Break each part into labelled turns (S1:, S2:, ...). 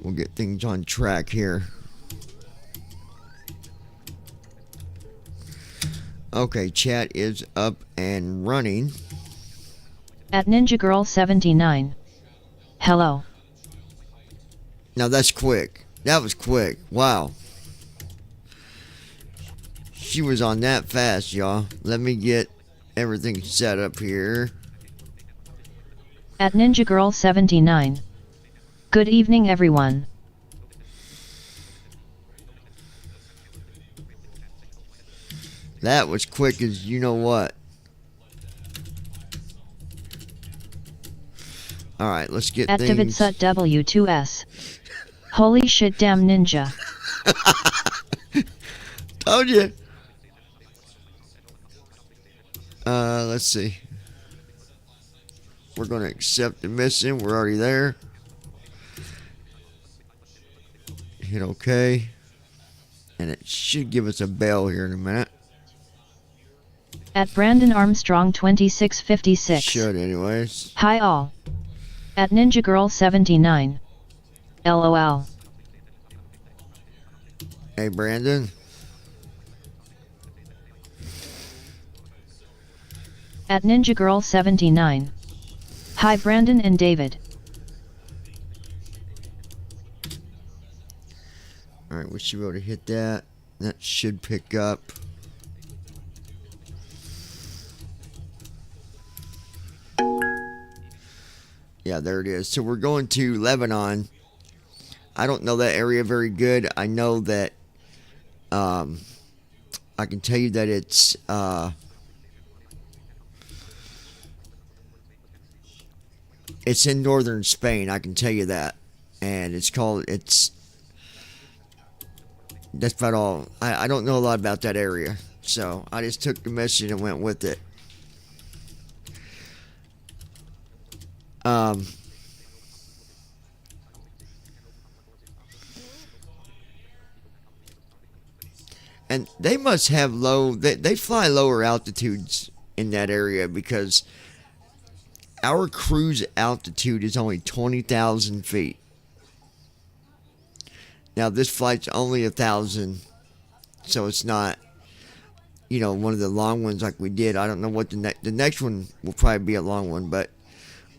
S1: We'll get things on track here. Okay, chat is up and running.
S2: At Ninja Girl 79. Hello.
S1: Now that's quick. That was quick. Wow. She was on that fast, y'all. Let me get everything set up here.
S2: At Ninja Girl 79. Good evening, everyone.
S1: That was quick as you know what. Alright, let's get
S2: at
S1: things...
S2: At W2S. Holy shit, damn ninja.
S1: Told you. Let's see. We're going to accept the mission. We're already there. Hit OK. And it should give us a bell here in a minute.
S2: At Brandon Armstrong 2656.
S1: Should anyways.
S2: Hi all. At Ninja Girl 79. LOL.
S1: Hey Brandon.
S2: At Ninja Girl 79. Hi Brandon and David.
S1: Alright, we should be able to hit that. That should pick up. Yeah, there it is. So we're going to Lebanon. I don't know that area very good. I know that I can tell you that it's in northern Spain. I can tell you that. And that's about all. I don't know a lot about that area. So I just took the message and went with it. And they must have they fly lower altitudes in that area because our cruise altitude is only 20,000 feet. Now this flight's only 1,000, so it's not, one of the long ones like we did. I don't know what the next one will probably be a long one, but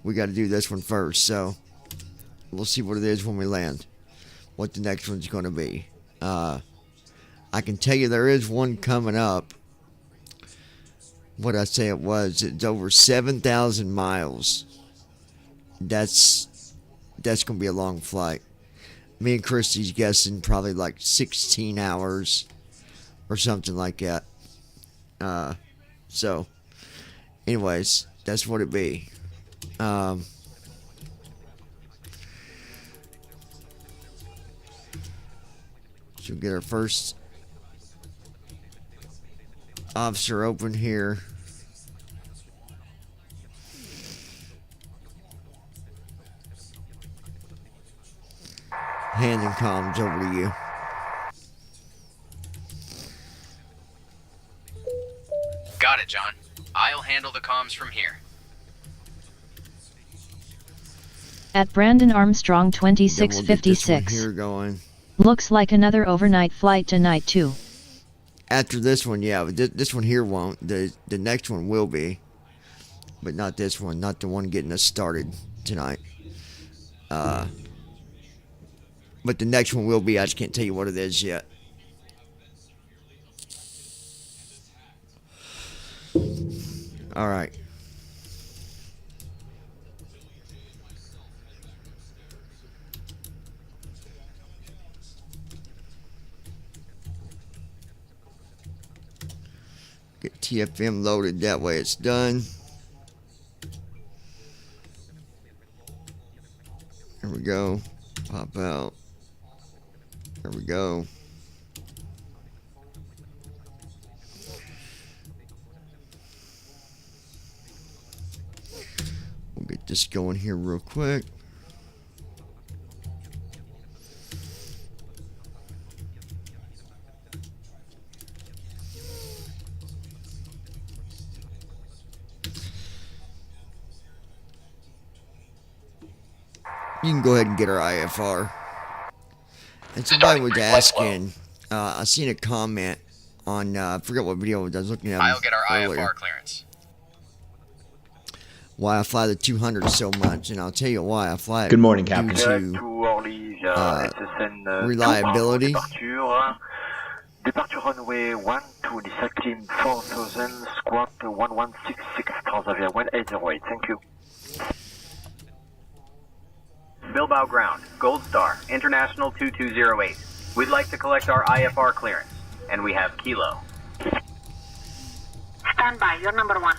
S1: we got to do this one first. So we'll see what it is when we land. What the next one's going to be. I can tell you there is one coming up. What I say it was, it's over 7,000 miles. That's going to be a long flight. Me and Christy's guessing probably like 16 hours or something like that. So, anyways, that's what it be. She'll get our first officer open here. Handing comms over to you.
S3: Got it, John. I'll handle the comms from here.
S2: At Brandon Armstrong 2656.
S1: We'll here going.
S2: Looks like another overnight flight tonight too.
S1: After this one, yeah, but this one here won't. The next one will be, but not this one. Not the one getting us started tonight. But the next one will be. I just can't tell you what it is yet. All right. Get TFM loaded. That way it's done. There we go. Pop out. There we go. We'll get this going here real quick. You can go ahead and get our IFR. And somebody was
S3: Starting pre-flight flow.
S1: asking, I seen a comment on, I forget what video it was, I was looking at
S3: I'll get our
S1: earlier,
S3: IFR clearance.
S1: why I fly the 200 so much, and I'll tell you why I fly it.
S4: Good morning,
S1: due
S4: Captain.
S1: to reliability.
S5: Departure runway 12, descent team 4000, squawk 1166, Transavia 1808, thank you.
S3: Bilbao ground, Gold Star, International 2208. We'd like to collect our IFR clearance, and we have Kilo.
S6: Stand by, you're number one.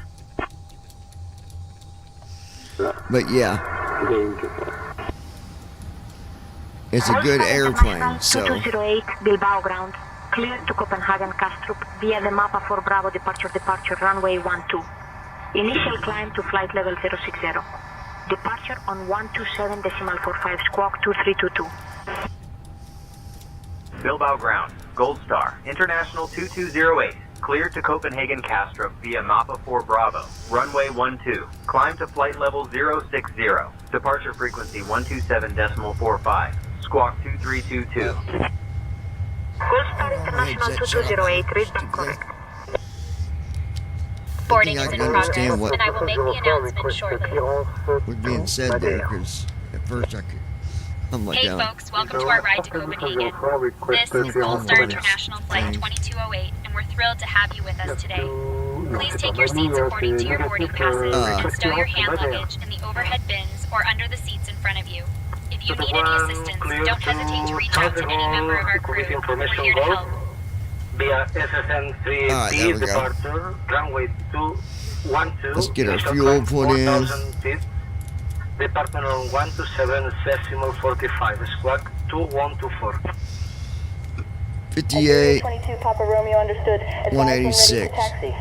S1: But yeah, it's a good airplane, so
S6: 2208, Bilbao ground. Clear to Copenhagen Kastrup via the Mapa 4 Bravo departure runway 12. Initial climb to flight level 060. Departure on 127.45 squawk 2322.
S3: Bilbao ground, Gold Star, International 2208. Clear to Copenhagen Kastrup via Mapa 4 Bravo, runway 12. Climb to flight level 060. Departure frequency 127.45. Squawk 2322.
S6: Gold Star International 2208, read back correct.
S7: Boarding
S1: I
S7: is in
S1: can
S7: progress,
S1: understand what
S7: and I will make the announcement shortly.
S1: was being said there, because at first I'm like,
S7: Hey folks, welcome to our ride to Copenhagen. This is Gold Star International Flight 2208, and we're thrilled to have you with us today. Please take your seats according to your boarding passes and stow your hand luggage in the overhead bins or under the seats in front of you. If you need any assistance, don't hesitate to reach out to any member of our crew. We're here to help.
S5: Via SSN 3
S1: Alright, there we go.
S5: departure, runway 212.
S1: Let's get our
S5: initial
S1: fuel
S5: climb
S1: put in.
S5: 4000 feet. Departure on 127.45, squawk 2124.
S1: 58,
S8: 22 Papa Romeo understood. Advise when ready to
S1: 186.
S8: taxi.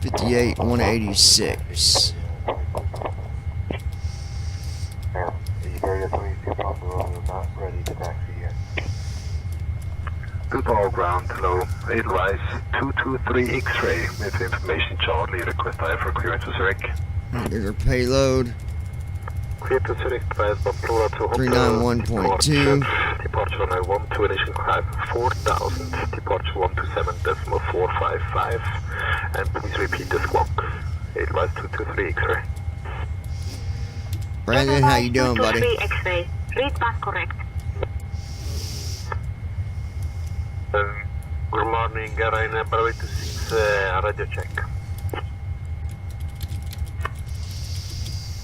S1: 58, 186.
S5: Bilbao ground, hello. Advise 223 X-ray. With information Charlie, request IFR clearance to Zurich.
S1: There's our payload.
S5: Clear to Zurich, advise Bamplora to Hotel.
S1: 391.2.
S5: Departure runway 12, initial climb 4000. Departure 127.455. And please repeat the squawk. Advise 223 X-ray.
S1: Brandon, how you doing, buddy?
S6: 223 X-ray, read back correct.
S5: Good morning, Ryanair Bravo 26, radio check.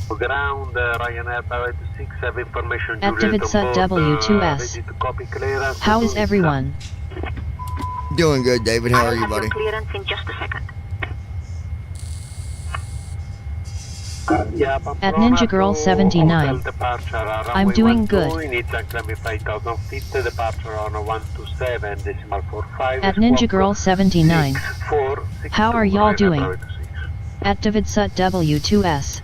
S5: Ground, Ryanair Bravo 26, have information.
S2: Activate Sut W2S.
S5: Ready to copy clearance.
S2: How is everyone?
S1: Doing good, David. How are
S6: I'll
S1: you,
S6: have
S1: buddy?
S6: your clearance in just a second.
S2: At Ninja Girl 79. I'm doing good. At Ninja Girl 79. How are y'all doing? At David Sut W2S.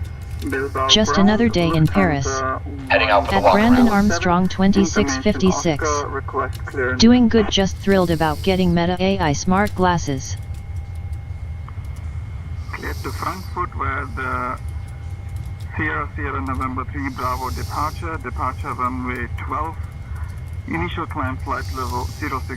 S2: Just another day in Paris.
S3: Heading out for the
S2: At
S3: walk
S2: Brandon
S3: around.
S2: Armstrong 2656. Doing good, just thrilled about getting Meta AI smart glasses.
S9: Clear to Frankfurt where the Sierra November 3 Bravo departure runway 12, initial climb flight level 060,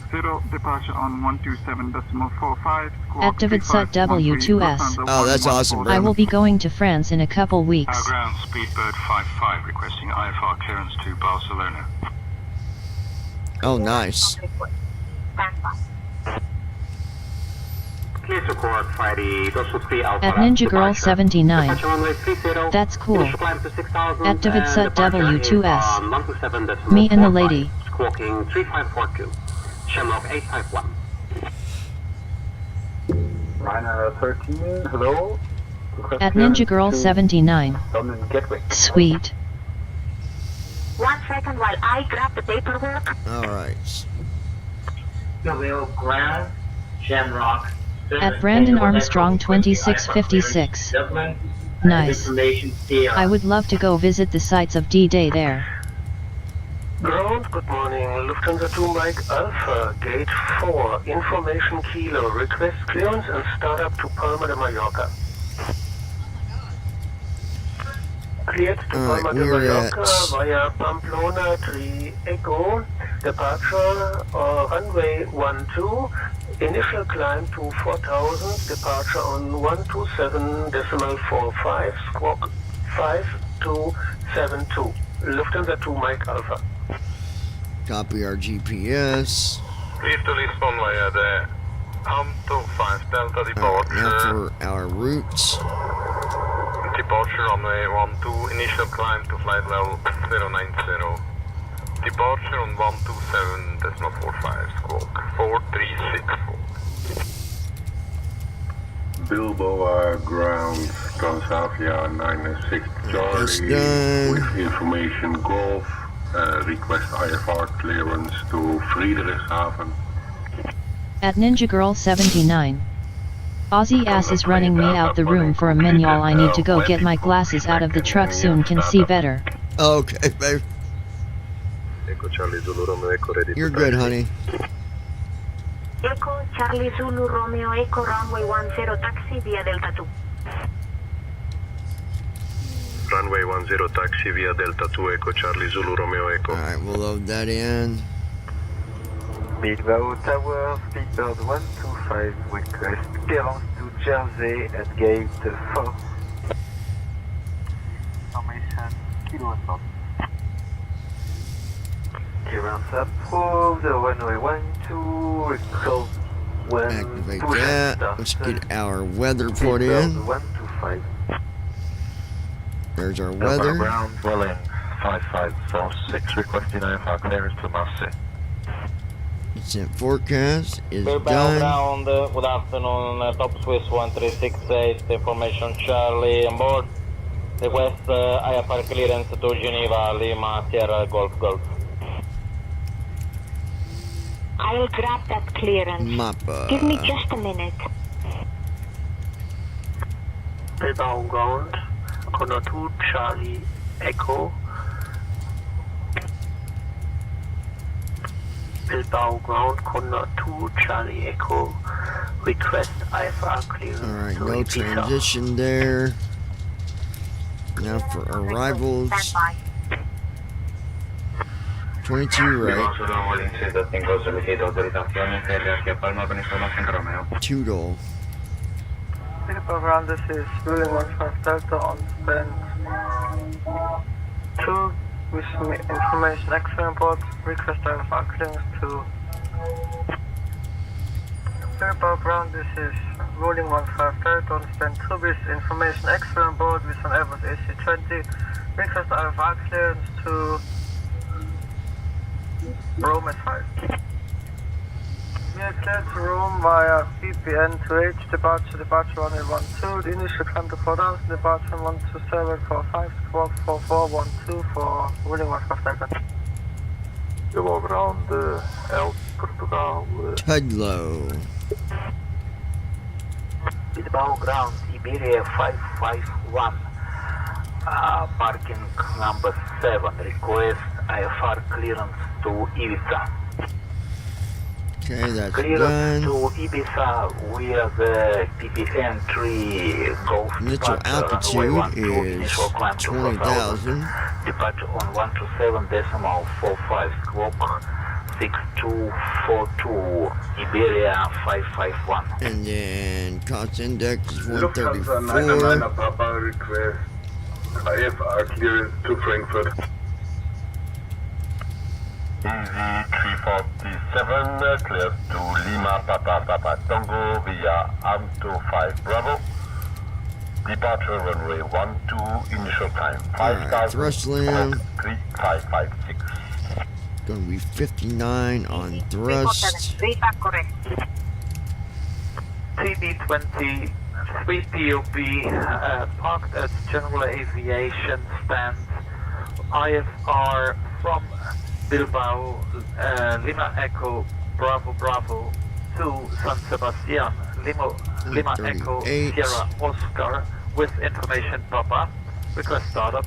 S9: departure on 127.45,
S2: At David Sut W2S.
S1: Oh, that's awesome, bro.
S2: I will be going to France in a couple weeks.
S9: Ground Speedbird 55 requesting IFR clearance to Barcelona.
S1: Oh, nice.
S6: Stand by.
S5: Clear to court Friday,
S2: At Ninja Girl 79. That's cool. At David Sut W2S. Me and the lady.
S5: Squawking 3542, Shamrock 851. Ryanair 13, hello.
S2: At Ninja Girl 79.
S5: London Gatwick.
S2: Sweet.
S6: 1 second while I grab the paperwork.
S1: Alright.
S5: Seville Ground, Shamrock.
S2: At Brandon Armstrong 2656. Nice. I would love to go visit the sites of D-Day there.
S5: Ground, good morning. Lufthansa 2 Mike Alpha, gate 4, information Kilo, request clearance and start up to Palma de Mallorca. Cleared to
S1: Alright,
S5: Palma de
S1: we're
S5: Mallorca
S1: at-
S5: via Pamplona 3 Echo. Departure runway 12. Initial climb to 4000. Departure on 127.45. Squawk 5272. Lufthansa 2 Mike Alpha.
S1: Copy our GPS.
S4: Clear to Lisbon via the Ham25 Delta
S1: Alright,
S4: departure.
S1: now for our routes.
S4: Departure runway 12, initial climb to flight level 090. Departure on 127.45, squawk 4364.
S10: Bilboa ground, Transavia 96
S1: That's
S10: Charlie
S1: done.
S10: with information Golf. Request IFR clearance to Friedrichshafen.
S2: At Ninja Girl 79. Aussie ass is running me out the room for a minute. I need to go get my glasses out of the truck soon, can see better.
S1: Okay, babe. You're good, honey.
S6: Echo Charlie Zulu Romeo Echo runway 10 taxi via Delta 2.
S10: Runway 10 taxi via Delta 2 Echo Charlie Zulu Romeo Echo.
S1: Alright, we'll load that in.
S3: Bilbao Tower, Speedbird 125, request clearance to Jersey at gate 4. Information, Kilo Assault. Clearance approved, runway 12, recall when
S1: Activate
S3: push
S1: that.
S3: start.
S1: Let's get our weather report
S3: Speedbird
S1: in.
S3: 125.
S1: There's our
S3: Delta
S1: weather.
S3: ground, Berlin 5546, requesting IFR clearance to Marseille.
S1: Descent forecast is
S11: Bilbao
S1: done.
S11: ground, good afternoon, top Swiss 1368, information Charlie on board. Request IFR clearance to Geneva, Lima, Sierra, Golf, Golf.
S6: I'll grab that clearance.
S1: Mappa.
S6: Give me just a minute.
S5: Bilbao ground, Condor 2 Charlie Echo. Bilbao ground, Condor 2 Charlie Echo. Request IFR clearance
S1: Alright,
S5: to
S1: no
S5: Ibiza.
S1: transition there. Now for arrivals. 22 right. Toodle.
S9: Bilbao ground, this is Berlin 15 Delta on stand 2 with some information excellent board. Request IFR clearance to Bilbao ground, this is rolling 15 Delta on stand 2 with information excellent board with an Airbus AC-20. Request IFR clearance to Rome at 5. We are cleared to Rome via VPN to H, departure runway 12, the initial climb to 4000, departure 12745, squawk 4412 for rolling 15 Delta.
S10: Bilbao ground, El Portugal.
S1: Tudlow.
S5: Bilbao ground, Iberia 551. Parking number 7. Request IFR clearance to Ibiza.
S1: Okay, that's
S5: Clearance
S1: done.
S5: to Ibiza via the PPN 3 Golf
S1: Initial
S5: departure, runway
S1: altitude
S5: 12,
S1: is
S5: initial climb to 4000.
S1: 20,000.
S5: Departure on 127.45, squawk 6242, Iberia 551.
S1: And then cost index is
S10: Lufthansa
S1: 134.
S10: Papa request IFR clearance to Frankfurt.
S4: EV347 clear to Lima Papa Papa Tango via AM25 Bravo. Departure runway 12, initial time
S1: Alright,
S4: 5000,
S1: thrust land.
S4: 3556.
S1: Gonna be 59 on thrust.
S6: Read back correct.
S5: TB20 3POB parked at General Aviation stand IFR from Bilbao, Lima Echo Bravo Bravo to San Sebastian, Lima Echo
S1: 38.
S5: Sierra Oscar with information Papa. Request startup.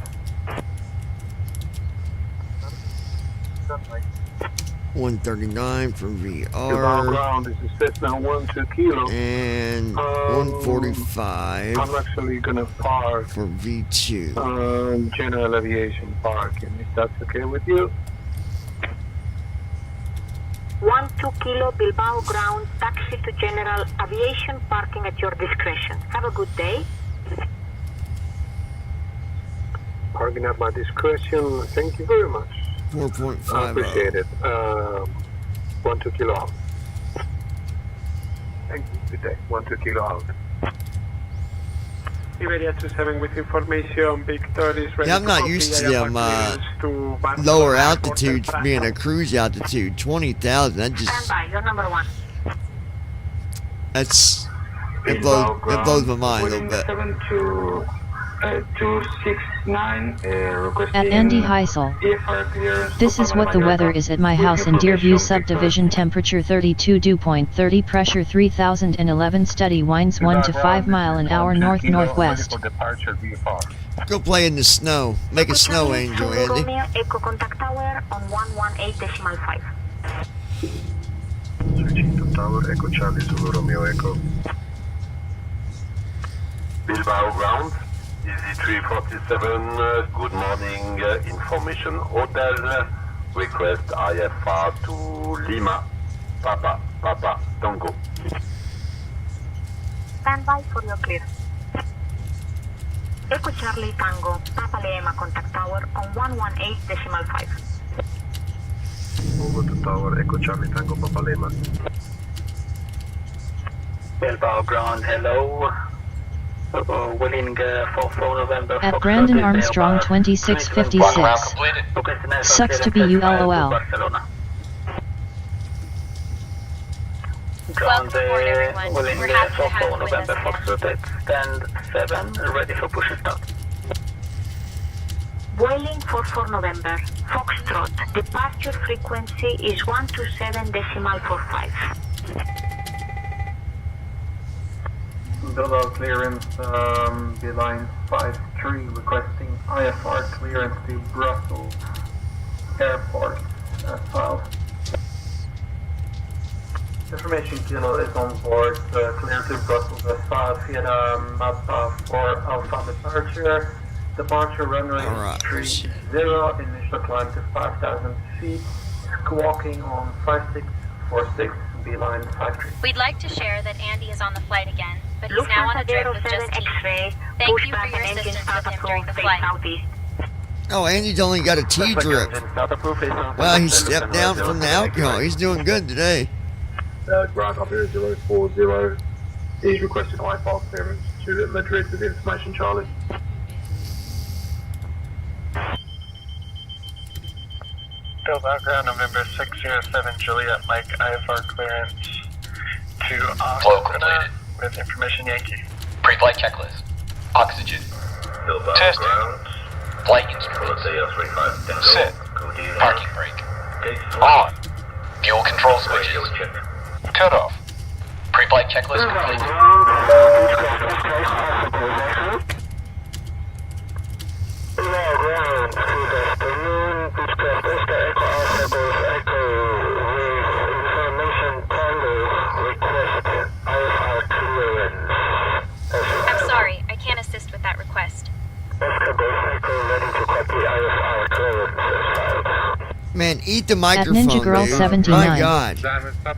S1: 139 for
S5: Bilbao
S1: VR.
S5: ground, this is Cessna 12 kilo.
S1: And 145
S5: I'm actually gonna park
S1: for V2.
S5: General Aviation Parking, if that's okay with you.
S6: 12 kilo Bilbao ground, taxi to General Aviation Parking at your discretion. Have a good day.
S5: Parking at my discretion, thank you very much.
S1: 4.50.
S5: I appreciate it. 12 kilo out. Thank you, good day. 12 kilo out.
S9: Iberia 27 with information, Victor is ready.
S1: Yeah, I'm not used to them lower altitudes being a cruise altitude. 20,000. That just.
S6: Stand by, you're number 1.
S1: It blows my mind a little bit.
S9: 269,
S2: At Andy Heisel. This is what the weather is at my house in Deerview subdivision. Temperature 32 dew point 30, pressure 3011, steady winds 1 to 5 mile an hour north-northwest.
S1: Go play in the snow. Make a snow angel, Andy.
S6: Romeo Echo contact tower on 118.5.
S10: Switching to tower, Echo Charlie Zulu Romeo Echo. Bilbao ground, Easy 347, good morning, information hotel, request IFR to Lima, Papa, Tango.
S6: Stand by for your clear. Echo Charlie Tango, Papa Lima contact tower on 118.5.
S10: Over to tower, Echo Charlie Tango, Papa Lima.
S3: Bilbao ground, hello. Willing for November.
S2: At Brandon Armstrong 2656. Sucks to be you, LOL.
S7: Welcome aboard, everyone. We're happy to have you with us
S3: November,
S7: again.
S3: Stand 7, ready for push and start.
S6: Vueling for November. Foxtrot. Departure frequency is 127.45.
S9: Bilbao clearance, Beeline 53, requesting IFR clearance to Brussels Airport south. Information Kilo is on board, clear to Brussels south via the Mappa for Alpha departure. Departure runway 30, initial climb to 5,000 feet, squawking on 5646, Beeline 53.
S7: We'd like to share that Andy is on the flight again, but he's now on a trip with just T. Thank you for your assistance with him during the flight.
S1: Oh, Andy's only got a T drip. Wow, he stepped down from the alcohol. He's doing good today.
S5: Ground operator 040 is requesting IFR clearance to Madrid with information, Charlie.
S9: Bilbao ground, November 607, Juliet Mike, IFR clearance to
S12: Flow completed.
S9: With information, Yankee.
S12: Pre-flight checklist. Oxygen.
S10: Bilbao
S12: Testing.
S10: ground.
S12: Flight instruments. Set. Parking brake. On. Fuel control switches. Cut off. Pre-flight checklist complete.
S7: I'm sorry, I can't assist with that request.
S1: Man, eat the microphone,
S2: At Ninja Girl
S1: dude.
S2: 79.
S1: My God.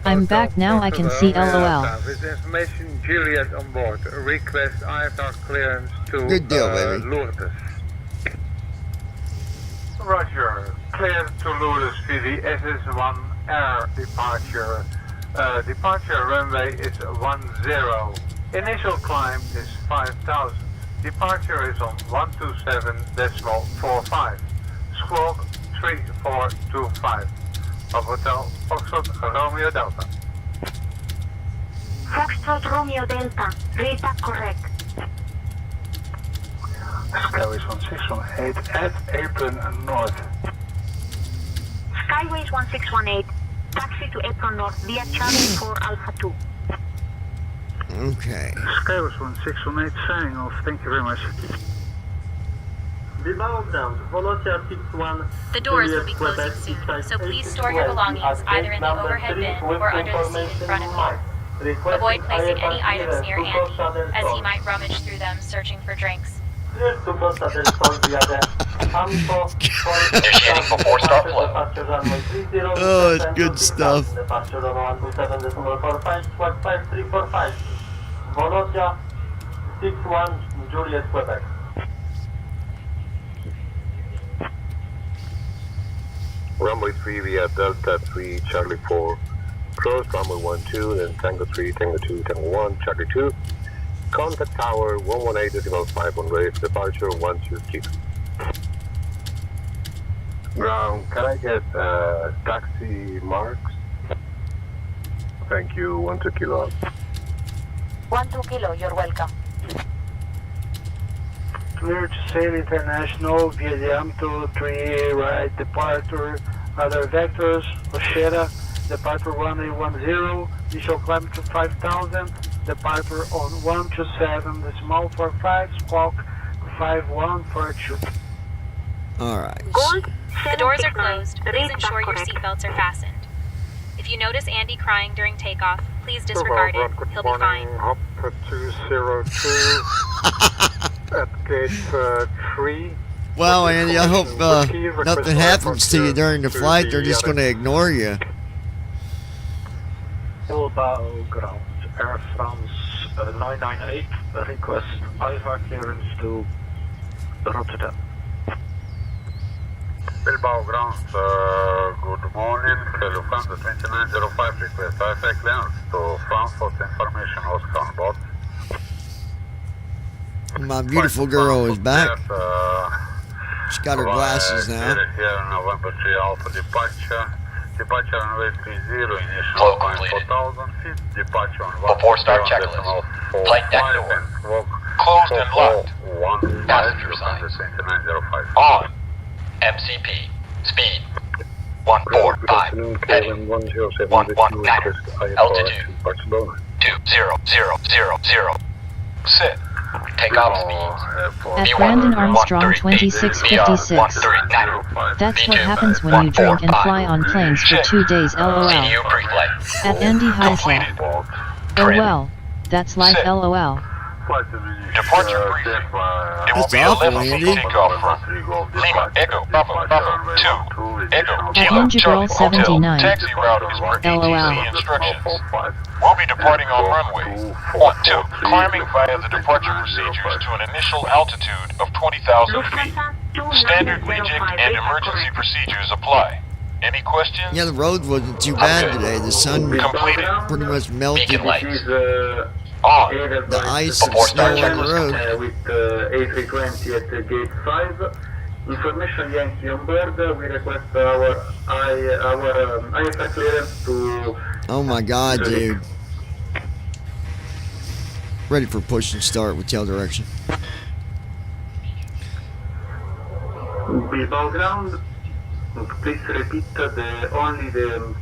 S2: I'm back now, I can see LOL.
S9: With information, Juliet on board. Request IFR clearance to
S1: Good deal, baby.
S9: Lourdes. Roger. Clear to Lourdes via the SS1 Air departure. Departure runway is 10. Initial climb is 5,000. Departure is on 127.45. Squawk 3425. Of Hotel Foxtrot Romeo Delta.
S6: Foxtrot Romeo Delta. Read that correct.
S9: Skyways 1618 at Apron North.
S6: Skyways 1618. Taxi to Apron North via Charlie 4 Alpha 2.
S1: Okay.
S9: Skyways 1618 signing off. Thank you very much.
S7: The doors will be closing soon, so please store your belongings either in the overhead bin or under the seat in front of you. Avoid placing any items near Andy, as he might rummage through them searching for drinks.
S12: Initiating before start flow.
S1: Oh, it's good stuff.
S10: Runway 3 via Delta 3, Charlie 4. Close runway 12, then Tango 3, Tango 2, Tango 1, Charlie 2. Contact tower 118.5 on way for departure 123. Ground, can I get taxi marks? Thank you, 12 kilo.
S6: 12 kilo, you're welcome.
S5: Clear to sail international via the M23 right departure. Other vectors, Oshera, departure runway 10, initial climb to 5,000, departure on 127, decimal 45, squawk 5142.
S1: Alright.
S7: The doors are closed. Please ensure your seatbelts are fastened. If you notice Andy crying during takeoff, please disregard it. He'll be fine.
S10: Hop 202 at gate 3.
S1: Wow, Andy, I hope nothing happens to you during the flight. They're just going to ignore you.
S5: Bilbao ground, Air France 998, request IVA clearance to Rotterdam.
S10: Bilbao ground, good morning. Lufthansa 2905 request IFA clearance to Frankfurt. Information was on board.
S1: My beautiful girl is back. She's got her glasses now.
S10: Here, November 3 Alpha departure. Departure on way 30, initial
S12: Flow
S10: climb
S12: completed.
S10: 4,000 feet. Departure on
S12: Before start checklist. Flight deck door. Closed and locked. Passenger signs.
S10: 2905.
S12: On. MCP. Speed. 145. Heading. 119. Altitude. 20000. Sit. Takeoff speeds.
S2: At Brandon Armstrong 2656. That's what happens when you drink and fly on planes for 2 days, lol.
S12: CDU pre-flight.
S2: At Andy Heisel.
S12: Completed.
S2: Oh well, that's life, lol.
S12: Departure briefing. It will
S1: That's
S12: be
S1: awful,
S12: 11 feet
S1: Andy.
S12: takeoff from Lima Echo Bravo 2 Echo
S2: At
S12: Kilo
S2: Ninja Girl
S12: Charlie Hotel.
S2: 79.
S12: Taxi route is per
S2: LOL.
S12: ATC instructions. We'll be departing on runway 12, climbing via the departure procedures to an initial altitude of 20,000 feet. Standard reject and emergency procedures apply. Any questions?
S1: Yeah, the road wasn't too bad today. The sun
S12: Completed.
S1: pretty much melted
S12: Beacon lights.
S11: On.
S1: the ice and snow on the road.
S11: With A320 at gate 5. Information Yankee on board. We request our IFA clearance to...
S1: Oh my god, dude. Ready for push and start with tail direction.
S11: Bilbao ground. Please repeat only the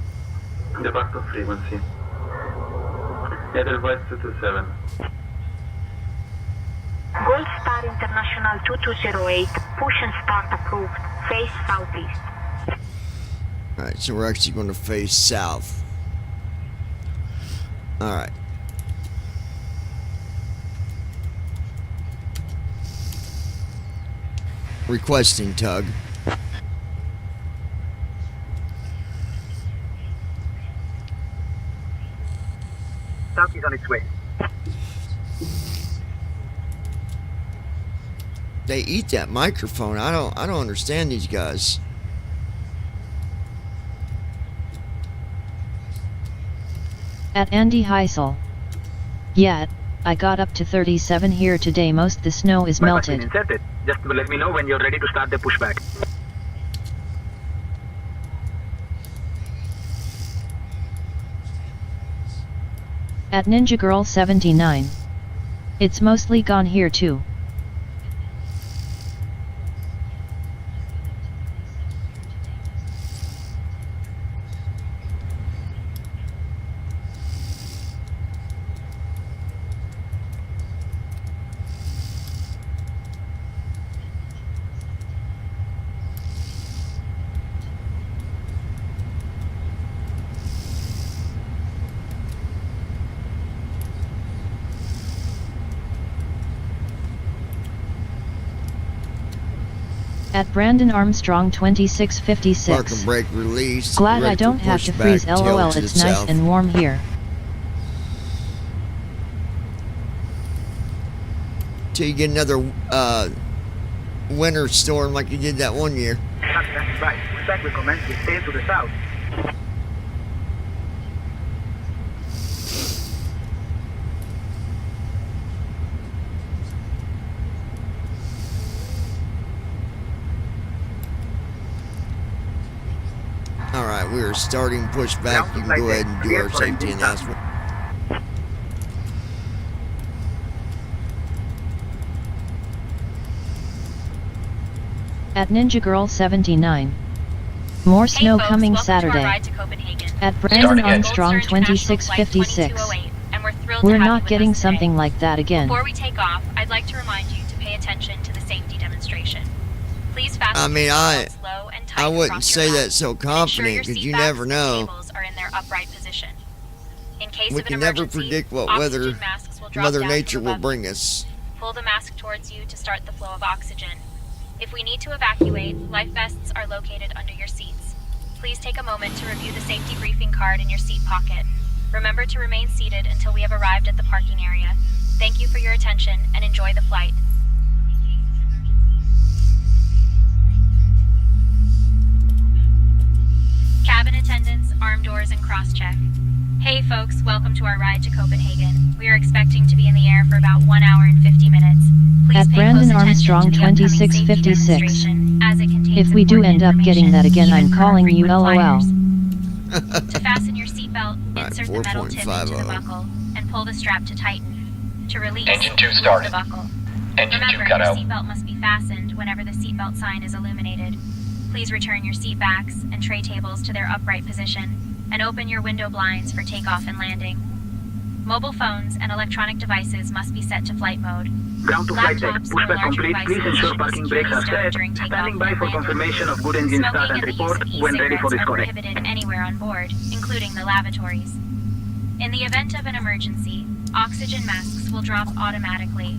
S11: part of frequency. Edelweiss 227.
S6: Gold Star International 2208, push and start approved. Face southeast.
S1: Alright, so we're actually going to face south. Alright. Requesting tug.
S3: Tug is on its way.
S1: They eat that microphone. I don't understand these guys.
S2: At Andy Heisel. Yeah, I got up to 37 here today. Most the snow is melted.
S3: Inserted. Just let me know when you're ready to start the pushback.
S2: At Ninja Girl 79. It's mostly gone here too. At Brandon Armstrong 2656.
S1: Park and brake release.
S2: Glad
S1: ready
S2: I don't
S1: for
S2: have to
S1: pushback,
S2: freeze.
S1: tail
S2: LOL,
S1: to the
S2: it's nice
S1: south.
S2: and warm here.
S1: Till you get another winter storm like you did that one year.
S3: Right, pushback recommends you stay to the south.
S1: Alright, we are starting pushback. You can go ahead and do our safety announcement.
S2: At Ninja Girl 79. More snow
S7: folks,
S2: coming
S7: welcome to our
S2: Saturday.
S7: ride to Copenhagen.
S2: At Brandon
S7: Starting at
S2: Armstrong
S7: Gold Star International Flight
S2: 2656.
S7: 2208, and we're thrilled
S2: We're
S7: to have
S2: not
S7: you with
S2: getting
S7: us today.
S2: something like that again.
S7: Before we take off, I'd like to remind you to pay attention to the safety demonstration. Please fasten
S1: I mean,
S7: your seatbelts low and tight
S1: I wouldn't
S7: across
S1: say
S7: your
S1: that
S7: mouth.
S1: so
S7: Ensure
S1: confident
S7: your
S1: because
S7: seat
S1: you
S7: backs
S1: never
S7: and
S1: know.
S7: tables are in their upright position. In case
S1: We
S7: of
S1: can
S7: an
S1: never
S7: emergency,
S1: predict what
S7: oxygen
S1: weather
S7: masks will drop
S1: Mother
S7: down
S1: Nature
S7: from
S1: will
S7: above.
S1: bring us.
S7: Pull the mask towards you to start the flow of oxygen. If we need to evacuate, life vests are located under your seats. Please take a moment to review the safety briefing card in your seat pocket. Remember to remain seated until we have arrived at the parking area. Thank you for your attention and enjoy the flight. Cabin attendants, arm doors, and cross-check. Hey folks, welcome to our ride to Copenhagen. We are expecting to be in the air for about 1 hour and 50 minutes. Please
S2: At
S7: pay
S2: Brandon
S7: close attention
S2: Armstrong
S7: to the upcoming safety
S2: 2656.
S7: demonstration, as it contains
S2: If we do
S7: important
S2: end up getting that again,
S7: information,
S2: I'm
S7: even for
S2: calling you
S7: frequent
S2: LOL.
S7: flyers. To fasten your seatbelt,
S1: Alright,
S7: insert the metal tip into the
S1: 4.50.
S7: buckle and pull the strap to tighten. To release,
S12: Engine 2
S7: remove
S12: started.
S7: the buckle.
S12: Engine 2
S7: Remember,
S12: cut
S7: your
S12: out.
S7: seatbelt must be fastened whenever the seatbelt sign is illuminated. Please return your seat backs and tray tables to their upright position and open your window blinds for takeoff and landing. Mobile phones and electronic devices must be set to flight mode.
S3: Ground to flight deck.
S7: Laptops or
S3: Pushback
S7: larger
S3: complete. Please
S7: devices
S3: ensure
S7: should be
S3: parking brakes
S7: securely
S3: are
S7: stowed
S3: set.
S7: during takeoff
S3: Standing by
S7: and
S3: for
S7: landing.
S3: confirmation of good engine start
S7: Smoking
S3: and
S7: and the use
S3: report
S7: of
S3: when ready for
S7: e-cigarettes are
S3: disconnect.
S7: prohibited anywhere on board, including the lavatories. In the event of an emergency, oxygen masks will drop automatically.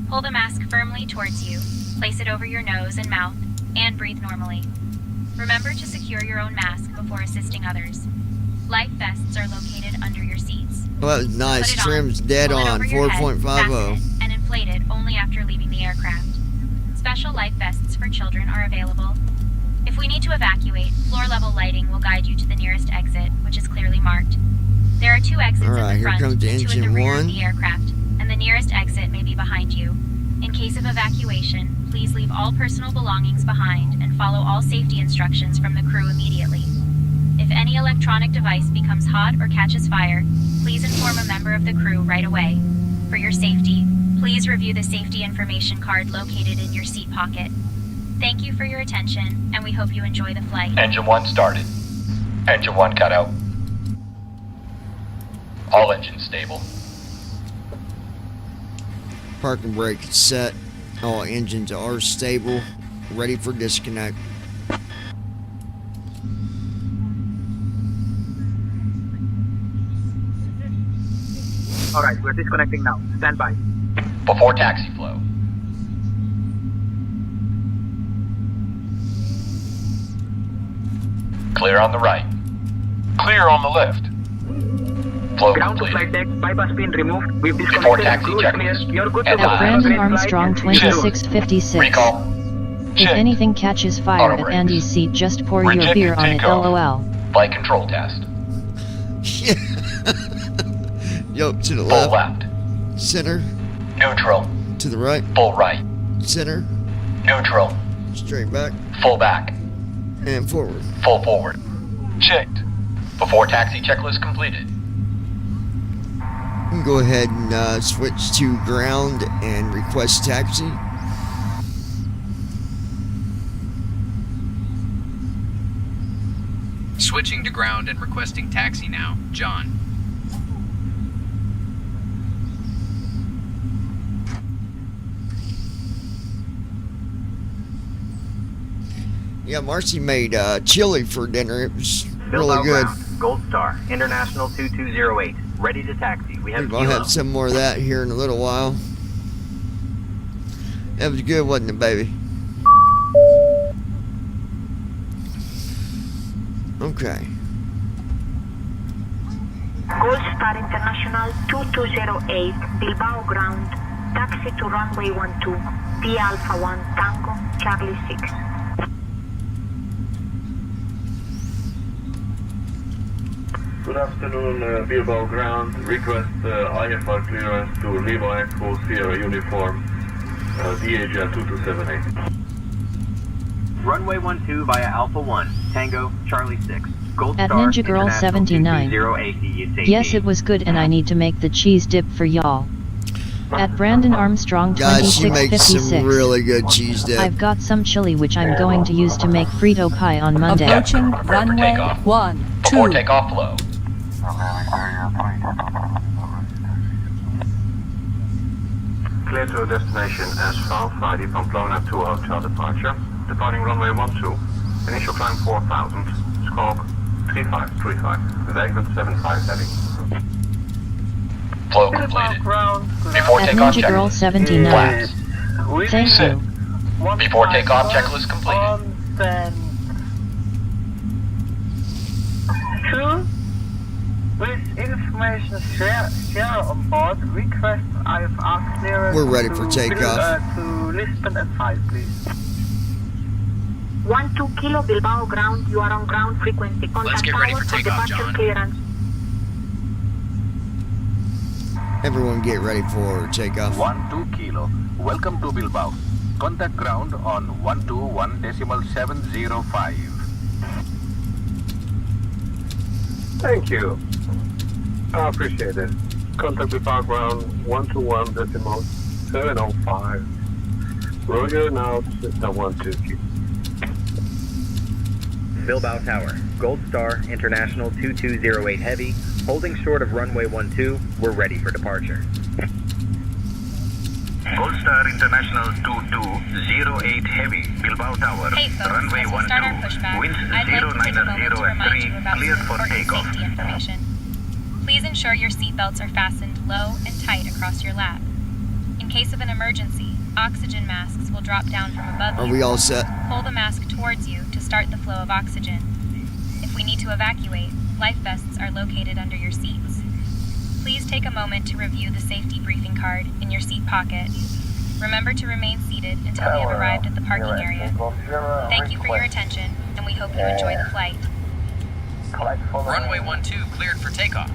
S7: Pull the mask firmly towards you, place it over your nose and mouth, and breathe normally. Remember to secure your own mask before assisting others. Life vests are located under your seats.
S1: Well, that was nice.
S7: Put it
S1: Trim's dead
S7: pull it
S1: on.
S7: over your head,
S1: 4.50.
S7: fasten it, and inflate it only after leaving the aircraft. Special life vests for children are available. If we need to evacuate, floor-level lighting will guide you to the nearest exit, which is clearly marked. There are 2 exits
S1: Alright,
S7: at the
S1: here
S7: front
S1: comes
S7: and 2 at
S1: engine
S7: the rear of
S1: 1.
S7: the aircraft, and the nearest exit may be behind you. In case of evacuation, please leave all personal belongings behind and follow all safety instructions from the crew immediately. If any electronic device becomes hot or catches fire, please inform a member of the crew right away. For your safety, please review the safety information card located in your seat pocket. Thank you for your attention, and we hope you enjoy the flight.
S12: Engine 1 started. Engine 1 cut out. All engines stable.
S1: Parking brake is set. All engines are stable. Ready for disconnect.
S3: Alright, we're disconnecting now. Stand by.
S12: Before taxi flow. Clear on the right. Clear on the left.
S3: Ground
S12: Flow
S3: to
S12: completed.
S3: flight deck. Bypass pin removed. We've
S12: Before
S3: disconnected.
S12: taxi
S3: Crew is clear.
S12: checklist.
S3: You're good to
S12: And
S3: go.
S2: At
S3: Have a
S2: Brandon
S3: great flight
S2: Armstrong
S3: and see you soon.
S2: 2656.
S12: Recall.
S2: If
S12: Check.
S2: anything catches fire
S12: Auto
S2: at
S12: brakes.
S2: Andy's seat, just pour your
S12: Rejected
S2: beer on it.
S12: takeoff.
S2: LOL.
S12: Flight control test.
S1: Yup, to the
S12: Full
S1: left.
S12: left.
S1: Center.
S12: Neutral.
S1: To the right.
S12: Full right.
S1: Center.
S12: Neutral.
S1: Straight back.
S12: Full back.
S1: And forward.
S12: Full forward. Checked. Before taxi checklist completed.
S1: You can go ahead and switch to ground and request taxi.
S13: Switching to ground and requesting taxi now. John.
S1: Yeah, Marcy made chili for dinner. It was really
S3: Bilbao
S1: good.
S3: ground. Gold Star, International 2208. Ready to taxi. We have
S1: Maybe I'll have some more of that here in a little while. That was good, wasn't it, baby? Okay.
S6: Gold Star International 2208, Bilbao ground, taxi to runway 12, Via Alpha 1 Tango, Charlie 6.
S10: Good afternoon, Bilbao ground. Request IFR clearance to Lima Echo Sierra Uniform, DHL 2278.
S3: Runway 12 via Alpha 1, Tango, Charlie 6. Gold
S2: At
S3: Star,
S2: Ninja Girl
S3: International
S2: 79.
S3: 220AT.
S2: Yes, it was good, and I need to make the cheese dip for y'all. At Brandon Armstrong
S1: Guys, she makes some
S2: 2656.
S1: really good cheese dip.
S2: I've got some chili which I'm going to use to make Frito pie on Monday.
S14: Approaching runway 12.
S13: Before takeoff, low.
S10: Clear to destination Asphalt, Friday, Pamplona to hotel departure. Departing runway 12. Initial climb 4000. Squawk 3535. Vagrant 75 heavy.
S13: Flow completed. Before
S2: At
S13: takeoff,
S2: Ninja Girl
S13: checklist.
S2: 79.
S13: Flaps.
S2: Thank you.
S13: Before takeoff, checklist completed.
S5: Two, with information share on board, request IFR clearance.
S1: We're ready for takeoff.
S5: To Lisbon at 5, please.
S6: 12 Kilo Bilbao ground, you are on ground frequency. Contact
S13: Let's get ready
S6: tower
S13: for takeoff,
S6: departure
S13: John.
S6: clearance.
S1: Everyone get ready for takeoff.
S15: 12 Kilo. Welcome to Bilbao. Contact ground on 121.705.
S10: Thank you. I appreciate it. Contact Bilbao ground 121.705. Roger now, system 12.
S3: Bilbao Tower, Gold Star, International 2208 Heavy, holding short of runway 12, we're ready for departure.
S10: Gold Star International 2208 Heavy, Bilbao Tower,
S7: Hey folks,
S10: runway
S7: as we start our pushback,
S10: winds
S7: I'd like to take a moment to
S10: 090
S7: remind
S10: at 3,
S7: you about
S10: cleared
S7: some
S10: for
S7: important
S10: takeoff.
S7: safety information. Please ensure your seatbelts are fastened low and tight across your lap. In case of an emergency, oxygen masks will drop down from above
S1: Are
S7: you.
S1: we all set?
S7: Pull the mask towards you to start the flow of oxygen. If we need to evacuate, life vests are located under your seats. Please take a moment to review the safety briefing card in your seat pocket. Remember to remain seated until we have arrived at the parking area. Thank you for your attention, and we hope you enjoy the flight.
S13: Runway 12 cleared for takeoff.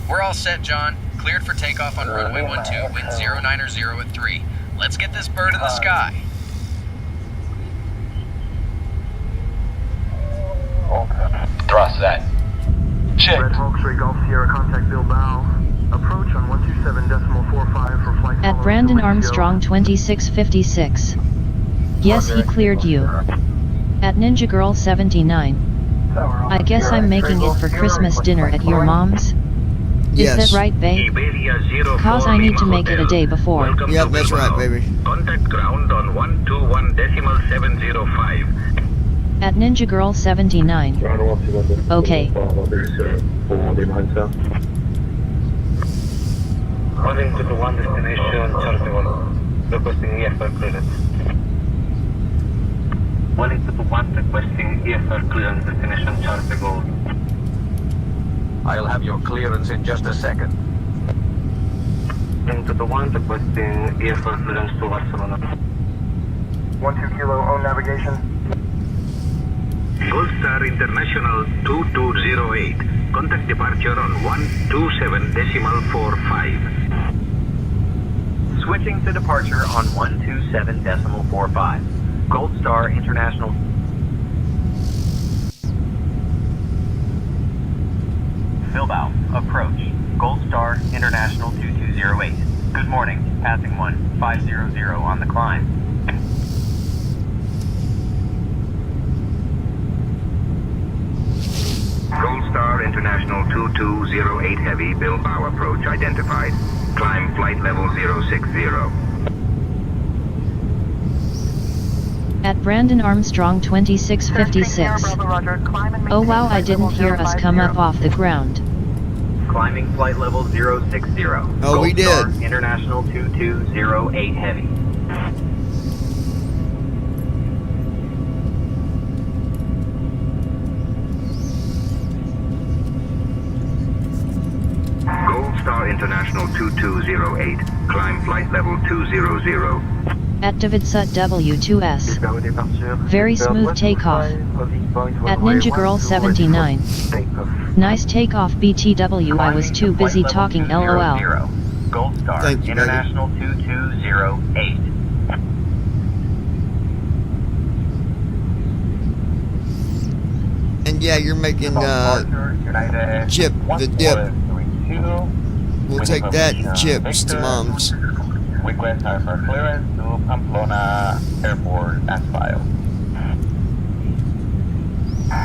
S13: We're all set, John. Cleared for takeoff on runway 12, wind 090 at 3. Let's get this bird in the sky. Thrust set. Check.
S3: Red Hawk 3 Golf Sierra, contact Bilbao. Approach on 127.45 for flight.
S2: At Brandon Armstrong 2656. Yes, he cleared you. At Ninja Girl 79. I guess I'm making it for Christmas dinner at your mom's?
S1: Yes.
S2: Is that right, babe? Cause I need to make it a day before.
S1: Yep, that's right, baby.
S10: Contact ground on 121.705.
S2: At Ninja Girl 79. Okay.
S10: Calling to the one destination, Charlie 1. Requesting EFR clearance. Calling to the one requesting EFR clearance, destination Charlie Gold.
S15: I'll have your clearance in just a second.
S10: Calling to the one requesting EFR clearance to Barcelona.
S3: 12 Kilo, own navigation.
S10: Gold Star International 2208. Contact departure on 127.45.
S3: Switching to departure on 127.45. Gold Star International. Bilbao, approach. Gold Star International 2208. Good morning, passing 1500 on the climb.
S10: Gold Star International 2208 Heavy, Bilbao approach identified. Climb flight level 060.
S2: At Brandon Armstrong 2656. Oh wow, I didn't hear us come up off the ground.
S3: Climbing flight level 060.
S1: Oh, we
S3: Gold Star
S1: did.
S3: International 2208 Heavy. 208. Climb flight level 200.
S2: At Davidsut W2S. Very smooth takeoff. At Ninja Girl 79. Nice takeoff BTW. I was too busy talking LOL.
S3: Gold Star,
S1: Thank you,
S3: International 2208.
S1: And yeah, you're making chip the dip. We'll take that and chips to Mom's.
S3: Request for clearance to Pamplona Airport as filed.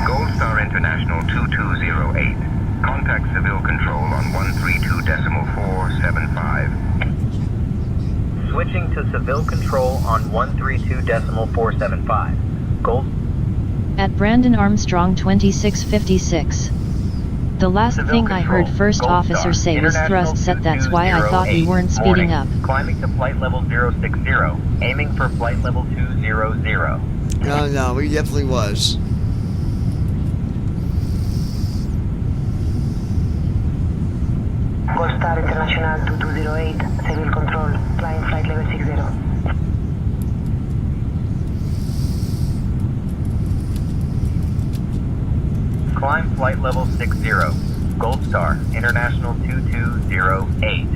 S3: Gold Star International 2208. Contact civil control on 132.475. Switching to civil control on 132.475. Gold.
S2: At Brandon Armstrong 2656. The last thing I heard first officer say was thrust set, that's why I thought we weren't speeding up.
S3: Climbing to flight level 060, aiming for flight level 200.
S1: No, he definitely was.
S6: Gold Star International 2208, civil control, flying flight level 60.
S3: Climb flight level 60. Gold Star, International 2208.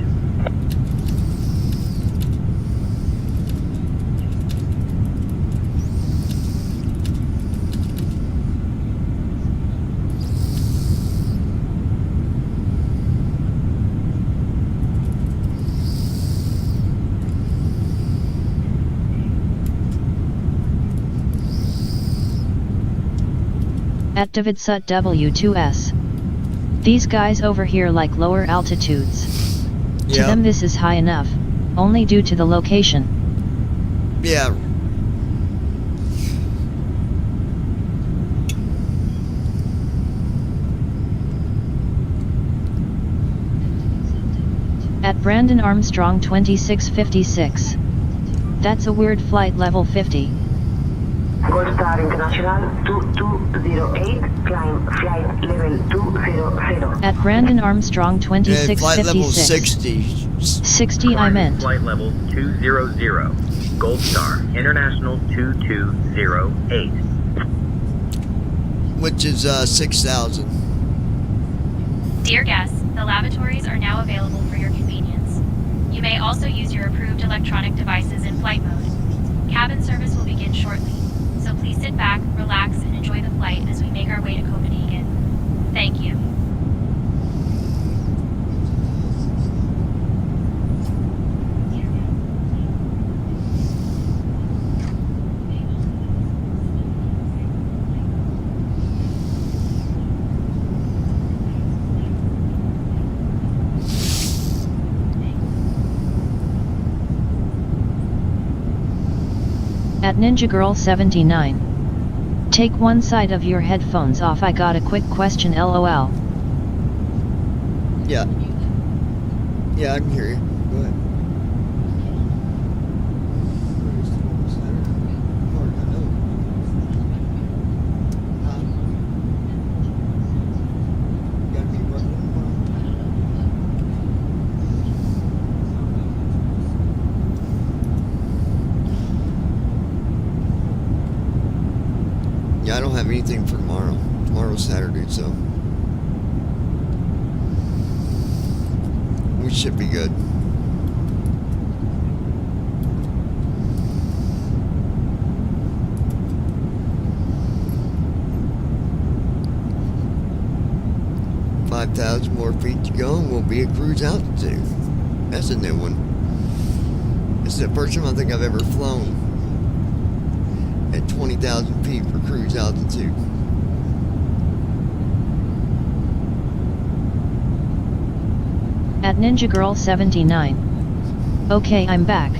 S2: At Davidsut W2S. These guys over here like lower altitudes.
S1: Yep.
S2: To them this is high enough, only due to the location.
S1: Yeah.
S2: At Brandon Armstrong 2656. That's a weird flight level 50.
S6: Gold Star International 2208, climb flight level 200.
S2: At Brandon Armstrong 2656.
S1: Flight level 60.
S2: 60 I meant.
S3: Flight level 200. Gold Star, International 2208.
S1: Which is 6,000.
S7: Dear guests, the lavatories are now available for your convenience. You may also use your approved electronic devices in flight mode. Cabin service will begin shortly, so please sit back, relax, and enjoy the flight as we make our way to Copenhagen. Thank you.
S2: At Ninja Girl 79. Take one side of your headphones off. I got a quick question LOL.
S1: Yeah. Yeah, I can hear you. Go ahead. Yeah, I don't have anything for tomorrow. Tomorrow's Saturday, so we should be good. $5,000 more feet to go and we'll be at cruise altitude. That's a new one. This is the first time I think I've ever flown at 20,000 feet for cruise altitude.
S2: At Ninja Girl 79. Okay, I'm back.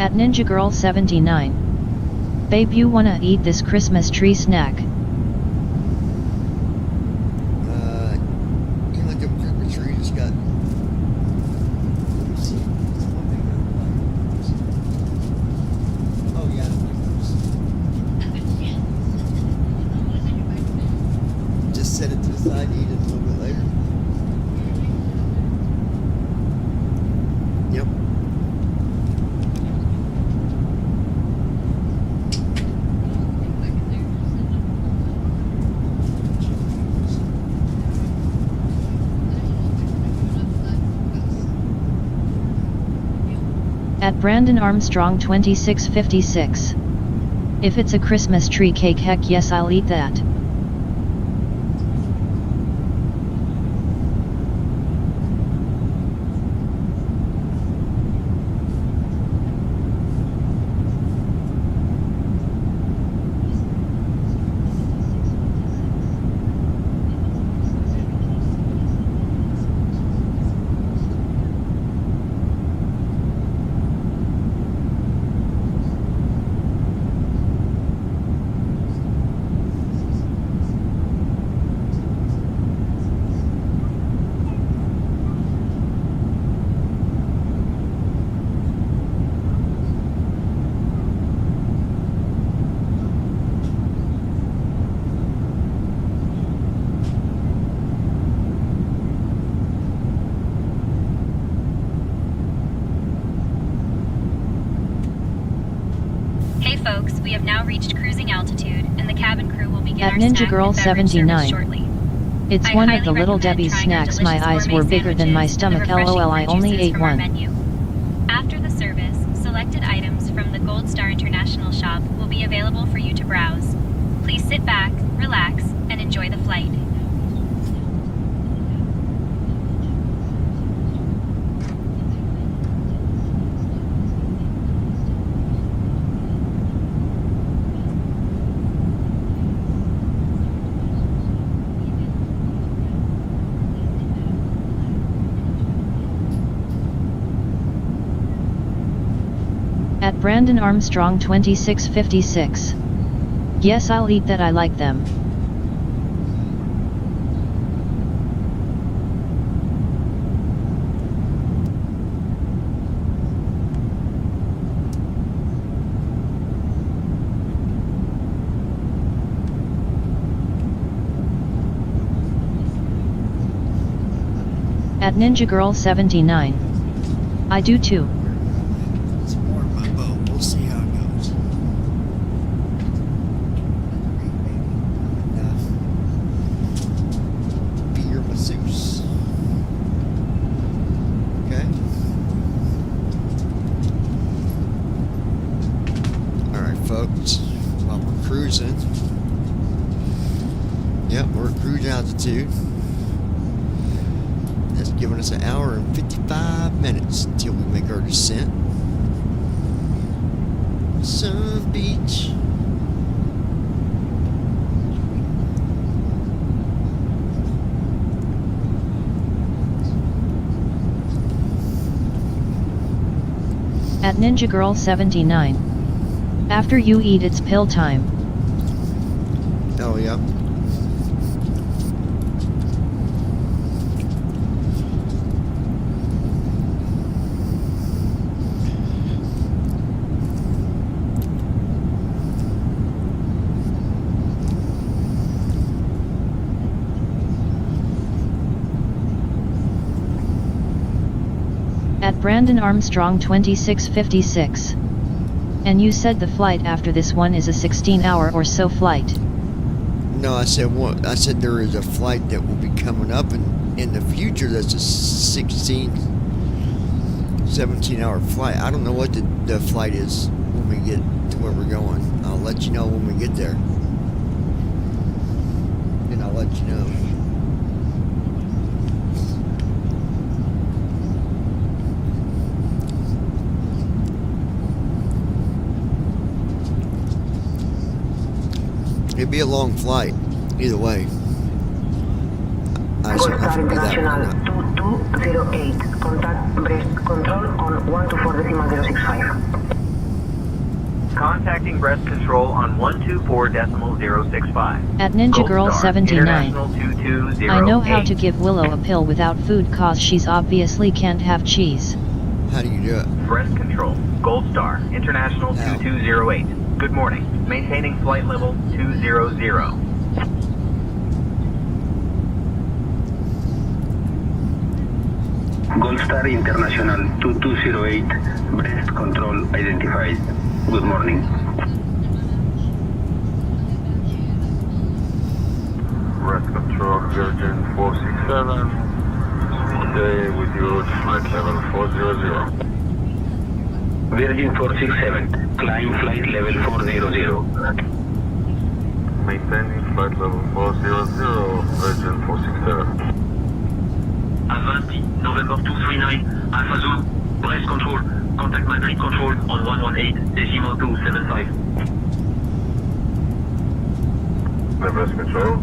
S2: At Ninja Girl 79. Babe, you wanna eat this Christmas tree snack?
S1: You know, the Christmas tree just got. Oh yeah. Just set it to the side, eat it a little bit later. Yep.
S2: At Brandon Armstrong 2656. If it's a Christmas tree cake, heck yes, I'll eat that.
S7: Hey folks, we have now reached cruising altitude, and the cabin crew will begin
S2: At
S7: our
S2: Ninja
S7: snack
S2: Girl
S7: and beverage
S2: 79.
S7: service shortly.
S2: It's
S7: I
S2: one of
S7: highly
S2: the Little
S7: recommend
S2: Debbie's
S7: trying our
S2: snacks. My
S7: delicious
S2: eyes were
S7: gourmet
S2: bigger than my
S7: sandwiches and the
S2: stomach, lol, I
S7: refreshing
S2: only
S7: juices
S2: ate
S7: from our
S2: one.
S7: menu. After the service, selected items from the Gold Star International shop will be available for you to browse. Please sit back, relax, and enjoy the flight.
S2: At Brandon Armstrong 2656. Yes, I'll eat that, I like them. At Ninja Girl 79. I do too.
S1: It's more of my boat. We'll see how it goes. Be your masseuse. Okay. Alright, folks. While we're cruising. Yep, we're at cruise altitude. That's giving us an hour and 55 minutes until we make our descent. Sun Beach.
S2: At Ninja Girl 79. After you eat, it's pill time.
S1: Oh, yeah.
S2: At Brandon Armstrong 2656. And you said the flight after this one is a 16-hour or so flight.
S1: No, I said what? I said there is a flight that will be coming up in the future that's a 16, 17-hour flight. I don't know what the flight is when we get to where we're going. I'll let you know when we get there. And I'll let you know. It'd be a long flight, either way. I just don't know if it'd be that long.
S6: 2208. Contact Brest Control on 124.065.
S3: Contacting breast control on 124.065.
S2: At Ninja
S3: Gold
S2: Girl
S3: Star,
S2: 79.
S3: International 2208.
S2: I know how to give Willow a pill without food cause she's obviously can't have cheese.
S1: How do you do it?
S3: Breast control. Gold Star, International 2208. Good morning. Maintaining flight level 200.
S14: Gold Star International 2208, breast control identified. Good morning.
S4: Breast control, Virgin 467. Stay with you at flight level 400.
S14: Virgin 467, climb flight level 400.
S4: Maintaining flight level 400, Virgin 467.
S14: Avanti, November 239, Alpha Zulu, breast control, contact Madrid control on 118.275.
S4: The breast control.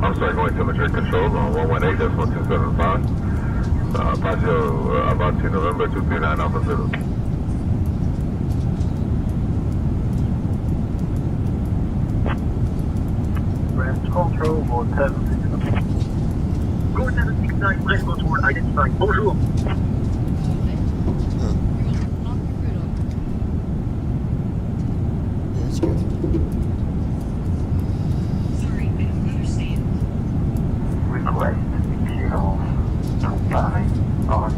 S4: I'm sorry, going to Madrid control on 118.275. Paso Avanti, November 239, Alpha Zulu.
S5: Breast control, 176.
S14: Go 769, breast control identified. Bonjour.
S1: That's good.
S5: Request Kilo to Paris on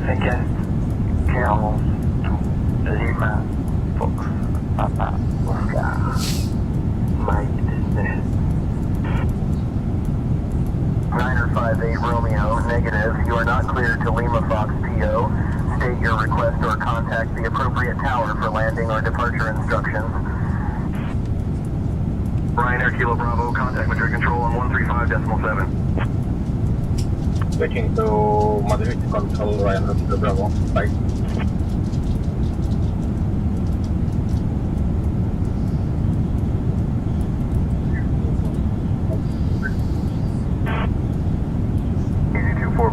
S5: Vegas, Kilo to Lima, Fox, Papa, Oscar, Mike Disney.
S3: Niner 58 Romeo, negative. You are not cleared to Lima Fox PO. State your request or contact the appropriate tower for landing or departure instructions. Ryanair Kilo Bravo, contact Madrid Control on 135.7.
S11: Switching to Madrid Control, Ryanair Kilo Bravo. Bye.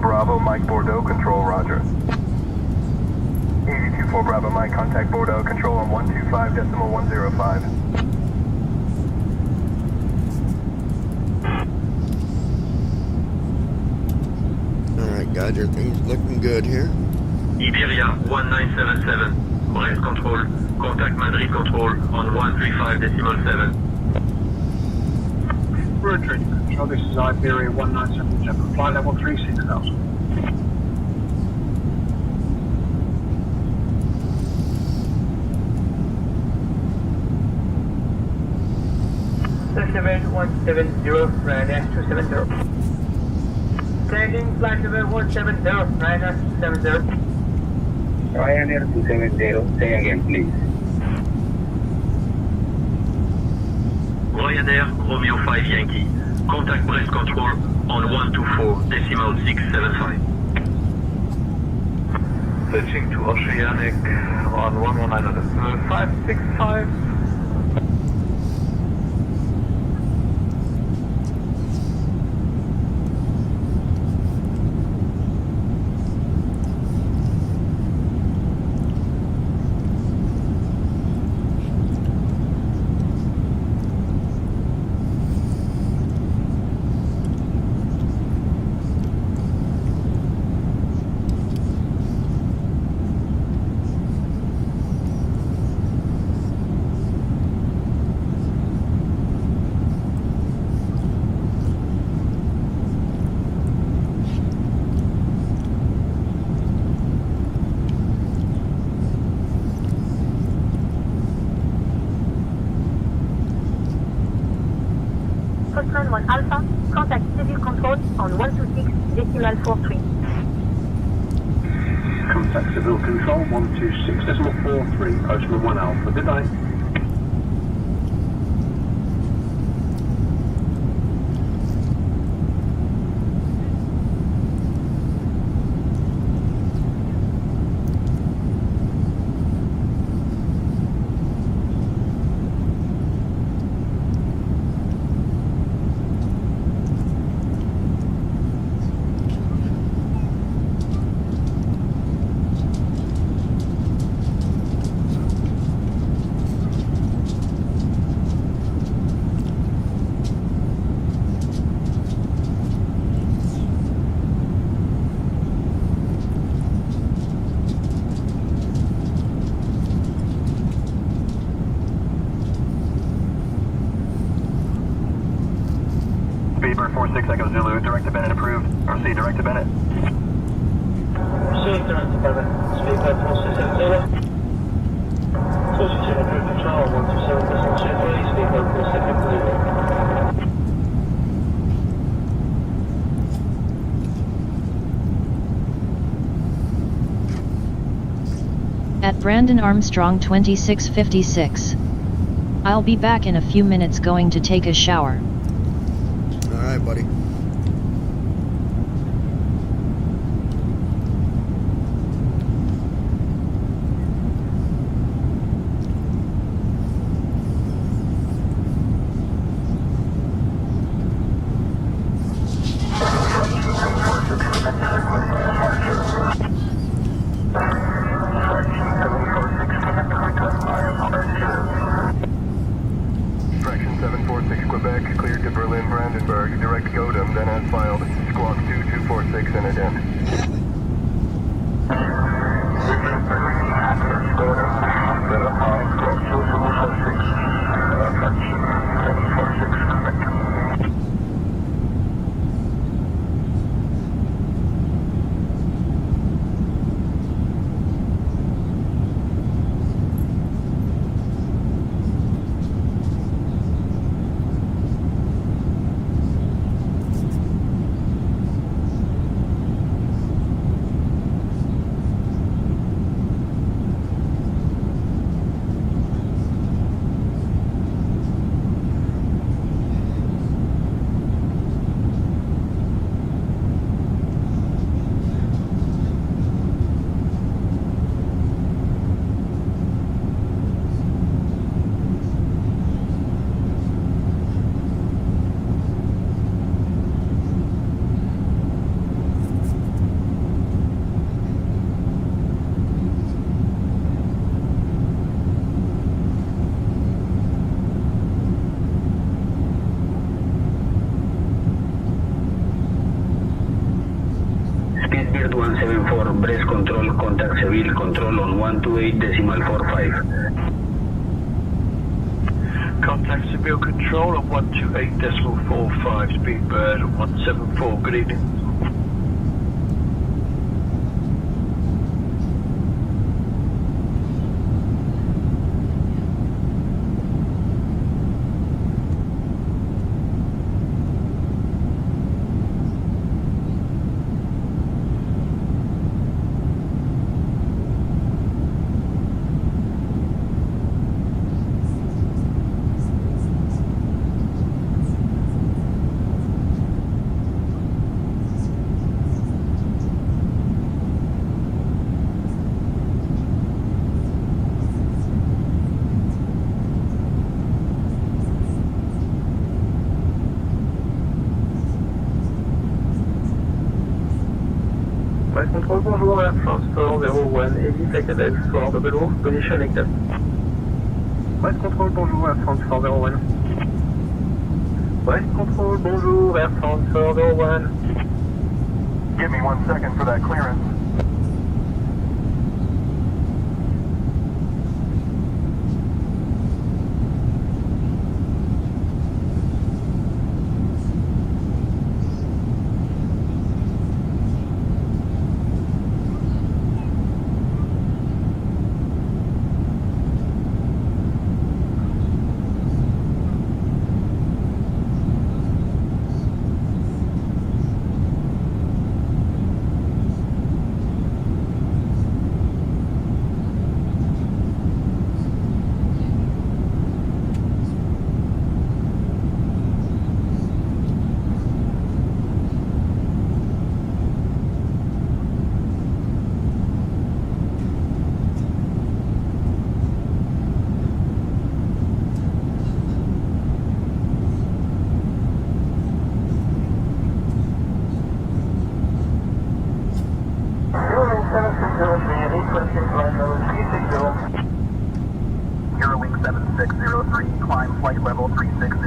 S3: Bravo, Mike Bordeaux, control, roger. 8024 Bravo, Mike, contact Bordeaux, control on 125.105.
S1: Alright guys, everything's looking good here.
S14: Iberia 1977, breast control, contact Madrid control on 135.7.
S5: Roger, control, this is Iberia 1977, flight level 36000.
S16: Level 170, Ryanair 270. Landing flight level 170, Ryanair 270.
S14: Ryanair 270, say again please. Ryanair Romeo 5 Yankee, contact breast control on 124.675.
S4: Switching to Oceanic on 119.565.
S6: Postman 1 Alpha, contact civil control on 126.43.
S14: Contact civil control 126.43, Postman 1 Alpha, good night.
S10: Proceed direct to Bennett.
S16: Proceed direct to Bennett. Speed by 4670. 260 cruise control, 127.23, speed by 4670.
S2: At Brandon Armstrong 2656. I'll be back in a few minutes going to take a shower.
S1: Alright, buddy.
S10: Fraction 746 Quebec, cleared to Berlin Brandenburg, direct Godem, then as filed, squawk 2246 and ident.
S14: Speedbird 174, Brest control, contact Seville, control on 128.45.
S5: Contact Seville Control on 128.45, Speedbird 174, good evening.
S16: Flight control, bonjour, Air France 401, Easy Flight Level 4, belbal, position active. Flight control, bonjour, Air France 401. Flight control, bonjour, Air France 401.
S10: Give me 1 second for that clearance.
S3: Eurowing 7603, climb flight level 360.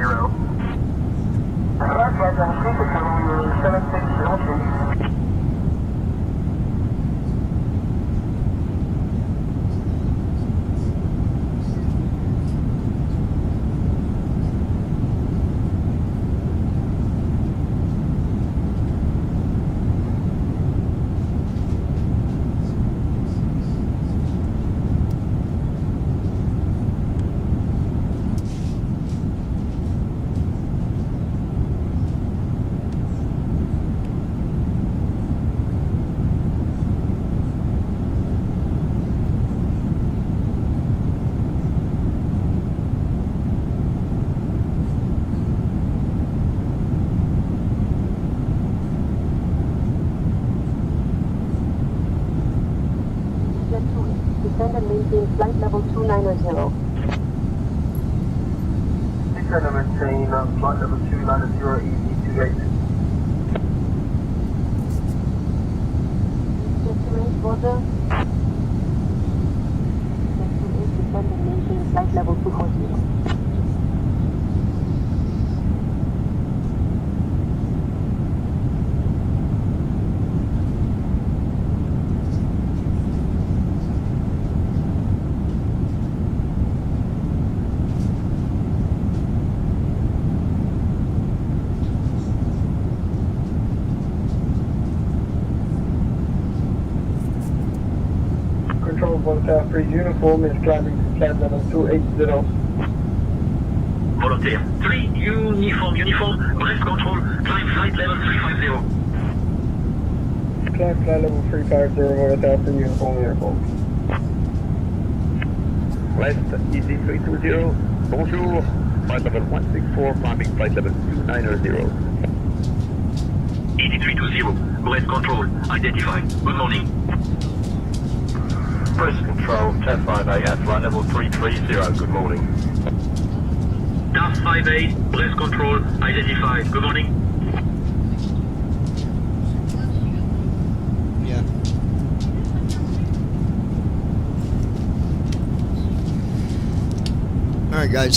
S6: descend and maintain flight level 290.
S16: Descend and maintain flight level 290, ED28.
S6: Roger. Descend and maintain flight level 240.
S16: Control 1 uniform is climbing to flight level 280.
S3: Volunteer. 3 uniform, Brest control, climb flight level 350.
S16: Climb flight level 350, Volunteer uniform.
S10: West, easy 320. Bonjour. Flight level 164, climbing flight level 290.
S3: ED320, Brest control, identified. Good morning.
S10: Press control, 1058 at flight level 330. Good morning.
S3: DAF 58, Brest control, identified. Good morning.
S1: Yeah. All right, guys.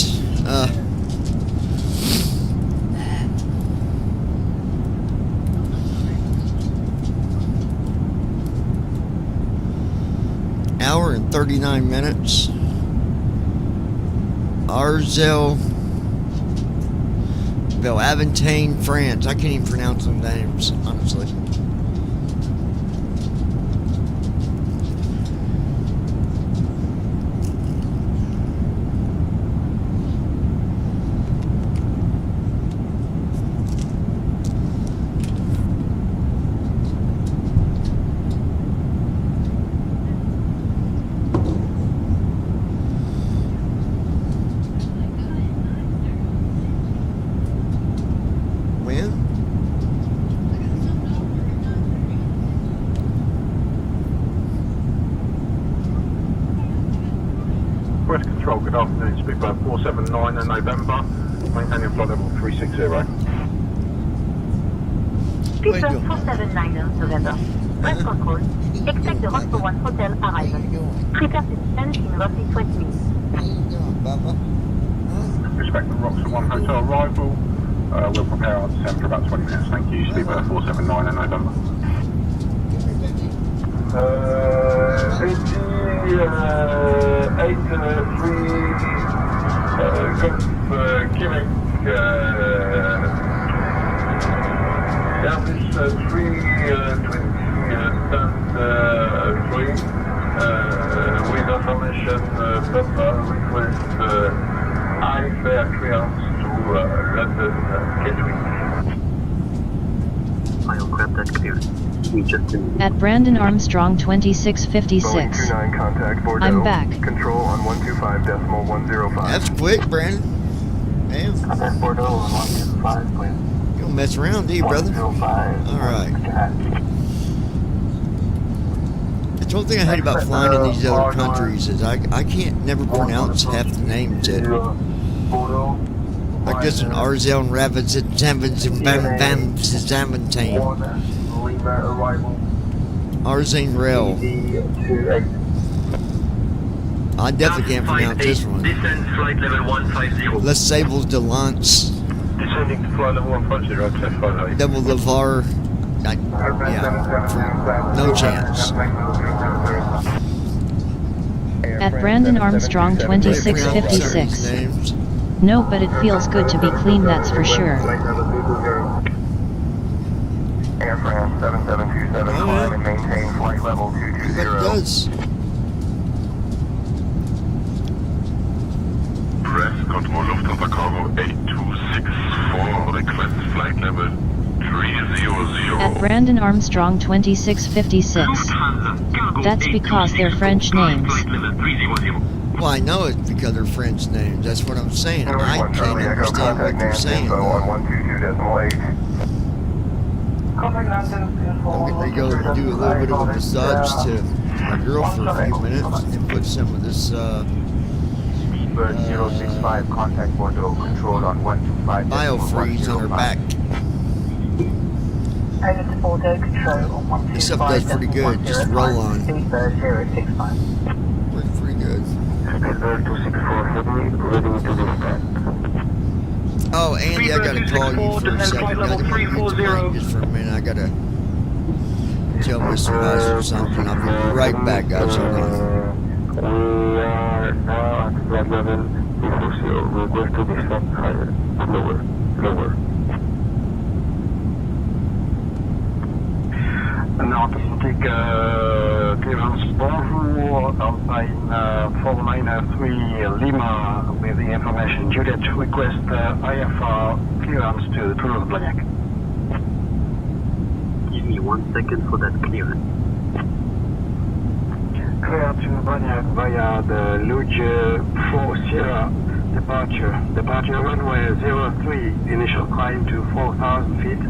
S1: Hour and 39 minutes. Arzel, Belbal, France. I can't even pronounce them names, honestly.
S10: West control, good afternoon. Speedbird 479 in November. Maintaining flight level 360.
S6: Speedbird 479 November. West control. Expect the Rockford 1 hotel arrival. Prepare to descend in roughly 20 minutes.
S10: Respect the Rockford 1 hotel arrival. We'll prepare our descent for about 20 minutes. Thank you. Speedbird 479 in November.
S16: 83 Airbus 320 with information belbal request high fare clearance to London Gatwick.
S3: Aircraft that cleared.
S2: At Brandon Armstrong 2656. I'm back.
S16: Control on 125.105.
S1: That's quick, Brandon. Damn.
S16: Contact Bordeaux on 125, please.
S1: You don't mess around, do you, brother? Alright. That's one thing I hate about flying in these other countries is I can't never pronounce half the names that like this one, Arzel and Rapids and Zambans and Bam Bam Zamantane. Arzane Rail. I definitely can't pronounce this one.
S3: Descend flight level 150.
S1: Les Sables de Lance.
S10: Descending to flight level 150,
S1: Double Lavar. No chance.
S2: At Brandon Armstrong 2656. No, but it feels good to be clean, that's for sure.
S16: Air France 7727, climb and maintain flight level 220.
S1: It does.
S12: Press control Lufthansa Cargo 8264, request flight level 300.
S2: At Brandon Armstrong 2656. That's because they're French names.
S1: Well, I know it's because they're French names. That's what I'm saying. I can't understand what they're saying. I'm getting ready to go do a little bit of a massage to my girl for a few minutes and then put some of this
S17: Speedbird 065, contact Bordeaux, control on 125.
S1: biofreeze on her back.
S8: Over to Bordeaux Control on
S1: This stuff does pretty good, just roll on.
S8: Speedbird 065.
S1: Works pretty good.
S14: Speedbird 264 heavy, ready to dispatch.
S1: Oh, Andy, I gotta call you for a second. I didn't want to use the mic just for a minute. I gotta tell Mr. Hustle something. I'll be right back, guys. Hold on.
S14: We are now at flight level 240. Request to descend higher. Lower. Nautic clearance, bonjour, Alpine 493 Lima with the information. Juliet, request IFR clearance to Toulouse-Blagnac.
S3: Give me 1 second for that clearance.
S14: Clear to Blagnac via the Luge 4 Sierra departure runway 03, initial climb to 4,000 feet.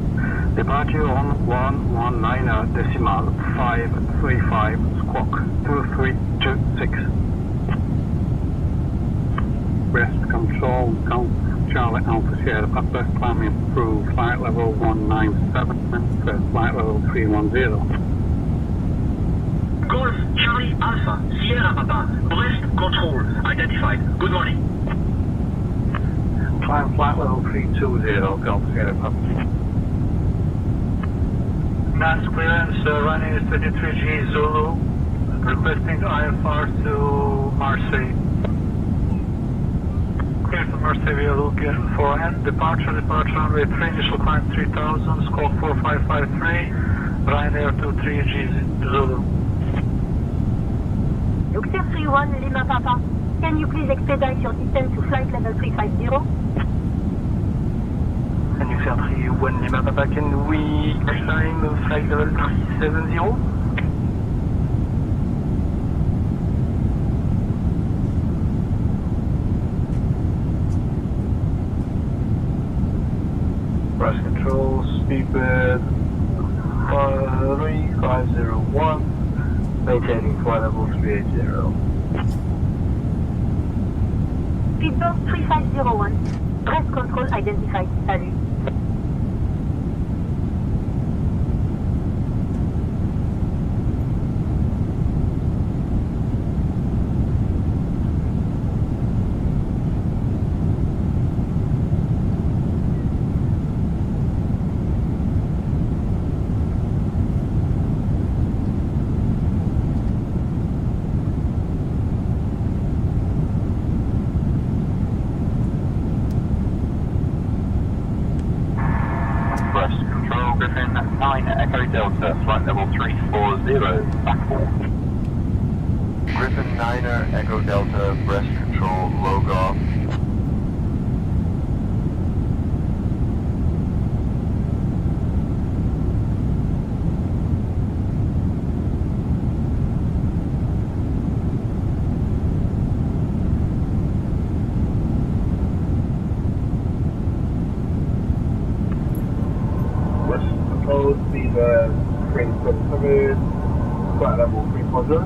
S14: Departure on 119.535, squawk 2326. West control, Golf Charlie Alpha Sierra, upwest climbing through flight level 197, first flight level 310.
S18: Golf Charlie Alpha Sierra Papa, Brest control, identified. Good morning.
S14: Climb flight level 320, Golf Sierra Papa.
S5: Mass clearance, running is 23G Zulu, requesting IFR to Marseille. Clear to Marseille via Luge 4N, departure runway 3, initial climb 3000, squawk 4553, Ryanair 23G Zulu.
S6: Luxair 31, Lima Papa, can you please expedite your descent to flight level 350?
S5: And you said 31 Lima Papa, can we climb flight level 370?
S16: Press control, speedbird 3501, maintaining flight level 380.
S6: Speedbird 3501, press control identified. Salut.
S17: Griffin 9 Echo Delta, flight level 340, back 4.
S16: Griffin 9er Echo Delta, Brest control, Logos. Flight level 340.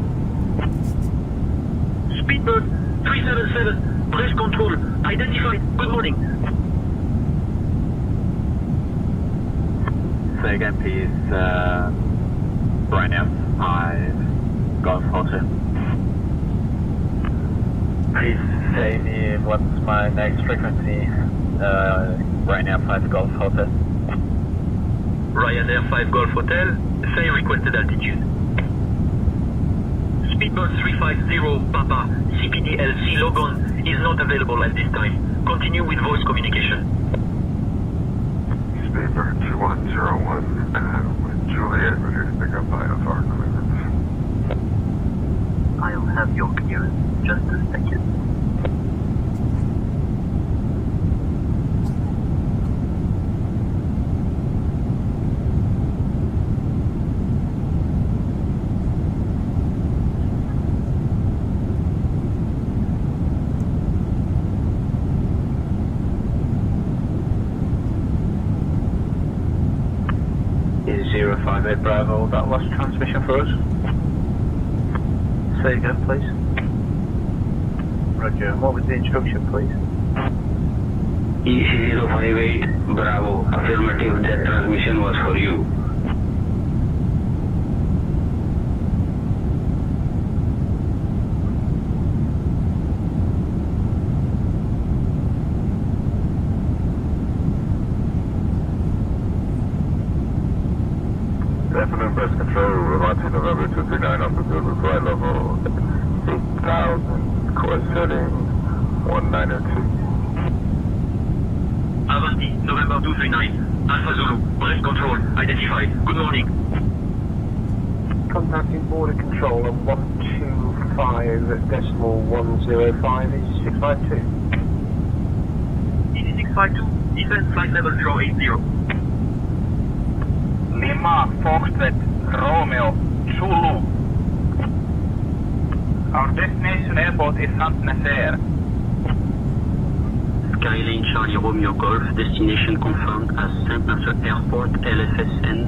S18: Speedbird 377, Brest control, identified. Good morning.
S17: Say again, please. Ryanair 5 Golf Hotel. Please say me what's my next frequency. Ryanair 5 Golf Hotel.
S18: Ryanair 5 Golf Hotel, say requested altitude. Speedbird 350 Papa, CPDLC Logon is not available at this time. Continue with voice communication.
S4: Speedbird 2101, with Juliet, ready to pick up IFR clearance.
S3: I'll have your clearance just a second.
S14: Is
S17: 58 Bravo, that was transmission for us. Say again, please. Roger, what was the instruction, please?
S19: EC058 Bravo, affirmative, that transmission was for you.
S4: Lebanon Best Control, Romati November 239 off the good flight level 8,000, course heading 1902.
S18: Avanti, November 239. Alpha Zulu, Brest Control, identified. Good morning.
S16: Contacting border control on 125.105 is 652.
S18: Easy 652, descent flight level 080.
S16: Lima, Foxtrot, Romeo, Zulu. Our destination airport is Saint Nazaire.
S19: Skyline Charlie Romeo Golf, destination confirmed as Saint-Nazaire Airport, LFSN.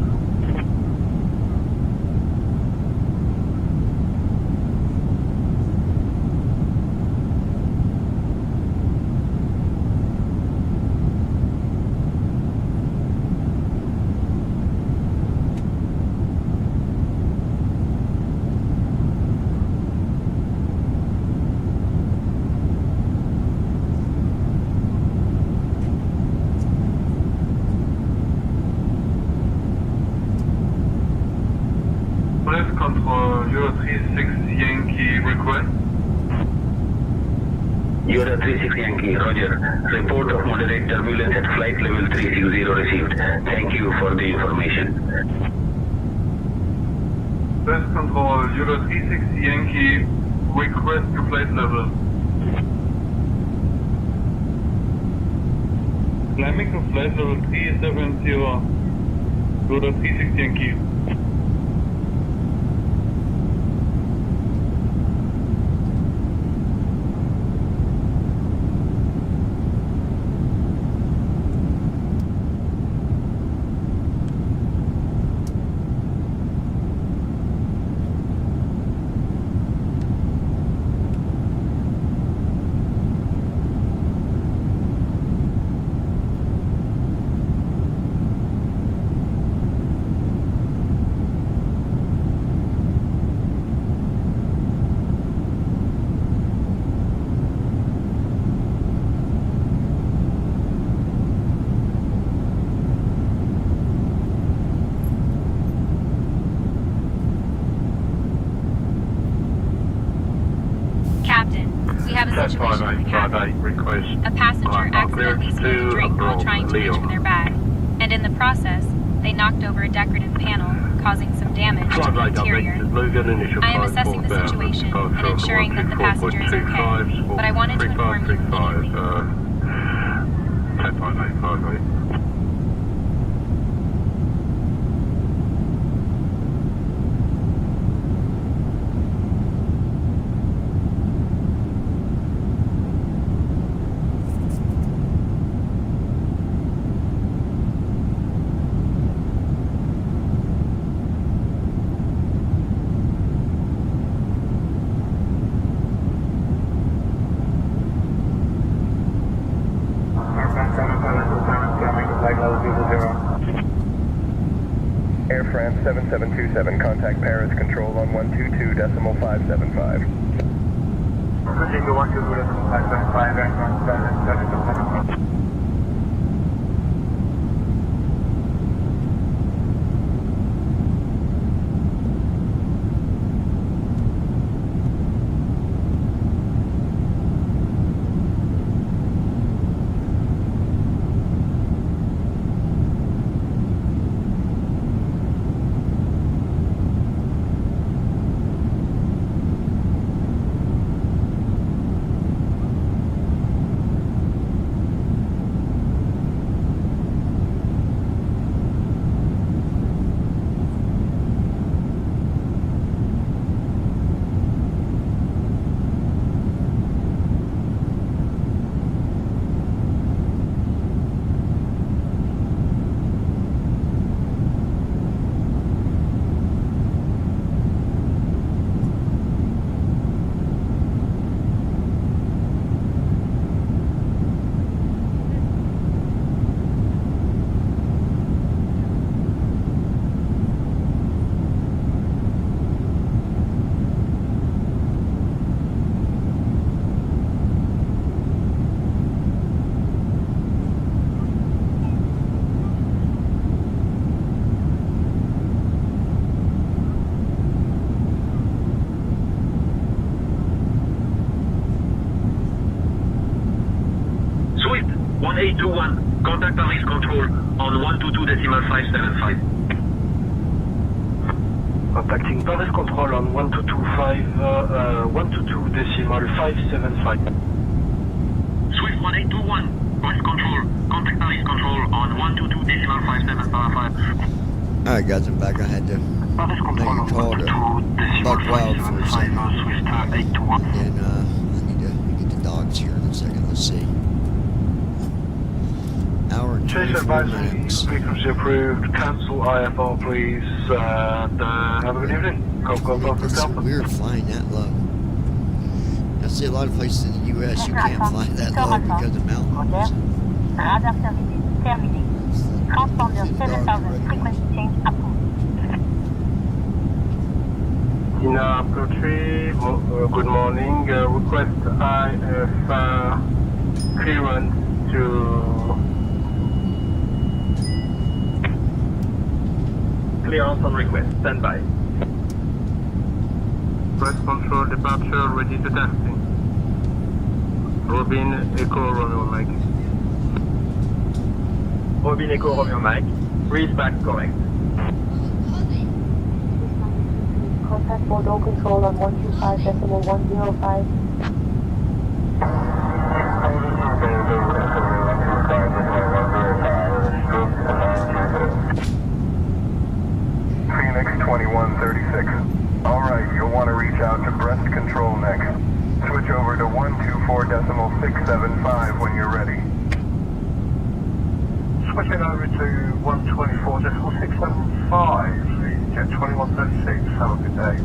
S9: Brest Control, Euro 36 Yankee request.
S19: Euro 36 Yankee, Roger. Report of moderate turbulence at flight level 360 received. Thank you for the information.
S9: Brest Control, Euro 36 Yankee, request to flight level. Climbing to flight level 370, Euro 36 Yankee.
S7: Captain, we have a situation in the cabin.
S4: Request.
S7: A passenger accidentally spilled a drink while trying to reach for their bag, and in the process, they knocked over a decorative panel, causing some damage to the interior. I am assessing the situation and ensuring that the passenger is okay, but I wanted to inform you immediately.
S4: 10.858.
S10: Air France 7727, contact Paris control on 122.575.
S16: Continue 122.575, Air France 7727.
S18: 821, contact Paris control on 122.575.
S5: Contacting Paris control on 122.575.
S18: Swift 1821, Paris control, contact Paris control on 122.575.
S1: Alright guys, I'm back. I had to make a call to Buck Wild for a second. And I need to get the dogs here in a second. Let's see. Hour and 24 minutes.
S5: Frequency approved. Cancel IFR, please. And have a good evening. Go,
S1: It's so weird flying that low. I see a lot of places in the U.S. you can't fly that low because of mountains.
S6: Radar services terminé. Transponder 7000 frequency change approved.
S14: Tina Apple 3, good morning. Request IFR clearance to
S18: Clearance on request, stand by.
S14: press control departure ready to testing. Robin Echo Romeo Mike.
S18: Robin Echo Romeo Mike, breathe back correct.
S6: Contact Bordeaux control on 125.105.
S12: Phoenix 2136. Alright, you'll want to reach out to breast control next. Switch over to 124.675 when you're ready.
S5: Switching over to 124.675. Jet 2136. Have a good day.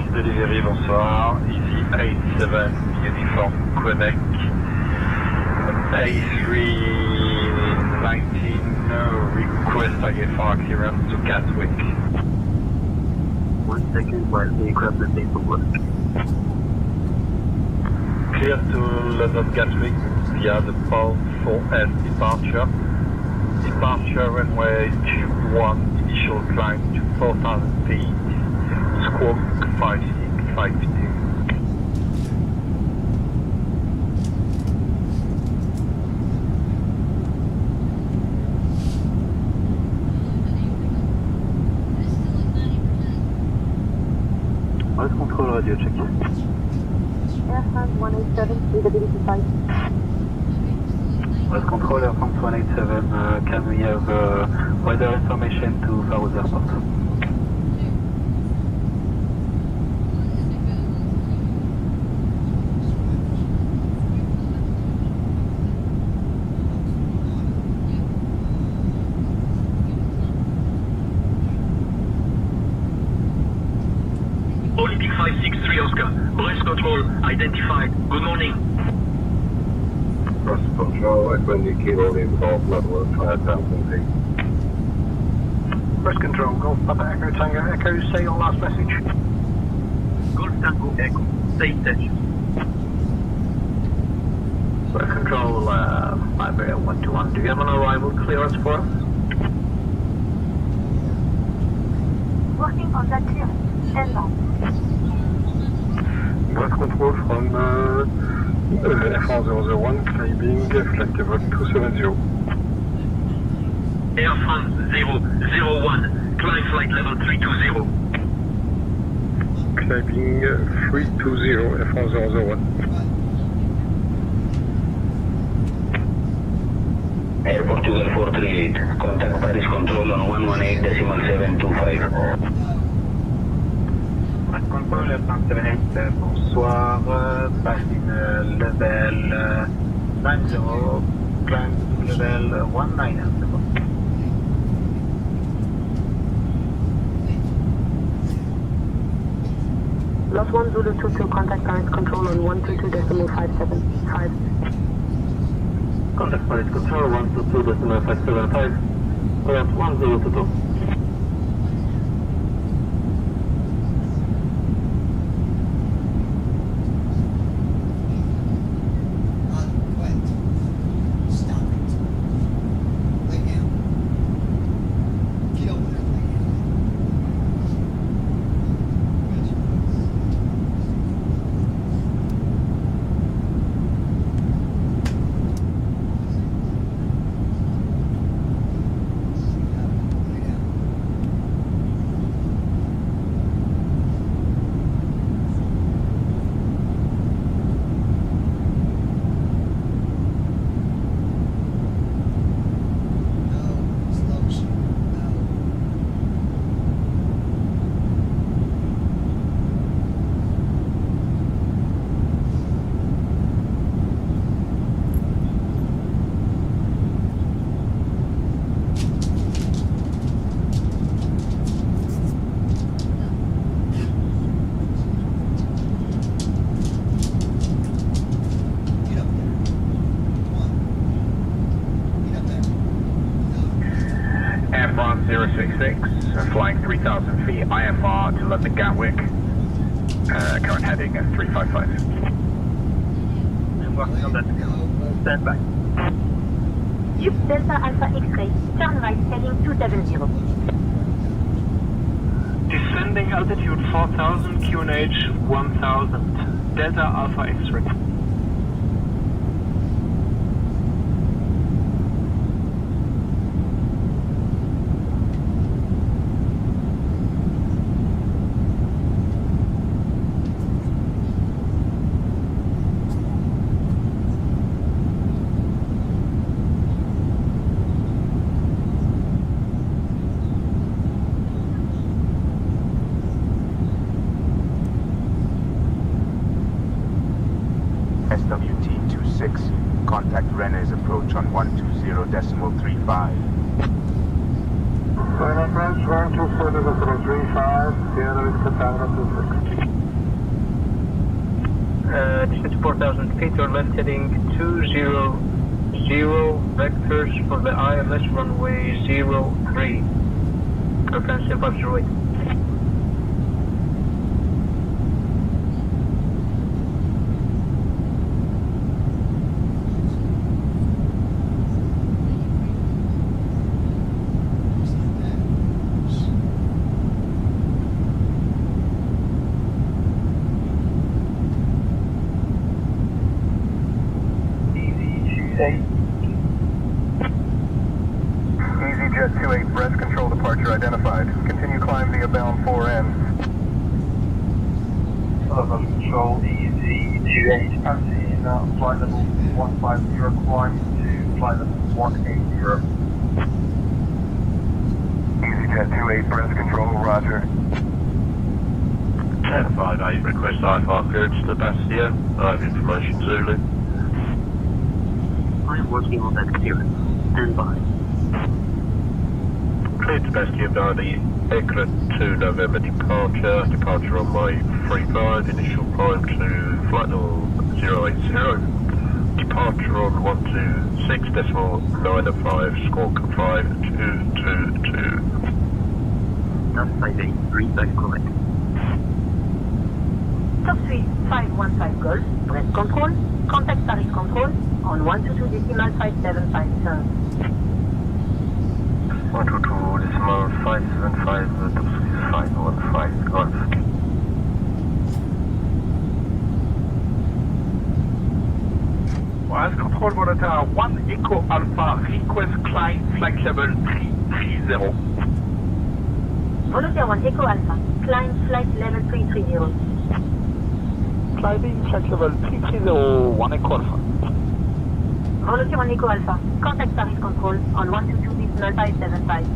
S17: Delivery, bonsoir. Easy 87 Uniform Quebec. A319 request IFR clearance to Gatwick.
S18: 1 second while the aircraft is being work.
S17: Clear to London Gatwick via the Paul 4S departure. Departure runway 21, initial climb to 4,000 feet. Squawk 5652.
S5: Paris control radio check-in.
S6: Air France 187, readability 5.
S5: Paris control Air France 187. Can we have weather information to Farouz Airport?
S18: Olympic 563 Oscar, breast control identified. Good morning.
S4: Breast control, Equindy Kilo, involved level of 5,000 feet.
S5: Breast control, Golf Papa Echo Tango Echo, say your last message.
S18: Golf Tango Echo, stay attention.
S17: Breast control, 50121. Do you have an arrival clearance for us?
S6: Working on that clearance. Stand by.
S14: Breast control from F1001 climbing flight level 270.
S18: Air France 001, climb flight level 320.
S14: Climbing 320 F1001.
S19: Air Portugal 438, contact Paris control on 118.725.
S16: Control Air France 78, bonsoir, passing level 90, climb level 19.
S6: Lost 1 Zulu 22, contact Paris control on 122.575.
S5: Contact Paris control 122.575. Alert 1022.
S20: flying 3,000 feet IFR to London Gatwick. Current heading at 355.
S18: Stand by.
S6: Use Delta Alpha X-ray, turn right heading 270.
S16: Descending altitude 4000, QNH 1000. Delta Alpha X-ray.
S20: SWT26, contact Rene's approach on 120.35.
S14: Final approach 120.35, Sierra Vista Tower 26.
S16: Distance 4,000 feet, or left heading 200, vectors for the ILS runway 03. Reference 508.
S10: EasyJet 28, breast control departure identified. Continue climb via bound 4N.
S18: Control EasyJet, taxi in flight level 150, climb to flight level 180.
S10: EasyJet 28, breast control, roger.
S18: 1058, request IFR clearance to Bastia. I have information Zulu.
S6: I'm working on that clearance. Stand by.
S18: Cleared to Bastia via the Eclat 2 November departure. Departure on my 35. Initial climb to flight level 080. Departure on 126.905. Squawk 5222.
S6: 958, back correct. Top 3, 515 Golf, breast control, contact Paris control on 122.575 turn.
S10: 122.575, top 515 Golf.
S20: As control monitor 1 Echo Alpha, request climb flight level 330.
S6: Volunteer 1 Echo Alpha, climb flight level 330.
S20: Climbing flight level 330, 1 Echo Alpha.
S6: Volunteer 1 Echo Alpha, contact Paris control on 122.575.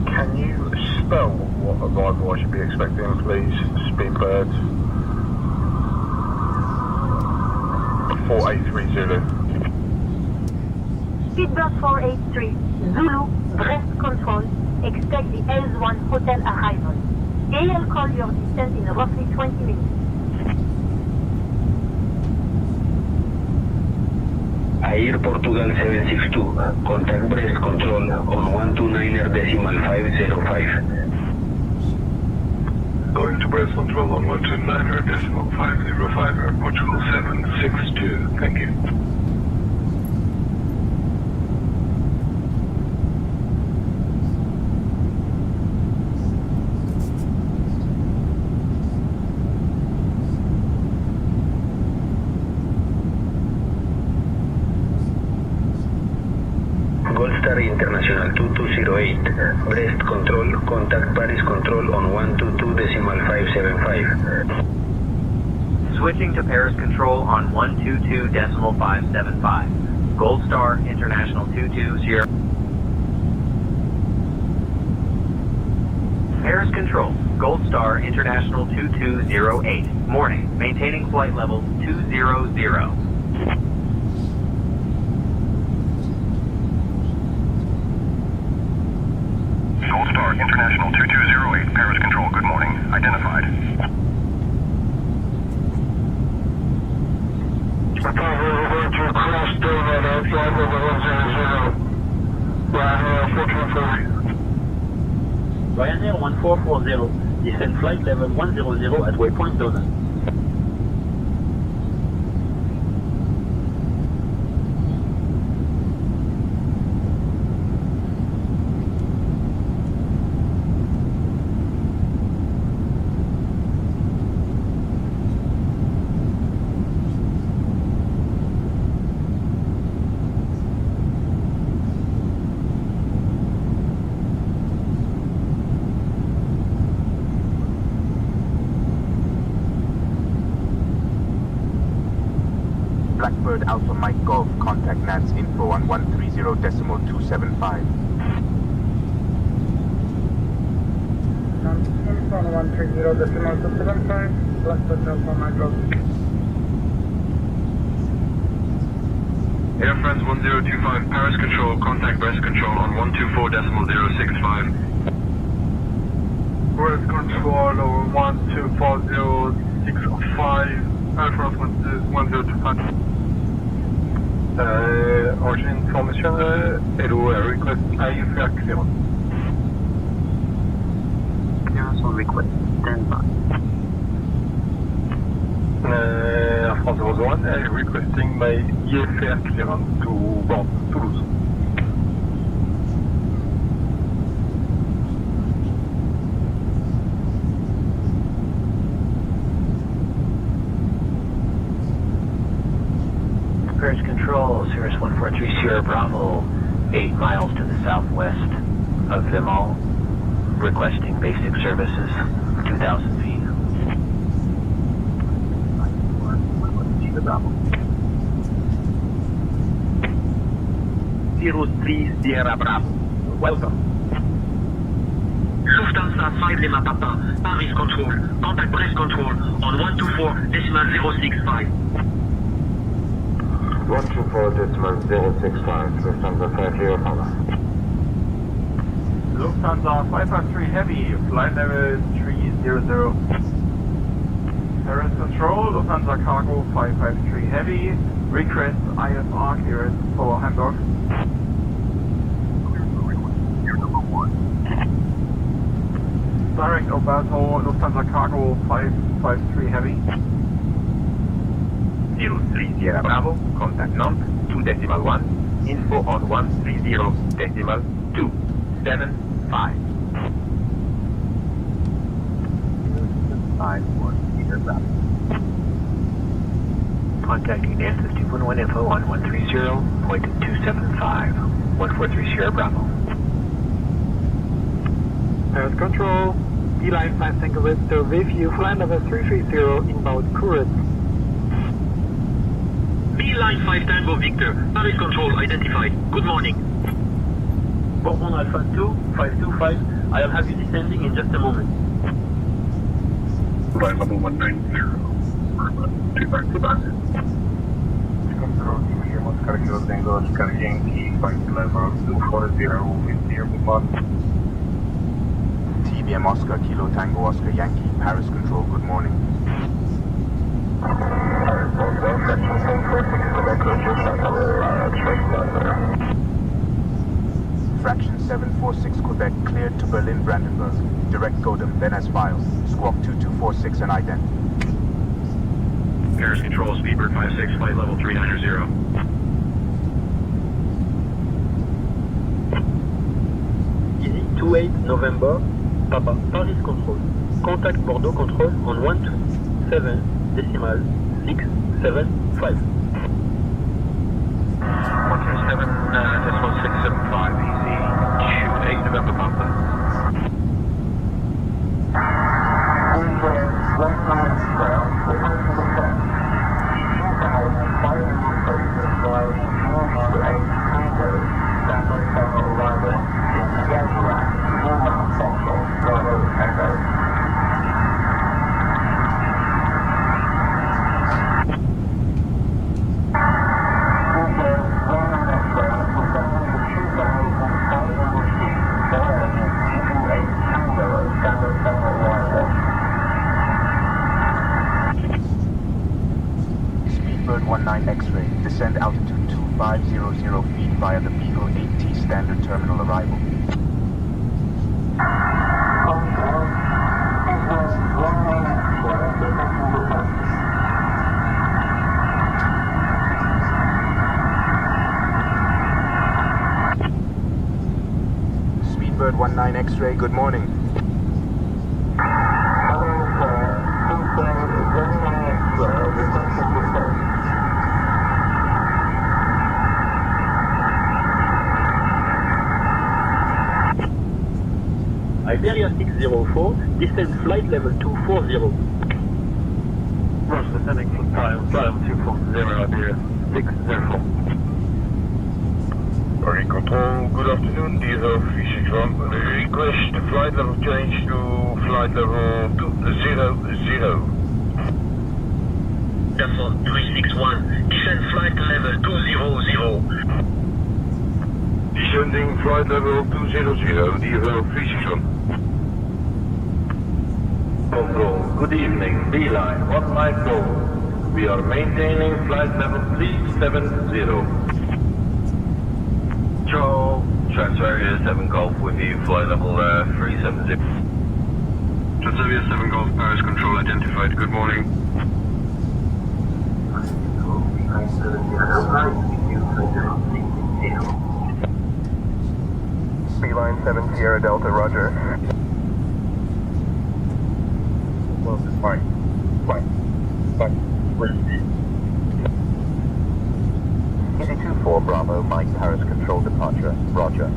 S10: Can you spell what arrival I should be expecting, please? Speedbird. 483 Zulu.
S6: Speedbird 483, Zulu, breast control, expect the L1 hotel arrival. AL call your distance in roughly 20 minutes.
S19: Air Portugal 762, contact breast control on 129.505.
S10: Going to breast control on 129.505, Air Portugal 762. Thank you.
S19: Goldstar International 2208, breast control, contact Paris control on 122.575.
S3: Switching to Paris control on 122.575. Gold Star International 220. Paris control, Gold Star International 2208. Morning, maintaining flight level 200.
S10: Gold Star International 2208, Paris control, good morning. Identified.
S16: Ryanair 1440, descend flight level 100 at waypoint Dozen.
S12: Blackbird Alpha Mike Golf, contact NATS info on 130.275.
S5: Info on 130.275, Blackbird Alpha Mike Golf.
S10: Air France 1025, Paris Control, contact Brest Control on 124.065.
S9: Brest Control over 124.065, Air France 1025.
S10: Origin information, hello, request IFR clearance.
S16: Clearance on request, stand by.
S10: Air France 01, requesting my IFR clearance to board Toulouse.
S16: Paris Control, Cirrus 143 Sierra Bravo, 8 miles to the southwest of Vimal, requesting basic services, 2,000 feet.
S20: 03 Sierra Bravo, welcome.
S16: Lufthansa 5 Lima Papa, Paris Control, contact Brest Control on 124.065.
S10: 124.065, Lufthansa 5 Lima Papa.
S9: Lufthansa 553 Heavy, flight level 300. Paris Control, Lufthansa Cargo 553 Heavy, request IFR clearance for Hamburg. Direct Obato, Lufthansa Cargo 553 Heavy.
S20: 03 Sierra Bravo, contact Nantes 2.1, info on 130.275. 5-1 Bravo.
S16: Contacting Nantes 211 info on 130.275, 143 Sierra Bravo.
S5: Paris Control, Beeline 5 Tango Victor with you, flight level 330 inbound Kurit.
S16: Beeline 5 Tango Victor, Paris Control identified. Good morning. Bourbon Alpha 2, 525, I'll have you descending in just a moment.
S10: Flight level 190,
S18: Control, Oscar Kilo Tango, Oscar Yankee, flight level 240 with near Beaumont.
S12: TBM Oscar Kilo Tango Oscar Yankee, Paris Control, good morning. Fraction 746 Quebec, cleared to Berlin Brandenburg. Direct Godem, then as filed. Squawk 2246 and ident.
S10: Paris Control, Speedbird 56, flight level 390.
S16: 28 November, Papa, Paris Control. Contact Bordeaux Control on 127.675.
S10: 127.675, easy, 28 November Papa.
S12: Speedbird 19 X-ray, descend altitude 2500 feet via the Beagle 8T standard terminal arrival.
S10: X-ray, good morning.
S16: Iberia 604, descend flight level 240.
S14: Roger, descending flight level 240, Iberia 604.
S4: Marine Control, good afternoon, DSO 361. Request the flight level change to flight level 200.
S19: Delta 361, descend flight level 200.
S4: Descending flight level 200, DSO 361.
S14: Control, good evening, Beeline, 1 Mike Golf. We are maintaining flight level 370.
S10: Control, Transferia 7 Golf with you, flight level 370.
S4: Transavia 7 Golf, Paris Control identified, good morning.
S10: Beeline 7 Sierra Delta, roger.
S14: Fine.
S16: Easy 24 Bravo, Mike Paris Control departure, roger.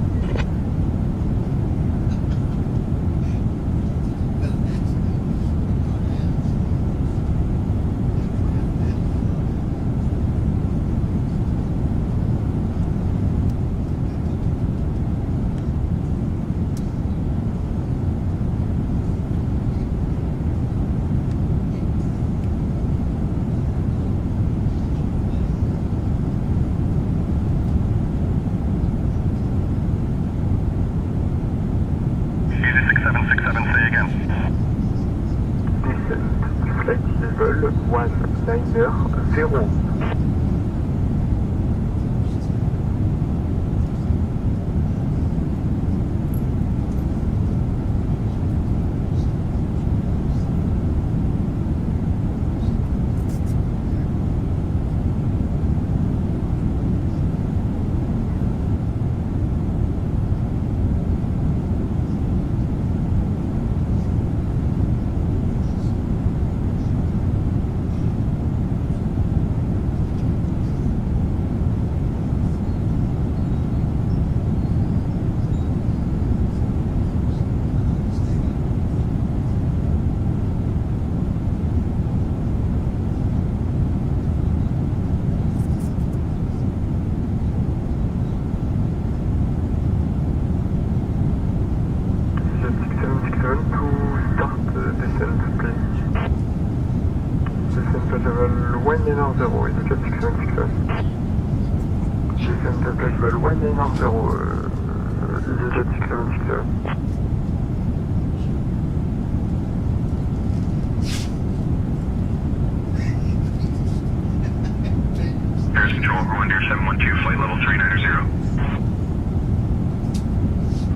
S12: Paris Control, Rwandair 712, flight level 390.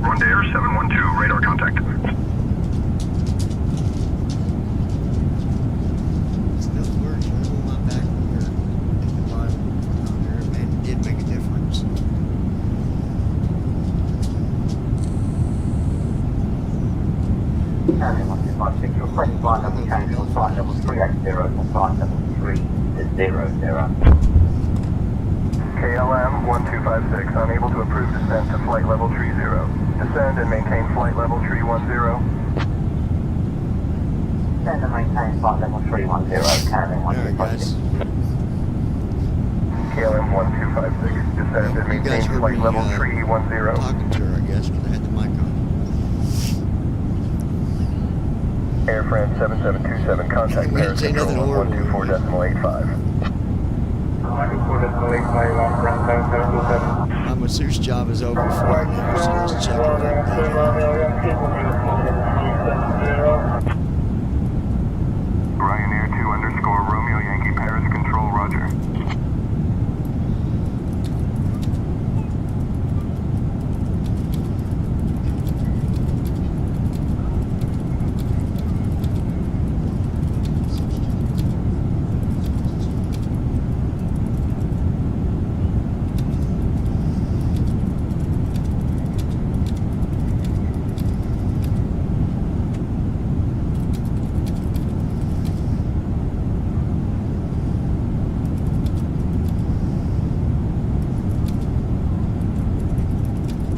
S12: Rwandair 712, radar contact.
S8: Carrier 1256, request flight level change from flight level 380 to flight level 300.
S10: KLM 1256, unable to approve descent to flight level 30. Descend and maintain flight level 310.
S8: Descend and maintain flight level 310, carrying 1256.
S10: KLM 1256, descend and maintain flight level 310.
S1: Talking to her, I guess, because I had the mic on.
S10: Air France 7727, contact Paris Control 124.85.
S1: My masseuse job is over for right now, so let's check everything.
S10: Ryanair 2 Romeo Yankee Paris Control, roger.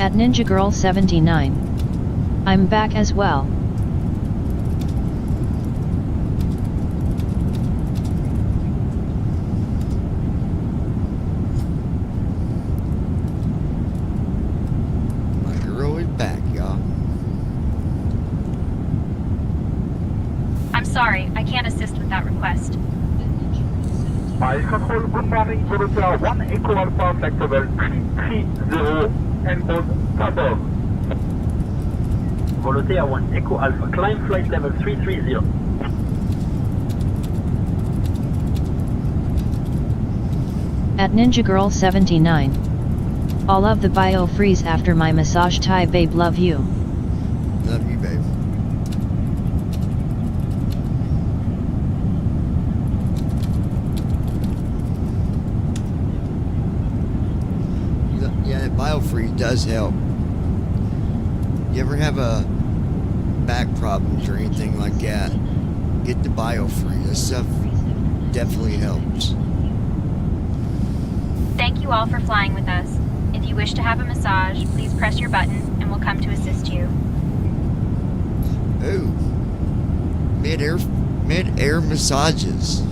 S2: At Ninja Girl 79. I'm back as well.
S1: My girl is back, y'all.
S7: I'm sorry, I can't assist with that request.
S20: Ice Control, good morning. Volunteer 1 Echo Alpha, flight level 330 and on above.
S16: Volunteer 1 Echo Alpha, climb flight level 330.
S2: At Ninja Girl 79. All of the bio freeze after my massage Thai babe, love you.
S1: Love you, babe. Yeah, that biofreeze does help. You ever have a back problems or anything like that? Get the biofreeze. That stuff definitely helps.
S7: Thank you all for flying with us. If you wish to have a massage, please press your button and we'll come to assist you.
S1: Ooh. Mid-air massages.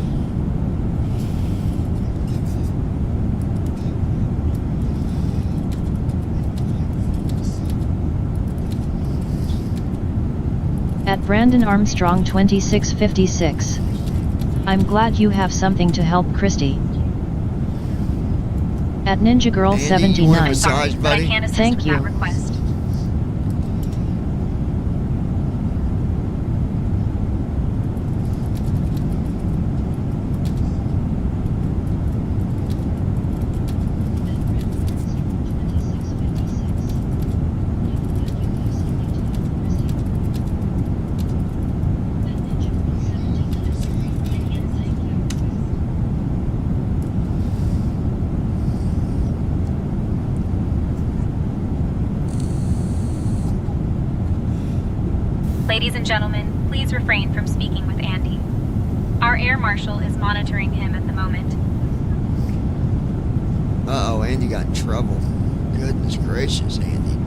S2: At Brandon Armstrong 2656. I'm glad you have something to help Christy. At Ninja Girl
S1: Andy,
S2: 79.
S1: you want a massage,
S7: But I
S1: buddy?
S7: can't assist
S2: Thank
S7: with
S2: you.
S7: that request. Ladies and gentlemen, please refrain from speaking with Andy. Our air marshal is monitoring him at the moment.
S1: Uh-oh, Andy got in trouble. Goodness gracious, Andy.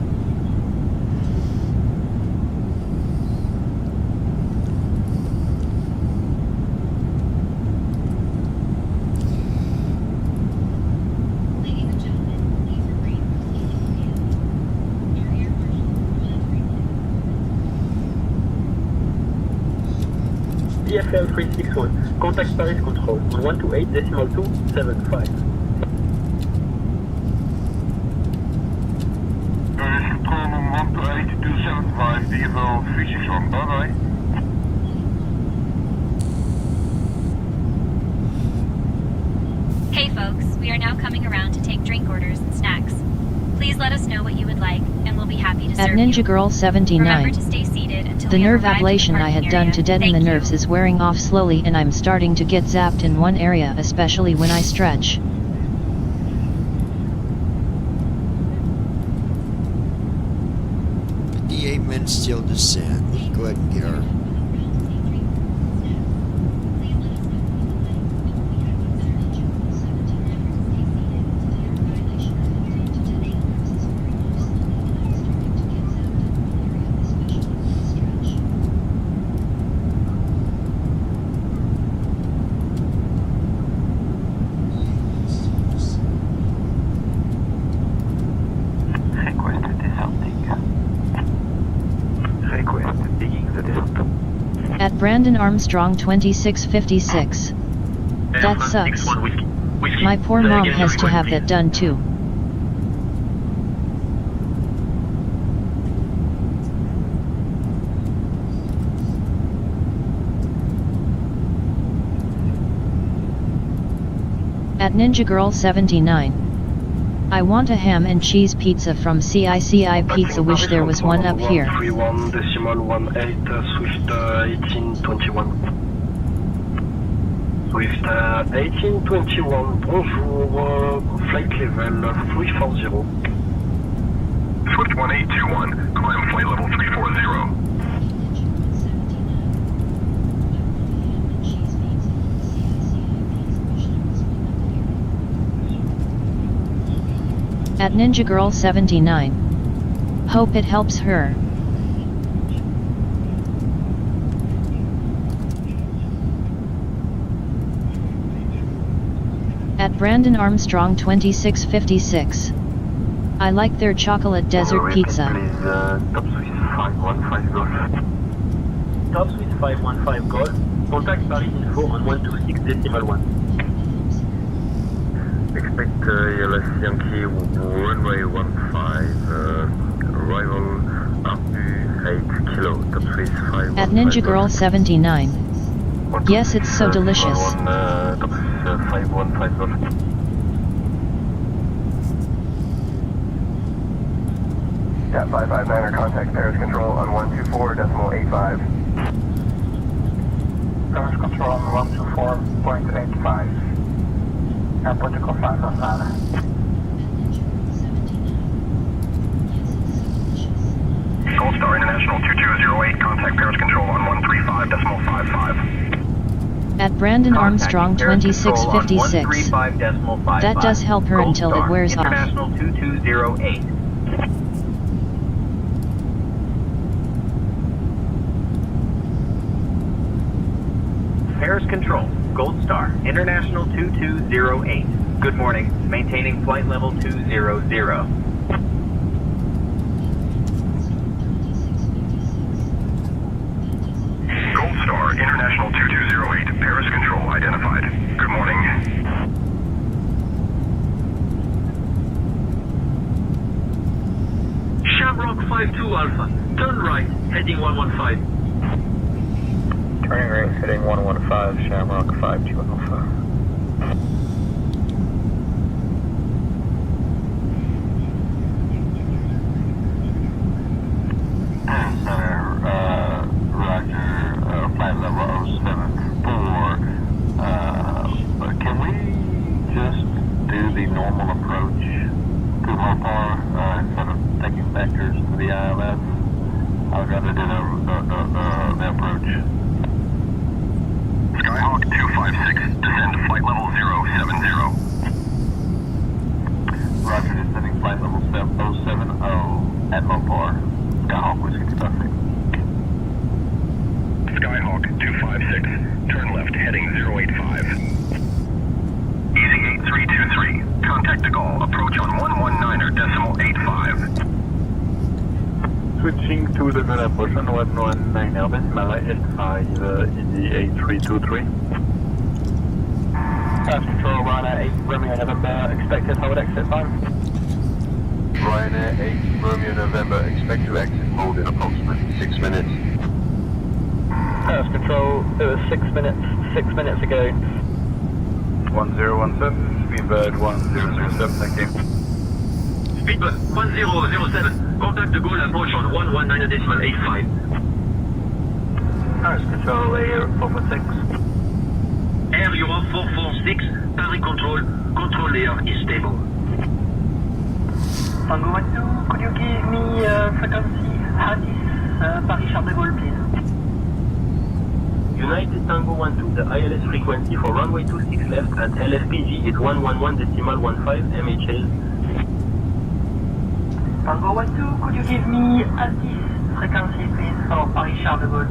S16: DFL 361, contact Paris Control on 128.275.
S18: Paris Control on 128.275, DFL 361, bye-bye.
S7: Hey folks, we are now coming around to take drink orders and snacks. Please let us know what you would like, and we'll be happy to
S2: At
S7: serve
S2: Ninja
S7: you.
S2: Girl 79.
S7: Remember to stay seated until
S2: The
S7: we have
S2: nerve
S7: arrived at the
S2: ablation I
S7: parking
S2: had done
S7: area.
S2: to deaden the
S7: Thank you.
S2: nerves is wearing off slowly and I'm starting to get zapped in one area, especially when I stretch.
S1: The 8 minutes till descent. Let's go ahead and get our...
S20: Request digging the descent.
S2: At Brandon Armstrong 2656. That sucks. My poor mom has to have that done too. At Ninja Girl 79. I want a ham and cheese pizza from CICI Pizza. Wish there was one up here.
S14: 131.18, Swift 1821. Swift 1821, bonjour, flight level 340.
S12: Swift 1821, climb flight level 340.
S2: At Ninja Girl 79. Hope it helps her. At Brandon Armstrong 2656. I like their chocolate desert pizza.
S14: Top Swiss 515 Golf.
S16: Top Swiss 515 Golf. Contact Paris Info on 126.1.
S4: Expect LS Yankee runway 15, arrival RU 8 kilo, top Swiss 515.
S2: At Ninja Girl 79. Yes, it's so delicious.
S4: Top Swiss 515 Golf.
S10: Yeah, 559er contact Paris Control on 124.85.
S5: Paris Control on 124.85. Airport to confirm Ghana.
S12: Gold Star International 2208, contact Paris Control on 135.55.
S2: At Brandon Armstrong
S3: Contacting Paris Control on
S2: 2656.
S3: 135.55.
S2: That does help her
S3: Gold
S2: until
S3: Star
S2: it wears off.
S3: International 2208. Paris Control, Gold Star, International 2208. Good morning, maintaining flight level 200.
S12: Gold Star International 2208, Paris Control identified. Good morning.
S16: Shamrock 52 Alpha. Turn right, heading 115.
S17: Turning right, heading 115, Shamrock 52 Alpha.
S4: Roger, flight level 074. Can we just do the normal approach to Mopar instead of taking vectors to the ILS? I would rather do the approach.
S12: Skyhawk 256, descend to flight level 070.
S4: Roger, descending flight level 070 at Mopar. Skyhawk Whiskey 256.
S12: Skyhawk 256, turn left, heading 085. Easy 8323, contact de Gaulle, approach on 119er decimal 85.
S20: Switching to the good approach on 119er decimal 85, Easy 8323.
S16: Paris Control, Ryanair 8 Romeo November, expected hold exit time.
S18: Ryanair 8 Romeo November, expect to exit hold in approximately 6 minutes.
S16: Paris Control, it was 6 minutes ago.
S20: 1017, Speedbird 1007, thank you.
S16: Speedbird 1007, contact de Gaulle, approach on 119er decimal 85.
S5: Paris Control, Air 446.
S16: Air Europe 446, Paris Control, control layer is stable.
S6: Tango 12, could you give me frequency Hadis, Paris Charles de Gaulle, please?
S16: United Tango 12, the ILS frequency for runway 26 left at LFPG is 111.15 MHL.
S6: Tango 12, could you give me Hadis frequency, please, for Paris Charles de Gaulle?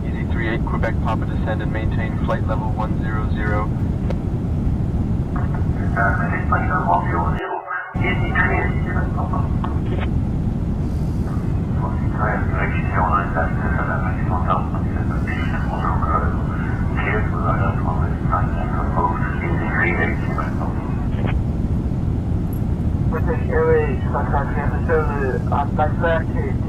S18: Easy 38 Quebec Papa, descend and maintain flight level 100.
S5: British Airways, contact Amsterdam on Black Kate.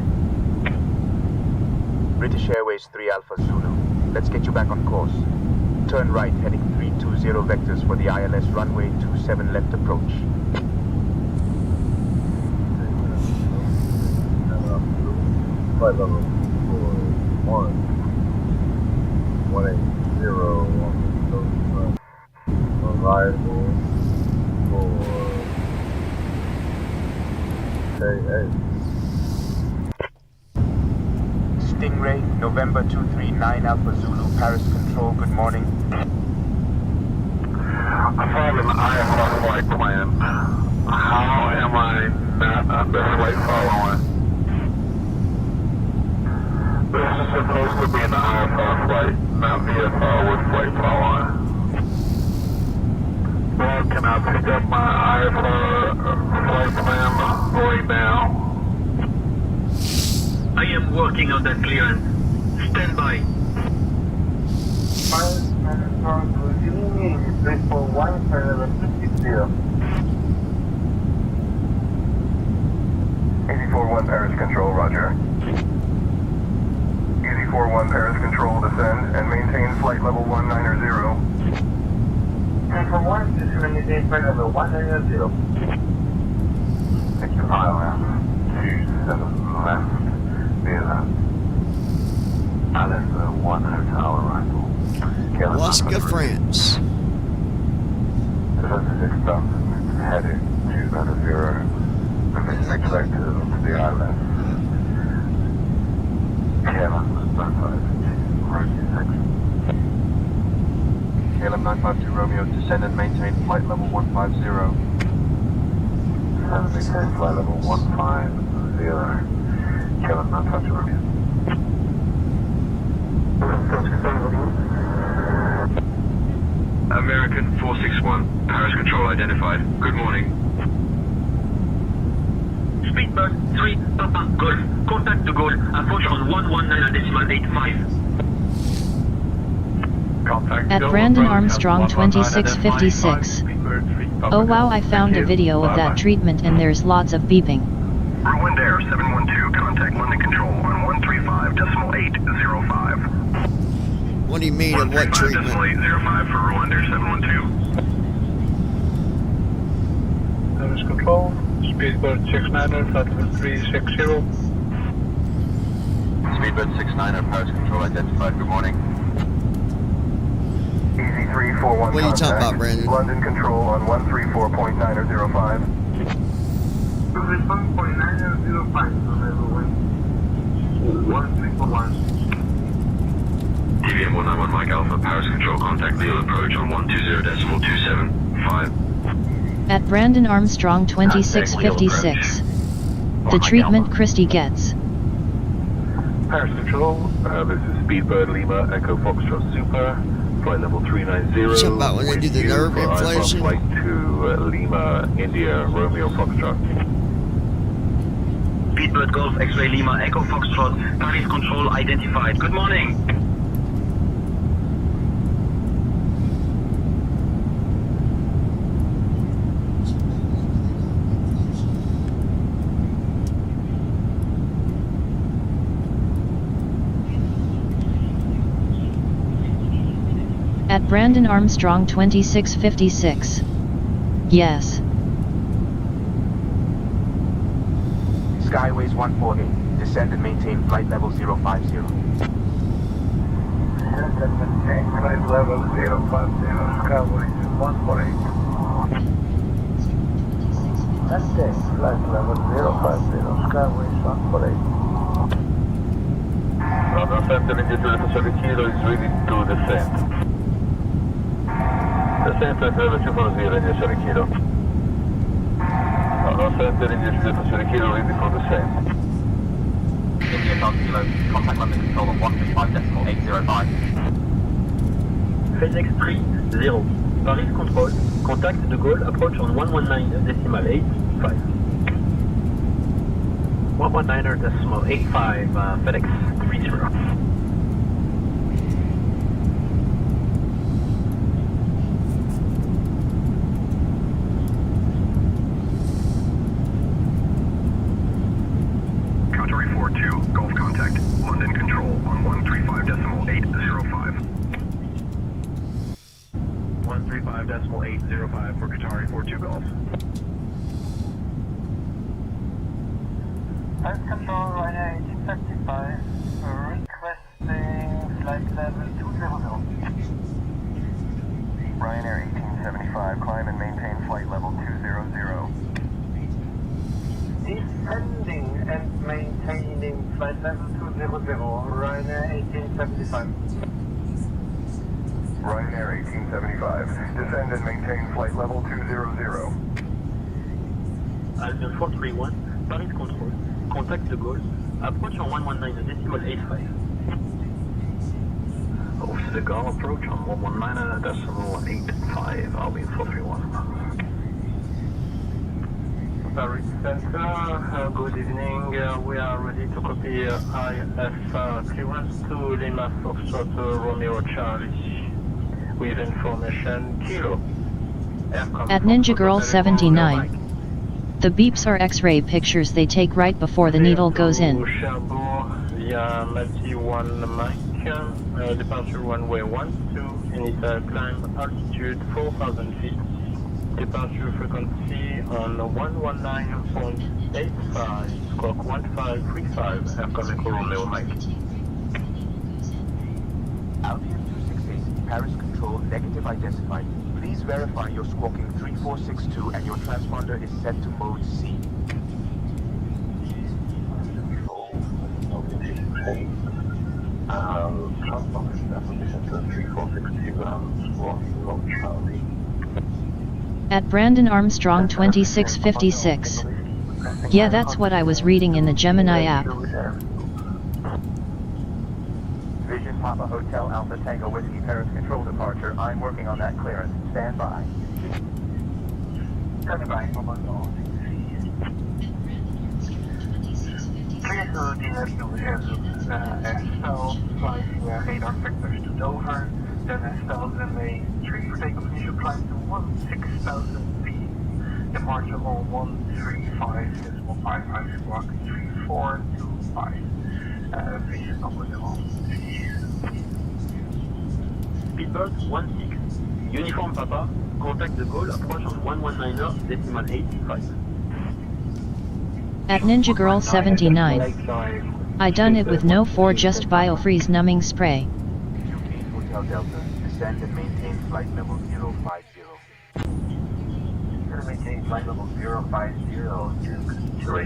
S21: British Airways 3 Alpha Zulu. Let's get you back on course. Turn right, heading 320 vectors for the ILS runway 27 left approach.
S4: Flight level 180 arrival for KA.
S21: Stingray, November 239 Alpha Zulu, Paris Control, good morning.
S4: I found an IFR flight plan. How am I not under flight following? This is supposed to be an IFR flight, not VFR with flight following. Well, can I pick up my IFR flight plan right now?
S19: I am working on that clearance. Stand by.
S10: 84-1 Paris Control, roger. 84-1 Paris Control, descend and maintain flight level 190.
S8: And for 1, just maintain flight level 190.
S4: Take your ILS 27 left via ILS 1 hotel arrival.
S1: Alaska, France.
S4: 76,000 heading to 0. Expect to the island. KLM 952 Romeo, descend and maintain flight level 150. And maintain flight level 150. KLM 952 Romeo.
S19: American 461, Paris Control identified. Good morning. Speedbird 3, Papa Golf. Contact the goal. Approach on 119.85.
S2: At Brandon Armstrong 2656. Oh wow, I found a video of that treatment and there's lots of beeping.
S10: Rwandair 712, contact London Control on 135.805.
S1: What do you mean of what treatment?
S10: 135.805 for Rwandair 712.
S5: Paris Control, Speedbird 69er, flight level 360.
S21: Speedbird 69er, Paris Control identified. Good morning.
S10: Easy 341.
S1: What are you talking about, Brandon?
S10: London Control on 134.905.
S8: 134.905, level 134.1.
S19: DVM 191 Mike Alpha, Paris Control, contact Leo approach on 120.275.
S2: At Brandon Armstrong 2656. The treatment Christie gets.
S4: Paris Control, this is Speedbird Lima, Echo Foxtrot Super, flight level 390.
S1: Something about when they do the nerve inflation?
S4: Flight to Lima, India, Romeo Foxtrot.
S19: Speedbird Golf X-Ray Lima, Echo Foxtrot, Paris Control identified. Good morning.
S2: At Brandon Armstrong 2656. Yes.
S21: Skyways 148, descend and maintain flight level 050.
S8: Flight level 050, Skyways 148. That's it, flight level 050, Skyways 148.
S4: London Center indicator to Kilo is ready to descend. Descent at level 240 in Kilo. London Center indicator to Kilo ready for descent.
S21: India South Kilo, contact London Control on 135.805.
S19: FedEx 30, Paris Control, contact de Gaulle, approach on 119.85. 119.85, FedEx 30.
S10: Qatari 42, Gulf contact, London Control on 135.805.
S21: 35.805 for Qatari 42 Golf.
S14: Flight control, Ryanair 1875, requesting flight level 200.
S21: Ryanair 1875, climb and maintain flight level 200.
S14: Descending and maintaining flight level 200, Ryanair 1875.
S21: Ryanair 1875, descend and maintain flight level 200.
S13: Alpha 431, Paris Control, contact de Gaulle, approach on 119.85.
S14: Over to the Gaulle approach on 119.85, I'll be in 431. Paris Center, good evening, we are ready to copy IF clearance to Lima Foxtrot Romeo Charlie with information Kilo.
S2: At Ninja Girl 79. The beeps are X-ray pictures they take right before the needle goes in.
S14: Cherbourg via Mati 1 Mike, departure runway 12, initial climb altitude 4,000 feet, departure frequency on 119.85, squawk 1535, Aircom Echo Romeo Mike.
S21: Altium 268, Paris Control, negative identified. Please verify your squawking 3462 and your transponder is set to mode C.
S14: Transponder is set position to 3462 squawking mode Charlie.
S2: At Brandon Armstrong 2656. Yeah, that's what I was reading in the Gemini app.
S21: Vision Papa Hotel Alpha Tango Whiskey Paris Control departure. I'm working on that clearance. Stand by.
S14: Stand by. Clear to DFU SL, flying radar vectors to Dover, then SL runway 3 for takeoff initial climb to 16,000 feet, departure on 135.55, squawk 3425, vision number 12.
S13: Speedbird 16, Uniform Papa, contact de Gaulle, approach on 119.85.
S2: At Ninja Girl 79. I done it with no 4 just biofreeze numbing spray.
S21: UK Hotel Delta, descend and maintain flight level 050.
S14: Maintain flight level 050 to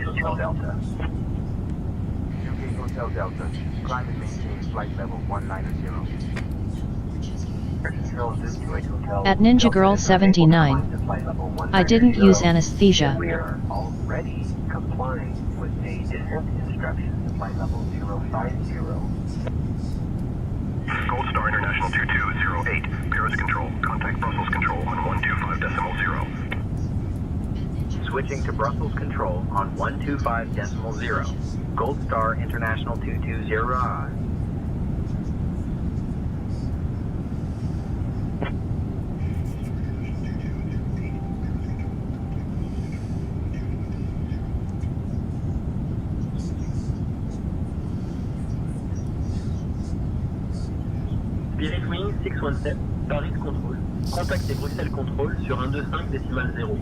S14: Hotel Delta.
S21: UK Hotel Delta, climb and maintain flight level 190.
S2: At Ninja Girl 79. I didn't use anesthesia.
S21: We are already complying with a descent instruction to flight level 050.
S12: Gold Star International 2208, Paris Control, contact Brussels Control on 125.0.
S3: Switching to Brussels Control on 125.0. Gold Star International 220.
S13: Spirit Wing 617, Paris Control. Contactez Bruxelles Control sur 125.0.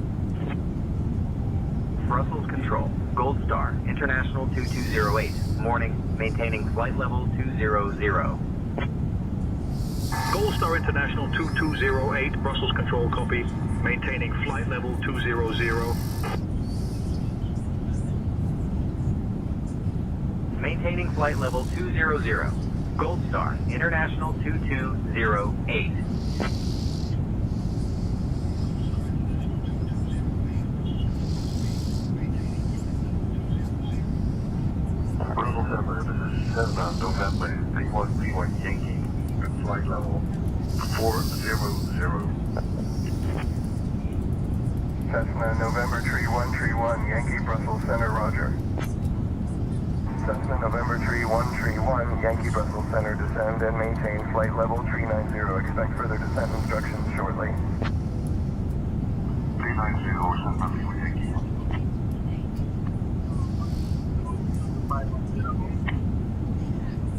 S3: Brussels Control, Gold Star, International 2208, morning, maintaining flight level 200.
S21: Gold Star International 2208, Brussels Control copy, maintaining flight level 200.
S3: Maintaining flight level 200. Gold Star, International 2208.
S21: November 3131 Yankee, flight level 400. Cessna November 3131 Yankee, Brussels Center, roger. Cessna November 3131 Yankee, Brussels Center, descend and maintain flight level 390. Expect further descent instructions shortly. 390, Cessna Yankee.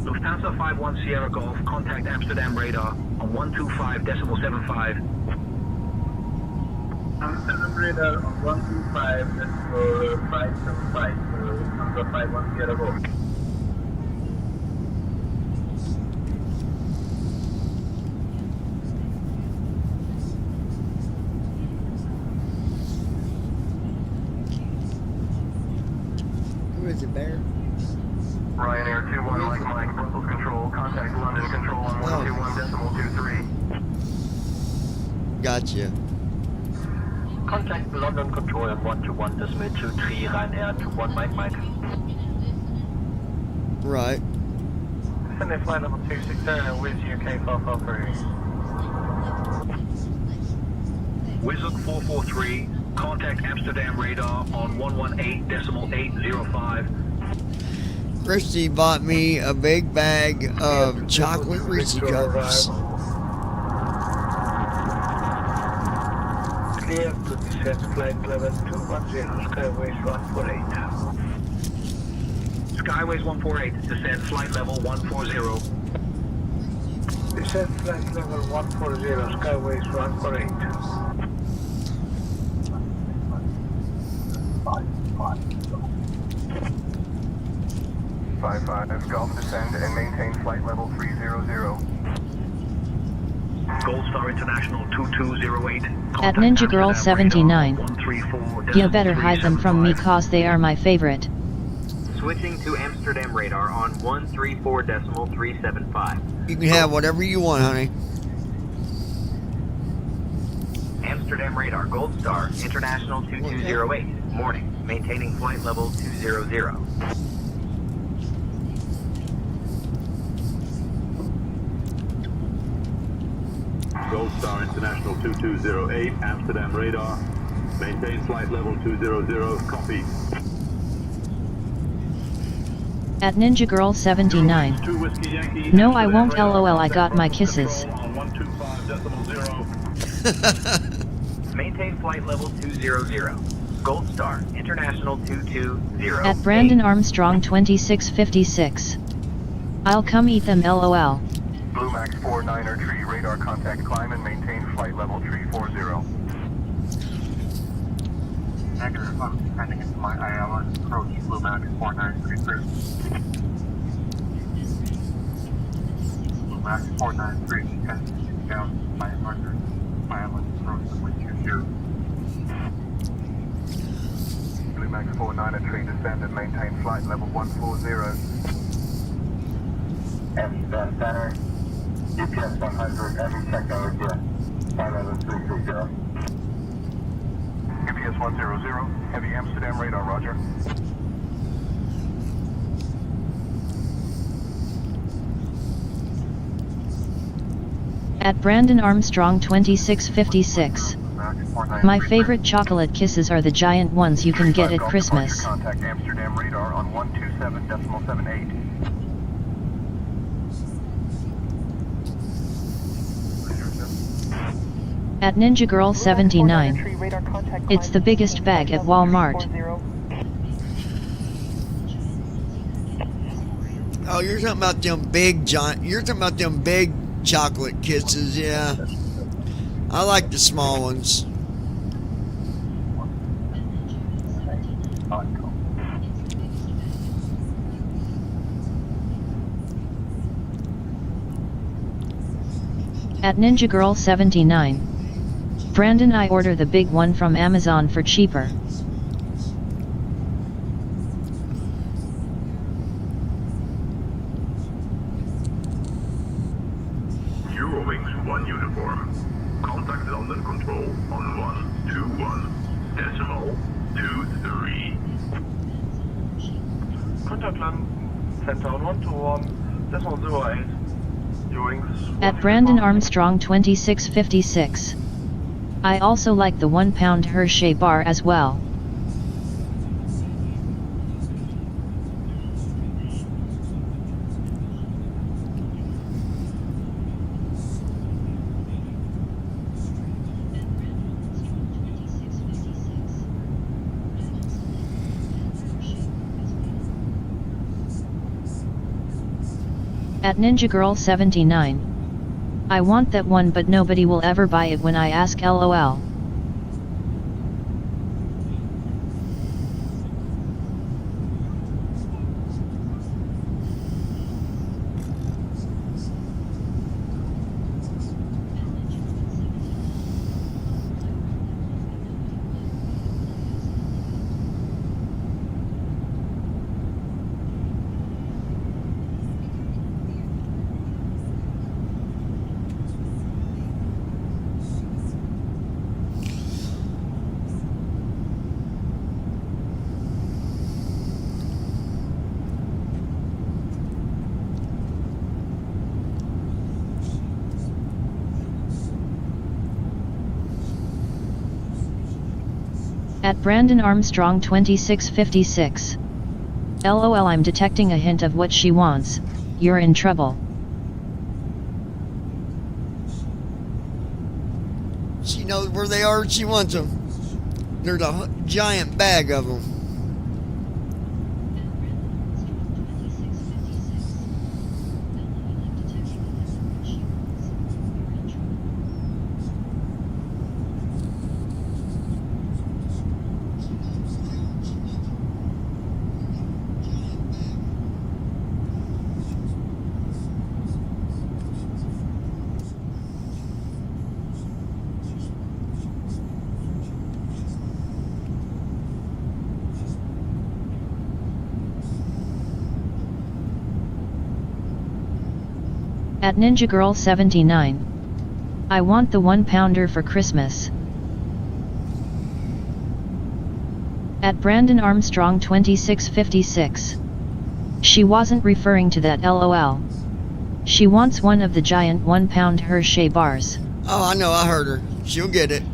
S21: Lufthansa 51 Sierra Golf, contact Amsterdam radar on 125.75.
S13: Amsterdam radar on 125, that's for 575, number 510 go.
S1: Who is it, Bear?
S13: Ryanair 21 Mike, Brussels Control, contact London Control on 121.23.
S1: Gotcha.
S16: Contact London Control on 121.23, Ryanair 21 Mike.
S1: Right.
S14: Sydney flight level 260 with UK 443.
S16: Wizard 443, contact Amsterdam radar on 118.805.
S1: Christy bought me a big bag of chocolate Reese cups.
S5: Clear to descend flight level 210, Skyways 148.
S16: Skyways 148, descend flight level 140.
S5: Descend flight level 140, Skyways 148.
S21: 55 Golf, descend and maintain flight level 300.
S16: Gold Star International 2208.
S2: At Ninja Girl 79. You better hide them from me cause they are my favorite.
S3: Switching to Amsterdam radar on 134.375.
S1: You can have whatever you want, honey.
S3: Amsterdam radar, Gold Star, International 2208. Morning, maintaining flight level 200.
S4: Gold Star International 2208, Amsterdam radar. Maintain flight level 200, copy.
S2: At Ninja Girl 79. No, I won't, lol, I got my kisses.
S3: Maintain flight level 200. Gold Star, International 220.
S2: At Brandon Armstrong 2656. I'll come eat them, lol.
S21: Blue Max 49er tree, radar contact, climb and maintain flight level 340.
S13: Negative, I'm descending into my ILS, approach Blue Max 4933. Blue Max 493, descending down 500, ILS, approach runway 22.
S21: Blue Max 49er tree, descend and maintain flight level 140.
S8: Center, GPS 100, every check over here, flight level 330.
S21: UPS 100, heavy Amsterdam radar, roger.
S2: At Brandon Armstrong 2656. My favorite chocolate kisses are the giant ones you can get at Christmas.
S21: Contact Amsterdam radar on 127.78.
S2: At Ninja Girl 79. It's the biggest bag at Walmart.
S1: Oh, you're talking about them big you're talking about them big chocolate kisses, yeah. I like the small ones.
S2: At Ninja Girl 79. Brandon, I order the big one from Amazon for cheaper.
S4: Eurowings 1 uniform. Contact London Control on 121.23.
S14: Contact London Center on 121.08. Eurowings.
S2: At Brandon Armstrong 2656. I also like the 1 pound Hershey bar as well. At Ninja Girl 79. I want that one, but nobody will ever buy it when I ask, lol. At Brandon Armstrong 2656. LOL, I'm detecting a hint of what she wants. You're in trouble.
S1: She knows where they are and she wants them. There's a giant bag of them.
S2: At Ninja Girl 79. I want the 1 pounder for Christmas. At Brandon Armstrong 2656. She wasn't referring to that, LOL. She wants one of the giant 1 pound Hershey bars.
S1: Oh, I know, I heard her. She'll get it.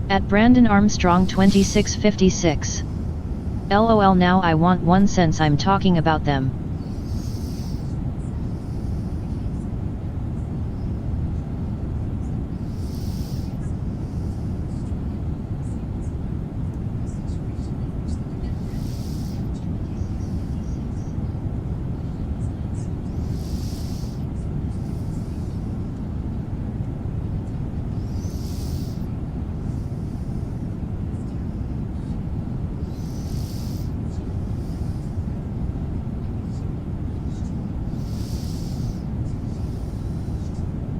S2: At Brandon Armstrong 2656. LOL, now I want one since I'm talking about them.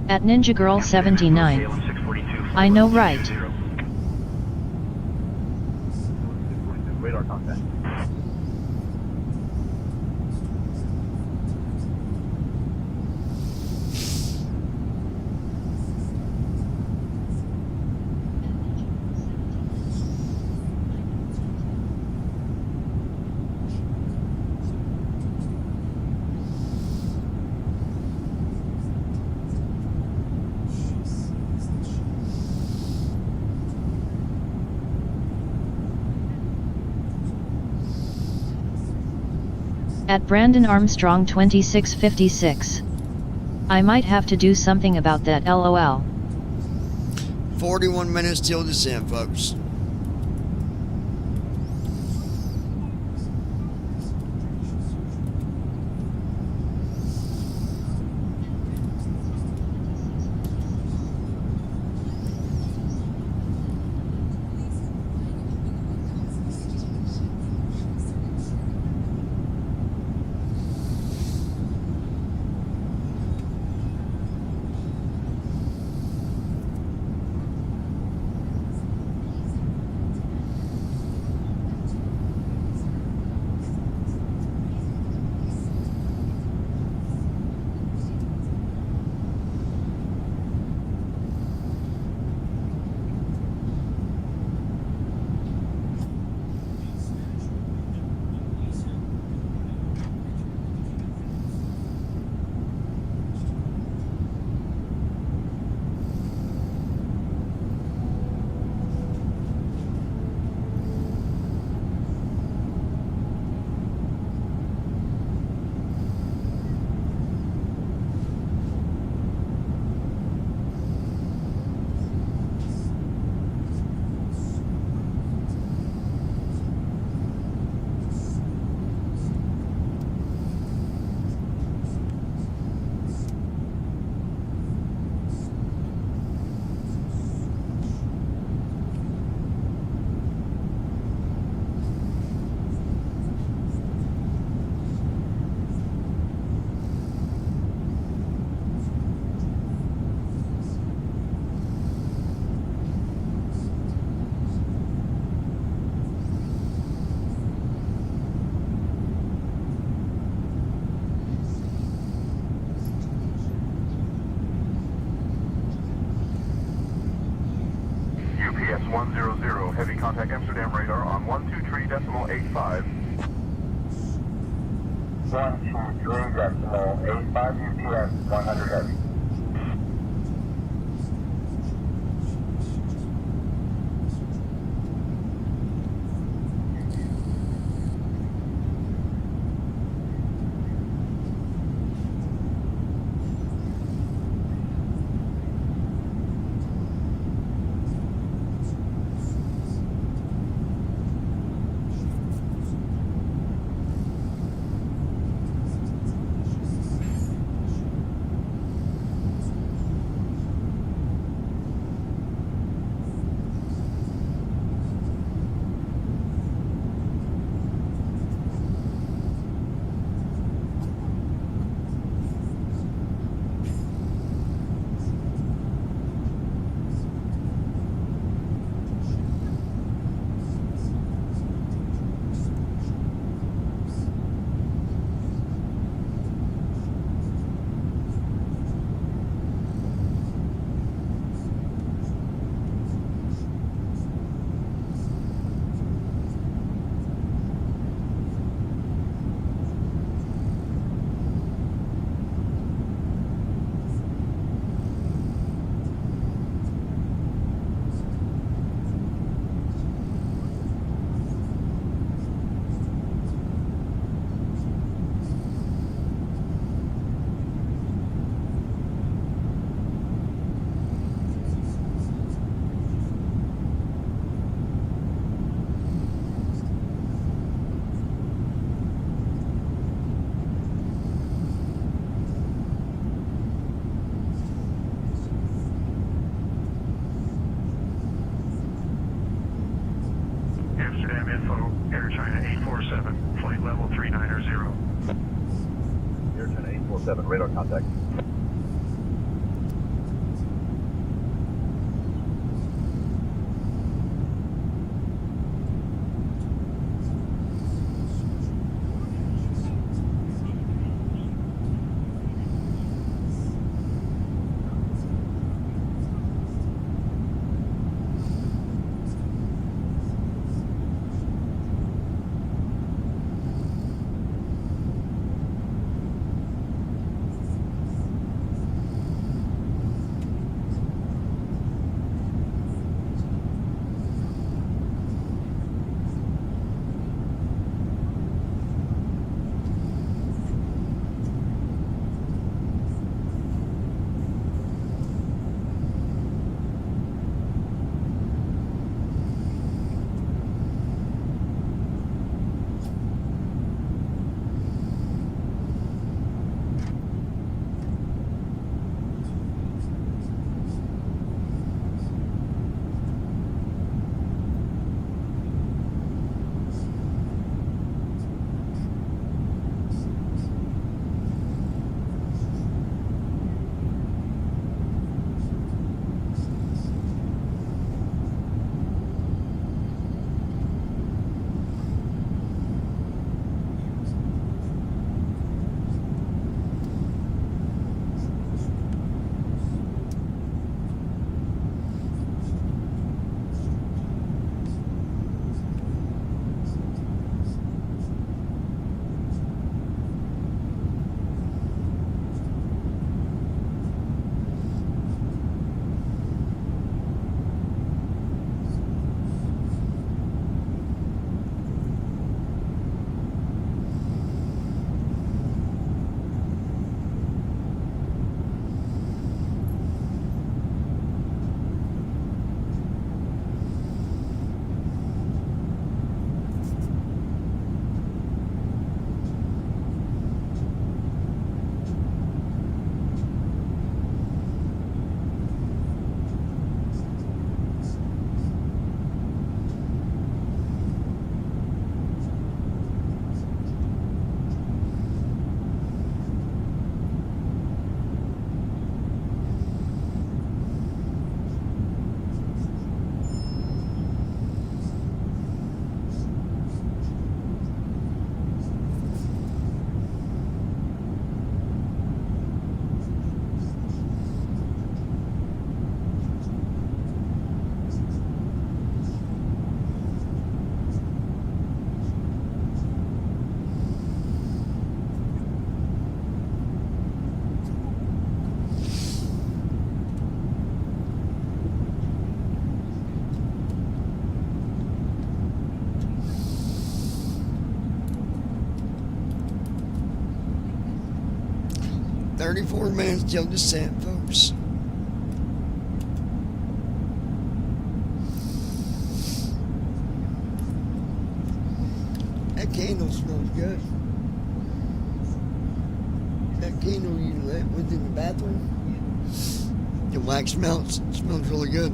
S2: At Ninja Girl 79. I know, right?
S13: Radar contact.
S2: At Brandon Armstrong 2656. I might have to do something about that, LOL.
S1: 41 minutes till descent, folks.
S12: contact Amsterdam radar on 123.85.
S4: 123.85 UPS 100 heavy.
S12: Amsterdam info, Air China 847, flight level 390.
S10: Air China 847, radar contact.
S1: 34 minutes till descent, folks. That candle smells good. That candle you lit within the bathroom, the wax melts. It smells really good.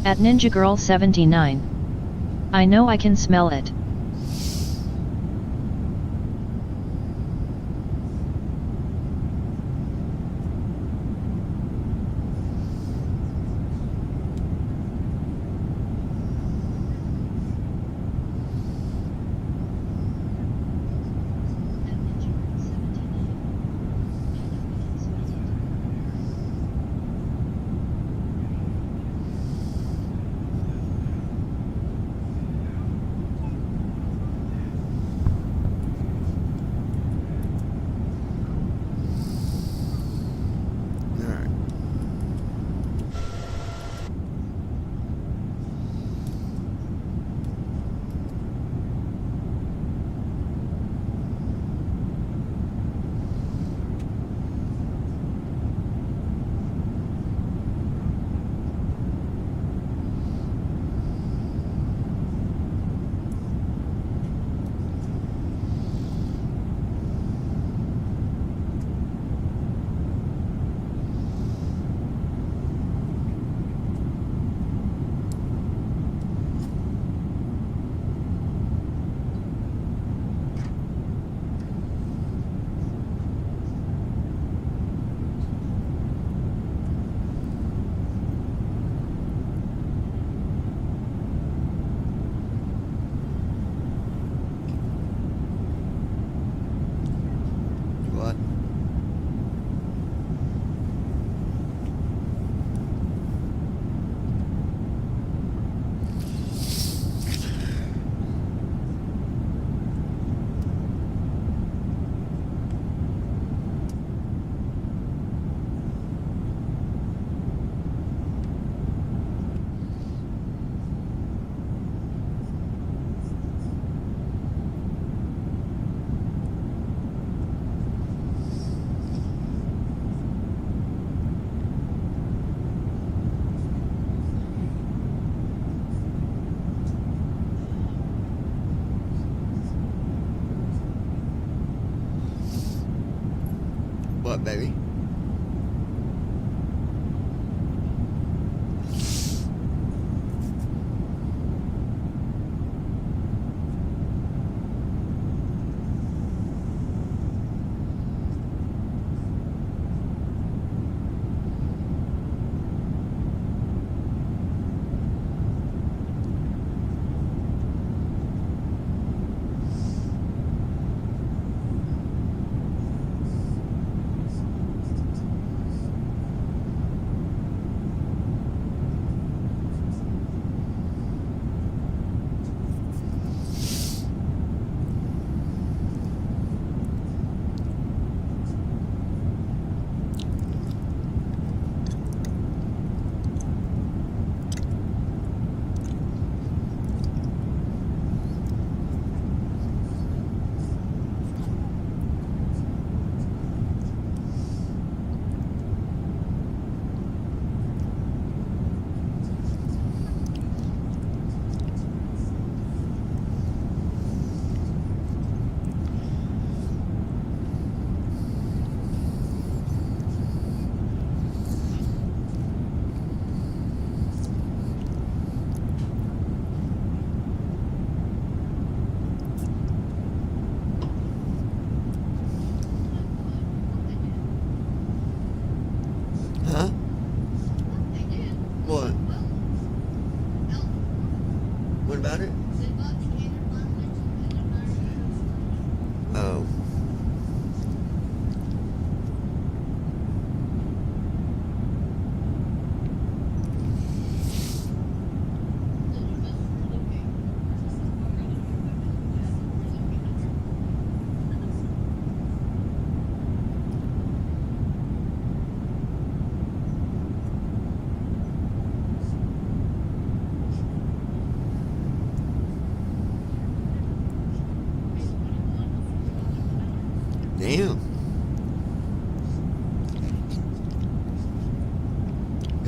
S2: At Ninja Girl 79. I know I can smell it.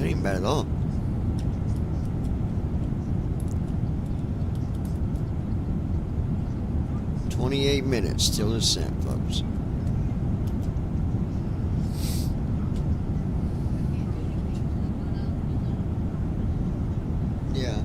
S1: That ain't bad at all. $28 till descent, folks. Yeah.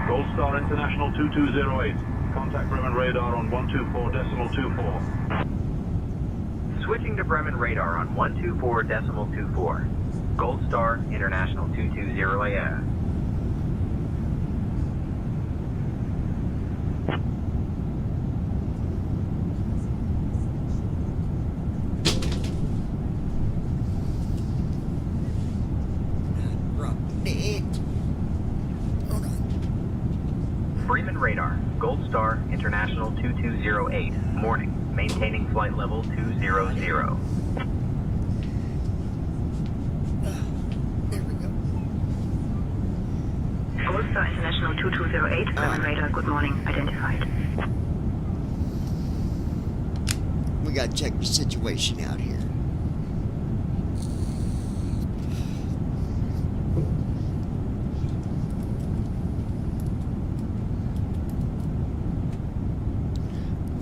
S15: Gold Star International 2208. Contact Bremen radar on 124.24.
S3: Switching to Bremen radar on 124.24. Gold Star International 220AF. Bremen radar, Gold Star International 2208, morning, maintaining flight level 200.
S6: Gold Star International 2208, Bremen radar, good morning, identified.
S1: We gotta check the situation out here.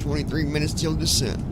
S1: $23 till descent.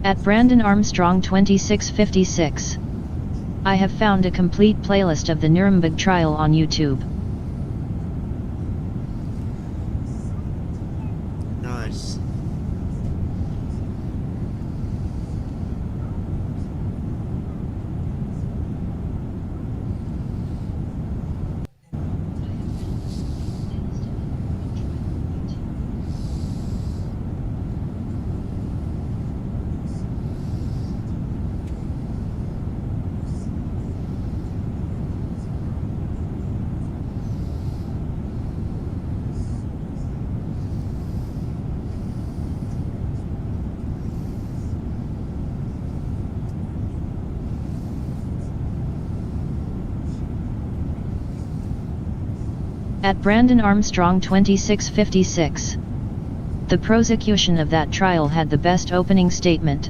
S2: At Brandon Armstrong 2656. I have found a complete playlist of the Nuremberg trial on YouTube.
S1: Nice.
S2: At Brandon Armstrong 2656. The prosecution of that trial had the best opening statement.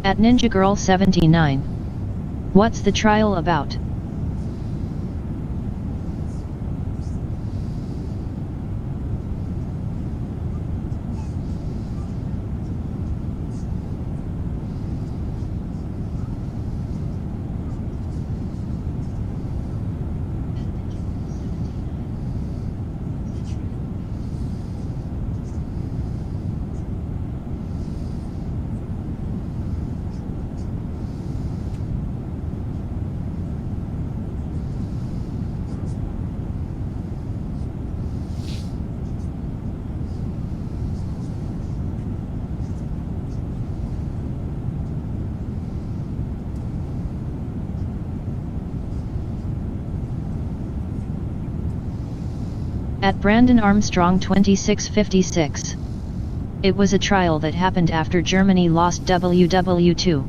S2: At Ninja Girl 79. What's the trial about? At Brandon Armstrong 2656. It was a trial that happened after Germany lost WW2.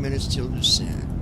S1: Minutes till descent.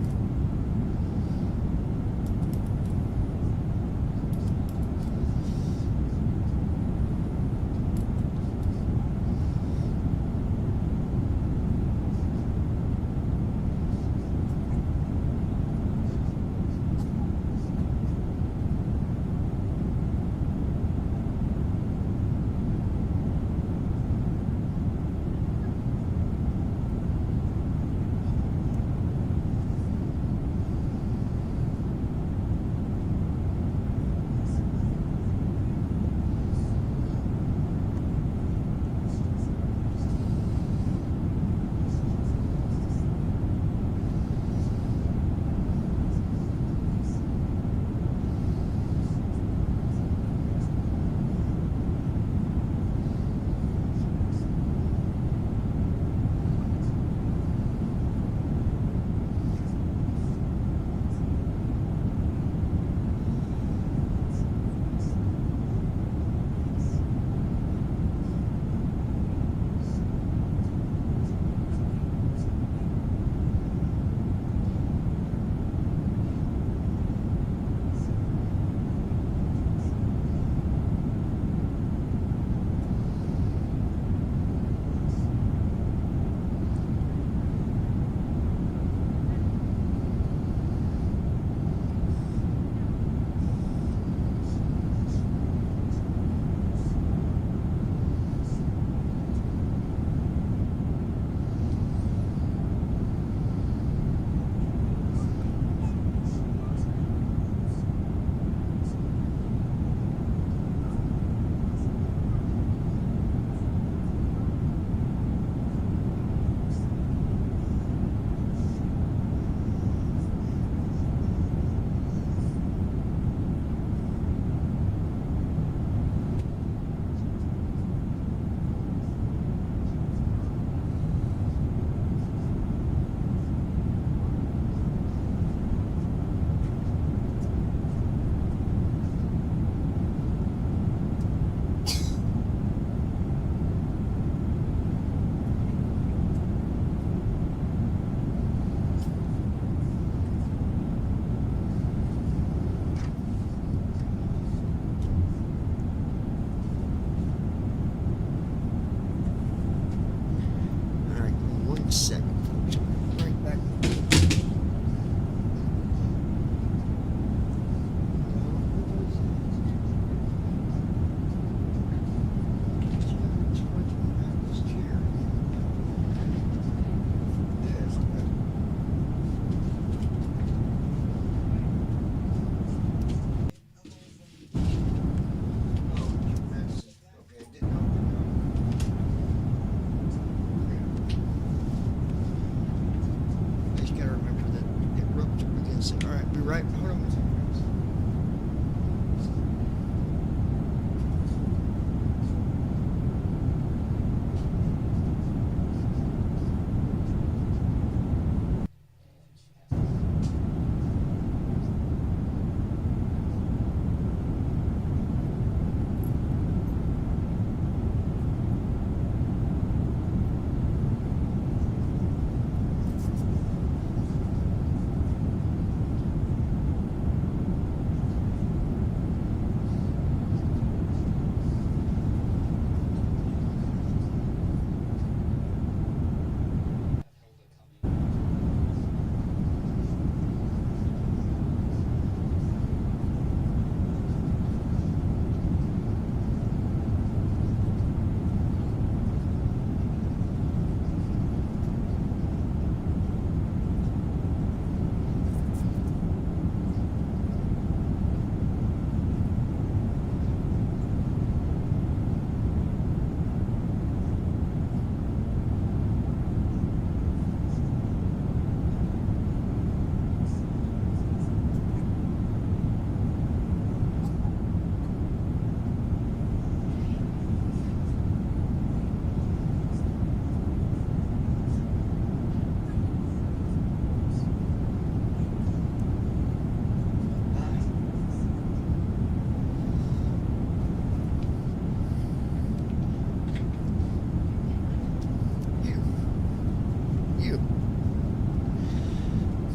S1: right. Hold on.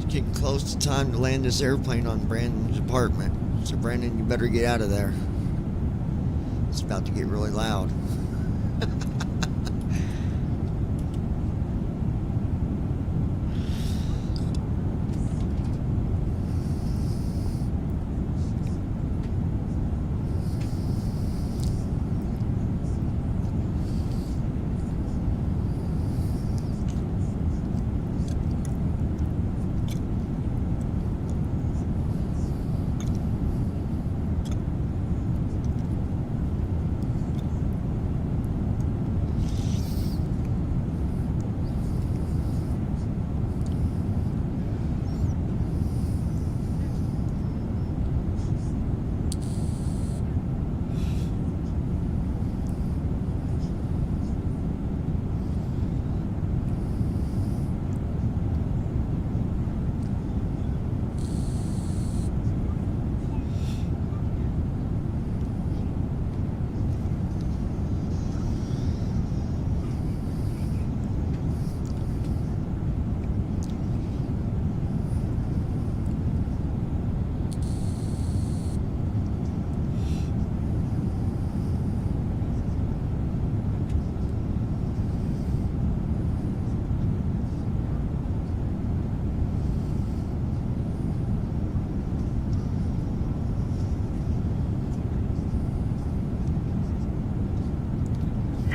S1: Getting close to time to land this airplane on Brandon's apartment. So Brandon, you better get out of there. It's about to get really loud.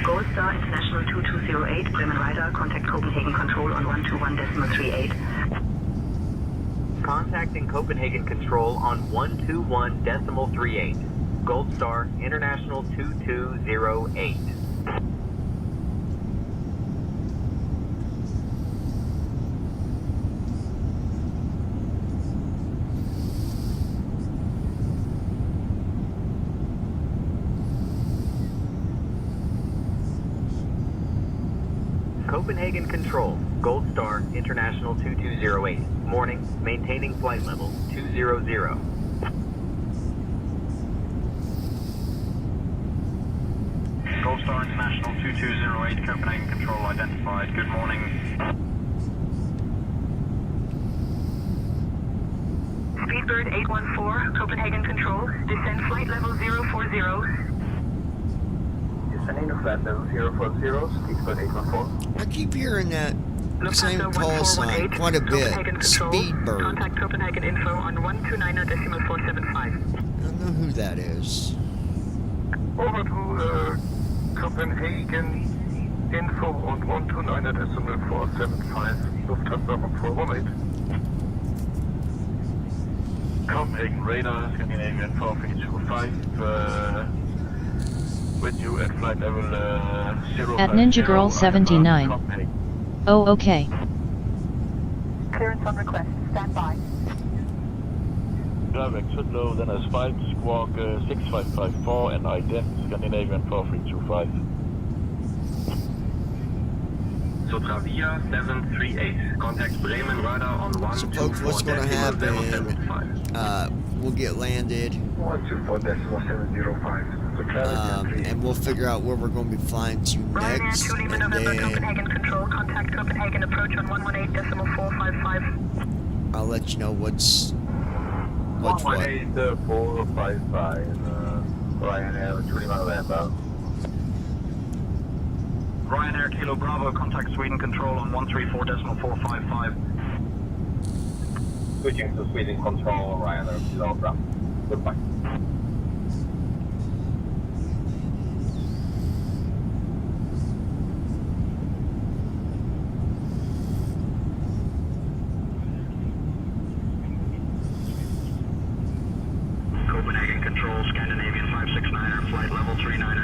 S6: Gold Star International 2208, Bremen Radar, contact Copenhagen Control on 121.38.
S3: Contacting Copenhagen Control on 121.38. Gold Star International 2208. Copenhagen Control, Gold Star International 2208. Morning, maintaining flight level 200.
S15: Gold Star International 2208, Copenhagen Control identified. Good morning.
S6: Speedbird 814, Copenhagen Control, descend flight level 040.
S14: Descending to flight level 040, Speedbird 814.
S1: I keep hearing that same call sign quite a bit. Speedbird.
S6: Contact Copenhagen Info on 129.475.
S1: I don't know who that is.
S20: Over to Copenhagen Info on 129.475, Lufthansa 1418.
S18: Copenhagen Radar, Scandinavian 4325, with you at flight level 050.
S2: At Ninja Girl 79.
S18: Copenhagen.
S2: 0 Oh, okay.
S6: Clearance on request. Stand by.
S18: 050, 050, Copenhagen Radar, Scandinavian 4325, with you at flight level 050, Copenhagen.
S6: Clearance on request. Stand by. 0 okay.
S18: 050, direct low, then asphalt, squawk 6554 and ident Scandinavian 4325.
S15: Sotravia 738. Contact Bremen radar on 124.
S1: So folks, what's going to happen, we'll get landed,
S8: 124.705.
S1: and we'll figure out where we're going to be flying to next, and then
S6: Copenhagen Control, contact Copenhagen approach on 118.455.
S1: I'll let you know what's what.
S4: 118.455, Ryanair, 21 November.
S15: Ryanair Kilo Bravo, contact Sweden Control on 134.455.
S4: Switching to Sweden Control, Ryanair Kilo Bravo. Goodbye.
S15: Copenhagen Control, Scandinavian 569er, flight level 390.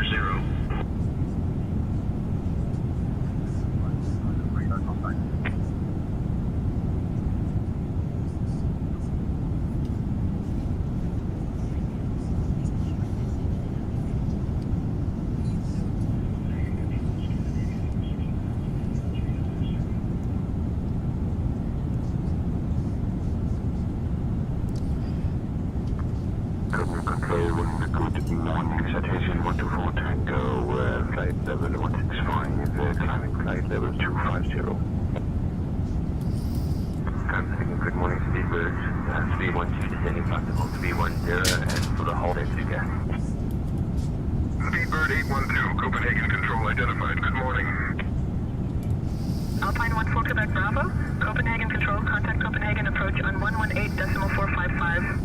S4: Control, good morning, citation 124 Tango, flight level 165, climbing flight level 250. Good morning, Speedbird, 312 descending flight level 310, and for the whole day again.
S12: Speedbird 812, Copenhagen Control identified, good morning.
S6: Alpine 14 Quebec Bravo, Copenhagen Control, contact Copenhagen approach on 118.455.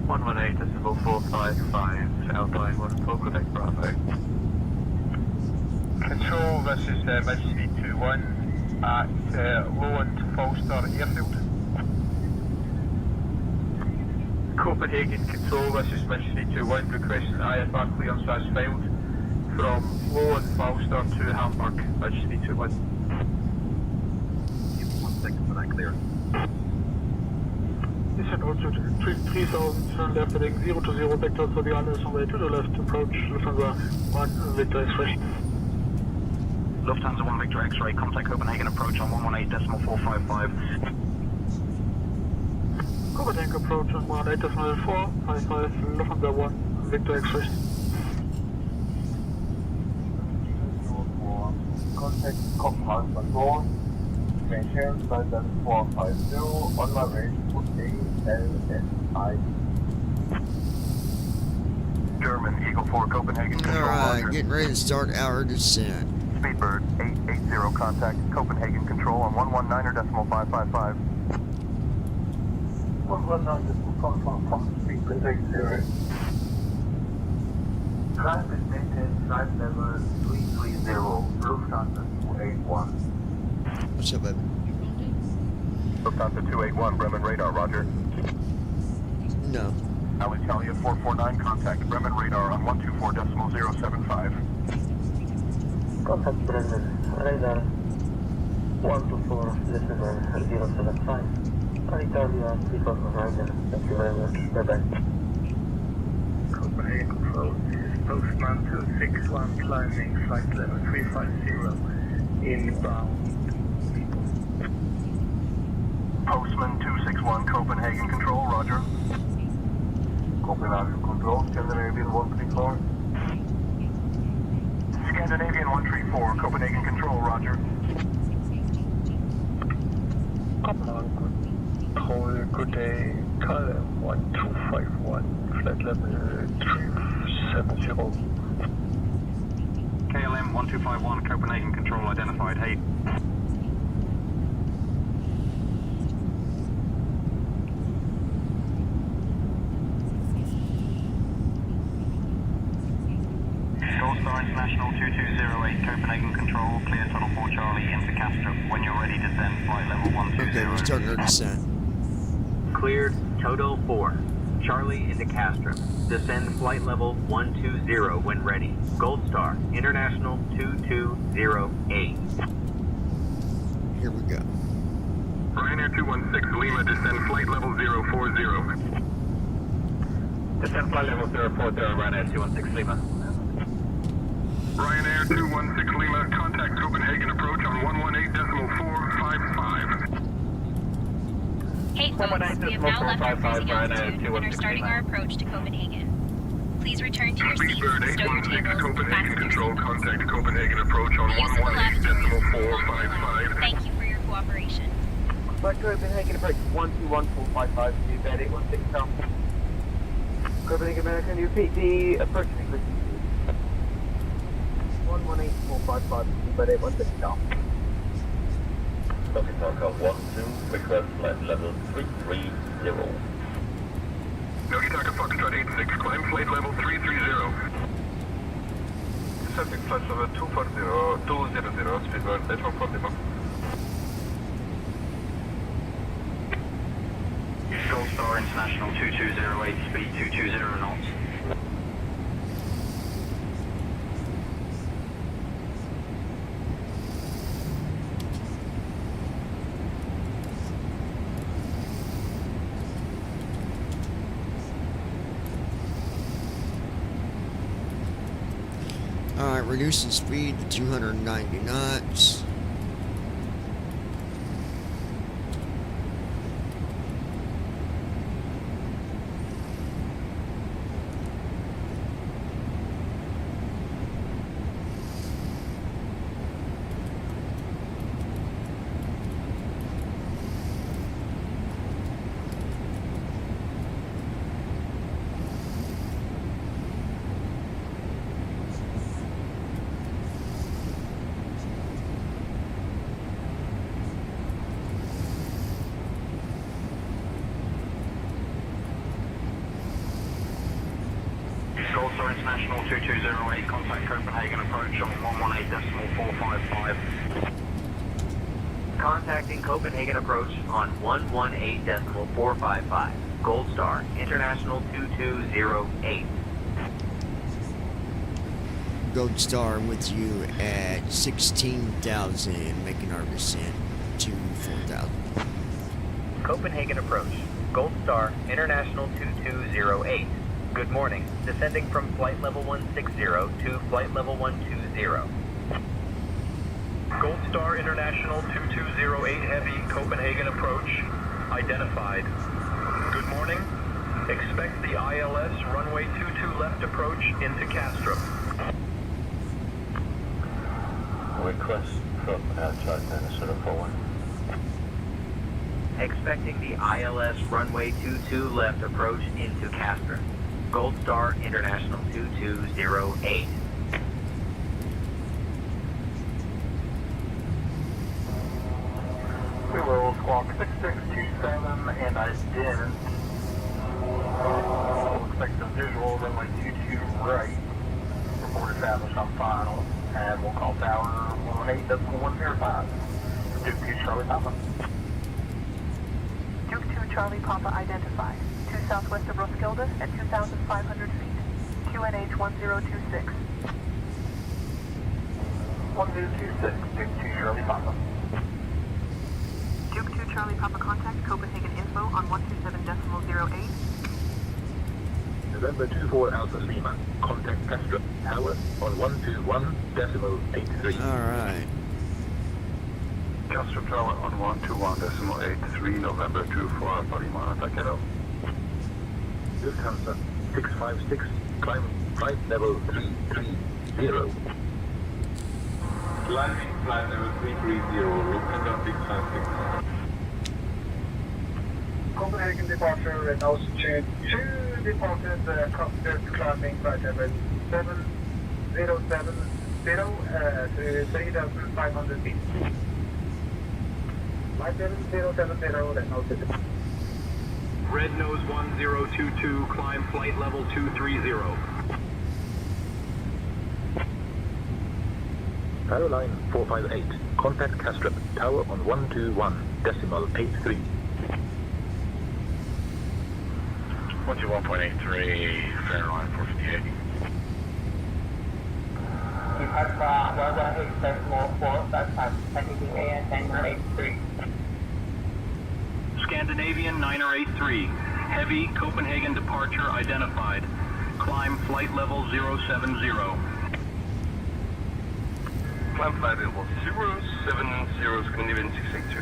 S17: 118.455, Alpine 14 Quebec Bravo.
S20: Control, this is Majesty 21 at Lowland Falster Airfield. Copenhagen Control, this is Majesty 21 requesting IFR clearance as filed from Lowland Falster to Hamburg, Majesty 21.
S15: Give 1 second for that clearance.
S5: Descend altitude 3000, left heading 0 to 0, vector for the others on way to the left, approach Lufthansa 1, Victor X-ray.
S15: Lufthansa 1 Victor X-ray, contact Copenhagen approach on 118.455.
S5: Copenhagen approach on 118.455, Lufthansa 1, Victor X-ray.
S4: Contact Copenhagen Control, maintain flight level 450, on my way to ALSI.
S15: German Eagle 4 Copenhagen Control.
S1: Alright, getting ready to start our descent.
S15: Speedbird 880, contact Copenhagen Control on 119.555.
S4: 119.555, Speedbird 80. Climb and maintain flight level 330, Lufthansa 281.
S1: What's up, baby?
S12: Lufthansa 281, Bremen radar, roger.
S1: No.
S12: Alitalia 449, contact Bremen radar on 124.075.
S14: Contact Bremen radar 124 decimal 075. Alitalia 349, thank you very much, bye bye.
S8: Copenhagen Control, this is Postman 261, climbing flight level 350, inbound.
S12: Postman 261, Copenhagen Control, roger.
S4: Copenhagen Control, Scandinavian 134.
S12: Scandinavian 134, Copenhagen Control, roger.
S5: Copenhagen Control, good day, KLM 1251, flight level 370.
S15: KLM 1251, Copenhagen Control identified, hey. Goldstar International 2208, Copenhagen Control, clear tunnel 4 Charlie into Kastrup. When you're ready, descend flight level 120.
S1: Okay, we're starting our descent.
S3: Cleared, Toto 4. Charlie into Kastrup. Descend flight level 120 when ready. Goldstar International 2208.
S1: Here we go.
S12: Ryanair Ryanair 216 Lima, descend flight level 040.
S15: Descend flight level 040, Ryanair 216 Lima.
S12: Ryanair 216 Lima, contact Copenhagen approach on 118.455.
S7: Hey folks, we have now left our cruising altitude and are starting our approach to Copenhagen. Please return to your seats,
S12: Speedbird
S7: stow your
S12: 816
S7: tables,
S12: Copenhagen
S7: fasten your
S12: control,
S7: seatbelts.
S12: contact Copenhagen approach on
S7: The use of the left turn is
S12: 118.455.
S7: Thank you for your cooperation.
S13: Contact Copenhagen approach 121455 to bed 816 Tom. Copenhagen American, you repeat the approach frequency. 118455 to bed 816 Tom.
S4: Talking Marco 12, request flight level 330.
S12: Nogitaka Foxtrot 86, climb flight level 330.
S18: Descending flight level 200, speedbird 814
S15: Gold Star International 2208, speed 220 knots.
S1: Alright, reducing speed to 290 knots.
S15: Gold Star International 2208, contact Copenhagen approach on 118.455.
S3: Contacting Copenhagen approach on 118.455. Gold Star International 2208.
S1: Gold Star with you at 16,000, making our descent to 4,000.
S3: Copenhagen approach. Gold Star International 2208. Good morning. Descending from flight level 160 to flight level 120.
S15: Gold Star International 2208 Heavy, Copenhagen approach, identified. Good morning. Expect the ILS runway 22 left approach into Castro.
S4: Request from outside Minnesota forward.
S3: Expecting the ILS runway 22 left approach into Castro. Gold Star International 2208.
S14: We will squawk 6627 and I didn't. We'll expect the visual runway 22 right. Report established on final. And we'll call tower 118.105. Duke 2 Charlie Papa.
S6: Duke 2 Charlie Papa identified. 2 southwest of Roskilde at 2,500 feet. QNH 1026.
S14: 1026, Duke 2 Charlie Papa.
S6: Duke 2 Charlie Papa contact Copenhagen info on 127.08.
S18: November 24 Alpha Lima, contact Castro Tower on 121.83.
S1: Alright.
S18: Castro Tower on 121.83, November 24 Alpha Lima, Takero. Lufthansa 656, climb flight level 330.
S4: Landing flight level 330, Lufthansa 656.
S5: Copenhagen departure and altitude 2 departed cockpit climbing flight level 7070 to 3,500 feet. Flight level 070 and altitude.
S15: Red nose 1022, climb flight level 230.
S18: Caroline 458, contact Castro Tower on 121.83.
S12: 121.83, Caroline 458.
S14: Departure 118.455, taking AN 1083.
S15: Scandinavian 983, heavy Copenhagen departure identified. Climb flight level 070.
S18: Climb flight level 070, Scandinavian 682.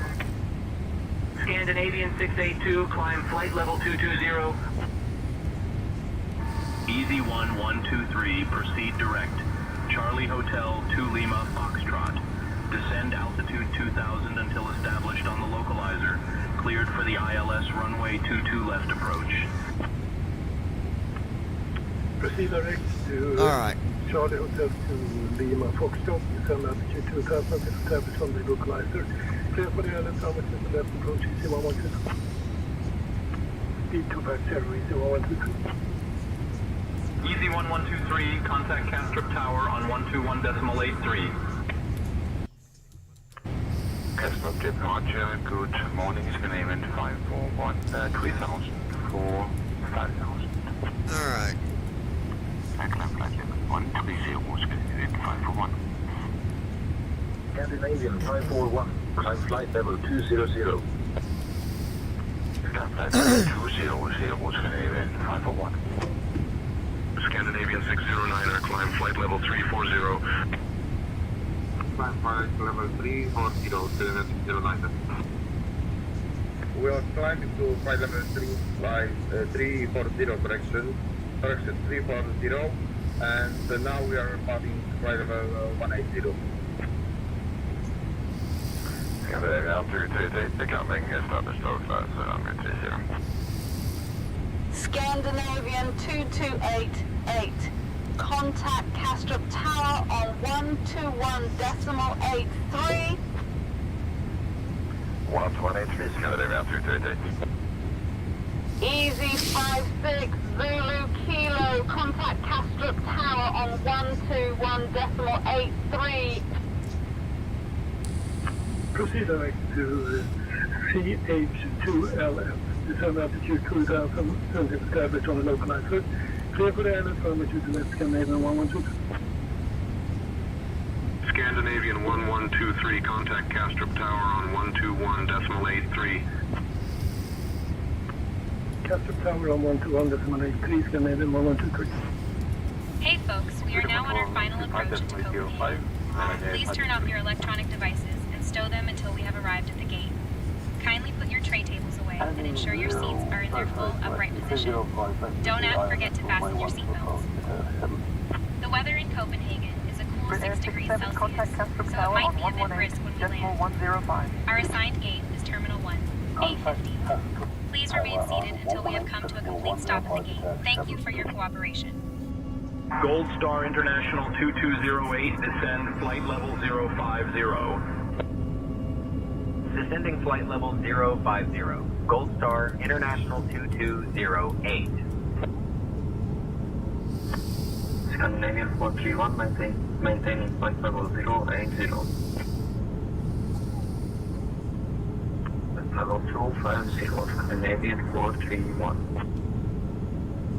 S16: Scandinavian 682, climb flight level 220.
S15: Easy 1123, proceed direct. Charlie Hotel 2 Lima Foxtrot. Descend altitude 2000 until established on the localizer. Cleared for the ILS runway 22 left approach.
S14: Proceed direct to
S1: All right.
S14: Charlie Hotel to Lima Foxtrot. Descend altitude 2000 until established on the localizer. Clear for the ILS runway to the left approach. Easy 112. Speed 250, easy 112.
S15: Easy 1123, contact Castrop Tower on 121.83.
S4: Castrop departure, good morning, Scandinavian 541, 3000 for 5000.
S1: Alright.
S4: Climb flight level 130, Scandinavian 541.
S8: Scandinavian 541, climb flight level 200.
S4: Climb flight level 200, Scandinavian 541.
S18: Scandinavian 609er, climb flight level 340.
S4: Climb flight level 340, Scandinavian 609er.
S18: We are climbing to flight level 340 direction 340, and now we are passing flight level 180.
S4: Scandinavian altitude 38, becoming established localizer, runway 30.
S11: Scandinavian 2288. Contact Castrop Tower on 121.83.
S4: 123, Scandinavian 238.
S11: Easy 56 Zulu Kilo. Contact Castrop Tower on 121.83.
S14: Proceed direct to CH2LF. Descend altitude 2000 until established on the localizer. Clear for the ILS runway to the left, Scandinavian 112.
S18: Scandinavian 1123, contact Castrop Tower on 121.83.
S14: Castrop Tower on 121.83, Scandinavian 1123.
S7: Hey folks, we are now on our final approach into Copenhagen. Please turn off your electronic devices and stow them until we have arrived at the gate. Kindly put your tray tables away and ensure your seats are in their full upright position. Don't forget to fasten your seatbelts. The weather in Copenhagen is a cool 6 degrees Celsius, so it might be a bit brisk when we land. Our assigned gate is Terminal 1, 850. Please remain seated until we have come to a complete stop at the gate. Thank you for your cooperation.
S15: Gold Star International 2208, descend flight level 050.
S3: Descending flight level 050. Gold Star International 2208.
S8: Scandinavian 431, maintaining flight level 080. Level 250, Scandinavian 431.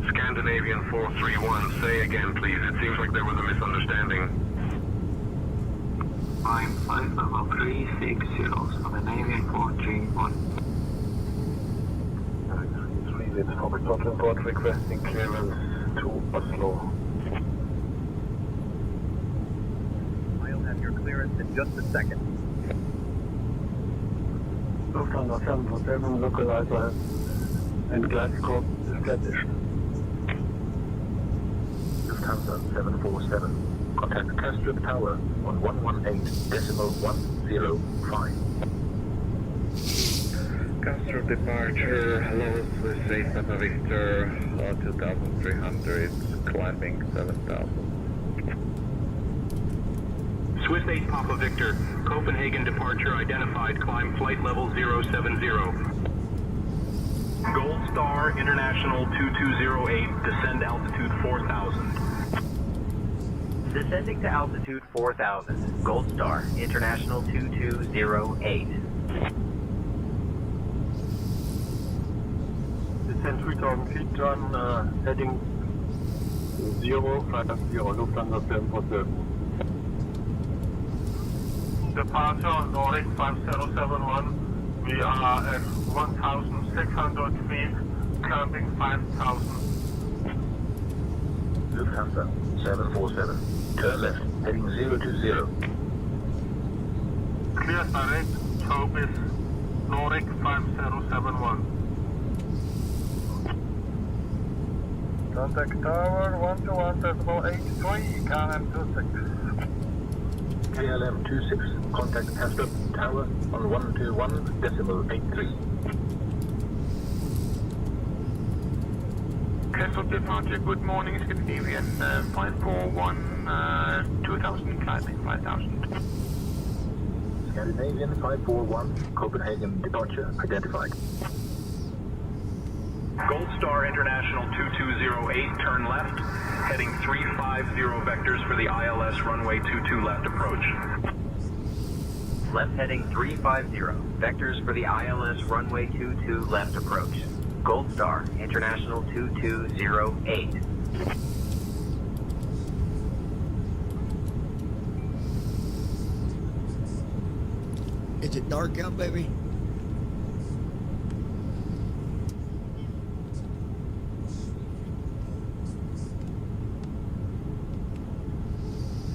S18: Scandinavian 431, say again please, it seems like there was a misunderstanding.
S8: Climb flight level 360, Scandinavian 431.
S18: It's Robert Scotland Port requesting clearance to Oslo.
S3: I'll have your clearance in just a second.
S14: Lufthansa 747, localizer and Glasgow established.
S8: Lufthansa 747, contact Castrop Tower on 118.105.
S4: Castrop departure, hello, Swiss 8 Papa Victor, 2300, climbing 7000.
S15: Swiss 8 Papa Victor, Copenhagen departure identified, climb flight level 070. Gold Star International 2208, descend altitude 4000.
S3: Descending to altitude 4000. Gold Star International 2208.
S14: Descend 3000 feet, run heading 050, Lufthansa 747.
S20: Departure Nordic 5071, We are at 1,600 feet, climbing 5,000.
S19: Lufthansa 747. Turn left, heading 020.
S20: Clear direct, Tobis, Nordic 5071.
S14: Contact tower 121.83, KLM 26.
S19: KLM 26, contact Kastrup Tower on 121.83.
S20: Kastrup departure, good morning, Scandinavian 541, 2000, climbing 5000.
S19: Scandinavian 541, Copenhagen departure identified.
S15: Gold Star International 2208, turn left, heading 350 vectors for the ILS runway 22 left approach.
S3: Left heading 350, vectors for the ILS runway 22 left approach. Gold Star International 2208.
S1: Is it dark out, baby?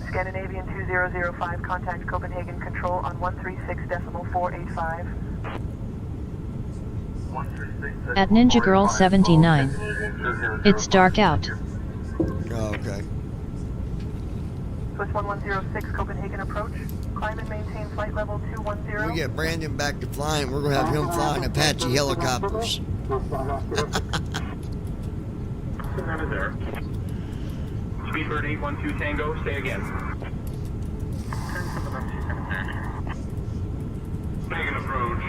S9: Scandinavian 2005, contact Copenhagen Control on 136.485.
S2: At Ninja Girl 79. It's dark out.
S1: Oh, okay.
S9: Swiss 1106, Copenhagen approach. Climb and maintain flight level 210.
S1: We get Brandon back to flying. We're going to have him flying Apache helicopters.
S15: There. Speedbird 812 Tango, stay again.
S20: Copenhagen approach,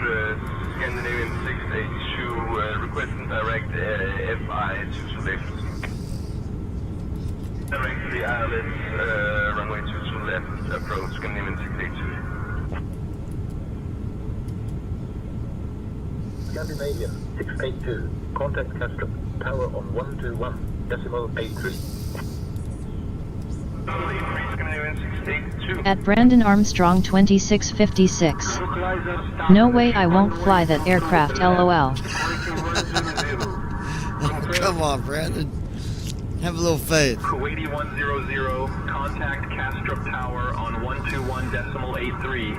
S20: Scandinavian 682, requesting direct FI to left. Direct to the ILS, runway 22 left approach, Scandinavian 682.
S19: Scandinavian 682, contact Kastrup Tower on 121.83.
S2: At Brandon Armstrong 2656. No way I won't fly that aircraft, lol.
S1: Come on, Brandon. Have a little faith.
S15: Kuwaiti 100, contact Kastrup Tower on 121.83.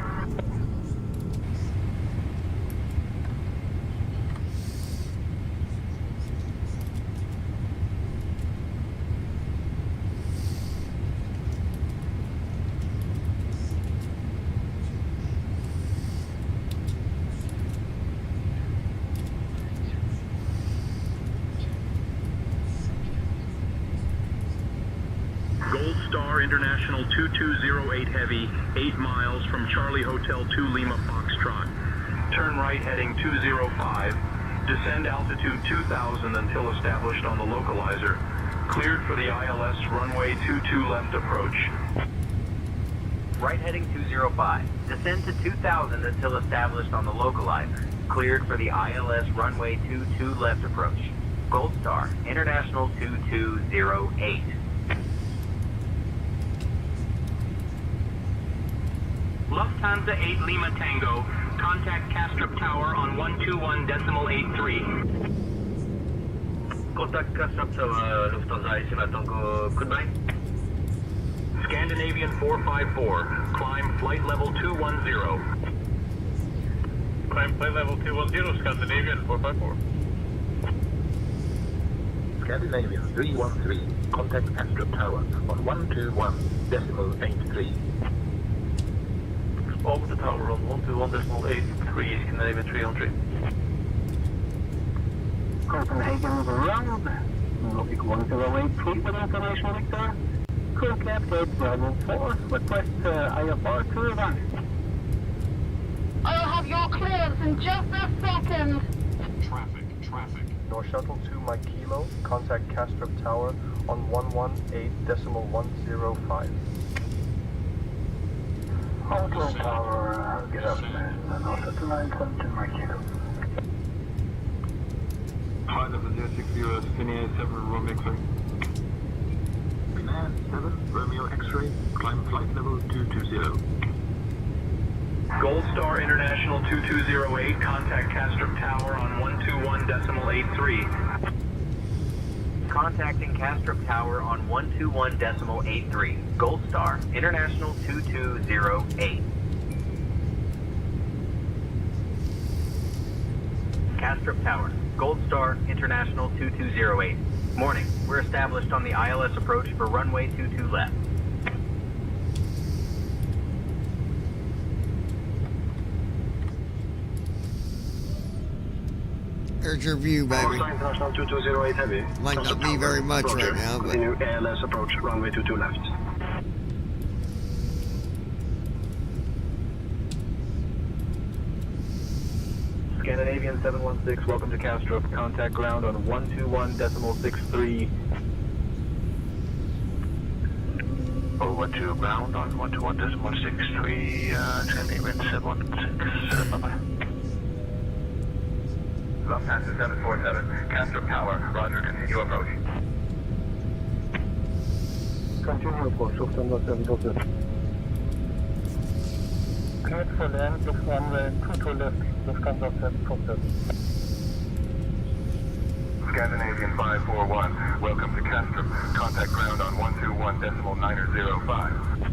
S15: Gold Star International 2208 Heavy, 8 miles from Charlie Hotel 2 Lima Foxtrot. Turn right heading 205. Descend altitude 2000 until established on the localizer. Cleared for the ILS runway 22 left approach.
S3: Right heading 205. Descend to 2000 until established on the localizer. Cleared for the ILS runway 22 left approach. Gold Star International 2208. Lufthansa 8 Lima Tango, contact Kastrup Tower on 121.83.
S19: Contact Kastrup Tower, Lufthansa 8 Lima Tango, goodbye.
S15: Scandinavian 454, climb flight level 210.
S20: Climb flight level 210, Scandinavian 454.
S19: Scandinavian 313, contact Kastrup Tower on 121.83.
S20: Over the tower on 121.83, Scandinavian 300.
S5: Copenhagen ground. Nordic 1083 with information Victor. Crew Captain Bravo 4, request IFR to run.
S11: I'll have your clearance in just a second.
S15: Traffic.
S14: North Shuttle 2 Mike Kilo, contact Kastrup Tower on 118.105.
S5: Hotel Tower, get up and also to 9.2 Mike Kilo.
S20: High level 060, Scania 7 Romeo X-ray.
S19: Command 7 Romeo X-ray, climb flight level 220.
S15: Gold Star International 2208, contact Castrop Tower on 121.83.
S3: Contacting Castrop Tower on 121.83. Gold Star International 2208. Castrop Tower, Gold Star International 2208. Morning. We're established on the ILS approach for runway 22 left.
S1: There's your view, baby.
S18: International 2208 heavy.
S1: Might not be very much right now, but
S18: continue ALS approach, runway 22 left.
S13: Scandinavian 716, welcome to Castrop. Contact ground on 121.63.
S19: Over to ground on 121.63, Scandinavian 716, bye-bye.
S4: Lufthansa 747, Castrop Tower, roger, continue approach.
S14: Continue approach, Lufthansa 747. Cleared for land, runway 22 left, Lufthansa 747.
S4: Scandinavian 541, welcome to Castrop. Contact ground on 121.905.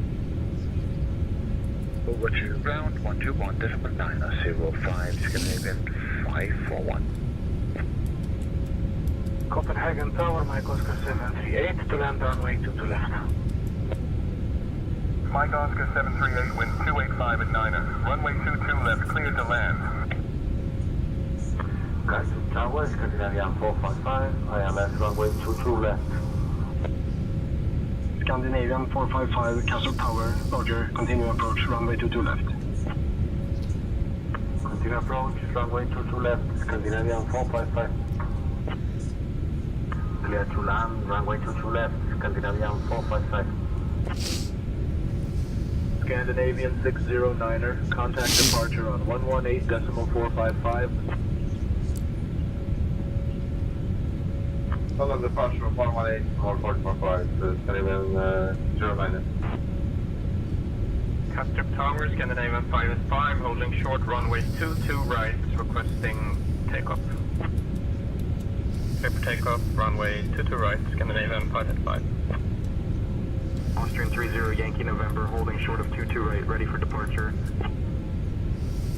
S19: Over to ground 121.905, Scandinavian 541.
S5: Copenhagen Tower, Mike Oscar 738, to land runway 22 left.
S4: Mike Oscar 738, wind 285 at 9er. Runway 22 left, cleared to land.
S19: Castrop Tower, Scandinavian 455, ILS runway 22 left.
S18: Scandinavian 455, Castrop Tower, roger, continue approach, runway 22 left.
S19: Continue approach, runway 22 left, Scandinavian 455. Clear to land, runway 22 left, Scandinavian 455.
S13: Scandinavian 609er, contact departure on 118.455.
S4: Follow departure of 118 or 445, Scandinavian 09er.
S20: Castrop Tower, Scandinavian 5S5, holding short runway 22 right, requesting takeoff. Clear for takeoff, runway 22 right, Scandinavian 5S5.
S15: Austrian 30 Yankee November, holding short of 22 right, ready for departure.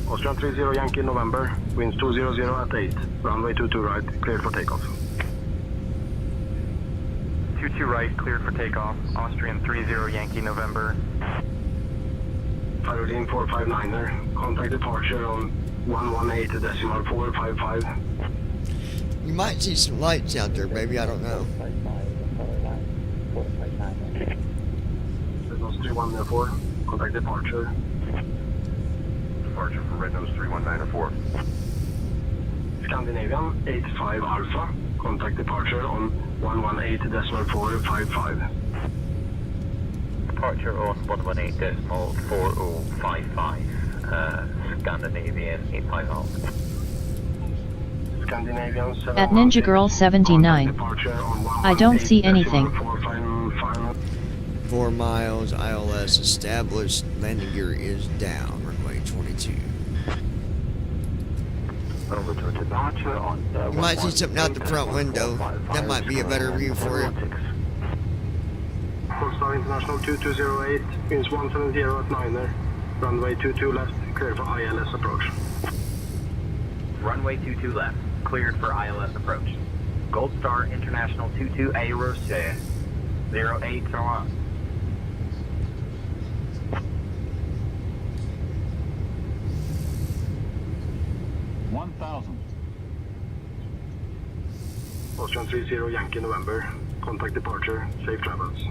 S18: Austrian 30 Yankee November, winds 200 at 8, runway 22 right, cleared for takeoff.
S15: 22 right, cleared for takeoff. Austrian 30 Yankee November.
S18: Aeroline 459er, contact departure on 118.455.
S1: you might see some lights out there, baby. I don't know.
S18: Red Nose 3104, contact departure.
S4: Departure for Red Nose 31904.
S18: Scandinavian 85 Alpha, contact departure on 118.455.
S16: Departure on 118.4055, Scandinavian 85 Alpha.
S18: Scandinavian 7
S2: At Ninja Girl 79. I don't see anything.
S1: 4 miles, ILS established, landing gear is down, runway 22.
S19: Over to departure on
S1: You might see something out the front window. That might be a better view for you.
S18: Star International 2208, winds 170 at 9er, runway 22 left, clear for ILS approach.
S3: Runway 22 left, cleared for ILS approach. Gold Star International 22 Aero 08 on.
S18: Austrian 30 Yankee November, contact departure, safe travels.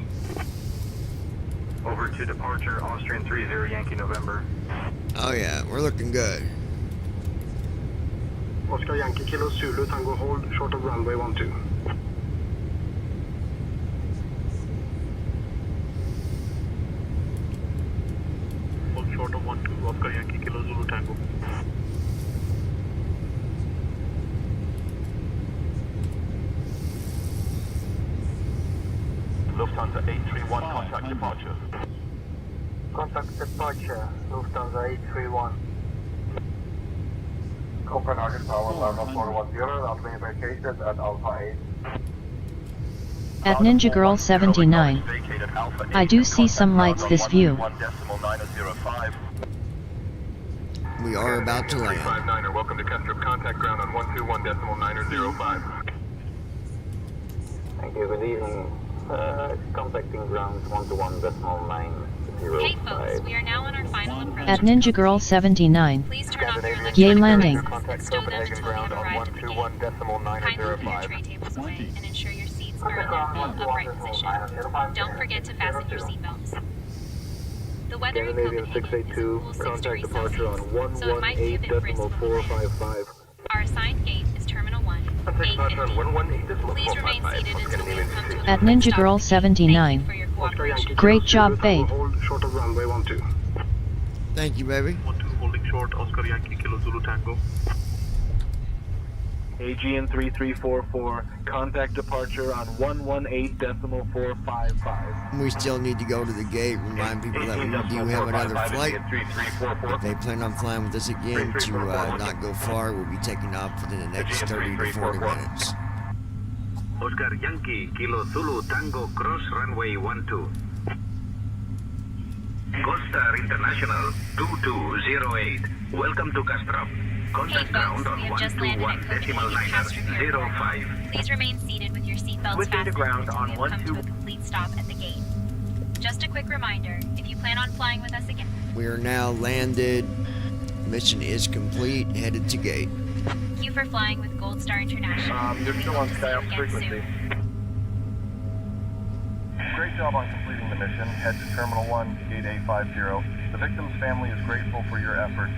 S15: Over to departure, Austrian 30 Yankee November.
S1: Oh yeah, we're looking good.
S18: Oscar Yankee Kilo Zulu Tango hold, short of runway 12.
S20: Hold short of 12, Oscar Yankee Kilo Zulu Tango.
S4: Lufthansa 831, contact departure.
S14: Contact departure, Lufthansa 831.
S4: Copenhagen Tower, Lima 410, runway vacated at Alpha 8.
S2: At Ninja Girl 79. I do see some lights this view.
S1: We are about to land.
S12: 59er, welcome to Kastrup. Contact ground on 121.905.
S17: Thank you, good evening. Contacting ground 121.905.
S7: Hey folks, we are now on our final approach.
S2: At Ninja Girl 79.
S7: Please turn off your
S2: Yay
S7: electronic
S2: landing.
S7: devices and stow them until we have arrived at the gate. Kindly put your tray tables away and ensure your seats are in their full upright position. Don't forget to fasten your seatbelts. The weather in Copenhagen is a cool 6 degrees Celsius, so it might be a bit brisk on the way. Our assigned gate is Terminal 1, Gate 50. Please remain seated until we have come to a
S2: At Ninja Girl 79.
S7: for your cooperation.
S2: Great job, babe.
S18: Hold short of runway 12.
S1: Thank you, baby.
S18: 12 holding short, Oscar Yankee Kilo Zulu Tango.
S15: AGN 3344, contact departure on 118.455.
S1: We still need to go to the gate. Remind people that we do have another flight. If they plan on flying with us again to not go far, we'll be taking off within the next 30 to 40 minutes.
S19: Oscar Yankee Kilo Zulu Tango cross runway 12. Costa International 2208. Welcome to Kastrup.
S7: Hey
S19: Contact
S7: folks,
S19: ground on
S7: we have just landed at Copenhagen Kastrup Airport.
S19: 121.905.
S7: Please remain seated with your seatbelts
S3: Switching to
S7: fastened
S3: ground
S7: until
S3: on
S7: we have come to a complete stop at the gate. Just a quick reminder, if you plan on flying with us again...
S1: We are now landed. Mission is complete. Headed to gate.
S7: Thank you for flying with Gold Star International.
S20: You're still on sky up
S7: Again
S20: frequency.
S7: soon.
S12: Great job on completing the mission. Head to Terminal 1, Gate 850. The victim's family is grateful for your efforts.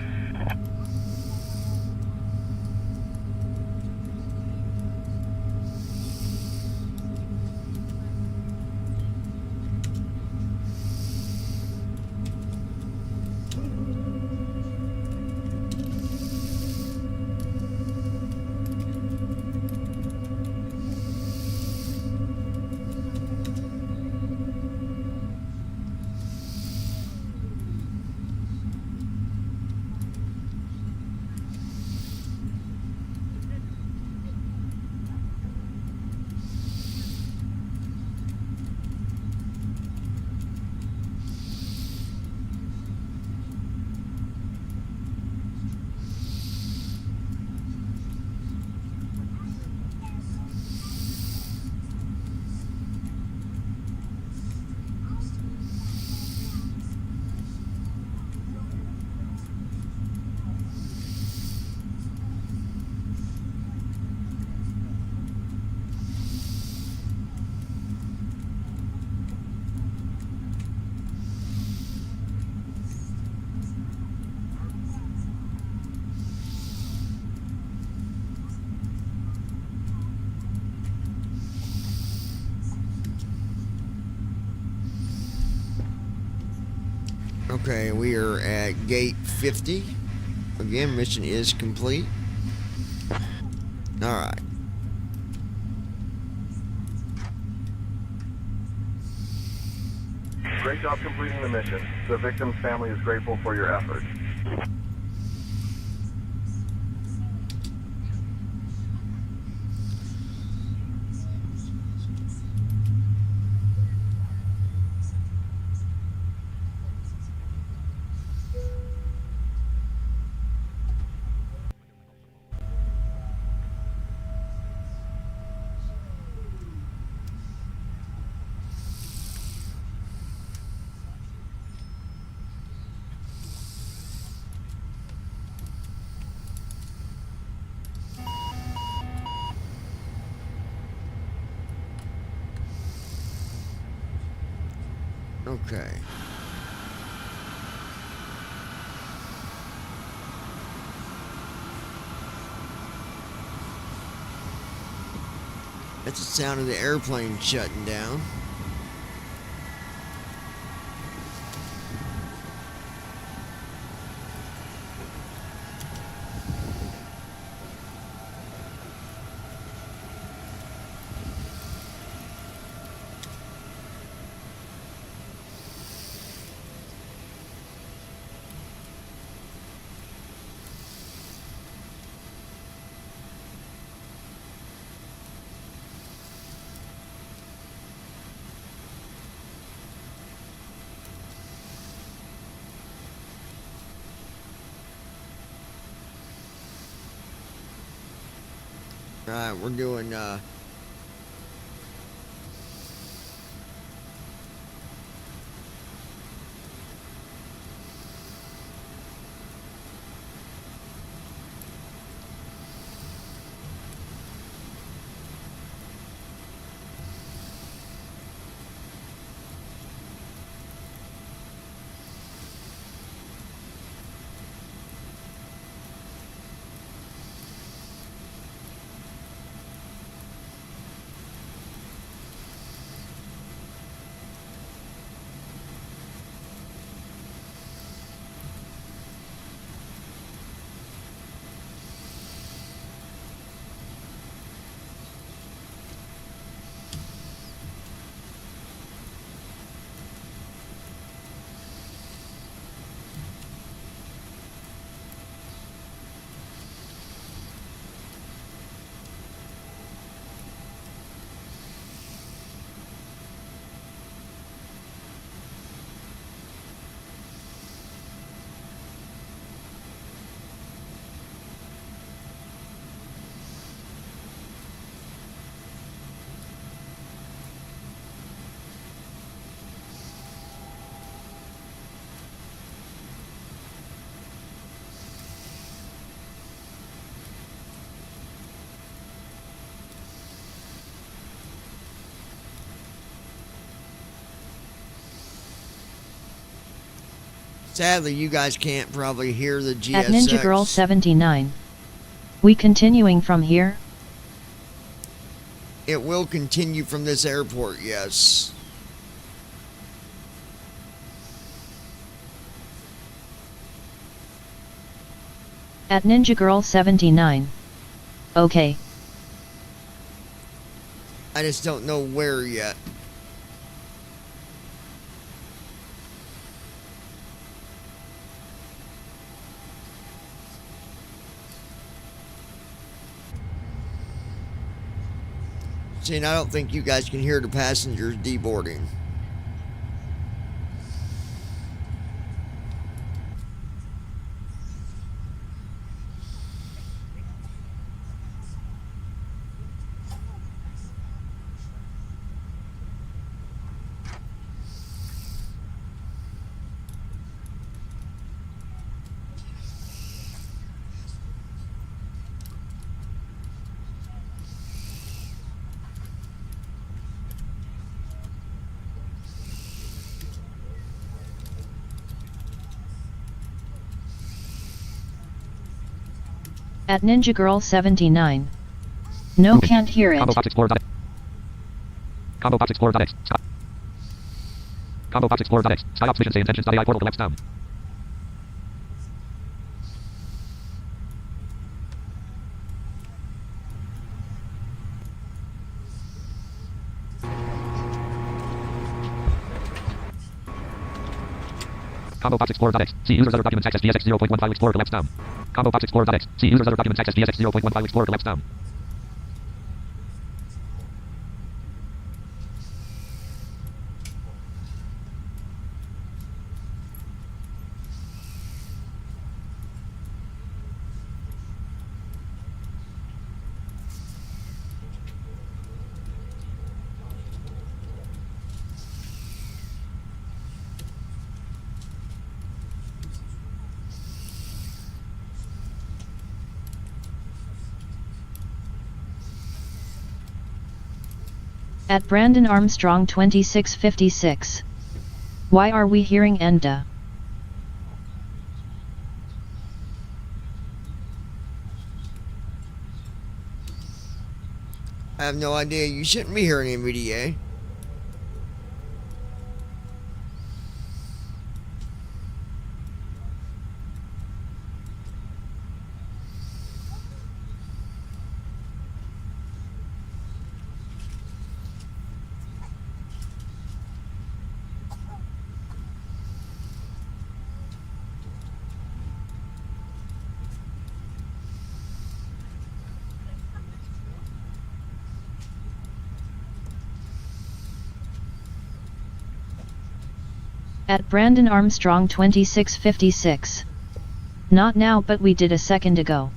S1: Okay, we are at gate 50. Again, mission is complete. Alright.
S12: Great job completing the mission. The victim's family is grateful for your efforts.
S1: Okay. That's the sound of the airplane shutting down. Alright, we're doing sadly, you guys can't probably hear the GSX.
S2: At Ninja Girl 79. We continuing from here?
S1: It will continue from this airport, yes.
S2: At Ninja Girl 79. Okay.
S1: I just don't know where yet. See, and I don't think you guys can hear the passengers deboarding.
S2: At Ninja Girl 79. No, can't hear it.
S21: Combo Box Explorer.x. Combo Box Explorer.x. Stop. Combo Box Explorer.x. Psyops Mission Say Intentions.ai portal collapsed down. Combo Box Explorer.x. See users other documents access DSX 0.15 Explorer collapsed down. Combo Box Explorer.x. See users other documents access DSX 0.15 Explorer collapsed down.
S2: At Brandon Armstrong 2656. Why are we hearing Enda?
S1: I have no idea. You shouldn't be hearing NVDA.
S2: At Brandon Armstrong 2656. Not now, but we did a second ago.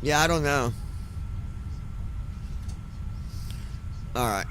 S1: Yeah, I don't know. All right.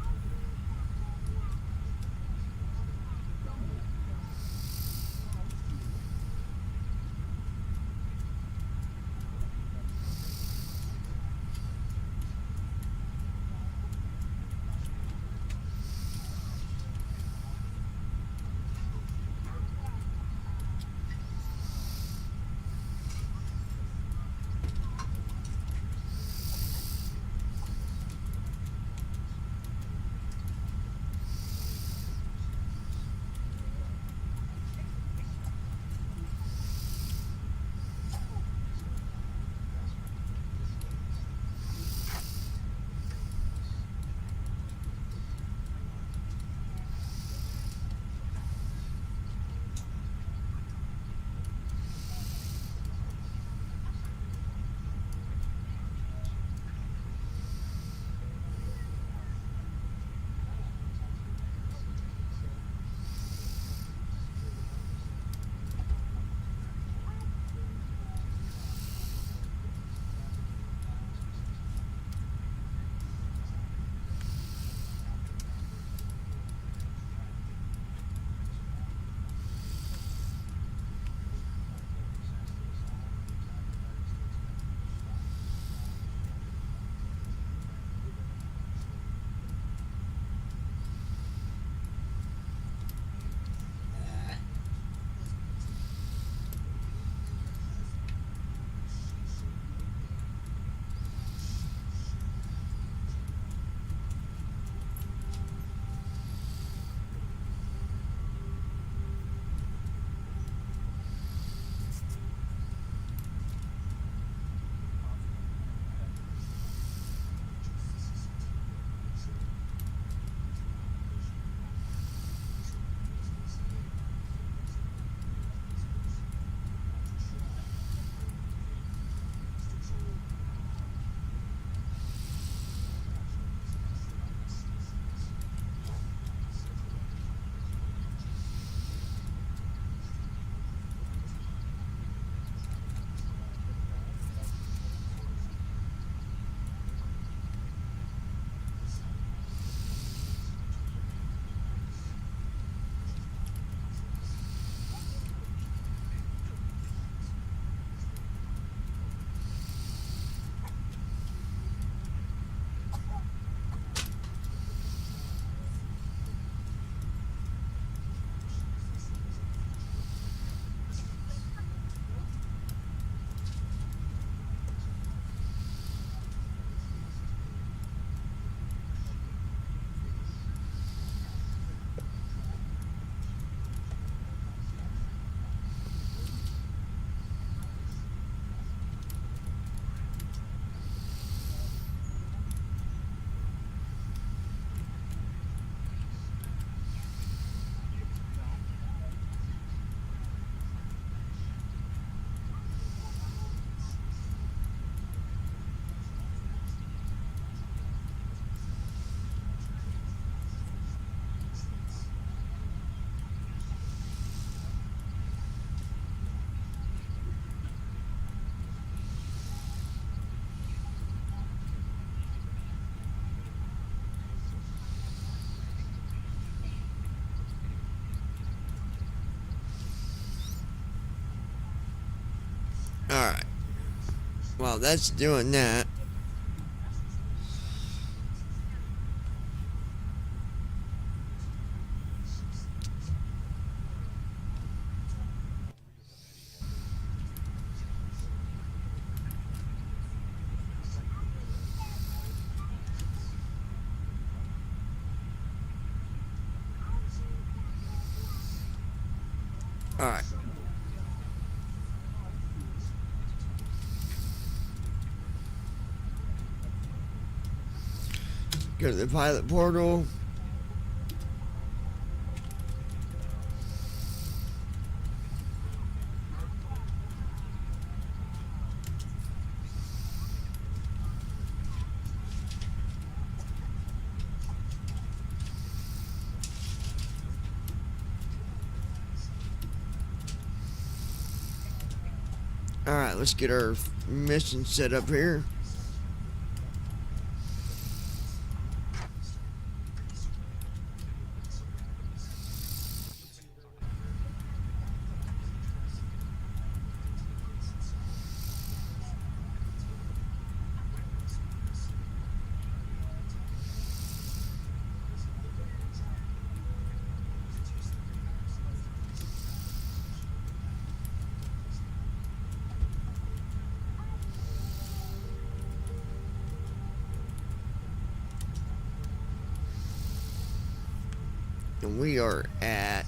S1: All right. Well, that's doing that. All right. Go to the pilot portal. Alright, let's get our mission set up here. And we are at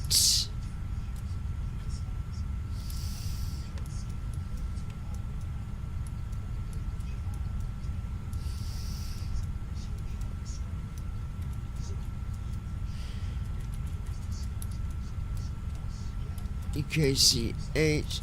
S1: EKCH.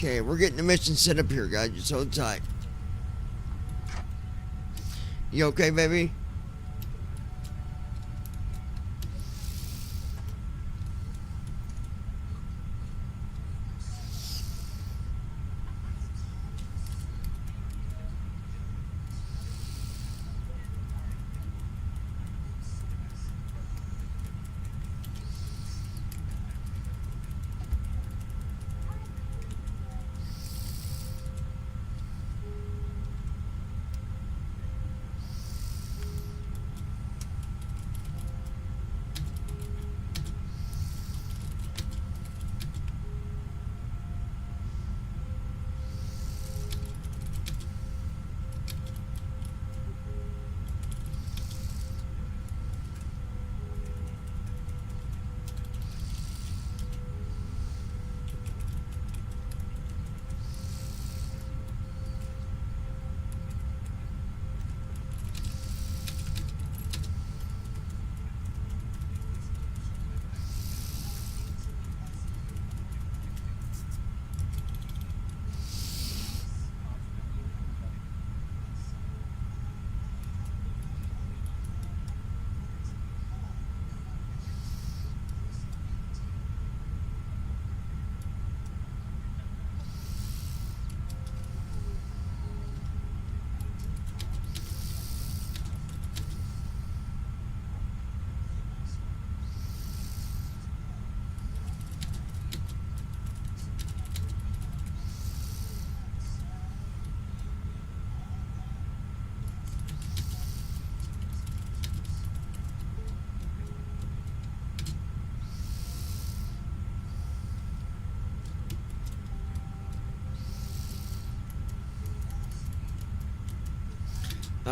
S1: Okay, we're getting the mission set up here, guys. Just hold tight. You okay, baby?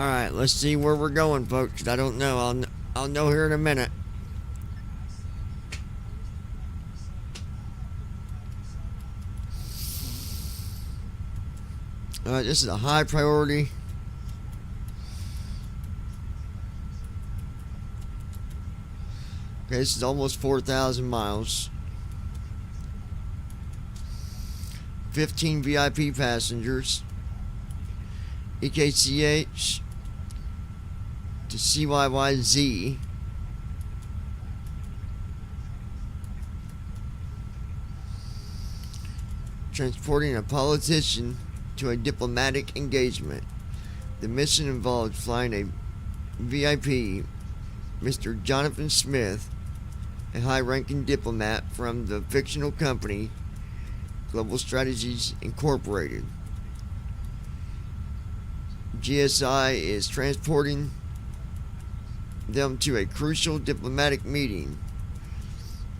S1: Alright, let's see where we're going, folks. I don't know. I'll know here in a minute. Alright, this is a high priority. Okay, this is almost 4,000 miles. 15 VIP passengers. EKCH to CYYZ. Transporting a politician to a diplomatic engagement. The mission involved flying a VIP, Mr. Jonathan Smith, a high-ranking diplomat from the fictional company Global Strategies Incorporated. GSI is transporting them to a crucial diplomatic meeting.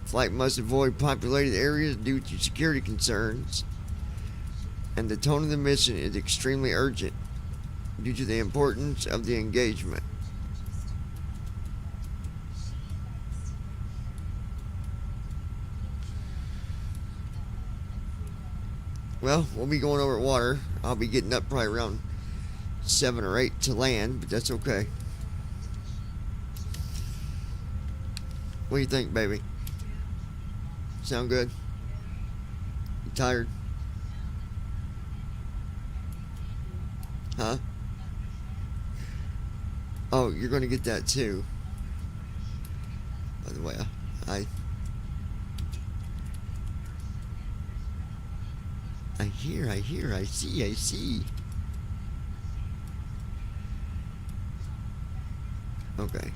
S1: Flight must avoid populated areas due to security concerns, and the tone of the mission is extremely urgent due to the importance of the engagement. Well, we'll be going over water. I'll be getting up probably around 7 or 8 to land, but that's okay. What do you think, baby? Sound good? You tired? Huh? Oh, you're going to get that too. By the way, I hear, I see. Okay.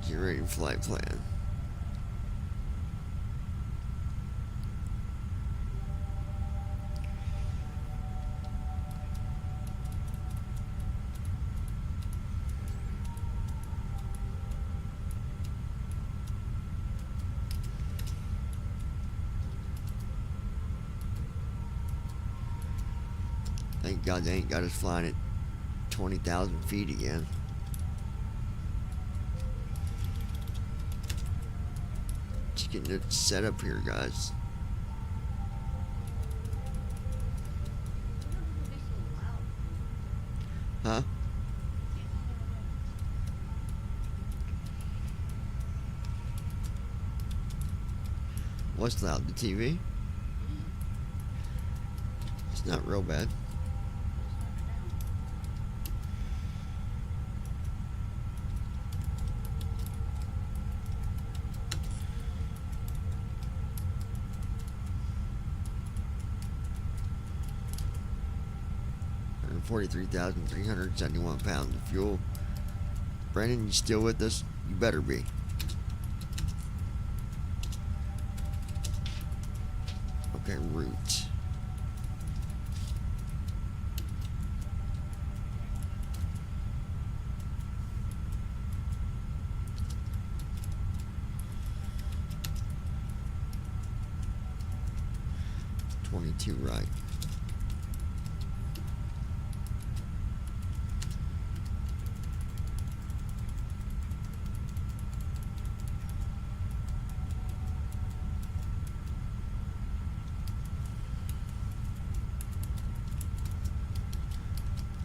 S1: Generating flight plan. Thank God they ain't got us flying at 20,000 feet again. Just getting it set up here, guys. Huh? What's loud? The TV? It's not real bad. And 43,371 pounds of fuel. Brandon, you still with us? You better be. Okay, route. Right.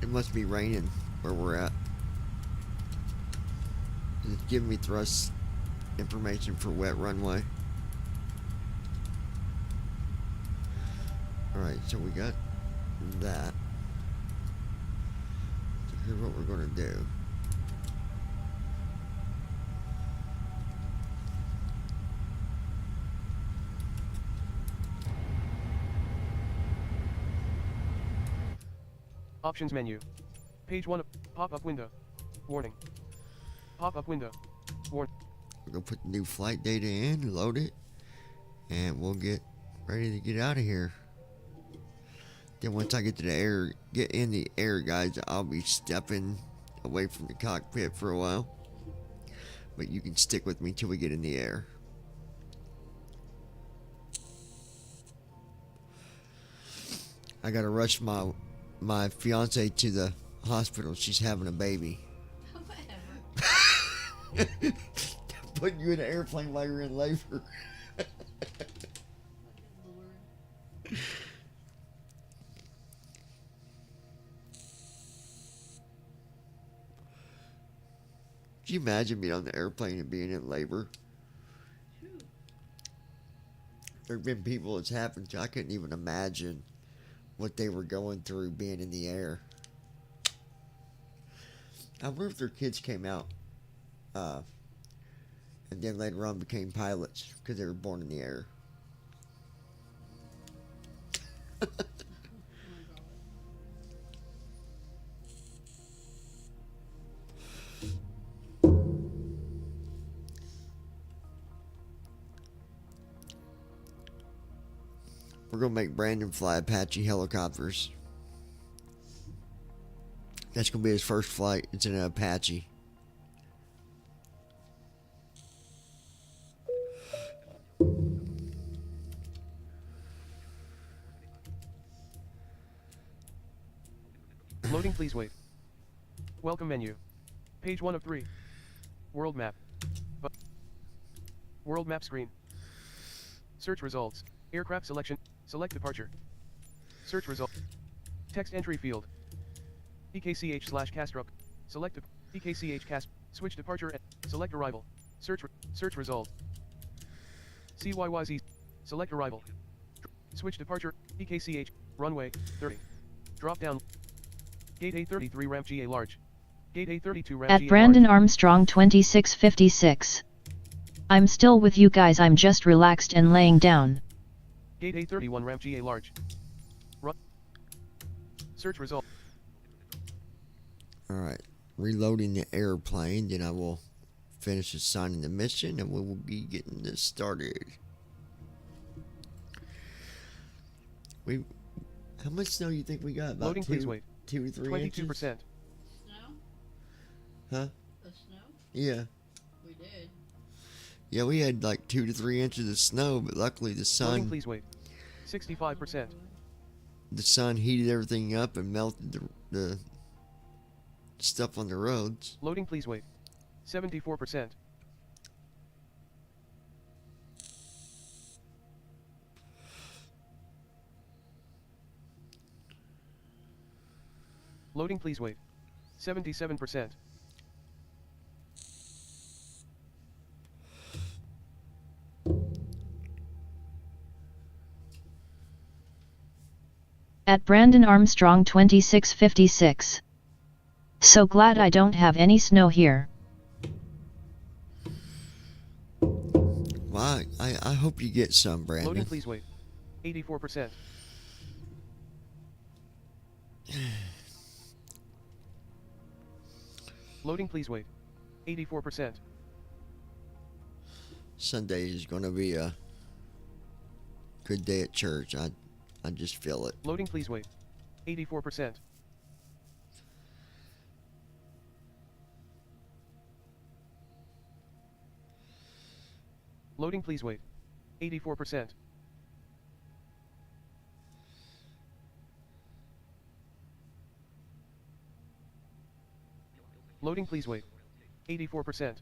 S1: It must be raining where we're at. It's giving me thrust information for wet runway. Alright, so we got that. So here's what we're going to do.
S10: Options menu. Page 1 of pop-up window. Warning. Pop-up window. Warning.
S1: We're going to put the new flight data in, load it. and we'll get ready to get out of here. Then once I get in the air, guys, I'll be stepping away from the cockpit for a while. But you can stick with me till we get in the air. I gotta rush my fiance to the hospital. She's having a baby. Putting you in an airplane while you're in labor. Can you imagine being on the airplane and being in labor? There have been people it's happened to. I couldn't even imagine what they were going through being in the air. I wonder if their kids came out and then later on became pilots because they were born in the air. We're going to make Brandon fly Apache helicopters. That's going to be his first flight. It's in an Apache.
S10: Loading, please wait. Welcome menu. Page 1 of 3. World map. World map screen. Search results. Aircraft selection. Select departure. Search result. Text entry field. PKCH/Castrop. Select PKCH Cast. Switch departure. Select arrival. Search result. CYYZ. Select arrival. Switch departure. PKCH. Runway 30. Drop down. Gate A33 ramp GA large. Gate A32 ramp
S2: At
S10: GA
S2: Brandon
S10: large.
S2: Armstrong 2656. I'm still with you guys. I'm just relaxed and laying down.
S10: Gate A31 ramp GA large. Run. Search result.
S1: Alright. Reloading the airplane. Then I will finish assigning the mission and we will be getting this started. How much snow do you think we got? About
S10: Loading, please wait.
S1: 2 or 3
S10: 22%.
S1: inches?
S6: Snow?
S1: Huh?
S6: The snow?
S1: Yeah.
S6: We did.
S1: Yeah, we had like 2 to 3 inches of snow, but luckily the sun...
S10: Loading, please wait. 65%.
S1: The sun heated everything up and melted the stuff on the roads.
S10: Loading, please wait. 74%. Loading, please wait. 77%.
S2: At Brandon Armstrong 2656. So glad I don't have any snow here.
S1: Well, I hope you get some, Brandon.
S10: Loading, please wait. 84%. Loading, please wait. 84%.
S1: Sunday is going to be a good day at church. I just feel it.
S10: Loading, please wait. 84%. Loading, please wait. 84%. Loading, please wait. 84%.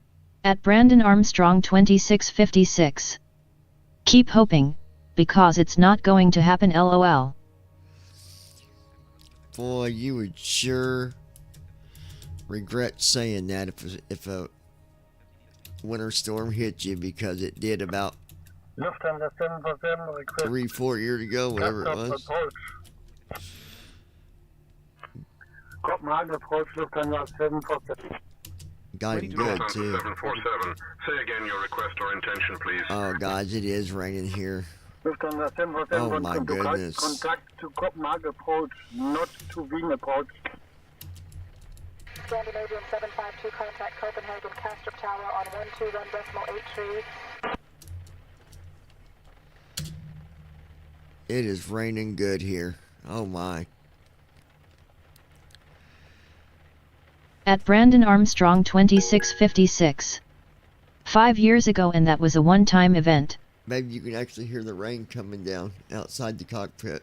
S2: At Brandon Armstrong 2656. Keep hoping, because it's not going to happen, LOL.
S1: Boy, you would sure regret saying that if a winter storm hit you, because it did about 3-4 years ago, whatever it was.
S5: Copenhagen approach Lufthansa 747.
S1: Got him good too.
S18: 747. Say again your request or intention, please.
S1: Oh, guys, it is raining here.
S5: Lufthansa 747.
S1: Oh my goodness.
S5: Contact to Copenhagen approach, not to Wien approach.
S9: Scandinavian 752, contact Copenhagen Castrop Tower on 121.83.
S1: It is raining good here. Oh my.
S2: At Brandon Armstrong 2656. 5 years ago, and that was a one-time event.
S1: Maybe you can actually hear the rain coming down outside the cockpit.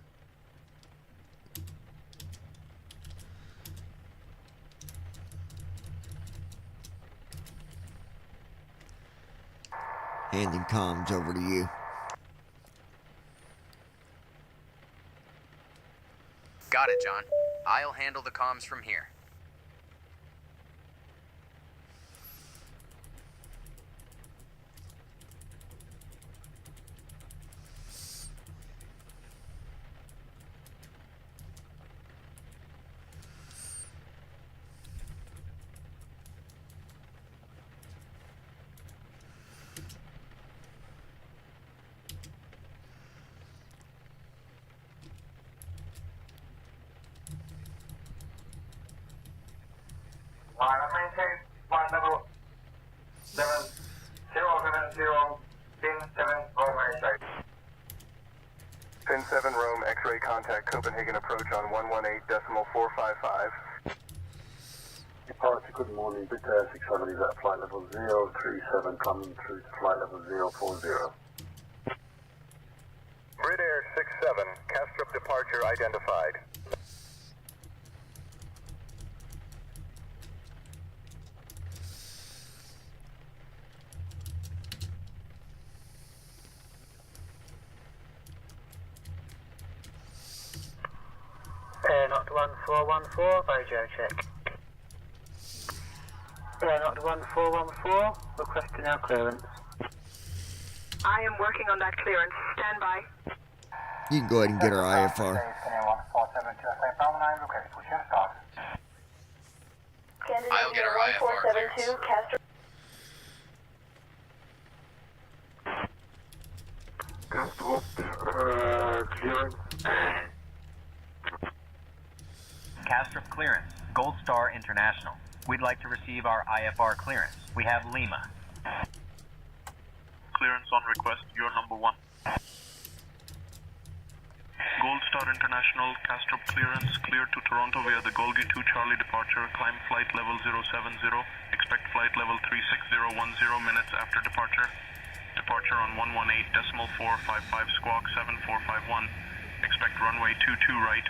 S1: Handing comms over to you.
S3: Got it, John. I'll handle the comms from here.
S8: Maintain flight level 7070, pin 7 Rome X-ray.
S15: Pin 7 Rome X-ray contact Copenhagen approach on 118.455.
S18: Departure, good morning, Britair 67 is at flight level 037, coming through to flight level 040.
S15: Britair 67, Castrop departure identified.
S16: Not 1414, Bojo check. Not 1414, requesting our clearance.
S9: I am working on that clearance. Stand by.
S1: You can go ahead and get our IFR.
S3: I'll get our IFR clearance.
S18: Clearance.
S3: Castrop clearance. Gold Star International. We'd like to receive our IFR clearance. We have Lima.
S18: Clearance on request, you're number 1. Gold Star International, Castrop clearance, clear to Toronto via the Golgi 2 Charlie departure, climb flight level 070, expect flight level 36010 minutes after departure. Departure on 118.455 squawk 7451, expect runway 22 right.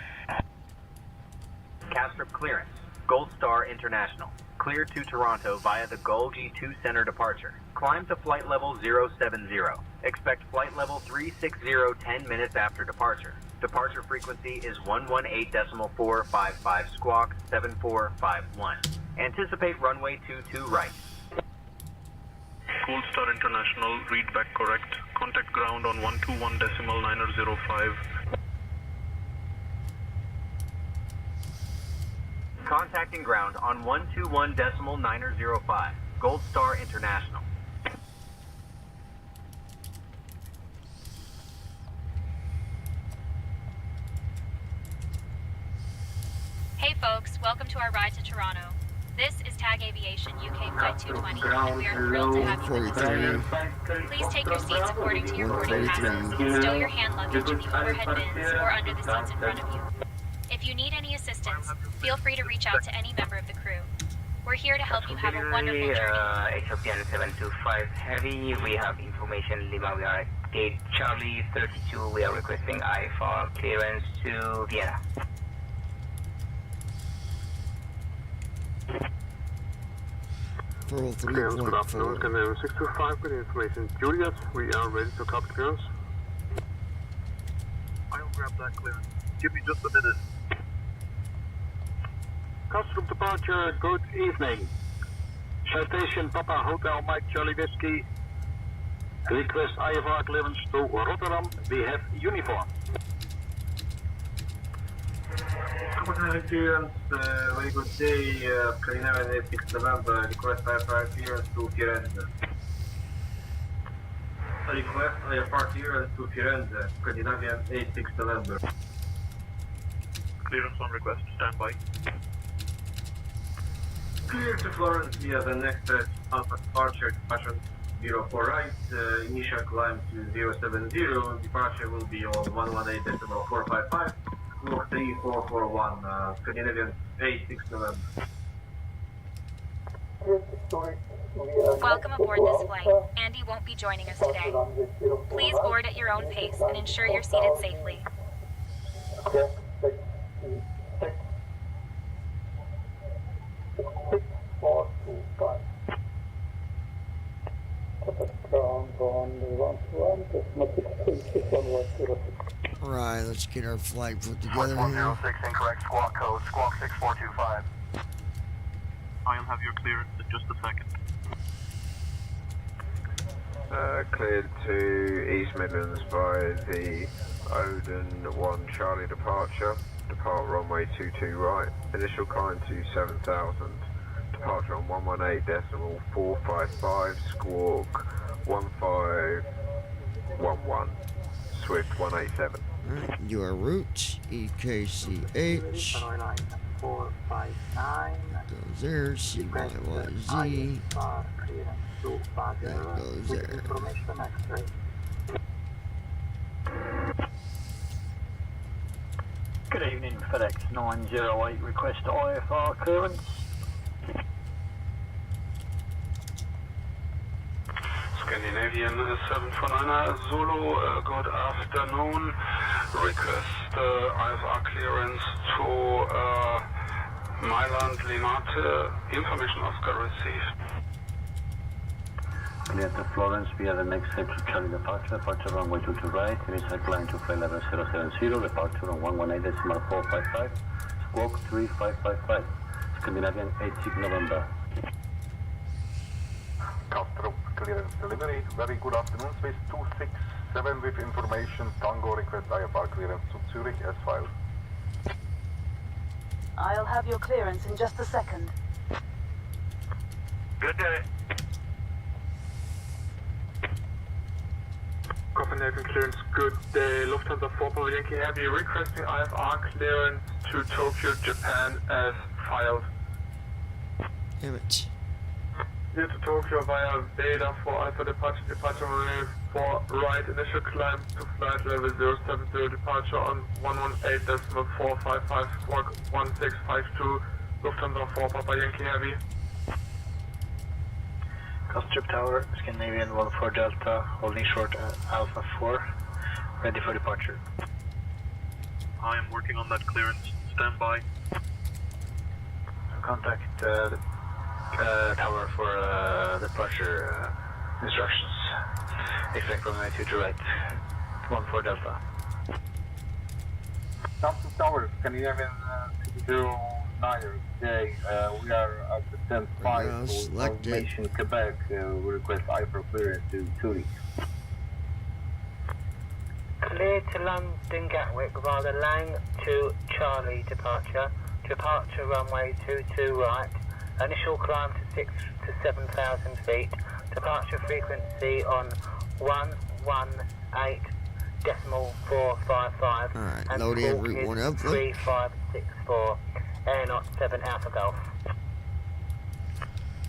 S3: Castrop clearance. Gold Star International. Clear to Toronto via the Golgi 2 Center departure. Climb to flight level 070. Expect flight level 360 10 minutes after departure. Departure frequency is 118.455 squawk 7451. Anticipate runway 22 right.
S18: Gold Star International, read back correct. Contact ground on 121.905.
S3: Contacting ground on 121.905. Gold Star International.
S7: Hey folks, welcome to our ride to Toronto. This is TAG Aviation UK Flight 220, and we are thrilled to have you with us today. Please take your seats according to your boarding passes, stow your hand luggage in the overhead bins or under the seats in front of you. If you need any assistance, feel free to reach out to any member of the crew. We're here to help you have a wonderful journey.
S16: Ethiopian 725 Heavy, we have information Lima, we are at gate Charlie 32, we are requesting IFR clearance to Vienna.
S1: Pearl
S18: Clearance, good afternoon,
S1: 3.4.
S18: Canadian 625, good information. Juliet, we are ready to copy clearance. I'll grab that clearance. Give me just a minute. Castrop departure, good evening. Citation Papa Hotel Mike Charlie Whiskey. Request IFR clearance to Rotterdam. We have uniform.
S20: Copenhagen clearance, very good day, Scandinavian 6 November, request IFR clearance to Firenze. Request IFR clearance to Firenze, Scandinavian 86 November.
S18: Clearance on request, stand by.
S20: Clear to Florence via the next Alpha departure, departure 04 right, initial climb to 070, departure will be on 118.455, squawk 3441, Scandinavian 86 November.
S7: Welcome aboard this flight. Andy won't be joining us today. Please board at your own pace and ensure you're seated safely.
S1: Alright, let's get our flight put together here.
S15: 106 incorrect squawk code, squawk 6425.
S18: I'll have your clearance in just a second.
S6: Cleared to East Midlands by the Odin 1 Charlie departure. Depart runway 22 right. Initial climb to 7,000. Departure on 118.455. Squawk 1511. Swift 187.
S1: Alright, your route, EKCH.
S8: 459.
S1: Goes there, CYYZ. That goes there.
S14: Good evening, FedEx 908, request IFR clearance.
S6: Scandinavian 749 Zulu, good afternoon. Request IFR clearance to Mailand Linate. Information Oscar received.
S14: Clear to Florence via the next set to Charlie departure runway 22 right, initial climb to flight level 070, departure on 118.455, squawk 3555, Scandinavian 86 November.
S4: Castro, clearance delivery. Very good afternoon, Swiss 267 with information. Tango request IFR clearance to Zurich as filed.
S11: I'll have your clearance in just a second.
S20: Good day. Copenhagen clearance, good day. Lufthansa 4 Papa Yankee Heavy requesting IFR clearance to Tokyo, Japan as filed.
S1: Damn it.
S20: Here to Tokyo via Beta for Alpha departure runway 4 right, initial climb to flight level 070, departure on 118.455, squawk 1652, Lufthansa 4 Papa Yankee Heavy.
S14: Costrip Tower, Scandinavian 14 Delta, holding short Alpha 4, ready for departure.
S18: I am working on that clearance. Stand by.
S14: Contact the tower for departure instructions. Expect runway 22 right, 14 Delta.
S4: Thompson Tower, Scandinavian 209. Okay, we are at the 10-5 for Information Quebec. We request IFR clearance to Zurich.
S22: Clear to London Gatwick via the Lang to Charlie departure. Departure runway 22 right. Initial climb to 6 to 7,000 feet. Departure frequency on 118.455.
S1: Alright,
S22: and
S1: load in
S22: squawk
S1: route
S22: is
S1: 1 up.
S22: 3564. Air Knot 7 Alpha Golf.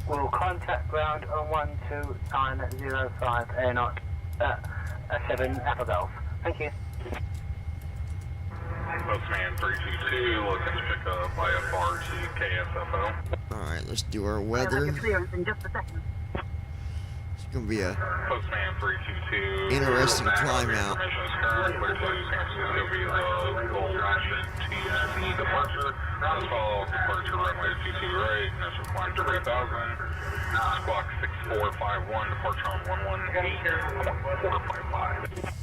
S22: We'll contact ground on 12905 Air Knot 7 Alpha Golf. Thank you.
S12: Postman 322, looking to pick up IFR to KSFO.
S1: Alright, let's do our
S11: I'll have
S1: weather.
S11: your clearance in just a second.
S1: It's gonna be a
S12: Postman 322.
S1: interesting climb out.
S12: Information is current. Clear to San Francisco via the Gold Junction TC departure. As follows, departure runway 22 right, initial climb 3000. Squawk 6451, departure on 118.455.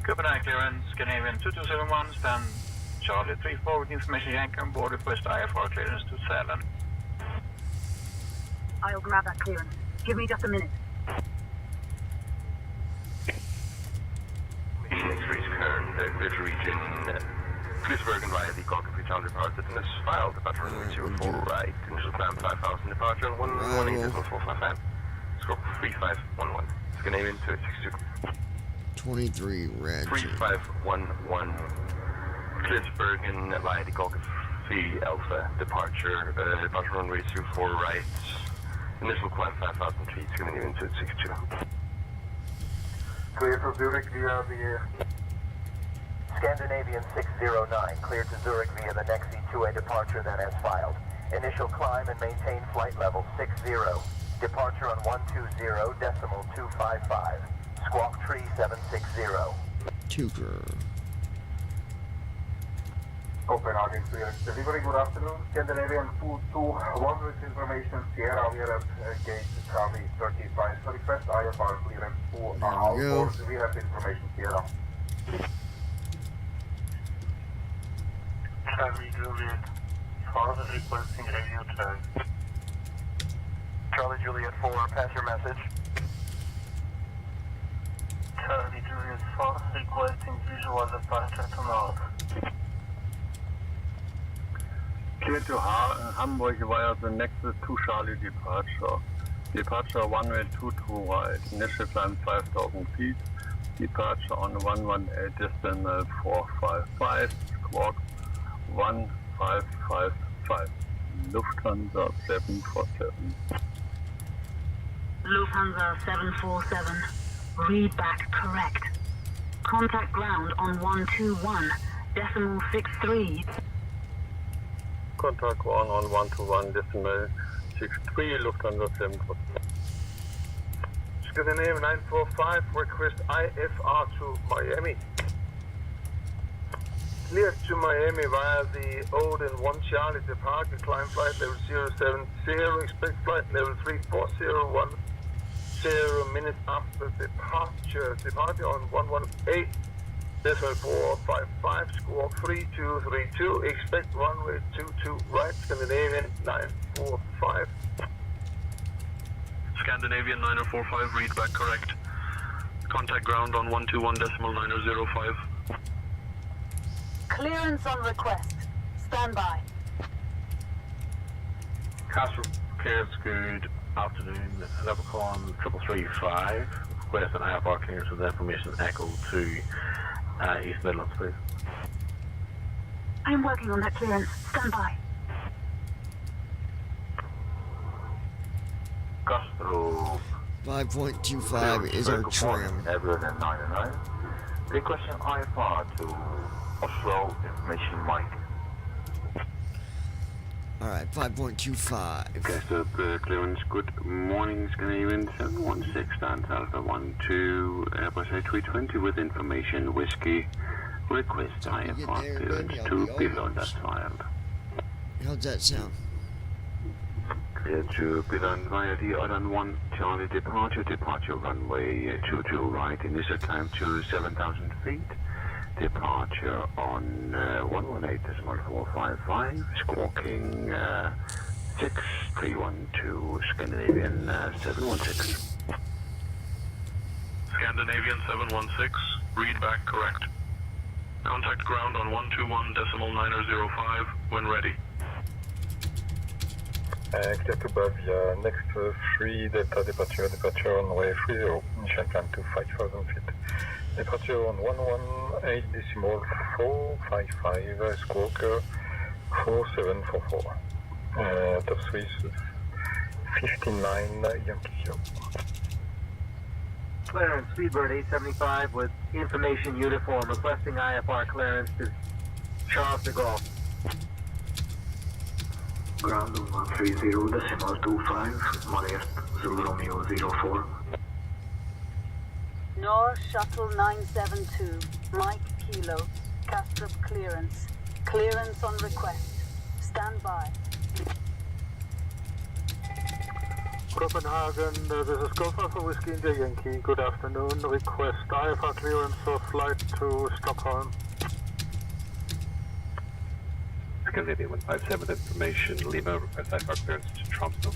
S14: Copenhagen clearance, Scandinavian 2271, stand Charlie 34 with information Yankee on board, request IFR clearance to Sälen.
S11: I'll grab that clearance. Give me just a minute.
S6: Greater region, Clearsburg via the Cockapee Challenger power system is filed. Departure runway 04 right, initial climb 5,000, departure on 118.455. Scope 3511. Scandinavian 262.
S1: 23 red.
S6: 3511. Clearsburg via the Cockapee Alpha departure. Departure runway 24 right. Initial climb 5,000 feet, Scandinavian 262.
S8: Clear to Zurich via the Scandinavian 609, cleared to Zurich via the next E2A departure then as filed. Initial climb and maintain flight level 60. Departure on 120.255. Squawk tree 760.
S1: Tutor.
S8: Copenhagen clearance delivery, good afternoon. Scandinavian 221 with information Sierra, we are at gate Charlie 35. So request IFR clearance for outboard. We have information Sierra.
S14: Charlie Juliet, further requesting radio track.
S8: Charlie Juliet 4, pass your message.
S14: Charlie Juliet 4, requesting visual departure to north. Clear to Hamburg via the Nexus 2 Charlie departure. Departure runway 22 right. Initial climb 5,000 feet. Departure on 118.455. Squawk 1555. Lufthansa 747.
S11: Lufthansa 747. Read back correct. Contact ground on 121.63.
S14: Contact ground on 121.63. Lufthansa 747.
S20: Scandinavian 945, request IFR to Miami. Clear to Miami via the Odin 1 Charlie departure, climb flight level 070, expect flight level 34010 minutes after departure. Departure on 118.455, squawk 3232, expect runway 22 right, Scandinavian 945.
S18: Scandinavian 9045, read back correct. Contact ground on 121.9005.
S11: Clearance on request. Stand by.
S4: Castro clearance, good afternoon. Lebanon 3335. Request an IFR clearance with information echo to East Midlands, please.
S11: I'm working on that clearance. Stand by.
S4: Castro
S1: 5.25 is our trim.
S4: Everyone 99. Requesting IFR to Oslo, information Mike.
S1: Alright, 5.25.
S13: Castor clearance, good morning, Scandinavian 716, stands Alpha 12, Airbus A320 with information Whiskey. Request IFR clearance to below that filed.
S1: How's that sound?
S13: Clear to below via the Odin 1 Charlie departure runway 22 right, initial climb to 7,000 feet. Departure on 118.455, squawking 6312, Scandinavian 716.
S18: Scandinavian 716, read back correct. Contact ground on 121.9005 when ready.
S14: Clear to Bavia, next 3 Delta departure runway 30, initial climb to 5,000 feet. Departure on 118.455, squawk 4744. Top Swiss 59 Yankee.
S16: Clearance, Speedbird 875 with information uniform, requesting IFR clearance to Charles de Gaulle.
S19: Ground on 130.25, Mariette, Zulu Romeo 04.
S11: North Shuttle 972, Mike Kilo, Castrop clearance. Clearance on request. Stand by.
S14: Copenhagen, this is Golf Alpha Whiskey India Yankee. Good afternoon. Request IFR clearance for flight to Stockholm.
S13: Scandinavian 157 information, Lima, request IFR clearance to Tromsø.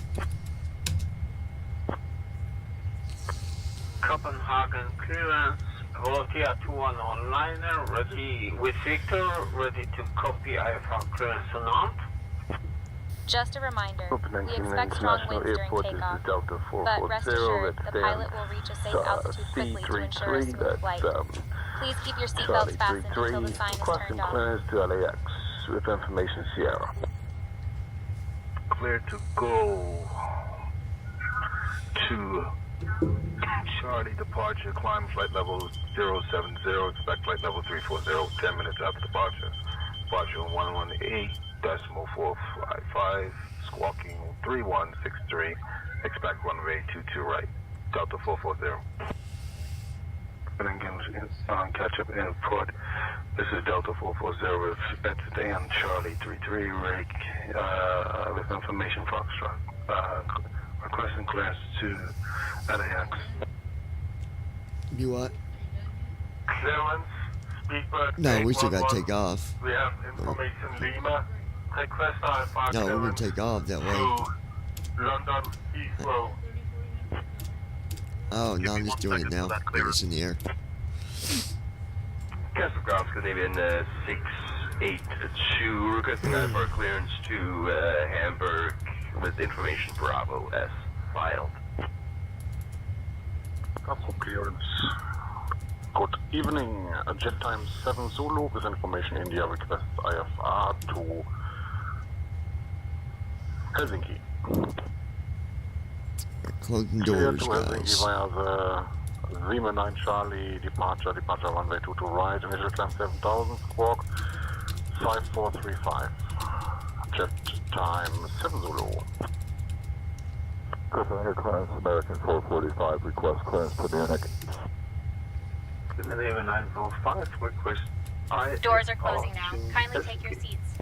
S22: Copenhagen clearance, Voltia 2119, ready with Victor, ready to copy IFR clearance to Nantes.
S7: Just a reminder, we expect strong winds during takeoff, but rest assured, the pilot will reach a safe altitude quickly to ensure a smooth flight. Please keep your seatbelts fastened until the sign is turned off.
S4: Clearance to LAX with information Sierra.
S14: Clear to go.
S8: 2 Charlie departure, climb flight level 070, expect flight level 340, 10 minutes after departure. Departure 118.455, squawking 3163, expect runway 22 right, Delta 440. Catch-up input. This is Delta 440 with today on Charlie 33 rig with information Foxtrot. Requesting clearance to LAX.
S1: You what?
S8: Clearance, speedbird.
S1: No, we still gotta take off.
S8: We have information Lima. Request Alpha.
S1: No, we're gonna take off that way.
S8: London Heathrow.
S1: Oh, no, I'm just doing it now. Get us in the air.
S6: Castle Ground Scandinavian 682, requesting IFR clearance to Hamburg with information Bravo S filed.
S12: Castle clearance. Good evening. Jet time 7 Zulu with information India request IFR to Helsinki.
S1: Closing
S12: Clear
S1: doors,
S12: to Helsinki
S1: guys.
S12: via the Zima 9 Charlie, departure runway 22 right, initial climb 7000, squawk 5435. Jet time 7 Zulu.
S17: Air clearance, American 445, request clearance to Munich.
S8: Scandinavian 945, request
S7: Doors are closing now. Kindly take your seats.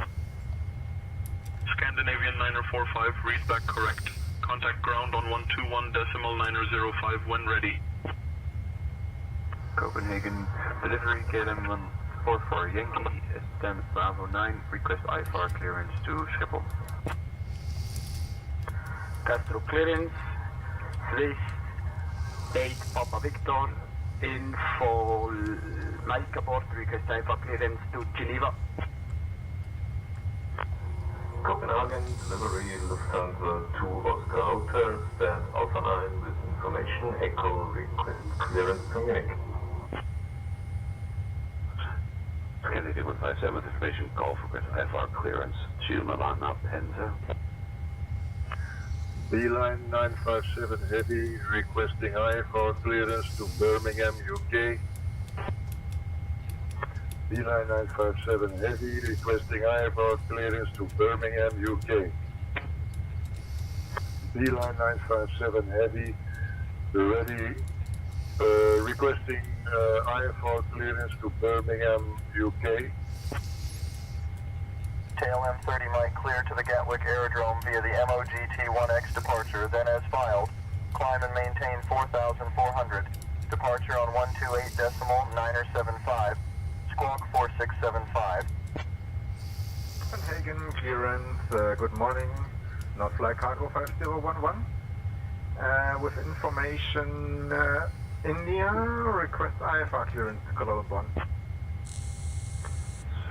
S18: Scandinavian 945, read back correct. Contact ground on 121.905 when ready.
S13: Copenhagen, delivery KLM 144 Yankee, stand Bravo 9, request IFR clearance to Schiphol.
S14: Castro clearance, Swiss 8 Papa Victor, info Mike aboard, request IFR clearance to Geneva.
S8: Copenhagen, delivery Lufthansa 2 Oscar Hotel, stand Alpha 9 with information Echo, request clearance to Munich.
S13: Scandinavian 157 with information call for request IFR clearance to Milana Penza.
S8: Beeline 957 Heavy, requesting IFR clearance to Birmingham, UK. Beeline 957 Heavy, requesting IFR clearance to Birmingham, UK. Beeline 957 Heavy, ready, requesting IFR clearance to Birmingham, UK.
S21: KLM 30 Mike clear to the Gatwick Aerodrome via the MOGT-1X departure, then as filed. Climb and maintain 4,400. Departure on 128.975. Squawk 4675.
S8: Copenhagen clearance, good morning. North Flight Cargo 5011. With information India, request IFR clearance to Colombo.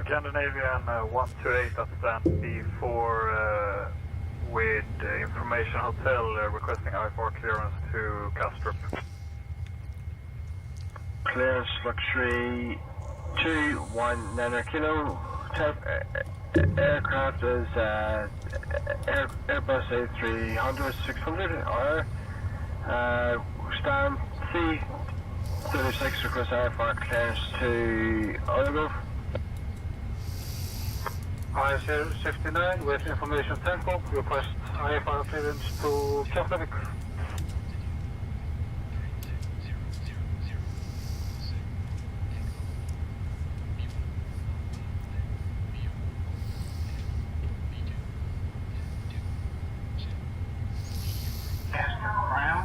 S8: Scandinavian 128 at stand B4 with information hotel requesting IFR clearance to Kastrup.
S14: Clearance luxury 219 kilo. Type aircraft is Airbus A300 600 or stand C36 request IFR clearance to Oliver.
S5: I-069 with information tempo, request IFR clearance to Keflavik.
S23: Brown,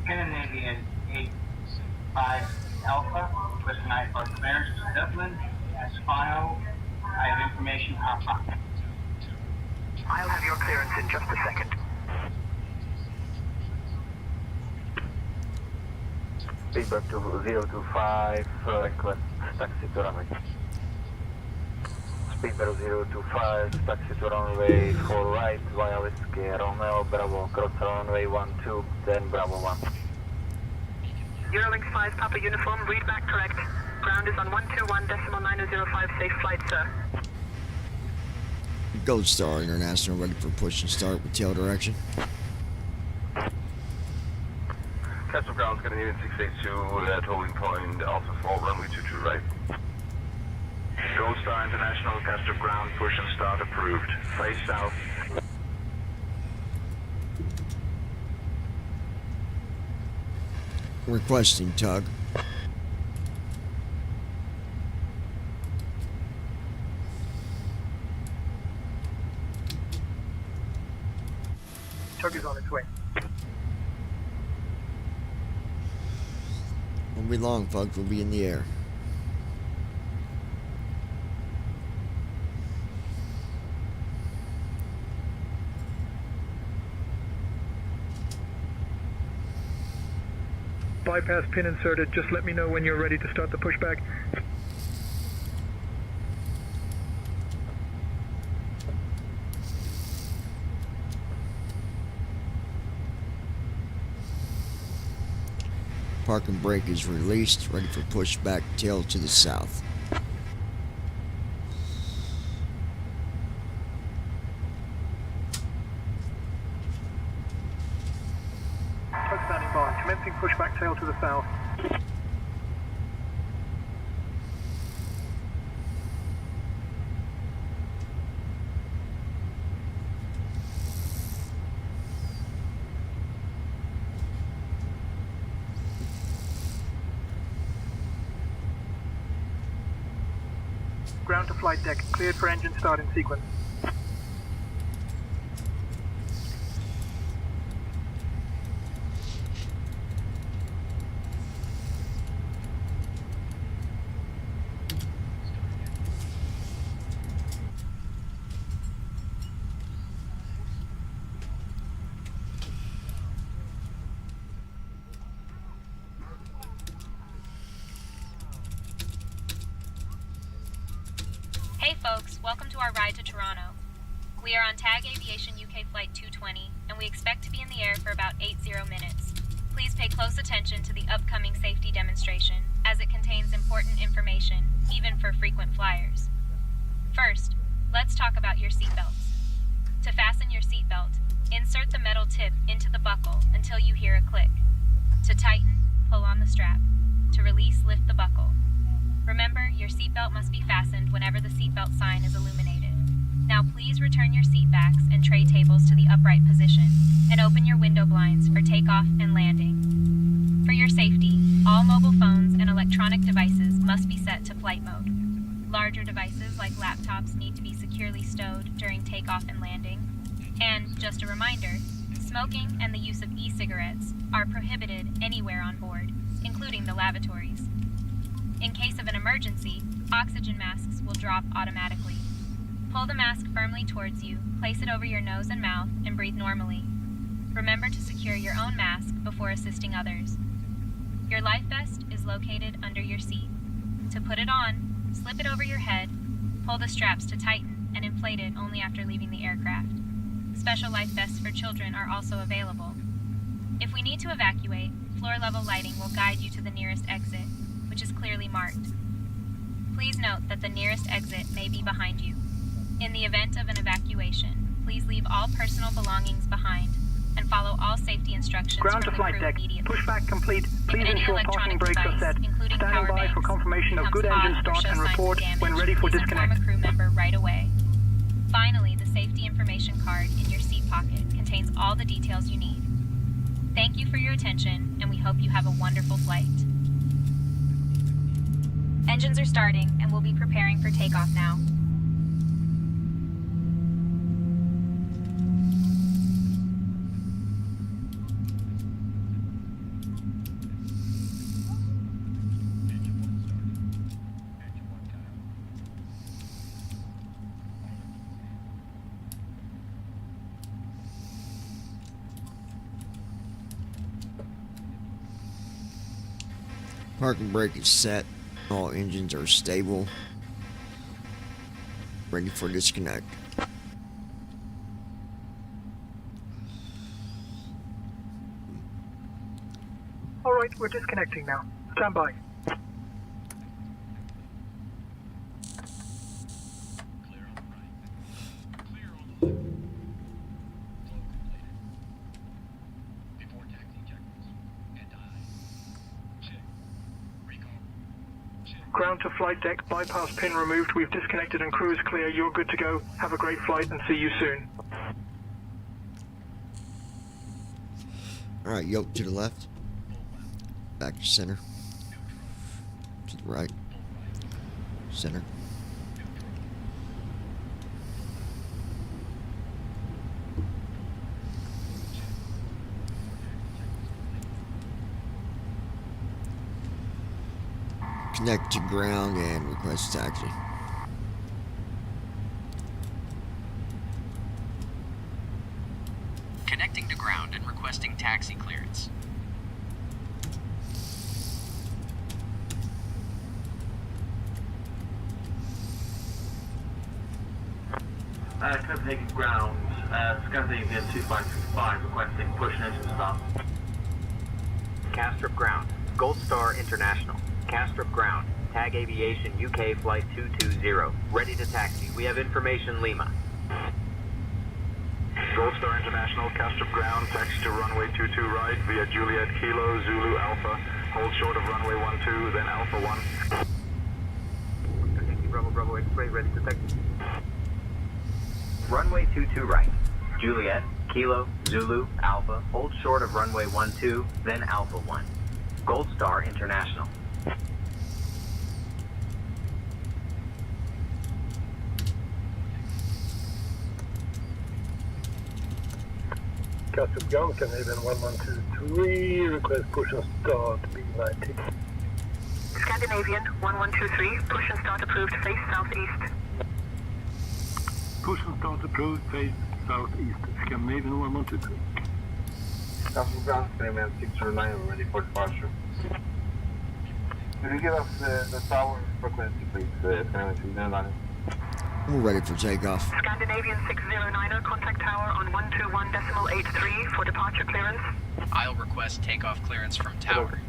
S23: Scandinavian 85 Alpha, requesting IFR clearance to Dublin, as filed. I have information Alpha.
S21: I'll have your clearance in just a second.
S14: Feedback to 025, request taxi to runway. Speedbird 025, taxi to runway 4 right, via Whiskey Romeo, Bravo, cross runway 12, then Bravo 1.
S9: Eurolink 5 Papa Uniform, read back correct. Ground is on 121.905, safe flight, sir.
S1: Gold Star International ready for push and start with tail direction.
S6: Scandinavian 682 at holding point Alpha 4, runway 22 right.
S15: Gold Star International, Castro ground, push and start approved. Face south.
S1: Requesting tug.
S2: Tug is on its way.
S1: Won't be long, folks. We'll be in the air.
S2: Bypass pin inserted. Just let me know when you're ready to start the pushback.
S1: Parking brake is released, ready for pushback, tail to the south.
S2: Tug standing by. Commencing pushback, tail to the south. Ground to flight deck. Cleared for engine start in sequence.
S7: Hey folks, welcome to our ride to Toronto. We are on TAG Aviation UK Flight 220, and we expect to be in the air for about 80 minutes. Please pay close attention to the upcoming safety demonstration, as it contains important information, even for frequent flyers. First, let's talk about your seatbelts. To fasten your seatbelt, insert the metal tip into the buckle until you hear a click. To tighten, pull on the strap. To release, lift the buckle. Remember, your seatbelt must be fastened whenever the seatbelt sign is illuminated. Now please return your seat backs and tray tables to the upright position, and open your window blinds for takeoff and landing. For your safety, all mobile phones and electronic devices must be set to flight mode. Larger devices like laptops need to be securely stowed during takeoff and landing. And, just a reminder, smoking and the use of e-cigarettes are prohibited anywhere on board, including the lavatories. In case of an emergency, oxygen masks will drop automatically. Pull the mask firmly towards you, place it over your nose and mouth, and breathe normally. Remember to secure your own mask before assisting others. Your life vest is located under your seat. To put it on, slip it over your head, pull the straps to tighten, and inflate it only after leaving the aircraft. Special life vests for children are also available. If we need to evacuate, floor-level lighting will guide you to the nearest exit, which is clearly marked. Please note that the nearest exit may be behind you. In the event of an evacuation, please leave all personal belongings behind and follow all safety instructions
S2: Ground
S7: from
S2: to
S7: the
S2: flight
S7: crew
S2: deck.
S7: immediately.
S2: Pushback complete.
S7: If
S2: Please
S7: any
S2: ensure parking
S7: electronic
S2: brakes are
S7: device,
S2: set.
S7: including
S2: Standing
S7: power
S2: by
S7: banks,
S2: for confirmation of
S7: becomes
S2: good
S7: hot
S2: engine
S7: or
S2: start
S7: shows
S2: and
S7: signs of
S2: report
S7: damage,
S2: when ready for
S7: please
S2: disconnect.
S7: inform a crew member right away. Finally, the safety information card in your seat pocket contains all the details you need. Thank you for your attention, and we hope you have a wonderful flight. Engines are starting, and we'll be preparing for takeoff now.
S1: Parking brake is set. All engines are stable. Ready for disconnect.
S2: Alright, we're disconnecting now. Stand by. Ground to flight deck, bypass pin removed. We've disconnected and crew is clear. You're good to go. Have a great flight and see you soon.
S1: Alright, yoke to the left. Back to center. To the right. Center. Connect to ground and request taxi.
S3: Connecting to ground and requesting taxi clearance.
S16: Copenhagen ground, Scandinavian 2565 requesting push and engine stop.
S3: Castrop ground. Gold Star International. Castrop ground. Tag Aviation UK Flight 220. Ready to taxi. We have information Lima.
S15: Gold Star International, Castrop ground, taxi to runway 22 right via Juliet Kilo, Zulu Alpha. Hold short of runway 12, then Alpha 1.
S16: Bravo X-ray, ready to taxi.
S3: Runway 22 right. Juliet, Kilo, Zulu, Alpha. Hold short of runway 12, then Alpha 1. Gold Star International.
S5: Castrop ground, Canadian 1123, request push and start B90.
S9: Scandinavian 1123, push and start approved, face southeast.
S5: Push and start approved, face southeast. Scandinavian 1123.
S8: Castrop ground, Scandinavian 609, ready for departure. Could you give us the tower frequency, please, Scandinavian 609?
S1: We're ready for takeoff.
S9: Scandinavian 609er, contact tower on 121.83 for departure clearance.
S3: I'll request takeoff clearance from tower.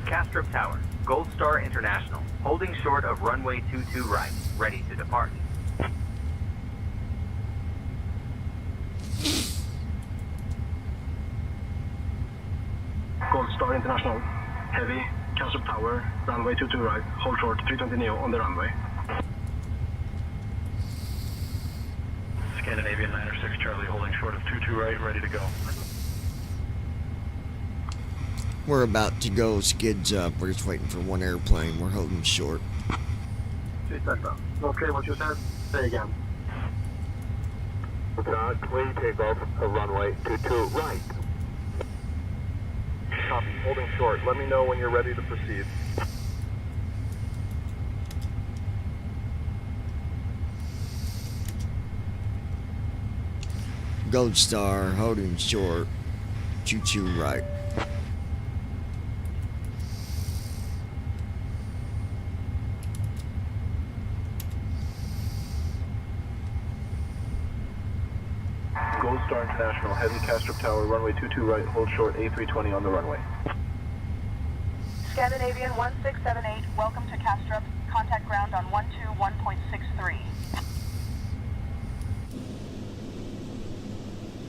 S3: Castrop Tower, Gold Star International, holding short of runway 22 right, ready to depart.
S14: Gold Star International, heavy, Castrop Tower, runway 22 right, hold short 320 neo on the runway.
S15: Scandinavian 906 Charlie, holding short of 22 right, ready to go.
S1: We're about to go skids up. We're just waiting for one airplane. We're holding short.
S5: Okay, what you said? Say again.
S8: Clear takeoff, runway 22 right. Copy, holding short. Let me know when you're ready to proceed.
S1: Gold Star, holding short. 22 right.
S15: Gold Star International, heavy Castrop Tower, runway 22 right, hold short A320 on the runway.
S9: Scandinavian 1678, welcome to Castrop. Contact ground on 121.63.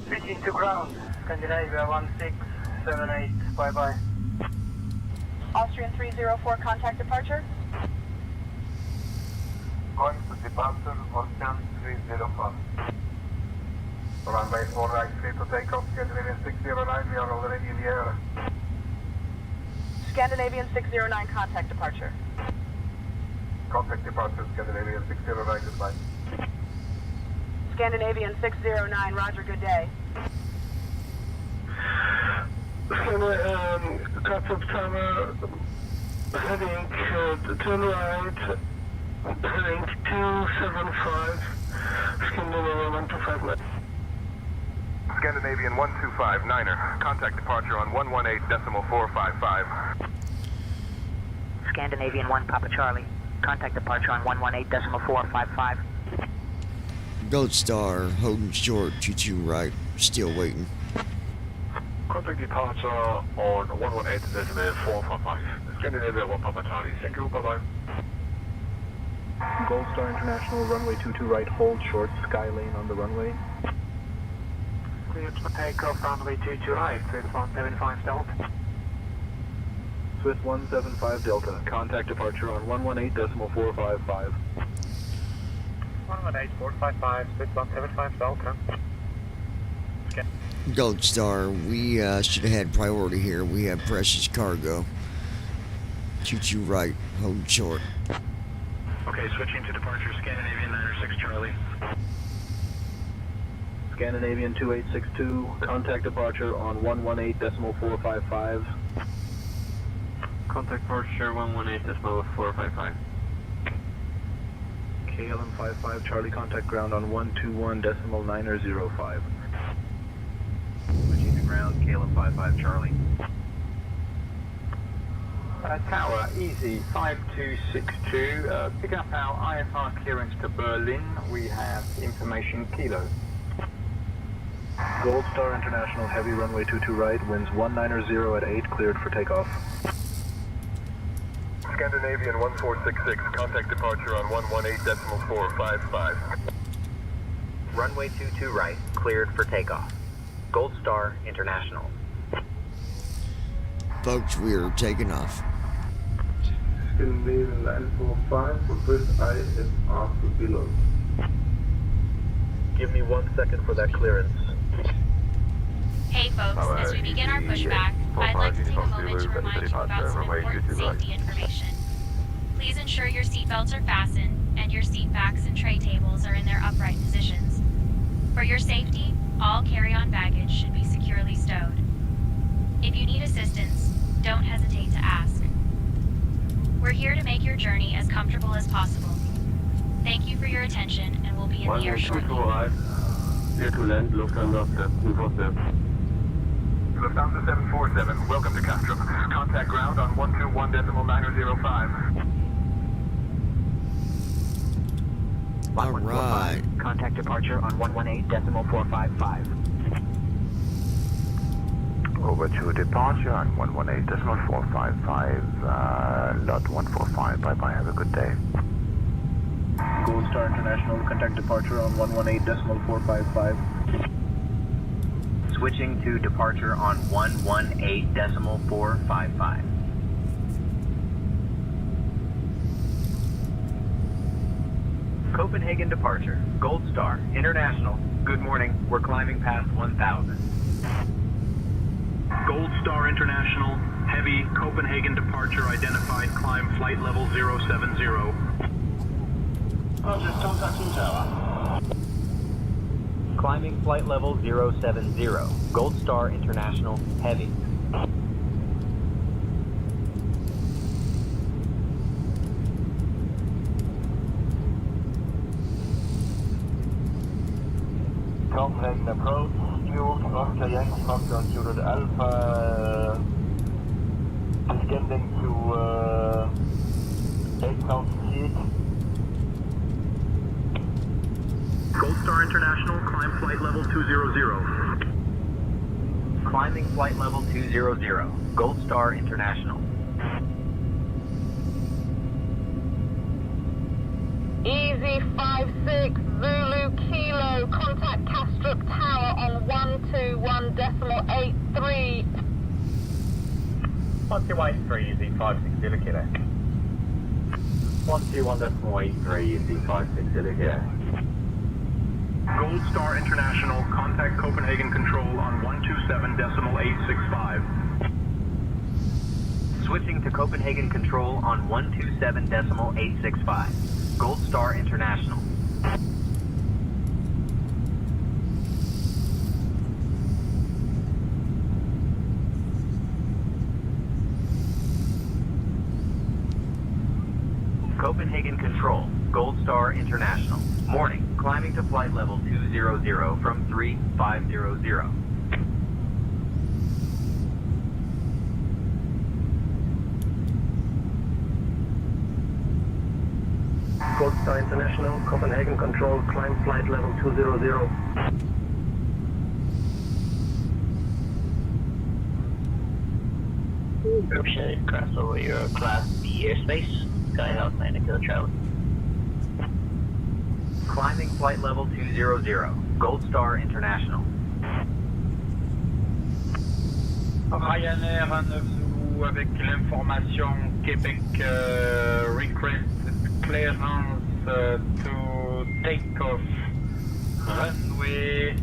S5: Switching to ground, Scandinavia 1678, bye-bye.
S9: Austrian 304, contact departure.
S8: Going to departure, Austrian 305. Runway 4 right, clear to take off, Scandinavian 609, we are already in the air.
S9: Scandinavian 609, contact departure.
S8: Contact departure, Scandinavian 609, goodbye.
S9: Scandinavian 609, roger, good day.
S5: Castrop Tower, heading turn right, heading 275, Scandinavian 1259.
S12: Scandinavian 125 Niner, contact departure on 118.455.
S22: Scandinavian 1 Papa Charlie, contact departure on 118.455.
S1: Gold Star, holding short. 22 right. Still waiting.
S17: Contact departure on 118.455. Scandinavia 1 Papa Charlie. Thank you, bye-bye.
S15: Gold Star International, runway 22 right, hold short, sky lane on the runway.
S2: cleared for takeoff, runway 22 right, Swiss 175 Delta.
S15: Swiss 175 Delta, contact departure on 118.455.
S2: 118.455, Swiss 175 Delta.
S1: Gold Star, we should have had priority here. We have precious cargo. 22 right, hold short.
S15: Okay, switching to departure, Scandinavian 906 Charlie. Scandinavian 2862, contact departure on 118.455.
S10: Contact departure 118.455.
S15: KLM 55 Charlie, contact ground on 121.905. Switching to ground, KLM 55 Charlie.
S10: Tower, easy 5262, pick up our IFR clearance to Berlin. We have information kilo.
S15: Gold Star International, heavy runway 22 right, winds 190 at 8, cleared for takeoff.
S6: Scandinavian 1466, contact departure on 118.455.
S3: Runway 22 right, cleared for takeoff. Gold Star International.
S1: Folks, we are taking off.
S8: Scandinavian 945, request IFR to below.
S15: Give me 1 second for that clearance.
S7: Hey folks, as we begin our pushback, I'd like to take a moment to remind you about some important safety information. Please ensure your seatbelts are fastened and your seat backs and tray tables are in their upright positions. For your safety, all carry-on baggage should be securely stowed. If you need assistance, don't hesitate to ask. We're here to make your journey as comfortable as possible. Thank you for your attention, and we'll be in the air shortly.
S4: Clear to land, Lufthansa 747.
S6: Lufthansa 747, welcome to Castro. Contact ground on 121.905.
S1: All right.
S16: Contact departure on 118.455.
S4: Over to departure on 118.455, lot 145. Bye-bye, have a good day.
S15: Gold Star International, contact departure on 118.455.
S3: Switching to departure on 118.455. Copenhagen departure, Gold Star International. Good morning, we're climbing past 1,000.
S2: Gold Star International, heavy Copenhagen departure identified, climb flight level 070.
S12: Roger, contacting tower.
S3: Climbing flight level 070. Gold Star International, heavy.
S8: Copenhagen approach, fuel, Oscar Yankee, Oscar Juliet Alpha, descending to 8,000 feet.
S2: Gold Star International, climb flight level 200.
S3: Climbing flight level 200. Gold Star International.
S9: Easy 56 Zulu Kilo, contact Castrup Tower on 121.83.
S14: 121.83 Easy 56 Zulu Kilo. 121.83 Easy 56 Zulu Kilo.
S2: Gold Star International, contact Copenhagen Control on 127.865.
S3: Switching to Copenhagen Control on 127.865. Gold Star International. Copenhagen Control, Gold Star International. Morning, climbing to flight level 200 from 3500.
S14: Gold Star International, Copenhagen Control, climb flight level 200.
S16: Okay, cross over your Class B airspace. Skyhawk 90 Kilo Charlie.
S3: Climbing flight level 200. Gold Star International.
S10: Ryanair 1 Zulu avec l'information Québec request clearance to take off runway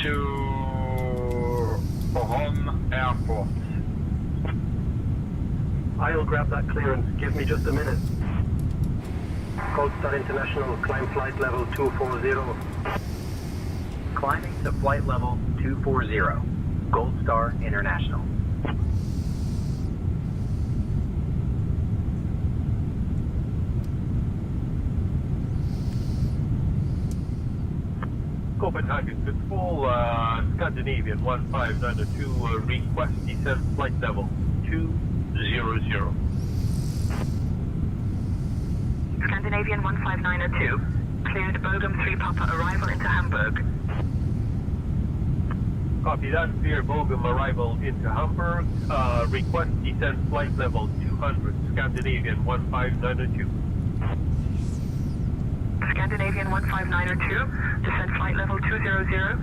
S10: to Rome Airport.
S14: I'll grab that clearance. Give me just a minute. Gold Star International, climb flight level 240.
S3: Climbing to flight level 240. Gold Star International.
S14: Copenhagen Control, Scandinavian 1592, request descent flight level 200.
S9: Scandinavian 15902, cleared Bogum 3 Papa arrival into Hamburg.
S14: Copy that, clear Bogum arrival into Hamburg, request descent flight level 200, Scandinavian 15902.
S9: Scandinavian 15902, descent flight level 200.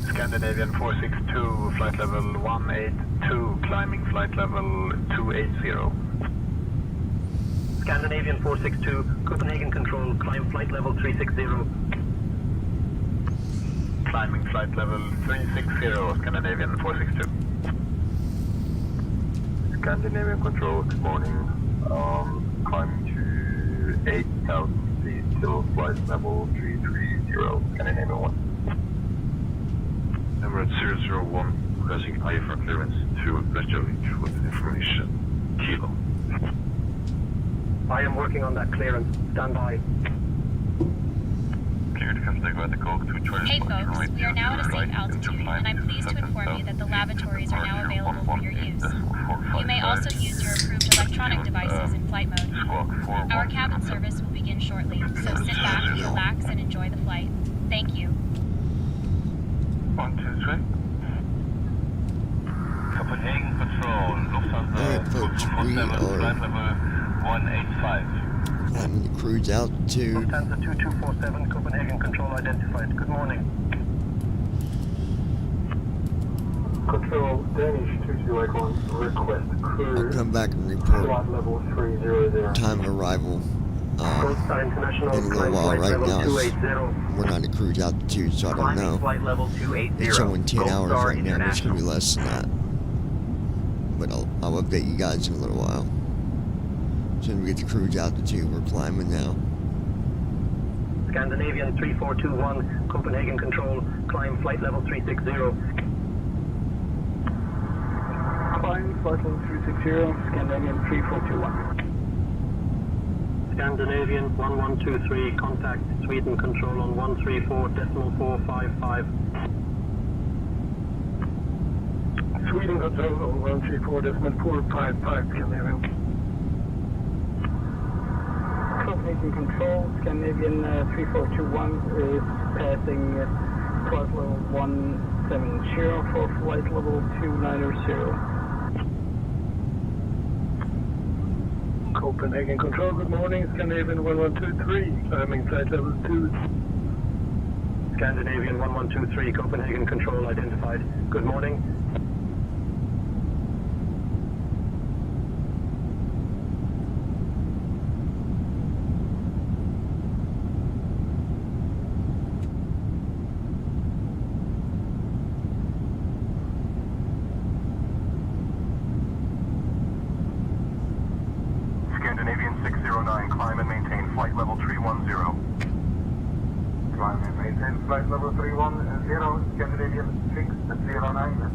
S10: Scandinavian 462, flight level 182, climbing flight level 280.
S14: Scandinavian 462, Copenhagen Control, climb flight level 360.
S10: Climbing flight level 360, Scandinavian 462.
S4: Scandinavian Control, good morning. Climbing to 8,000 feet till flight level 330, Scandinavian 1.
S6: Emirates 001, requesting IFR clearance to Reykjavik with information Kilo.
S14: I am working on that clearance. Stand by.
S6: Cleared Hamburg by the Golf 2 Charlie.
S7: Hey folks, we are now at a safe altitude, and I'm pleased to inform you that the lavatories are now available for your use. You may also use your approved electronic devices in flight mode. Our cabin service will begin shortly, so sit back, relax, and enjoy the flight. Thank you.
S6: 1, 2, 3.
S10: Copenhagen Control, Lufthansa 247, flight level 185.
S1: Climbing the cruise altitude.
S14: Lufthansa 2247, Copenhagen Control identified. Good morning. Control, Danish 2281, request crew.
S1: I'll come back and report
S14: Flight level 300.
S1: time of arrival
S14: Gold Star International,
S1: in a little
S14: climb
S1: while.
S14: flight
S1: Right
S14: level
S1: now
S14: 280.
S1: we're not at cruise altitude, so I don't
S3: Climbing
S1: know.
S3: flight level 280.
S1: It's showing 10
S3: Gold
S1: hours
S3: Star
S1: right now, but it's going to be
S3: International.
S1: less than that. But I'll update you guys in a little while. As soon as we get to cruise altitude, we're climbing now.
S14: Scandinavian 3421, Copenhagen Control, climb flight level 360. Climb flight level 360, Scandinavian 3421. Scandinavian 1123, contact Sweden Control on 134.455. Sweden Control on 134.455, Scandinavian. Copenhagen Control, Scandinavian 3421 is passing flight level 170 for flight level 290. Copenhagen Control, good morning, Scandinavian 1123, climbing flight level 2. Scandinavian 1123, Copenhagen Control identified. Good morning.
S21: Scandinavian 609, climb and maintain flight level 310.
S8: Climb and maintain flight level 310, Scandinavian 609.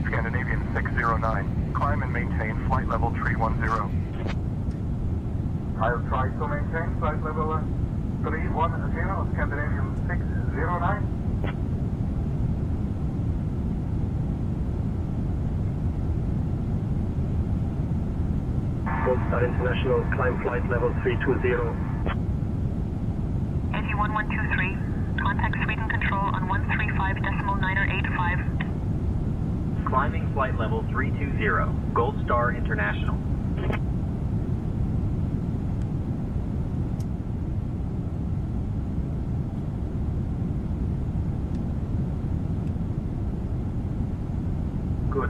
S21: Scandinavian 609, climb and maintain flight level 310.
S8: I'll try to maintain flight level 310, Scandinavian 609.
S14: Gold Star International, climb flight level 320.
S9: AV1123, contact Sweden Control on 135.985.
S3: Climbing flight level 320. Gold Star International.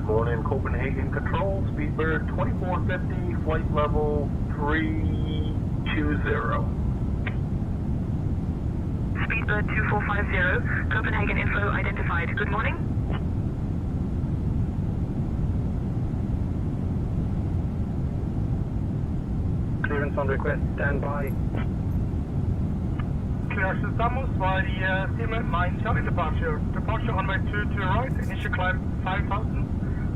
S10: morning, Copenhagen Control, Speedbird 2450, flight level 320.
S9: Speedbird 2450, Copenhagen info identified. Good morning.
S14: Clearance on request, stand by.
S2: Clearance Estamos via the Seaman 9 Charlie departure. Departure on runway 22 right, initial climb 5000.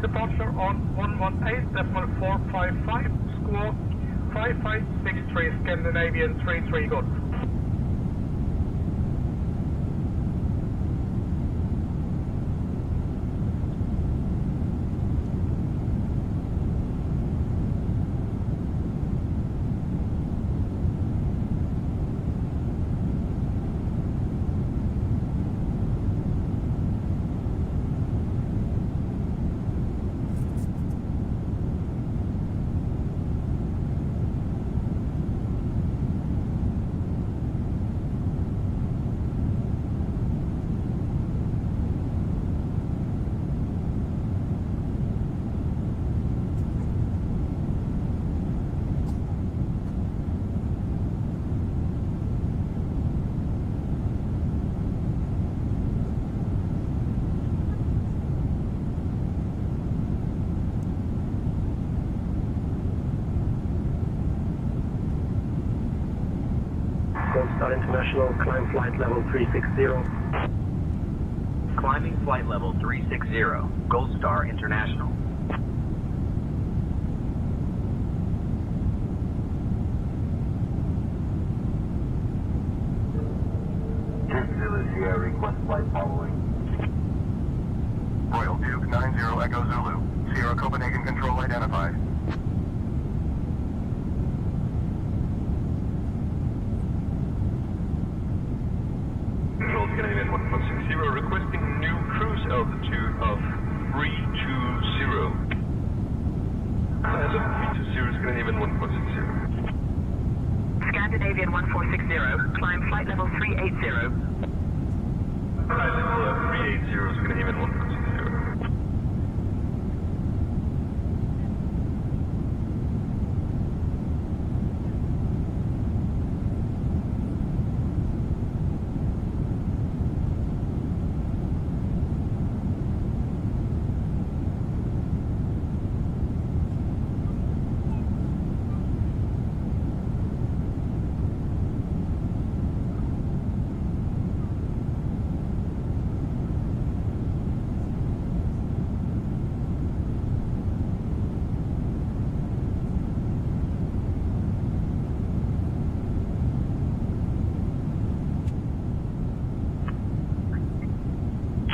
S2: Departure on 118.455, score 5563, Scandinavian 33 Golf.
S14: Goldstar International, climb flight level 360.
S3: Climbing flight level 360, Goldstar International.
S21: Zulu Sierra, request flight following.
S8: Royal Duke 90 Echo Zulu. Sierra Copenhagen Control identified.
S15: Control Scandinavian 1160, requesting new cruise altitude of 320. As of 320, Scandinavian 1460.
S9: Scandinavian 1460, climb flight level 380.
S15: Flight level 380, Scandinavian 1460.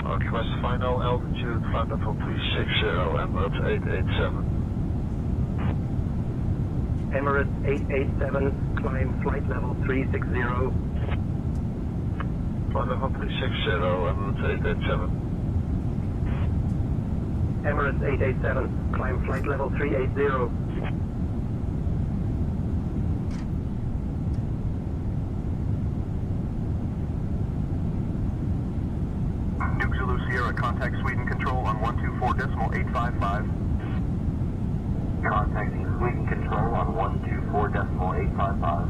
S17: Request final altitude, flight level 360, Emirates 887.
S14: Emirates 887, climb flight level 360.
S17: Flight level 360, Emirates 887.
S14: Emirates 887, climb flight level 380.
S21: Duke Zulu Sierra, contact Sweden Control on 124.855. Contacting Sweden Control on 124.855.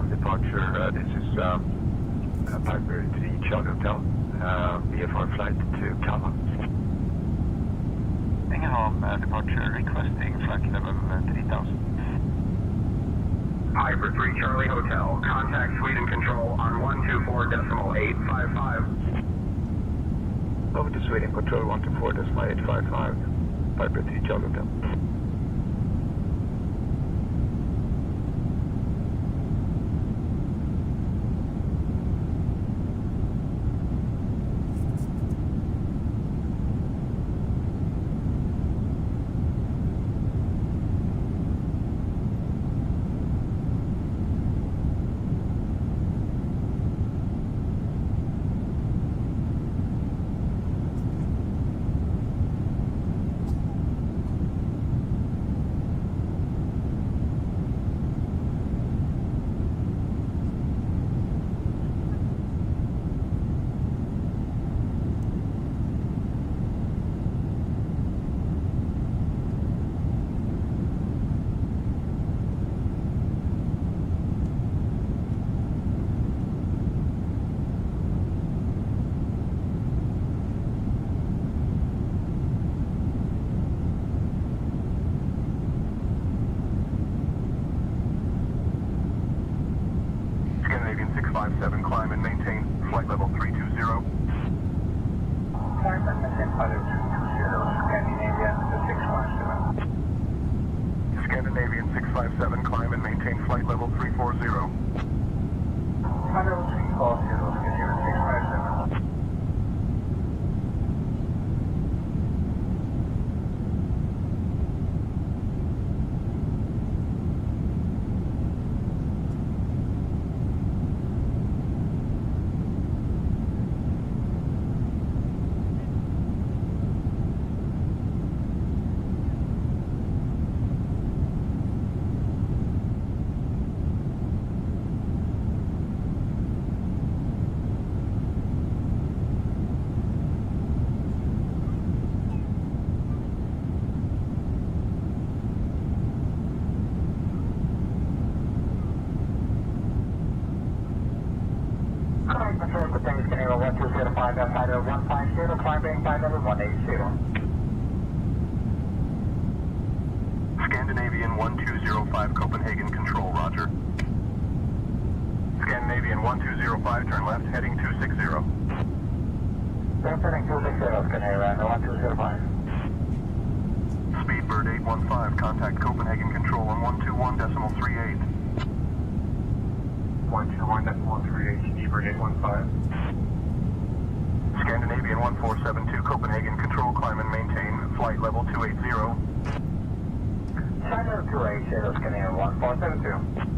S10: Departure, this is Blackberry 3 Charlie Hotel, VFR flight to Kalmar. Ängelholm departure requesting flight level 3000.
S21: Piper 3 Charlie Hotel. Contact suite and control on 124.855.
S10: Over to suite and control 124.855. Piper 3 Charlie Hotel.
S21: Scandinavian 657, climb and maintain flight level 320.
S14: Climb and maintain flight level 320, Scandinavian 657.
S21: Scandinavian 657, climb and maintain flight level 340.
S14: Flight level 340, Scandinavian 657. Climb control to things Canelo 1205, flight level 150, climbing flight level 180.
S21: Scandinavian 1205, Copenhagen control, roger. Scandinavian 1205, turn left, heading 260.
S14: Left heading 260, Scandinavian 1205.
S21: Speedbird 815, contact Copenhagen control on 121.38.
S14: 121.38, Speedbird 815.
S21: Scandinavian 1472, Copenhagen control, climb and maintain flight level 280.
S14: China 280, Scandinavian 1472.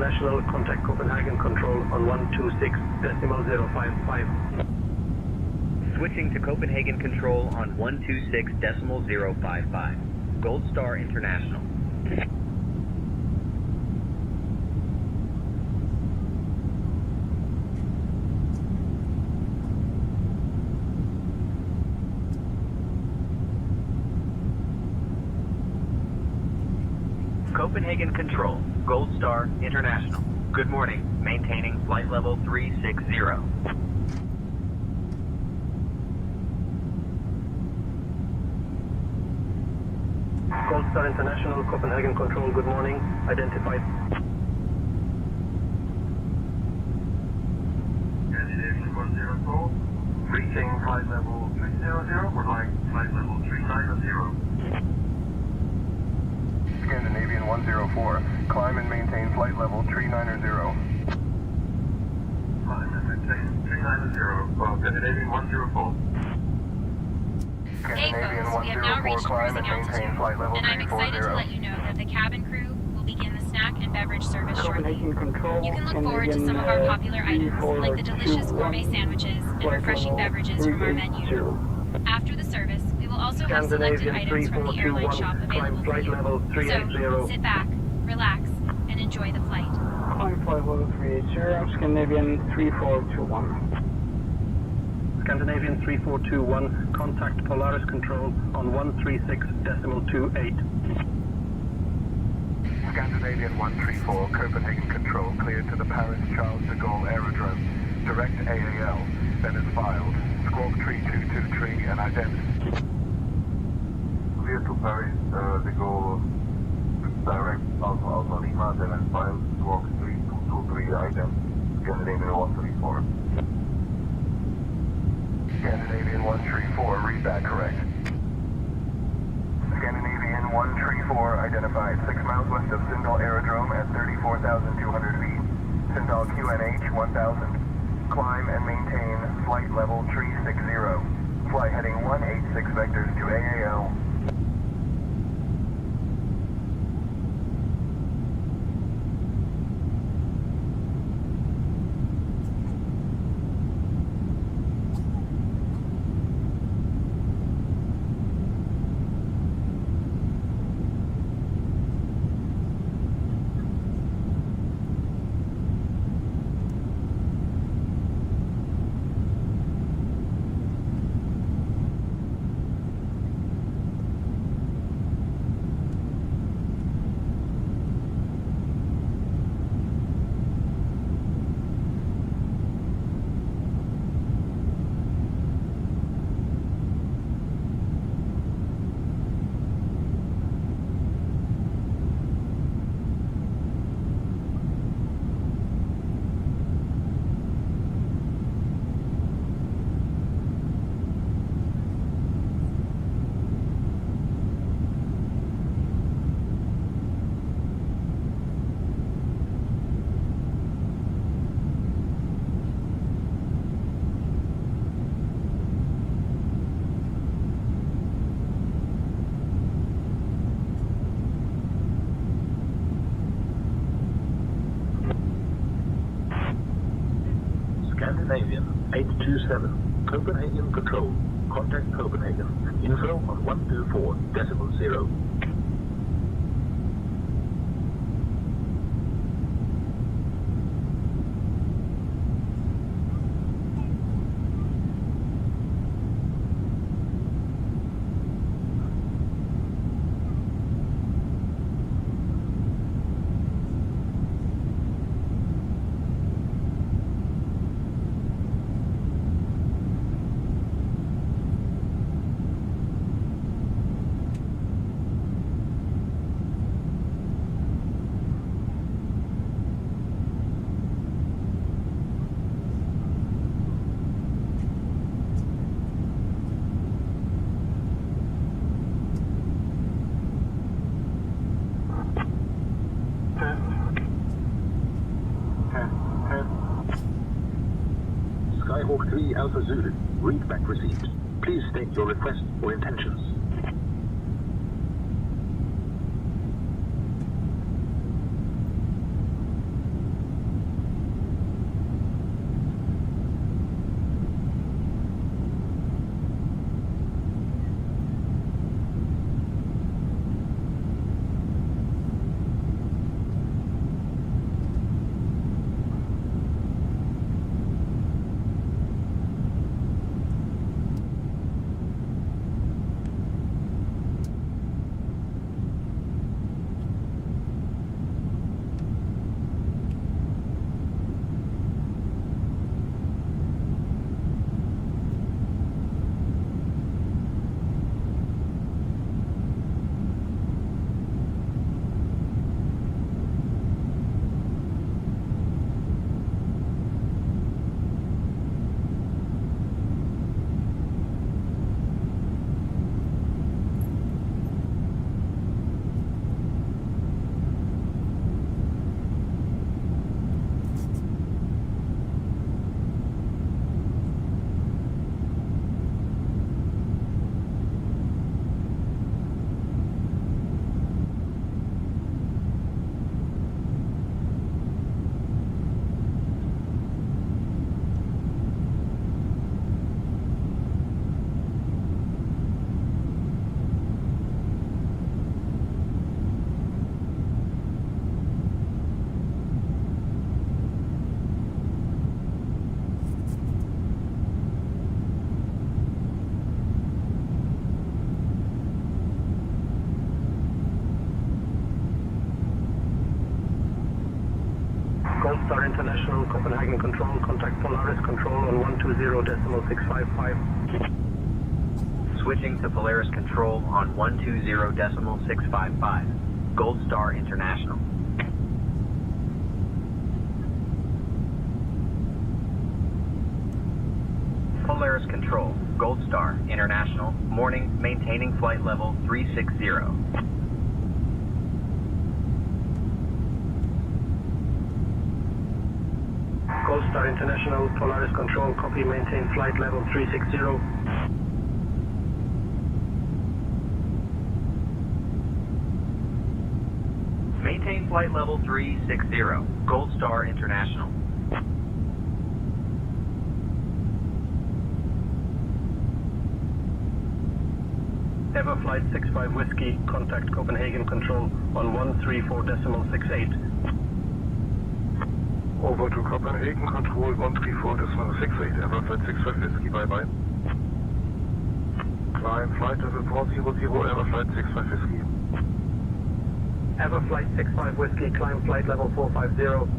S14: International, contact Copenhagen Control on 126.055.
S3: Switching to Copenhagen Control on 126.055. Gold Star International. Copenhagen Control, Gold Star International. Good morning. Maintaining flight level 360.
S14: Gold Star International, Copenhagen Control, good morning. Identified.
S8: Scandinavian 104, reaching flight level 300, would like flight level 390. Scandinavian 104, climb and maintain flight level 390. Climb and maintain 390, well, Scandinavian 104.
S7: Hey folks, we have now reached cruising altitude, and I'm excited to let you know that the cabin crew will begin the snack and beverage service shortly. You can look forward to some of our popular items, like the delicious gourmet sandwiches and refreshing beverages from our menu. After the service, we will also have selected items from the airline shop available for you. So, sit back, relax, and enjoy the flight.
S5: Climb flight level 380, Scandinavian 3421.
S14: Scandinavian 3421, contact Polaris Control on 136.28.
S8: Scandinavian 134, Copenhagen Control, cleared to the Paris Charles de Gaulle Aerodrome. Direct AAL, then as filed. Squawk 3223 and identity. Clear to Paris de Gaulle, direct Alpha Lima, then as filed. Squawk 3223 identity. Scandinavian 134. Scandinavian 134, read that correct. Scandinavian 134, identified 6 miles west of Sindal Aerodrome at 34,200 feet. Sindal QNH 1000. Climb and maintain flight level 360. Flight heading 186 vectors to AAL.
S14: Scandinavian 827, Copenhagen Control, contact Copenhagen. Info on 124.0.
S11: Skyhawk 3 Alpha Zulu, read back received. Please state your request or intentions.
S14: International, Copenhagen Control, contact Polaris Control on 120.655.
S3: Switching to Polaris Control on 120.655. Gold Star International. Polaris Control, Gold Star International, morning, maintaining flight level 360.
S14: Gold Star International, Polaris Control, copy, maintain flight level 360.
S3: Maintain flight level 360. Gold Star International.
S14: Everflight 65 Whiskey, contact Copenhagen Control on 134.68.
S17: Over to Copenhagen Control 134.68. Everflight 65 Whiskey, bye-bye. Climb flight level 400, Everflight 65 Whiskey.
S14: Everflight 65 Whiskey, climb flight level 450.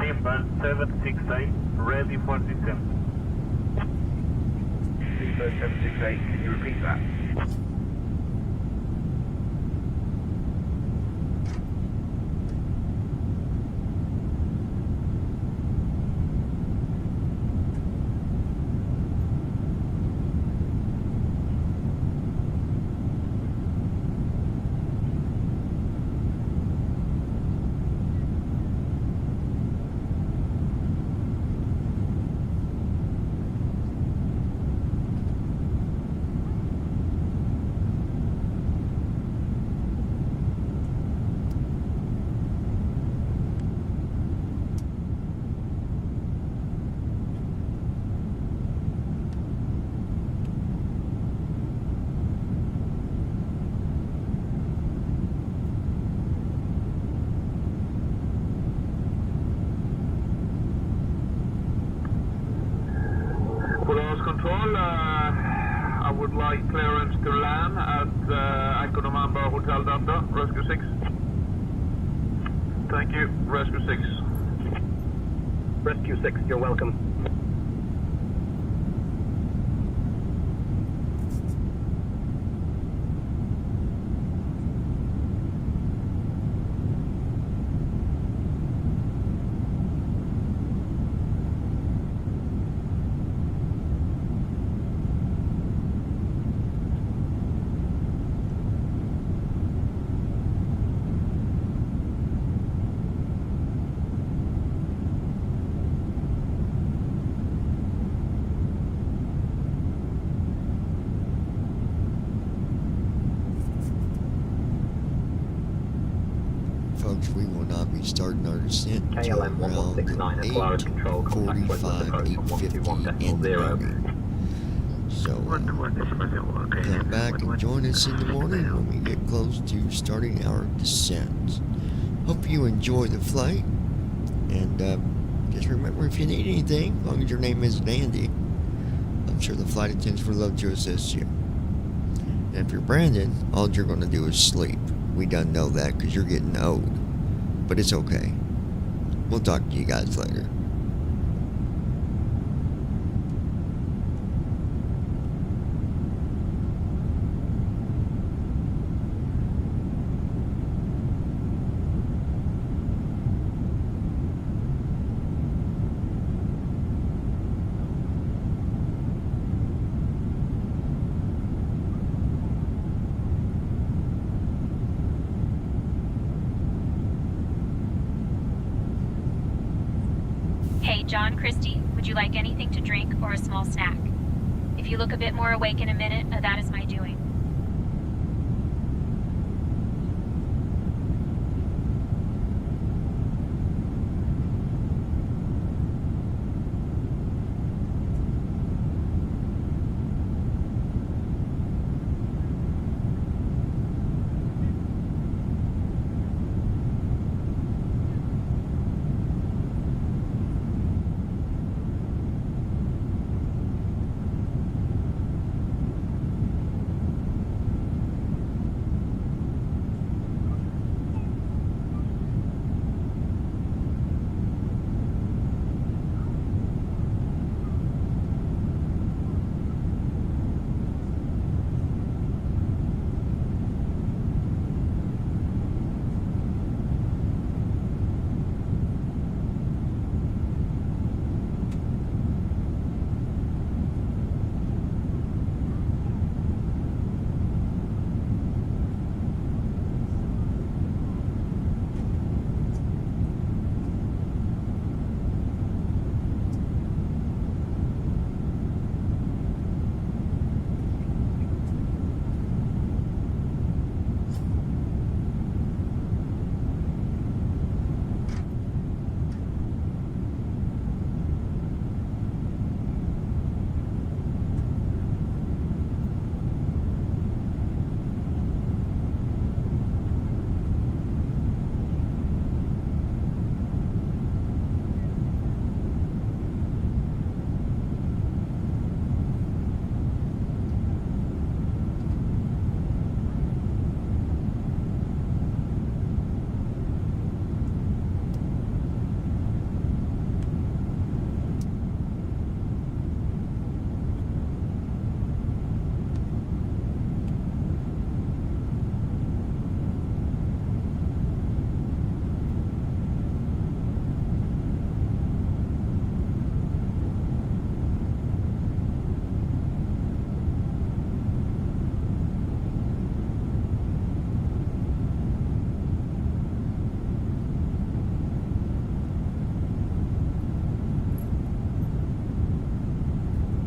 S18: Seabird 768, ready for descent.
S14: Seabird 768, can you repeat that?
S18: Polaris Control, I would like clearance to land at Anchor November Hotel Delta, Rescue 6. Thank you, Rescue 6.
S14: Rescue 6, you're welcome.
S1: Folks, we will not be starting our descent until
S16: KLM
S1: around
S16: 1169 at Polaris Control, contact West West approach on
S1: 8:45, 8:50 in the
S16: 121.0.
S1: morning. So come back and join us in the morning when we get close to starting our descent. Hope you enjoy the flight, and just remember, if you need anything, as long as your name isn't Andy, I'm sure the flight attendants would love to assist you. And if you're Brandon, all you're going to do is sleep. We done know that because you're getting old. But it's okay. We'll talk to you guys later.
S7: John Christie, would you like anything to drink or a small snack? If you look a bit more awake in a minute, that is my doing.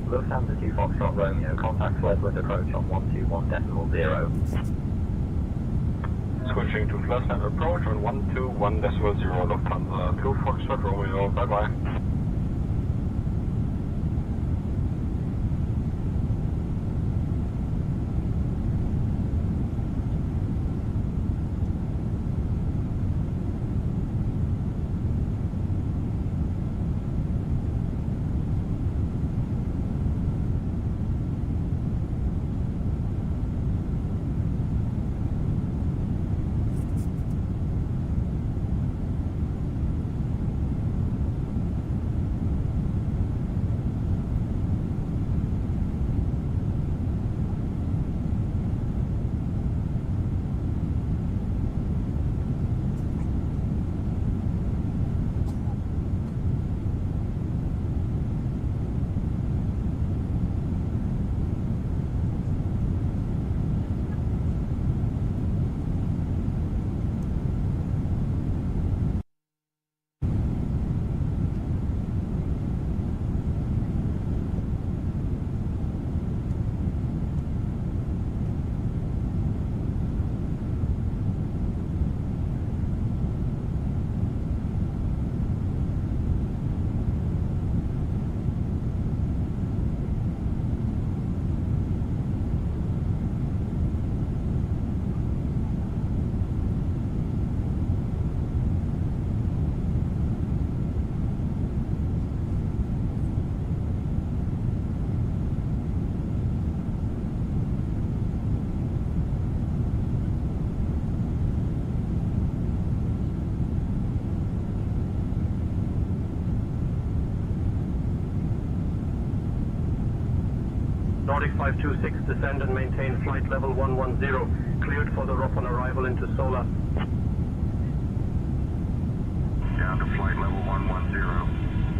S16: Lufthansa 2 Foxtrot Romeo, contact Sled approach on 121.0.
S4: Switching to Lufthansa approach on 121.0 Lufthansa 2 Foxtrot Romeo, bye bye.
S14: Nordic 526, descend and maintain flight level 110. Cleared for the ROP on arrival into Sola.
S4: Down to flight level 110.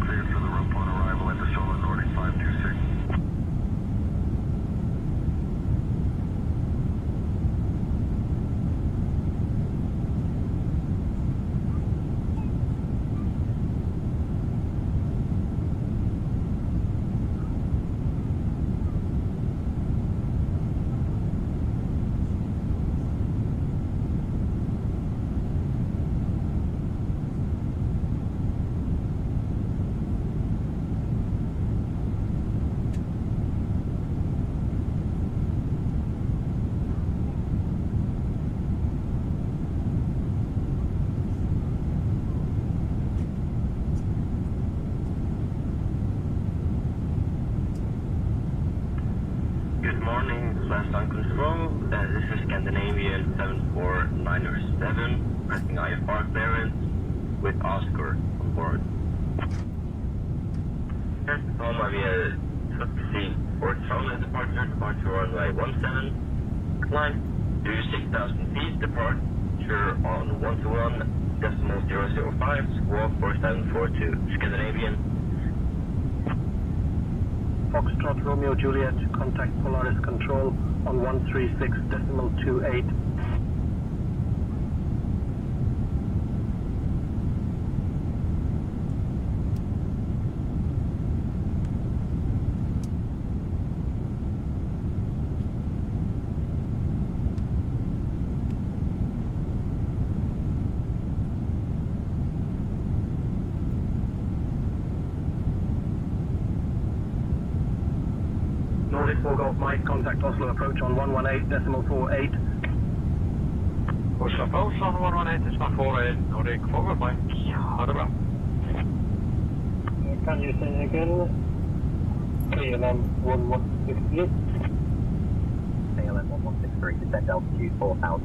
S4: Cleared for the ROP on arrival into Sola, Nordic 526.
S3: Good morning, Last on Control. This is Scandinavian 74907, pressing IFR clearance with Oscar on board. First of all, my via taxi for Charlie departure runway 17, climb to 6,000 feet, departure on 121.005, squawk 4742, Scandinavian.
S14: Foxtrot Romeo Juliet, contact Polaris Control on 136.28. Nordic 4 Golf Mike, contact Oslo approach on 118.48.
S18: Oslo approach on 118.48, Nordic 4 Golf Mike. Ha det bra.
S14: Can you say again? KLM 1163.
S16: KLM 1163, descend altitude 4,000.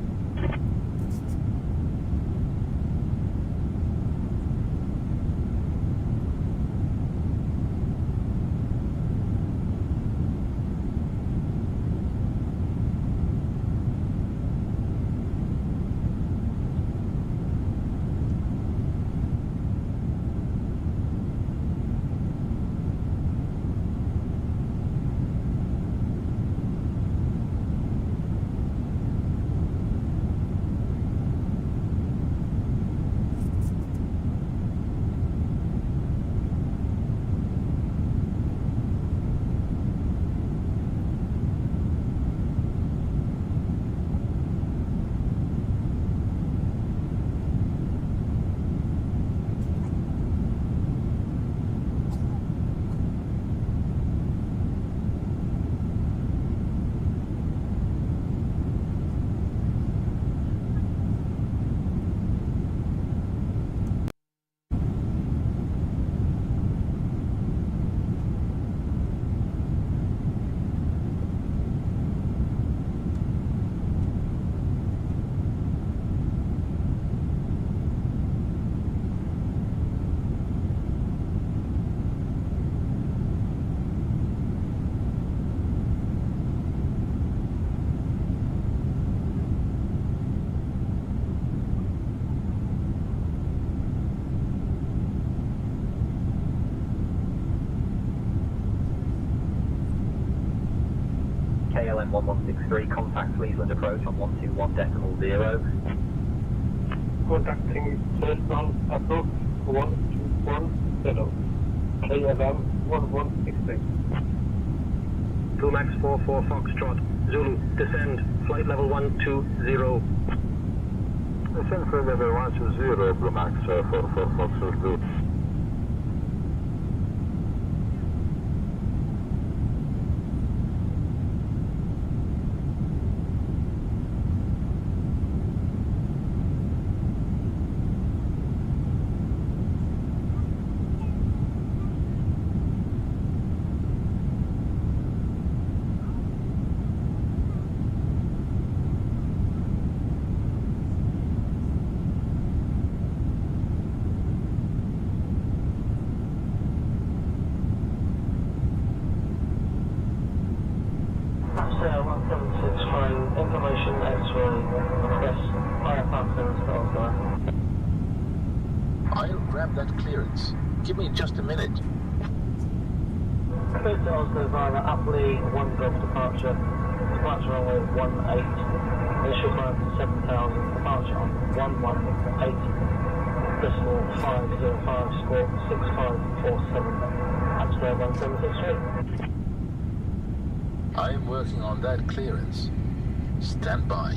S16: KLM 1163, contact Cleveland approach on 121.0.
S14: Contacting Cessna approach 121.0. KLM 1163. 2 Max 44 Foxtrot, Zulu, descend, flight level 120.
S17: Descend for level 120, Blue Max for Zulu.
S14: Information X-ray, request IFR clearance to Oslo.
S11: I'll grab that clearance. Give me just a minute.
S14: Clear to Oslo via Upley 1 Golf departure. Departure runway 18. Initial climb to 7,000. Departure on 118.505, squawk 6547. Amsterdam 1763.
S11: I am working on that clearance. Stand by.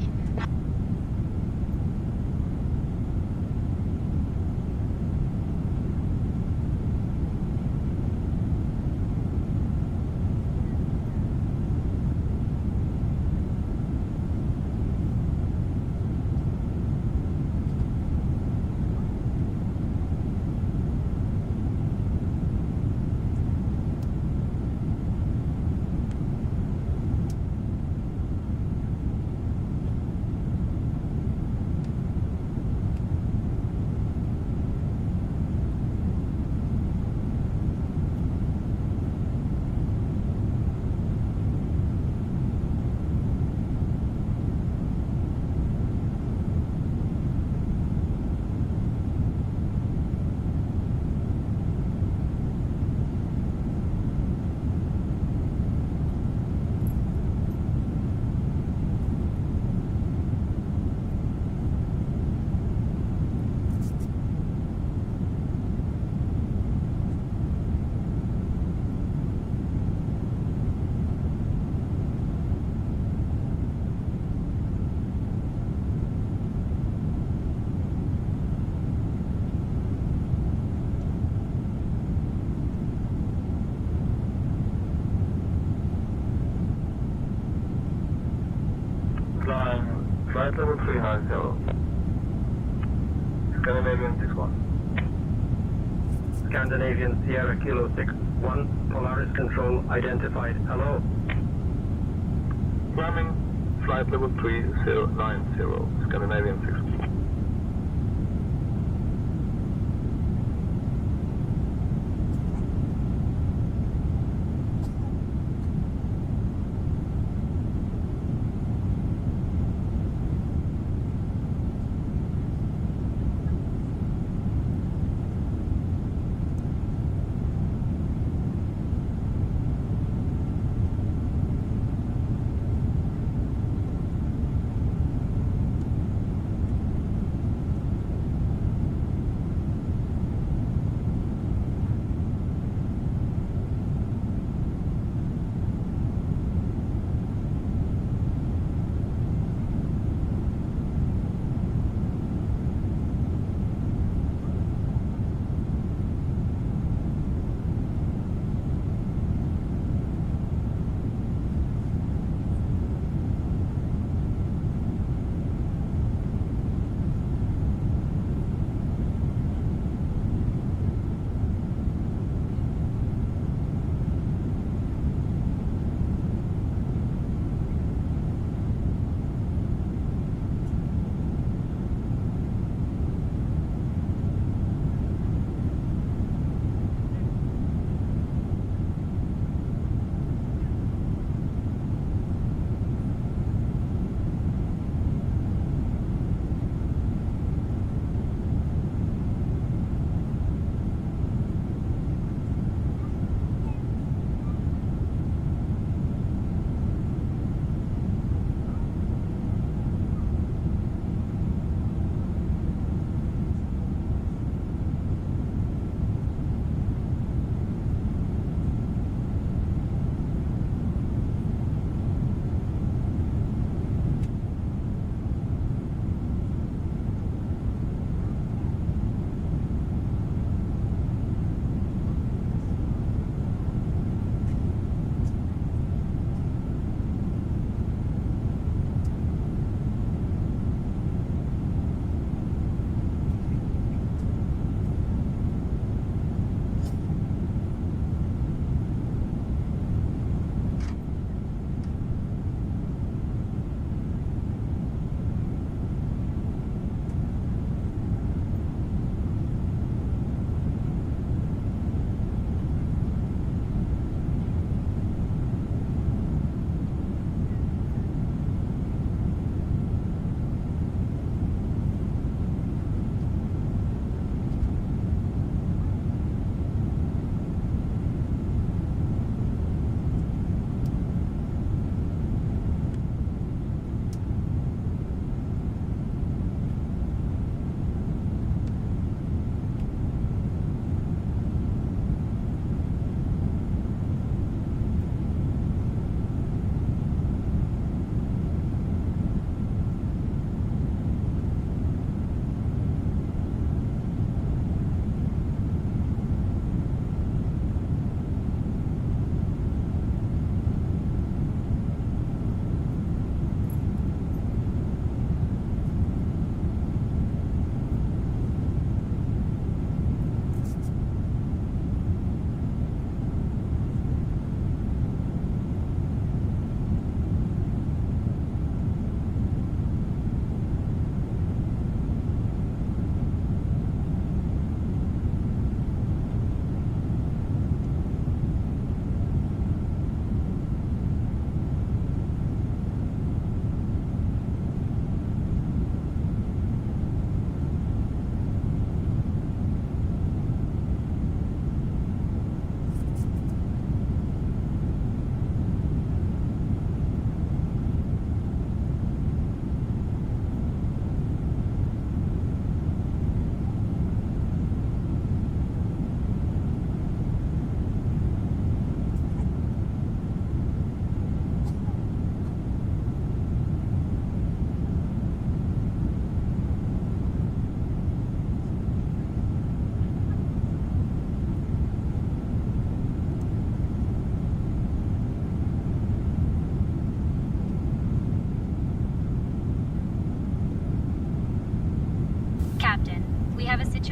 S14: flight level 390. Scandinavian 61. Scandinavian Sierra Kilo 61, Polaris Control identified. Hello. Climbing flight level 3090, Scandinavian 60.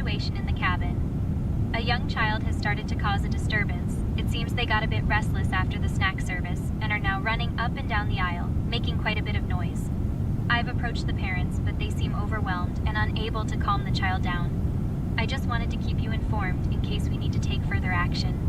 S7: situation in the cabin. A young child has started to cause a disturbance. It seems they got a bit restless after the snack service and are now running up and down the aisle, making quite a bit of noise. I've approached the parents, but they seem overwhelmed and unable to calm the child down. I just wanted to keep you informed in case we need to take further action.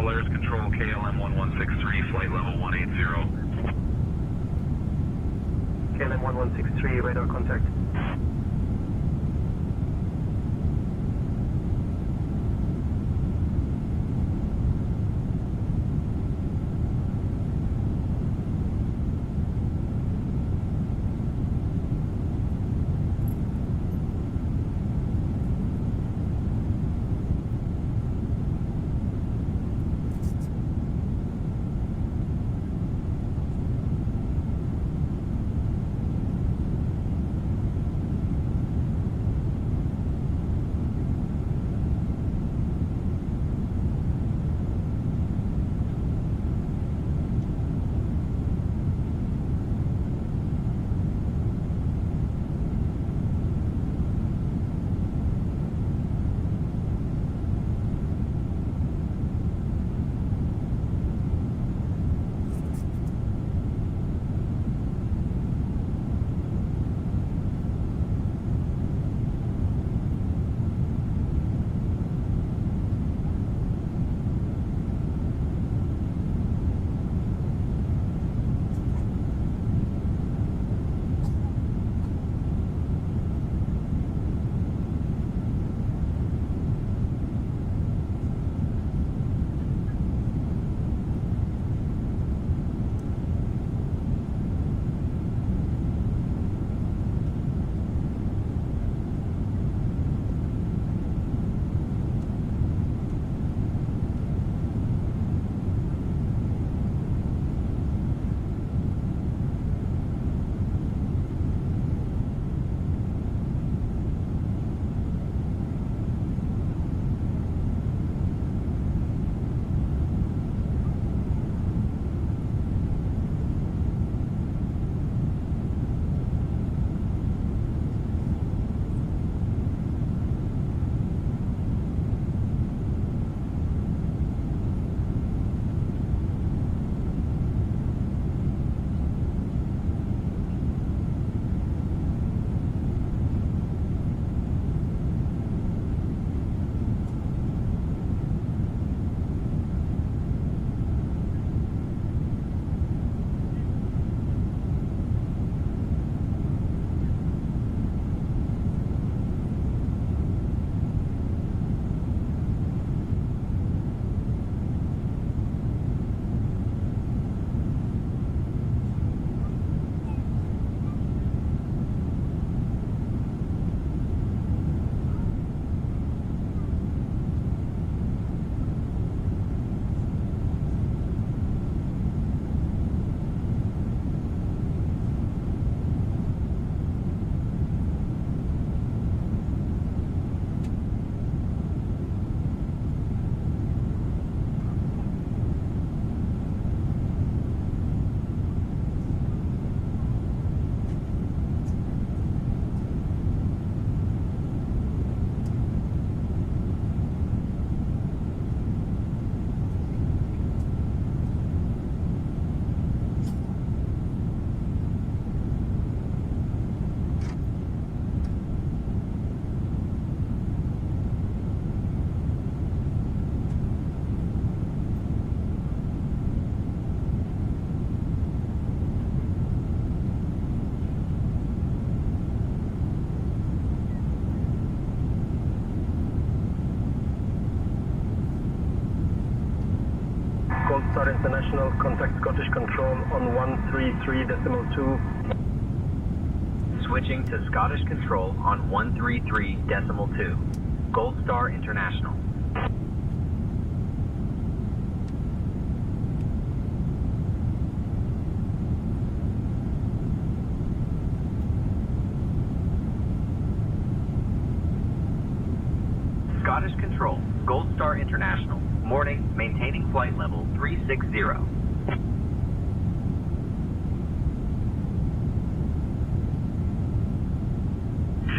S12: Polaris Control, KLM 1163, flight level 180.
S9: KLM 1163, radar contact.
S2: contact Scottish Control on 133.2.
S16: Switching to Scottish Control on 133.2. Gold Star International. Scottish Control, Gold Star International. Morning, maintaining flight level 360.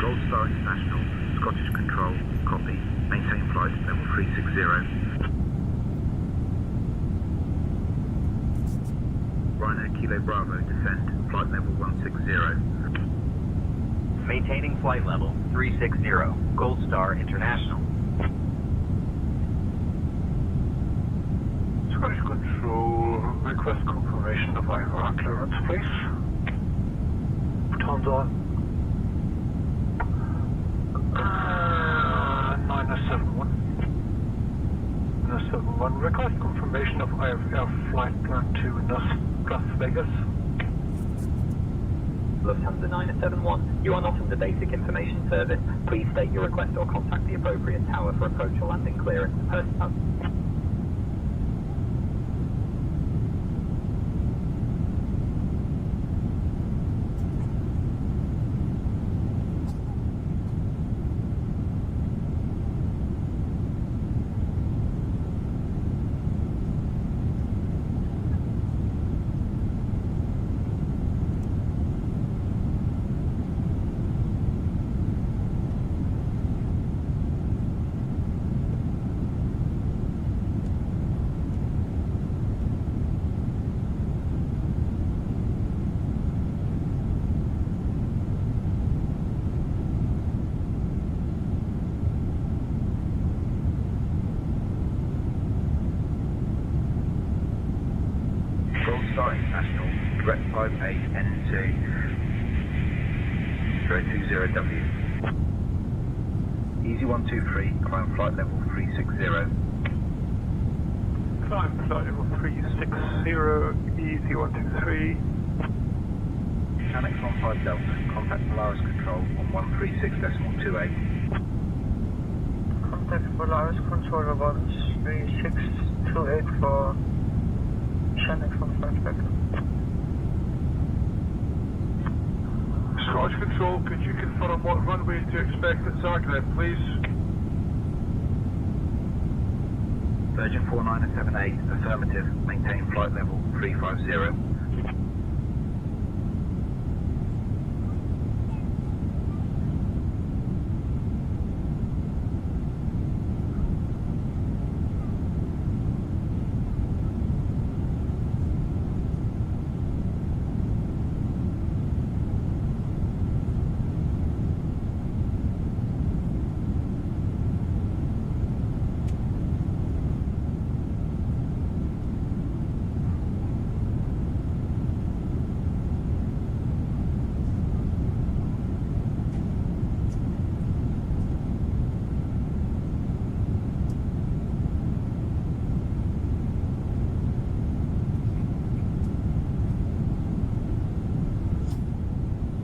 S11: Gold Star International, Scottish Control, copy. Maintain flight level 360. Rhino Kilo Bravo, descend, flight level 160.
S16: Maintaining flight level 360. Gold Star International.
S17: Scottish Control, request confirmation of IFR clearance, please. Turns on. 971. 971, request confirmation of IFR flight plan to Las Vegas.
S16: Lufthansa 971, you are not under basic information service. Please state your request or contact the appropriate tower for approach or landing clearance.
S11: Gold Star International, direct 58N2, 020W. Easy 123, climb flight level 360.
S17: Climb flight level 360, easy 123.
S11: Annex 15 Delta, contact Polaris Control on 136.28.
S22: Contact Polaris Control 13628 for Channel from Flashback.
S17: Scottish Control, could you confirm what runway to expect at Zagreb, please?
S11: Virgin 4978, affirmative, maintain flight level 350.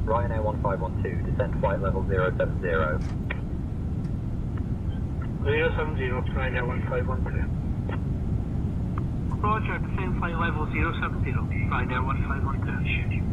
S16: Ryanair 1512, descend flight level 070.
S22: 070, Ryanair 1512. Roger, descend flight level 070, Ryanair 1512.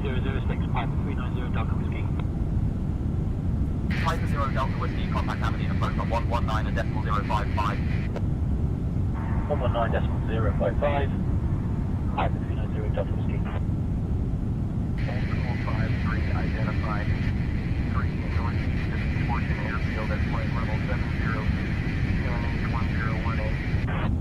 S16: 006, Piper 390 Delta Whiskey. Piper 0 Delta Whiskey, contact Aberdeen approach on 119.055. 119.055. Piper 390 Delta Whiskey.
S21: 453 identified. 3 northeast of Fortune Airfield at flight level 702, QNH 1018.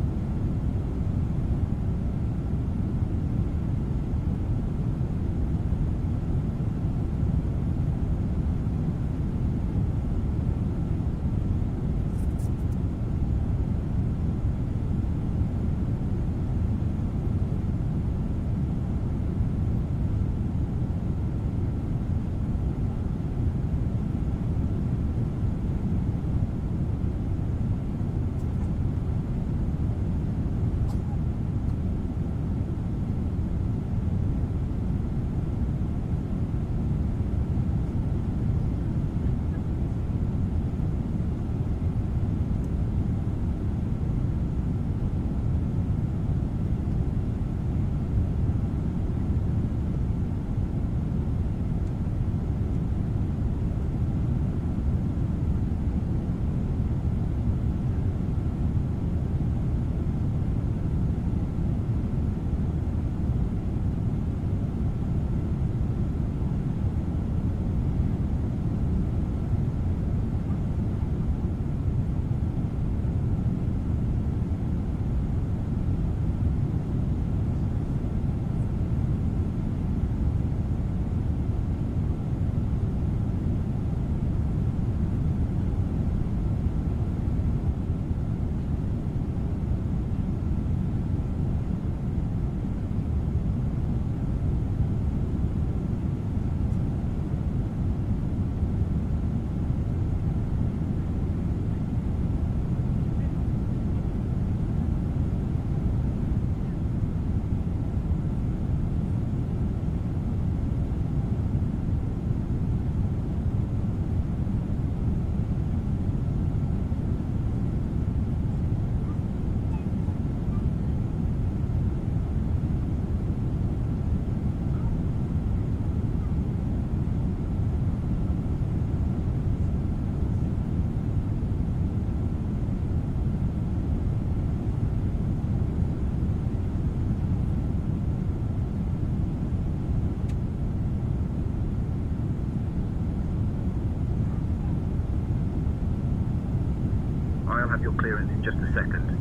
S11: I'll have your clearance in just a second.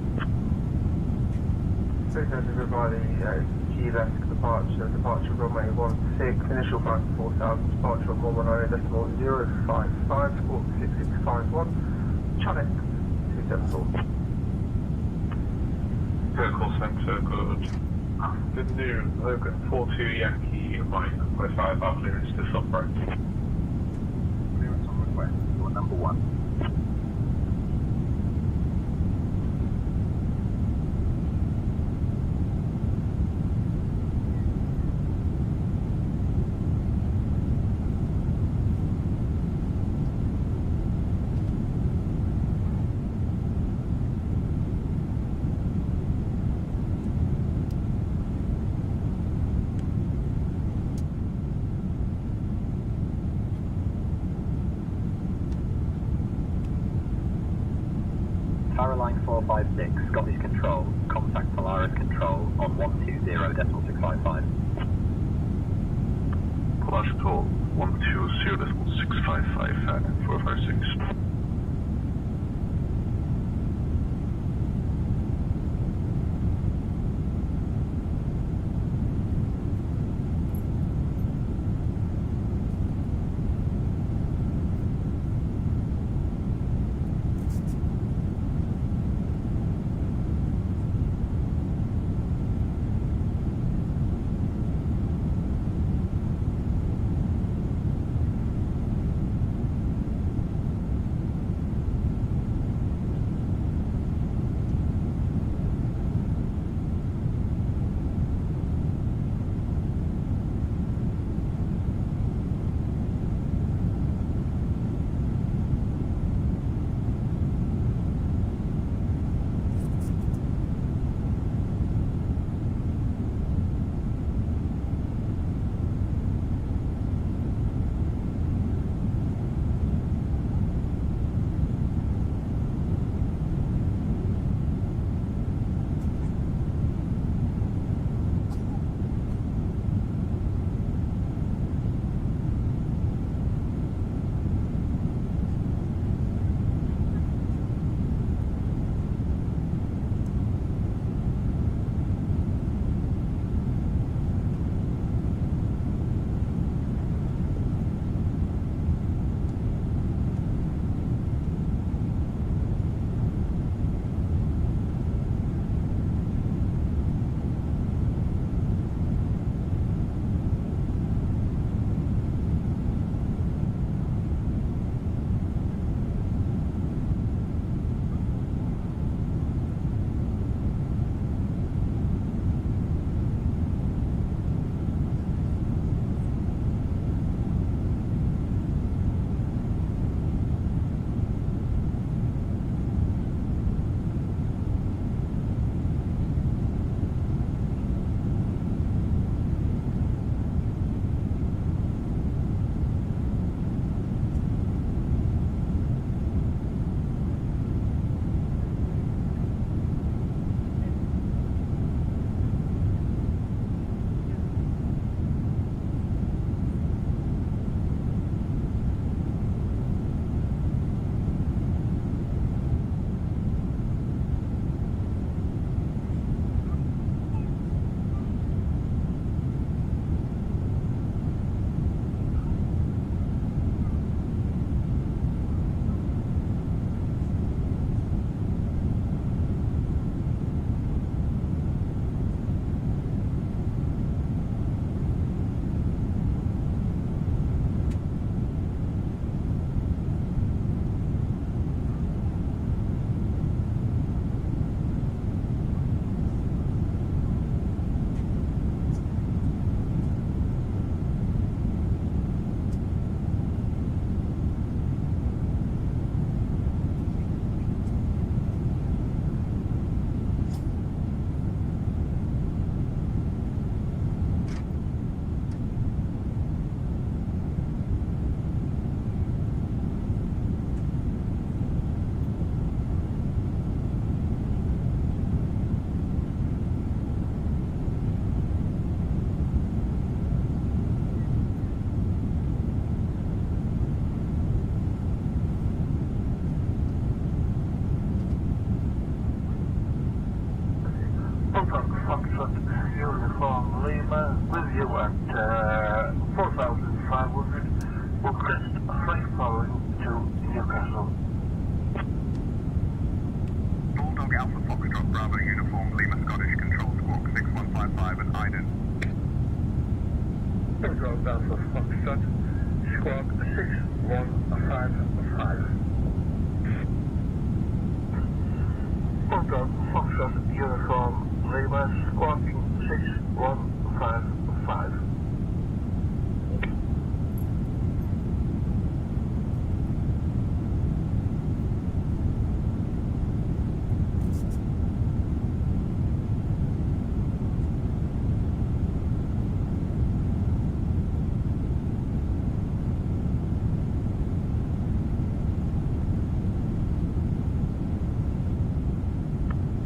S8: Signal by the G-Lens departure runway 16, initial climb to 4000, departure on 119.055, score 6651, Channel 274.
S6: Circle Centre, good. Afternoon, Logan 42 Yankee, Mike, West 5, our clearance to Sunbright.
S11: Clearance on request, you're number 1. Caroline 456, Scottish Control, contact Polaris Control on 120.655.
S6: Polaris Control 120.655 and 456.
S8: Alpha Foxtrot Bravo Uniform Lima Scottish Control Squawk 6155 at Iden.
S14: Control Alpha Foxtrot Squawk 6155. Control Foxtrot Uniform Lima Squawking 6155.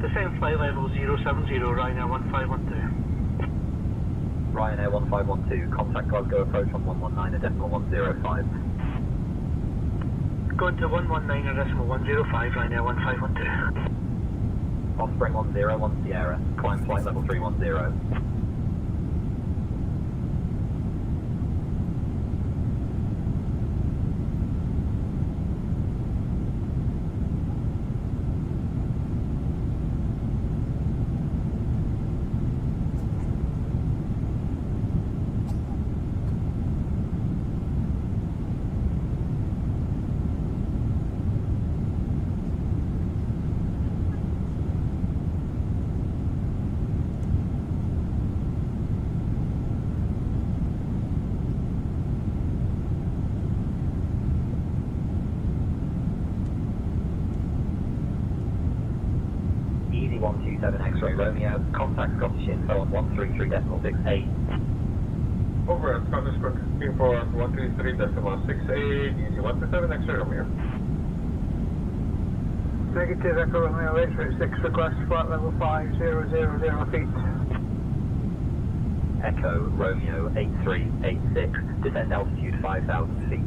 S14: Descend flight level 070, Ryanair 1512.
S16: Ryanair 1512, contact Glasgow approach on 119 decimal 105.
S22: Going to 119 decimal 105, Ryanair 1512.
S16: Osprey 101 Sierra, climb flight level 310. Easy 127 X-ray Romeo, contact Scottish info on 133.68.
S14: Over at Scottish Squawk info on 133.68, easy 127 X-ray Romeo. Negative Echo Romeo X-ray 6, request flight level 5000 feet.
S16: Echo Romeo 8386, descend altitude 5,000 feet.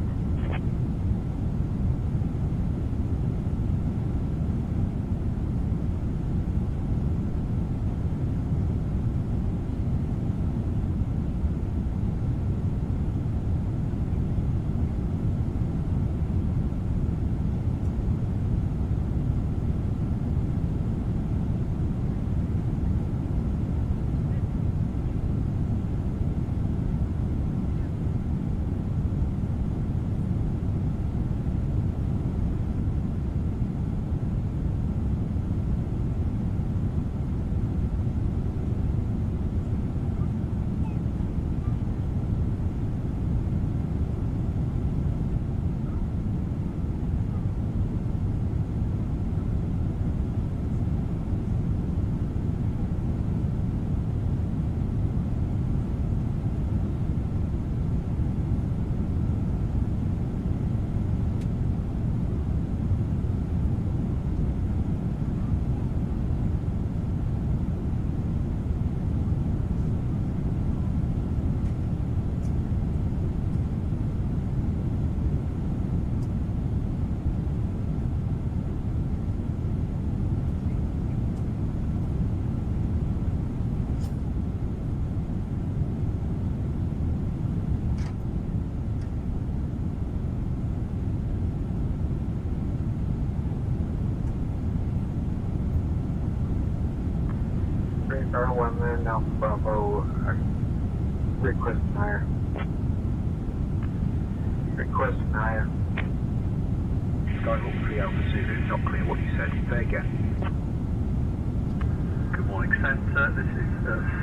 S14: R1 then Alpha Bravo, request higher. Request higher.
S13: Skyhawk 3 Alpha Zulu, not clear what you said. Say again. Good morning, Centre. This is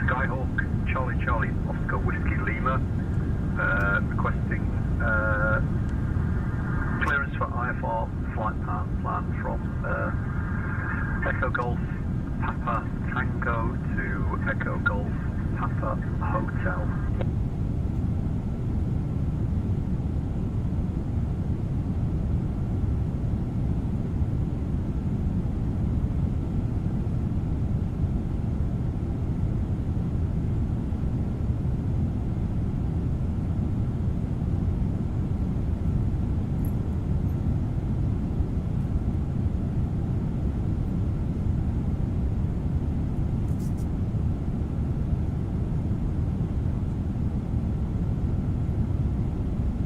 S13: Skyhawk Charlie Oscar Whiskey Lima, requesting clearance for IFR flight plan from Echo Golf Papa Tango to Echo Golf Papa Hotel.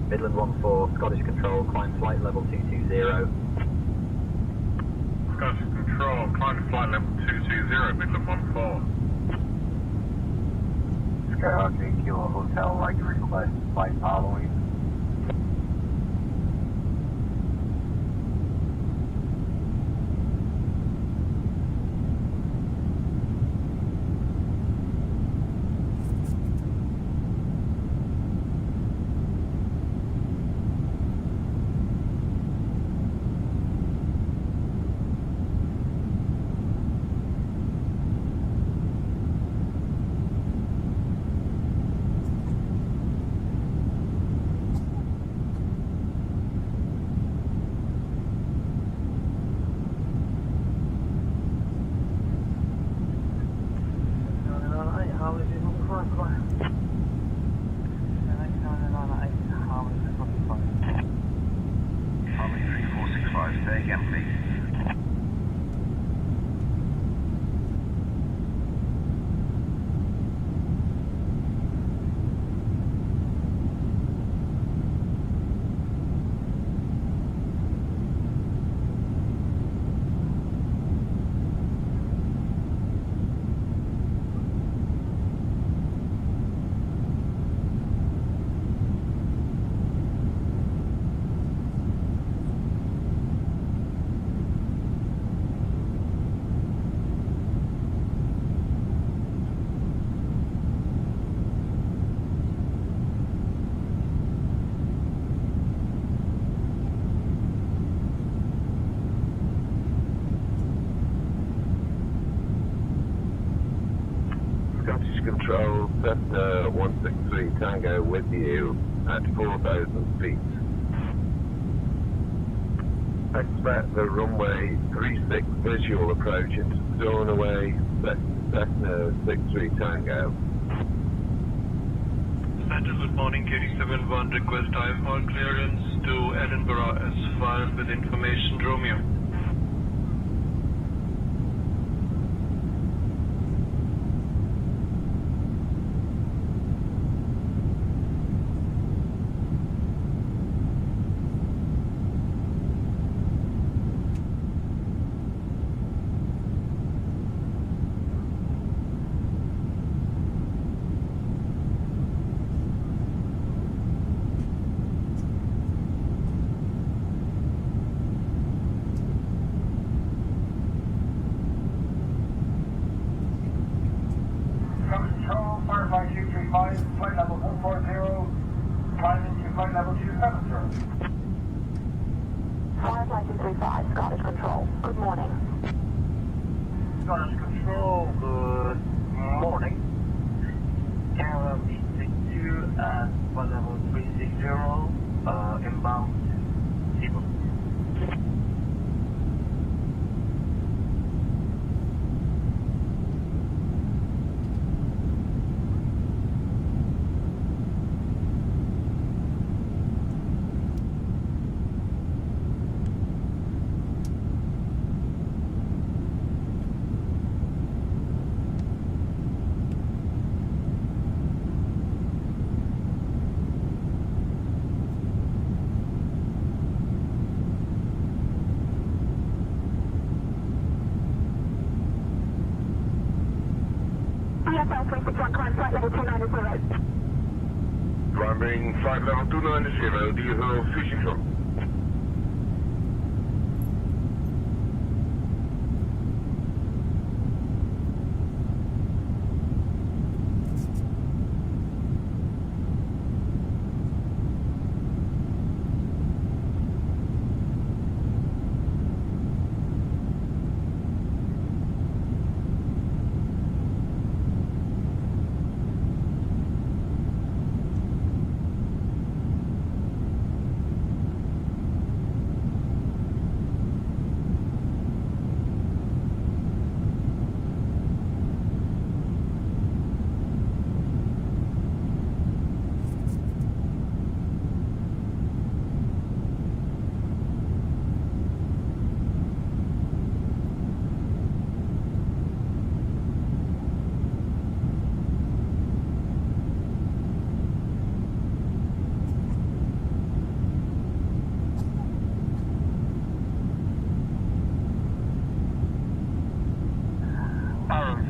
S16: Midland 14, Scottish Control, climb flight level 220.
S14: Scottish Control,
S6: climb to flight level 220, Midland 14.
S21: Skyhawk 8 Kilo Hotel, like to request flight following.
S6: Control, Cessna 163 Tango with you at 4,000 feet. Expect the runway 36 visual approach into Stornoway, Cessna 63 Tango.
S19: Center, good morning, KD71, request IFR clearance to Edinburgh as filed with information Romeo.
S8: Flight level 140, climbing to flight level 270.
S9: Firefly 235, Scottish Control. Good morning.
S8: Scottish Control, good morning. Caravan 862 at flight level 360, inbound Seaboard.
S9: EFL 361, climb flight level 290.
S6: Climbing flight level 290, do you have fishing from?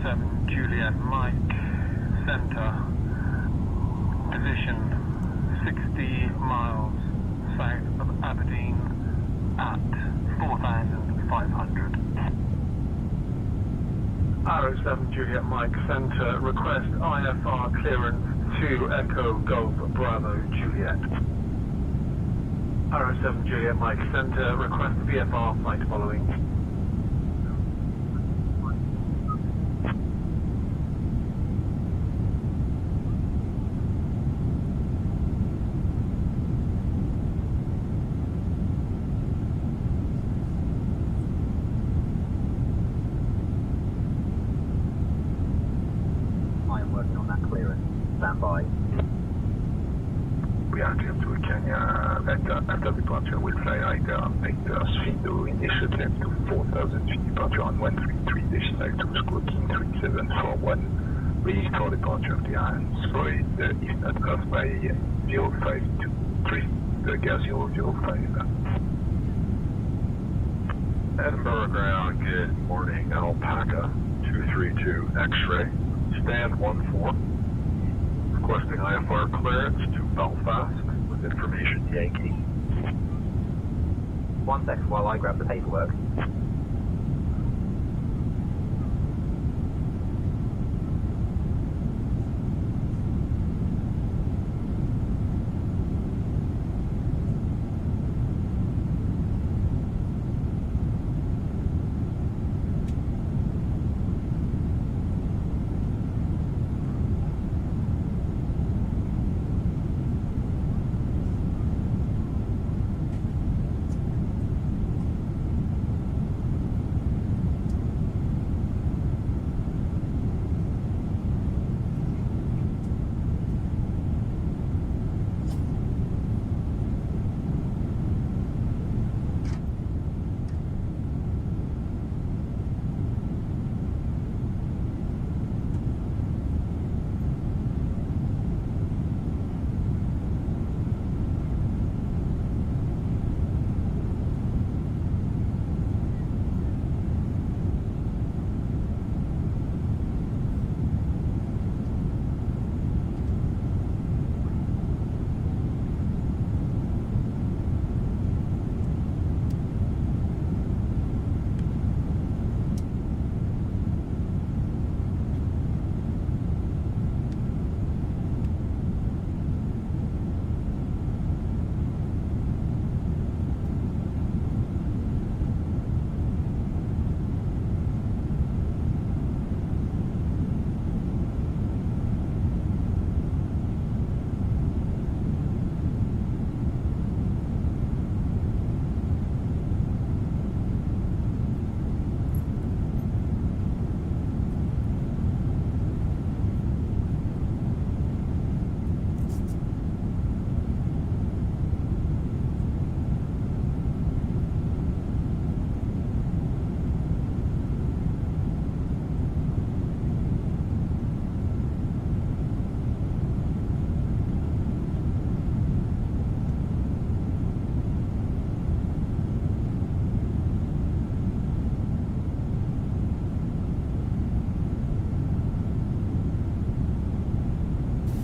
S10: 7 Juliet Mike Center, position 60 miles south of Aberdeen at 4,500. Arrow 7 Juliet Mike Center, request IFR clearance to Echo Golf Bravo Juliet. Arrow 7 Juliet Mike Center, request VFR flight following.
S11: I am working on that clearance. Stand by.
S17: We are clear to Kenya. After departure, we'll fly either vector Sfido initiative to 4,000 feet departure on 133.2, squawking 3741. Ready for departure of the islands. For it, if not off by 0523, the gas 005. Edinburgh ground, good morning. Alpaca 232 X-ray. Stand 14. Requesting IFR clearance to Belfast with information Yankee.
S11: 1 sec while I grab the paperwork.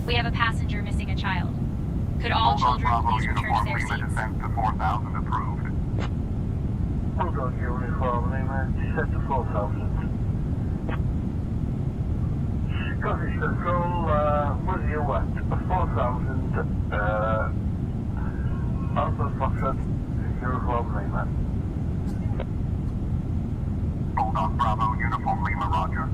S7: We have a passenger missing a child. Could all children please return to their seats?
S8: Descent to 4,000 approved.
S5: Hold on, uniform, set to 4,000. Scottish Control, what do you want? 4,000, Alpha Foxtrot, uniform Lima.
S8: Hold on, Bravo, uniform Lima, roger.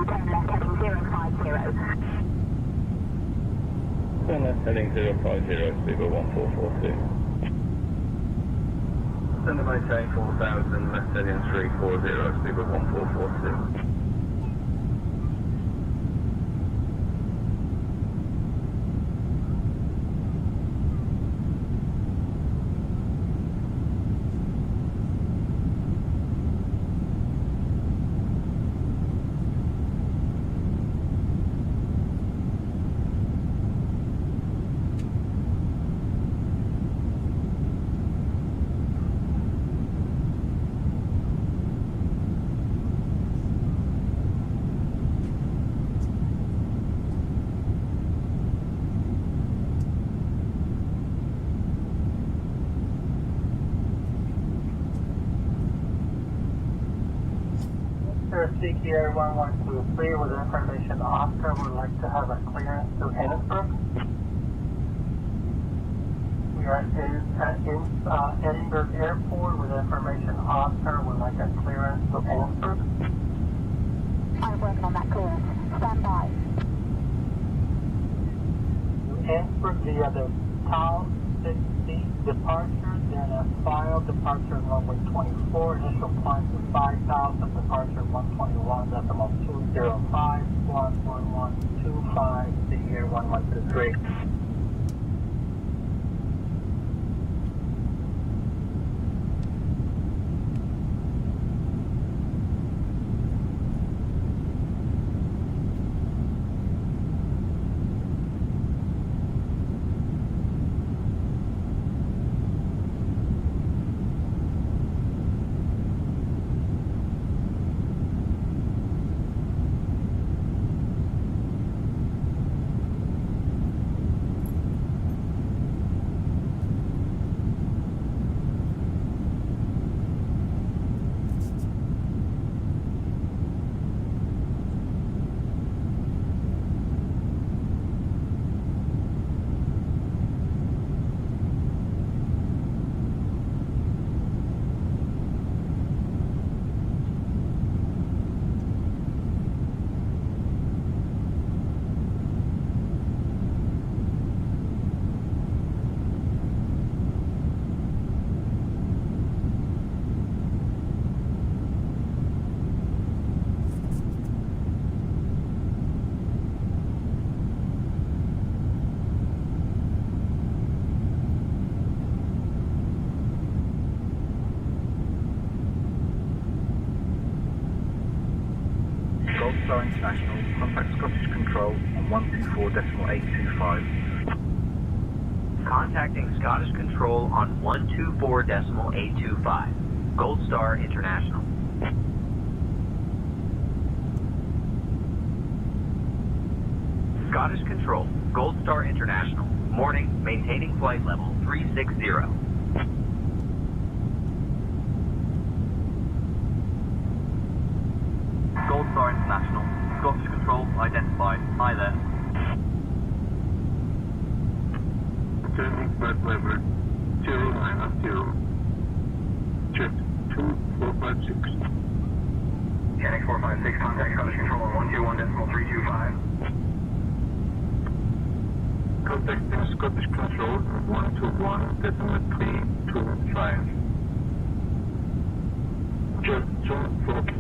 S9: turn left heading 050.
S10: Turn left heading 050, speedbird 1442. Send and maintain 4000, left heading 340, speedbird 1442.
S5: CQA 1123 with information Oscar would like to have a clearance to Edinburgh. We are in Edinburgh Airport with information Oscar would like a clearance to Edinburgh.
S9: I'm working on that clearance. Stand by.
S5: Edinburgh via the Tau 60 departure, then a file departure runway 24, initial climb to 5,000, departure 121.205, squawk 1125, the year 1123.
S10: Goldstar International, contact Scottish Control on 124.825.
S16: Contacting Scottish Control on 124.825. Goldstar International. Scottish Control, Goldstar International. Morning, maintaining flight level 360.
S10: Goldstar International, Scottish Control identified. Hi there.
S17: Turning flight level 090. Check 2456.
S21: Yannick 456, contact Scottish Control on 121.325.
S17: Contacting Scottish Control 121.325. Jet 240.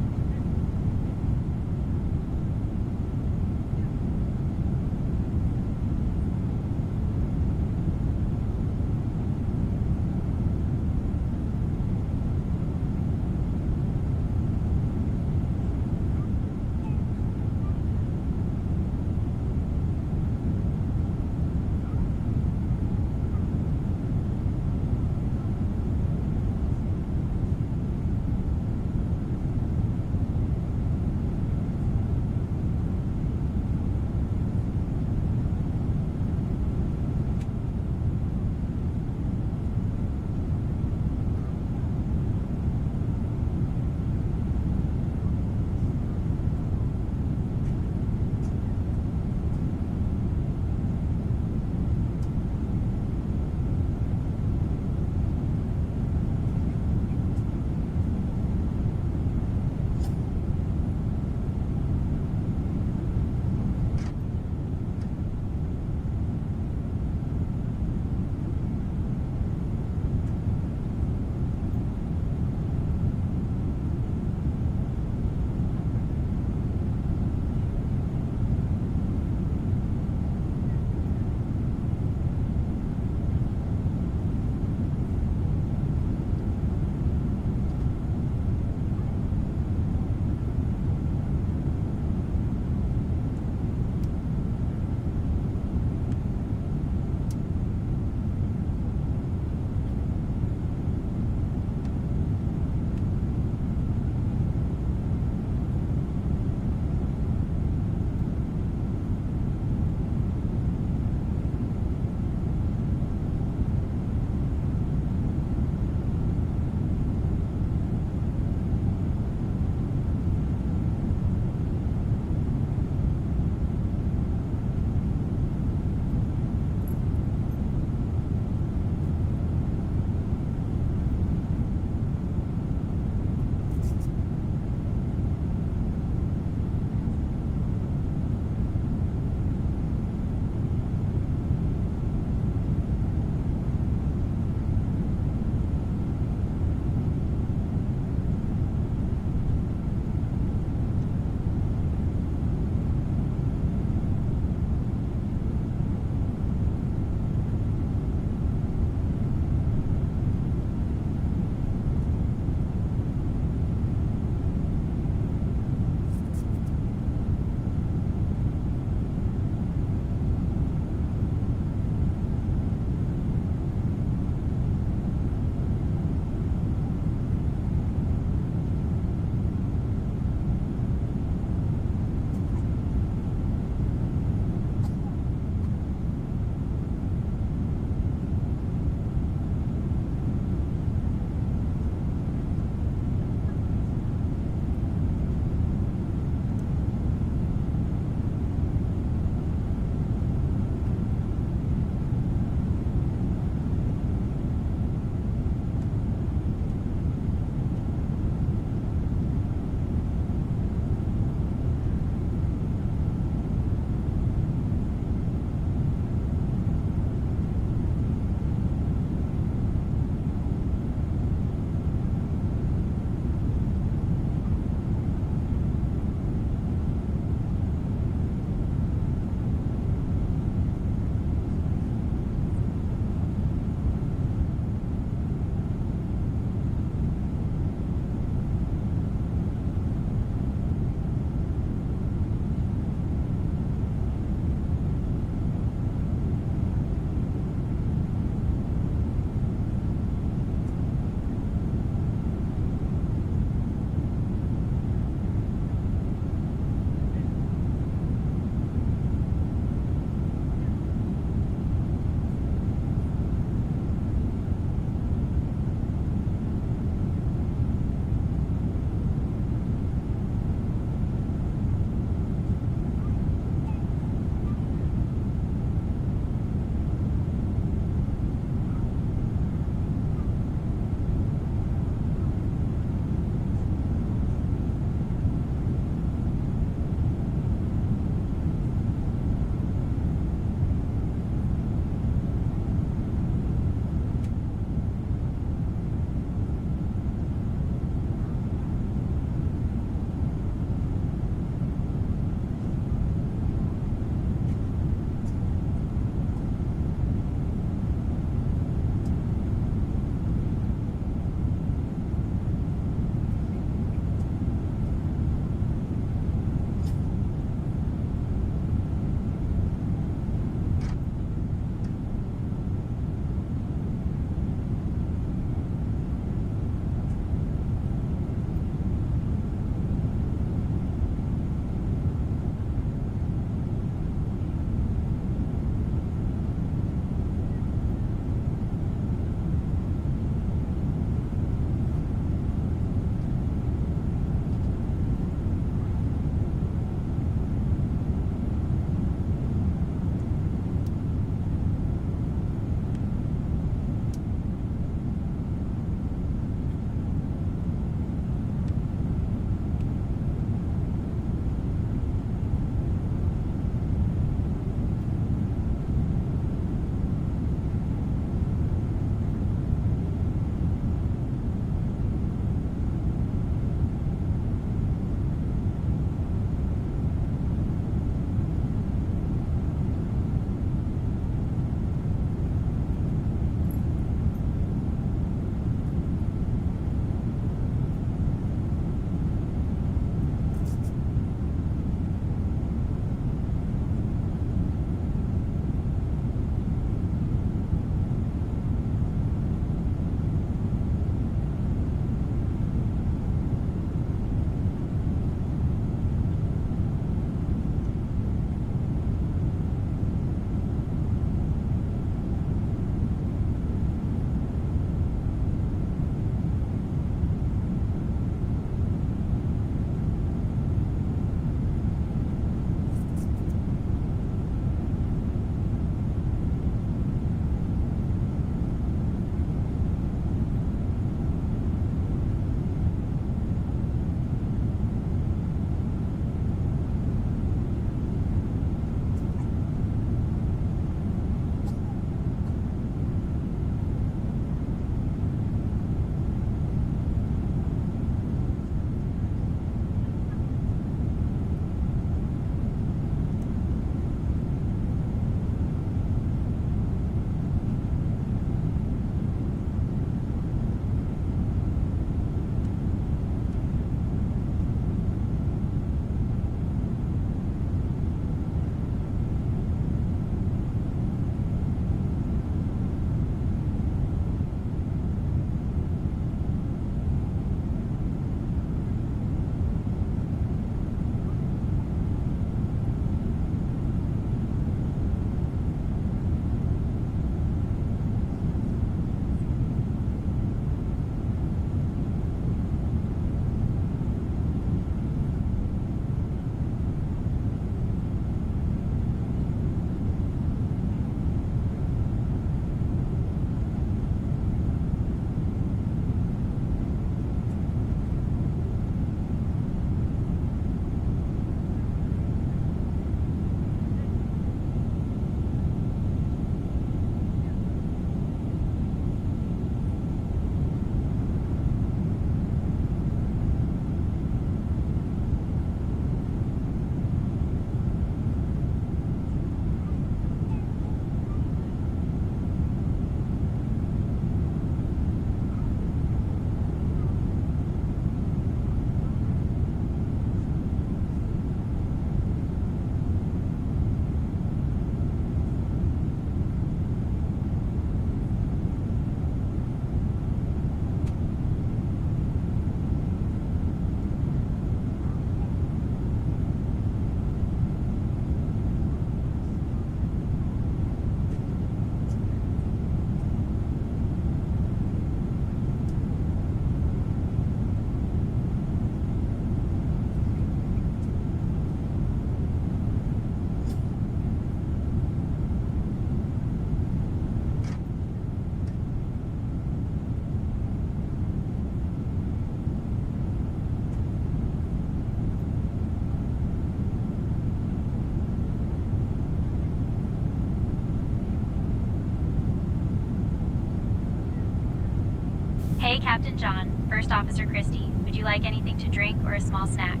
S7: Hey, Captain John, First Officer Christie. Would you like anything to drink or a small snack?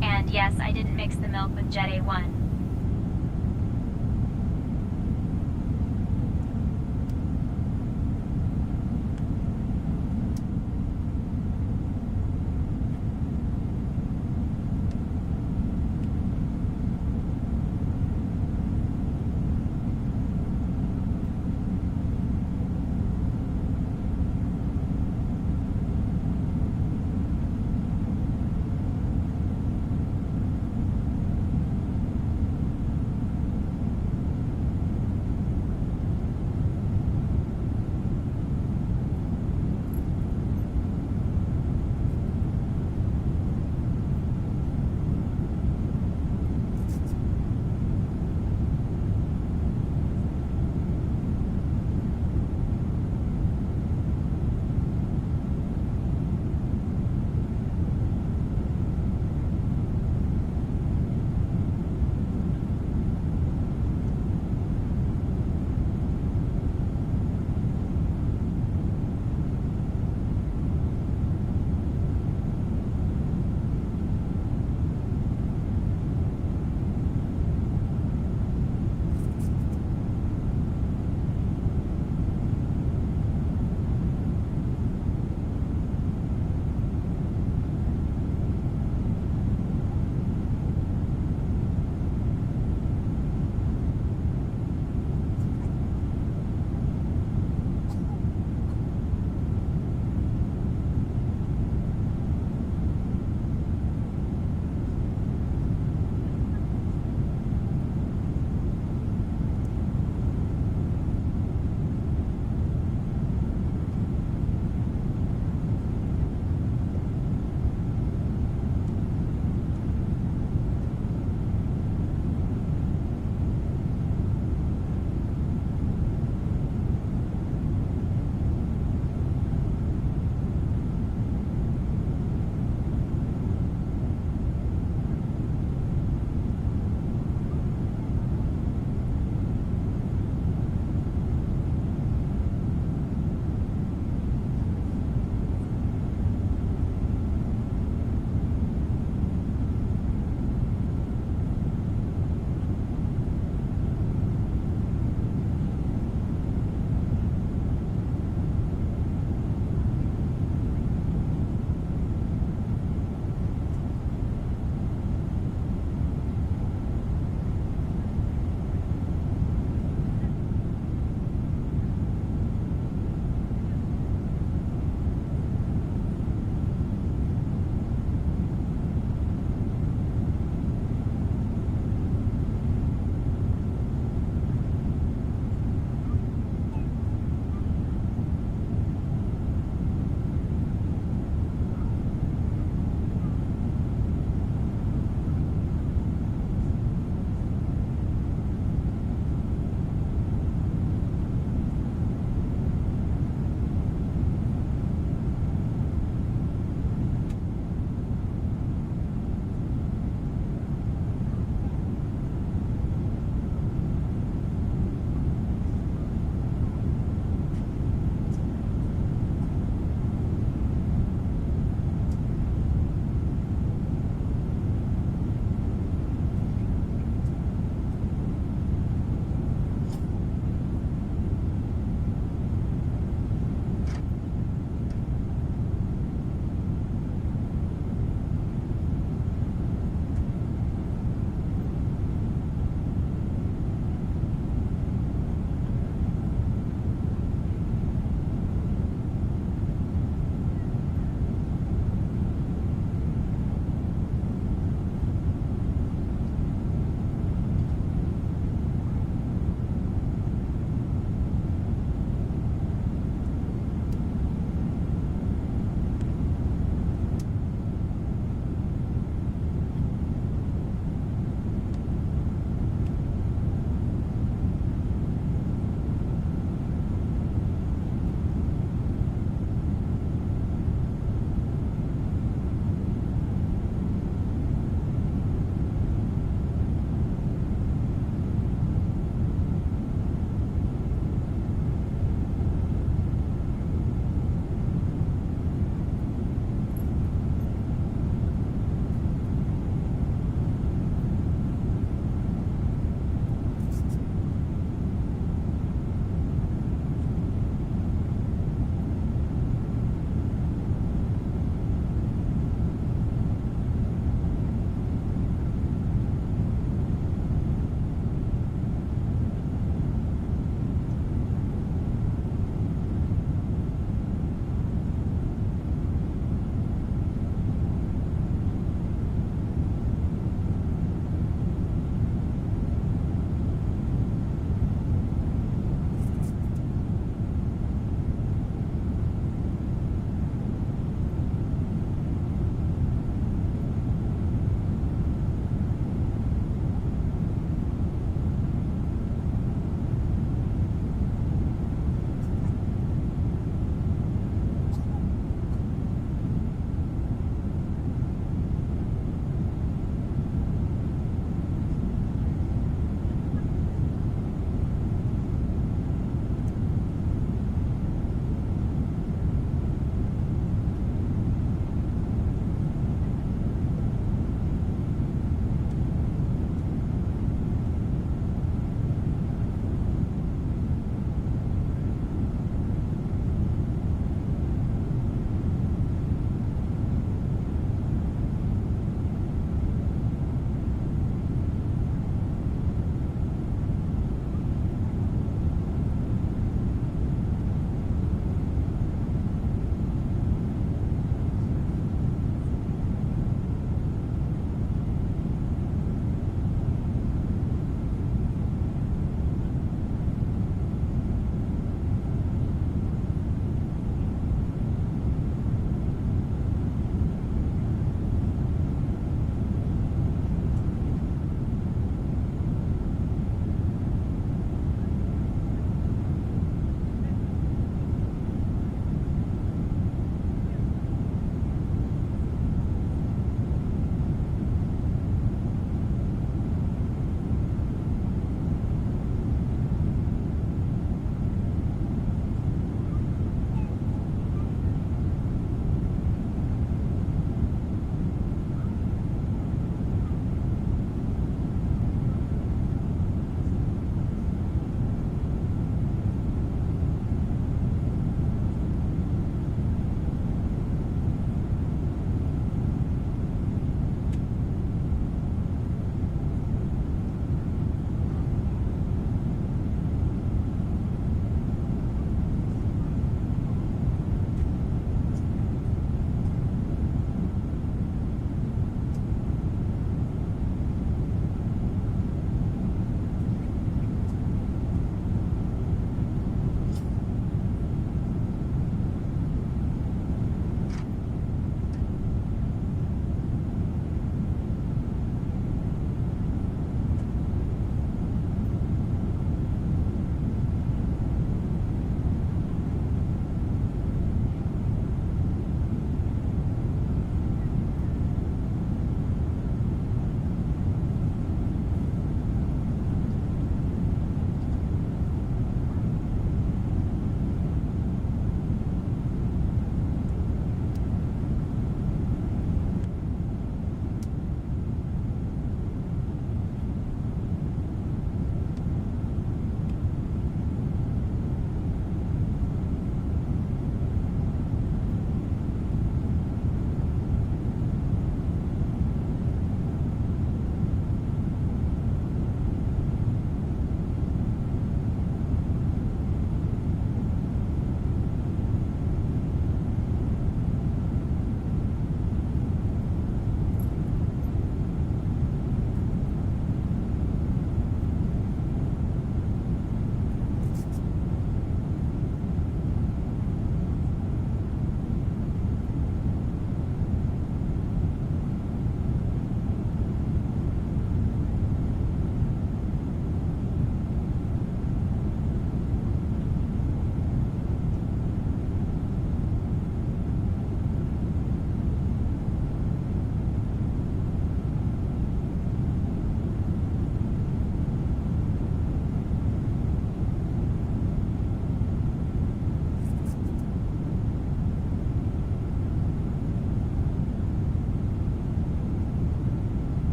S7: And yes, I didn't mix the milk with Jet A1.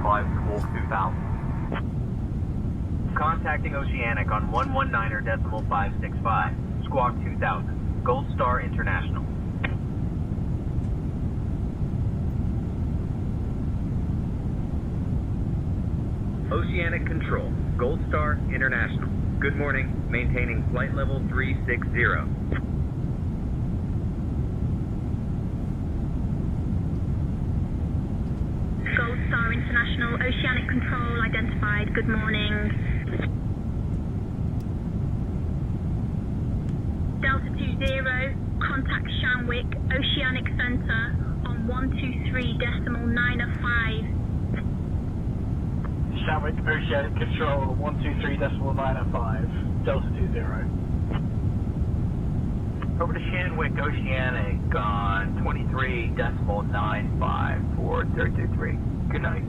S16: 5 Squawk 2000. Contacting Oceanic on 119.565. Squawk 2000. Gold Star International. Oceanic Control. Gold Star International. Good morning. Maintaining flight level 360.
S7: Gold Star International, Oceanic Control identified. Good morning. Delta 20, contact Shanwick, Oceanic Center on 123.905.
S5: Shanwick, Oceanic Control, 123.905. Delta 20.
S16: Over to Shanwick Oceanic on 23.954.323. Good night.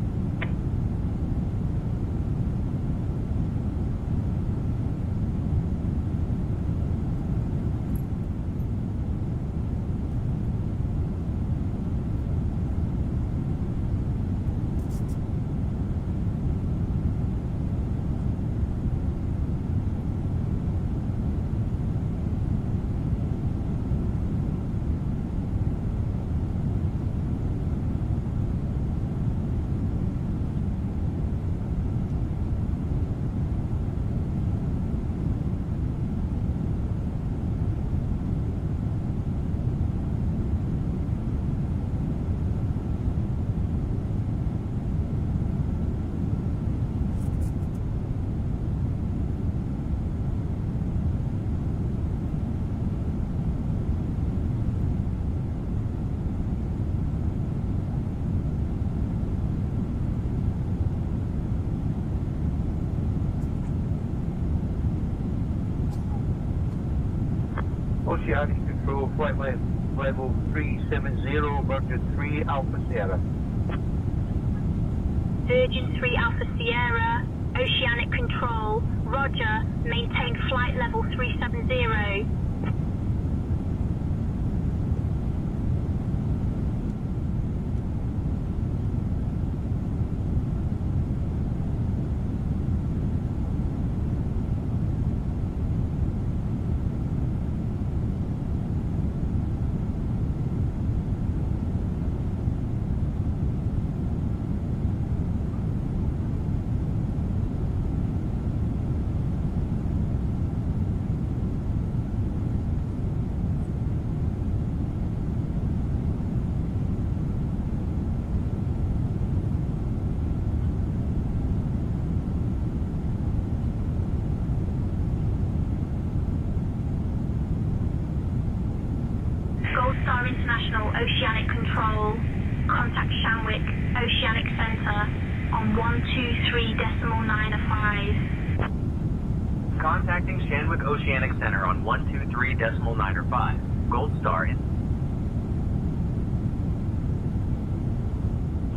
S10: Oceanic Control, flight level 370, Roger 3 Alpha Sierra.
S7: Virgin 3 Alpha Sierra, Oceanic Control, Roger, maintain flight level 370. Gold Star International, Oceanic Control, contact Shanwick, Oceanic Center on 123.905.
S16: Contacting Shanwick Oceanic Center on 123.905. Gold Star.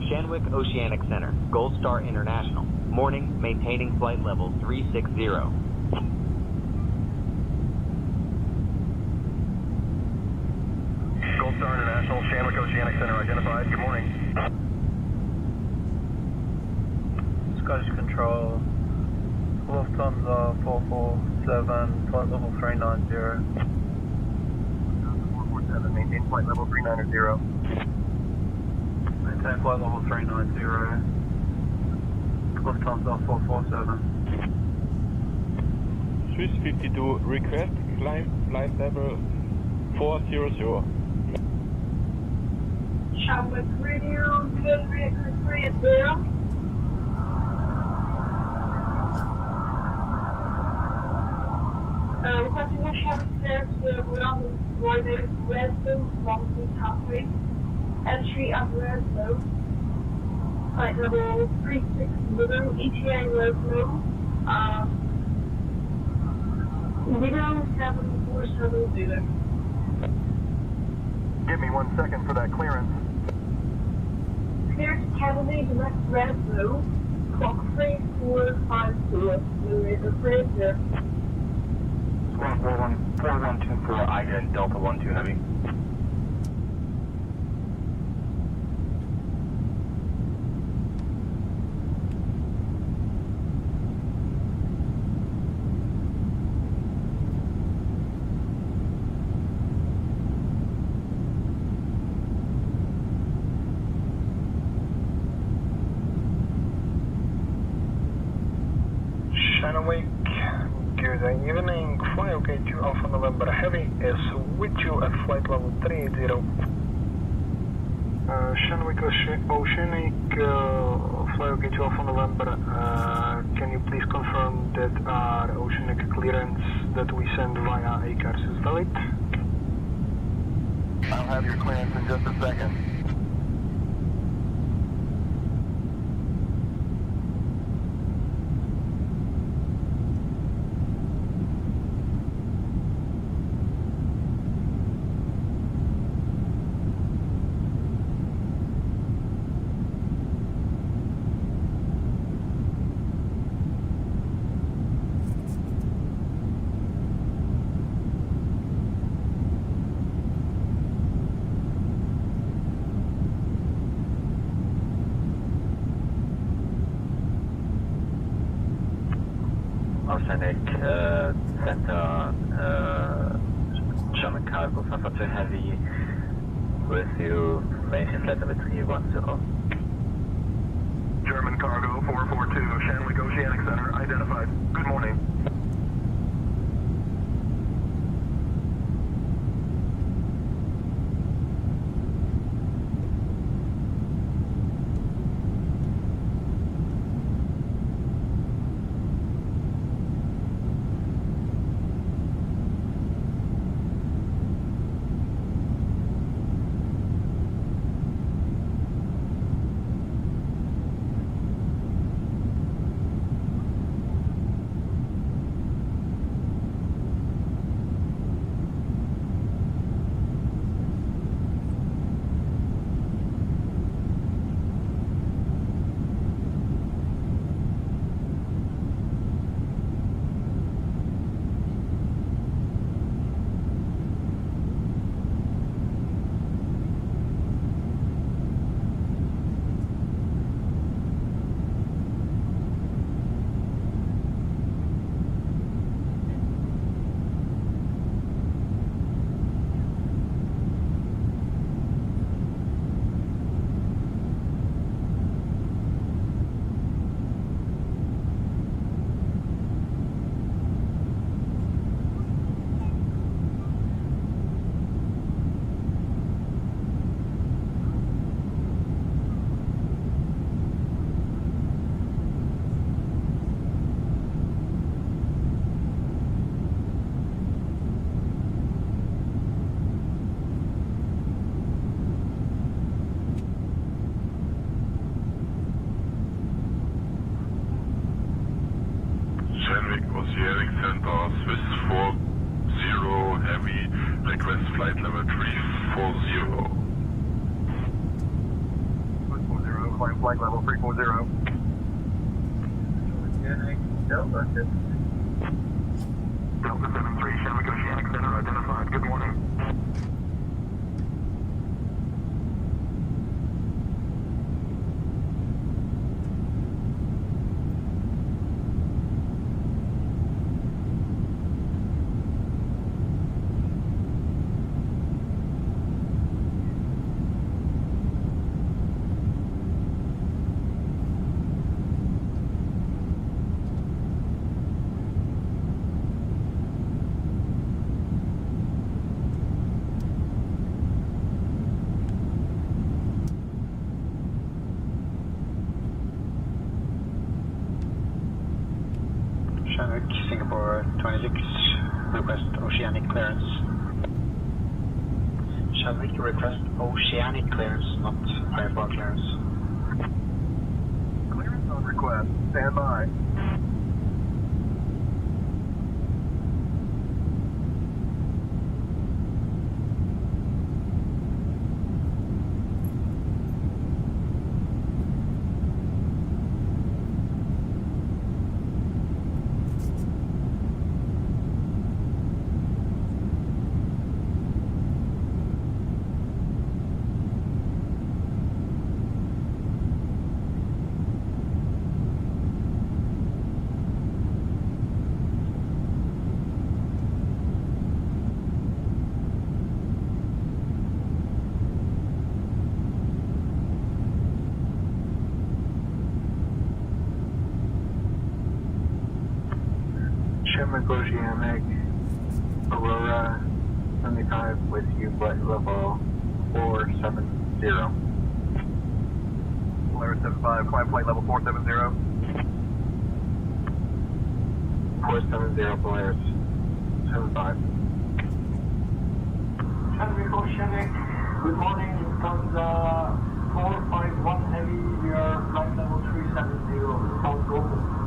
S16: Shanwick Oceanic Center, Gold Star International. Morning, maintaining flight level 360.
S21: Gold Star International, Shanwick Oceanic Center identified. Good morning.
S14: Scottish Control, Lufthansa 447, flight level 390.
S21: 447, maintain flight level 390.
S14: Maintain flight level 390. Lufthansa 447.
S15: Swiss 52, request climb flight level 400.
S9: Shanwick Radio, good, 330. Requesting a Shanwick stairs to ground avoided Redstone, Mountain Halfway. Entry at Redstone. Flight level 360, ETA Redstone. 07470.
S21: Give me 1 second for that clearance.
S9: Clear to Academy, direct Redstone. Clock 3454. Numerator clear.
S10: Squawk 4124, Ida and Delta 12 Heavy.
S14: OK to Alpha November Heavy is with you at flight level 380. Shanwick Oceanic, fly OK to Alpha November. Can you please confirm that our Oceanic clearance that we send via ACARS is valid?
S21: I'll have your clearance in just a second.
S16: Oceanic Center, German cargo, Papa to Heavy, with you, maintain flight number 310.
S21: German cargo 442, Shanwick Oceanic Center, identified. Good morning.
S12: Shanwick Oceanic Center, Swiss 40 Heavy, request flight level 340.
S21: Swiss 40, climb flight level 340. Oceanic, Delta 73, Shanwick Oceanic Center, identified. Good morning.
S10: Shanwick, Singapore 26, request oceanic clearance. Shanwick, request oceanic clearance, not IFR clearance.
S21: Clearance on request. Stand by.
S10: Shamrock Oceanic, 35 with you, flight level 470.
S21: Polaris 75, climb flight level 470.
S10: 470 Polaris 75.
S5: Good morning, Lufthansa 451 Heavy, we are flight level 370, South Global.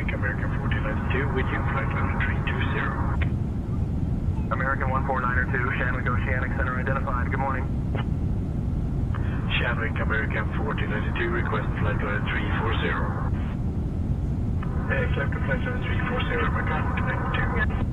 S10: Shamrock American 1492 with you, flight level 320.
S21: American 14902, Shamrock Oceanic Center identified. Good morning.
S10: Shamrock American 1492, request flight level 340. Climb to flight level 340, American 1492.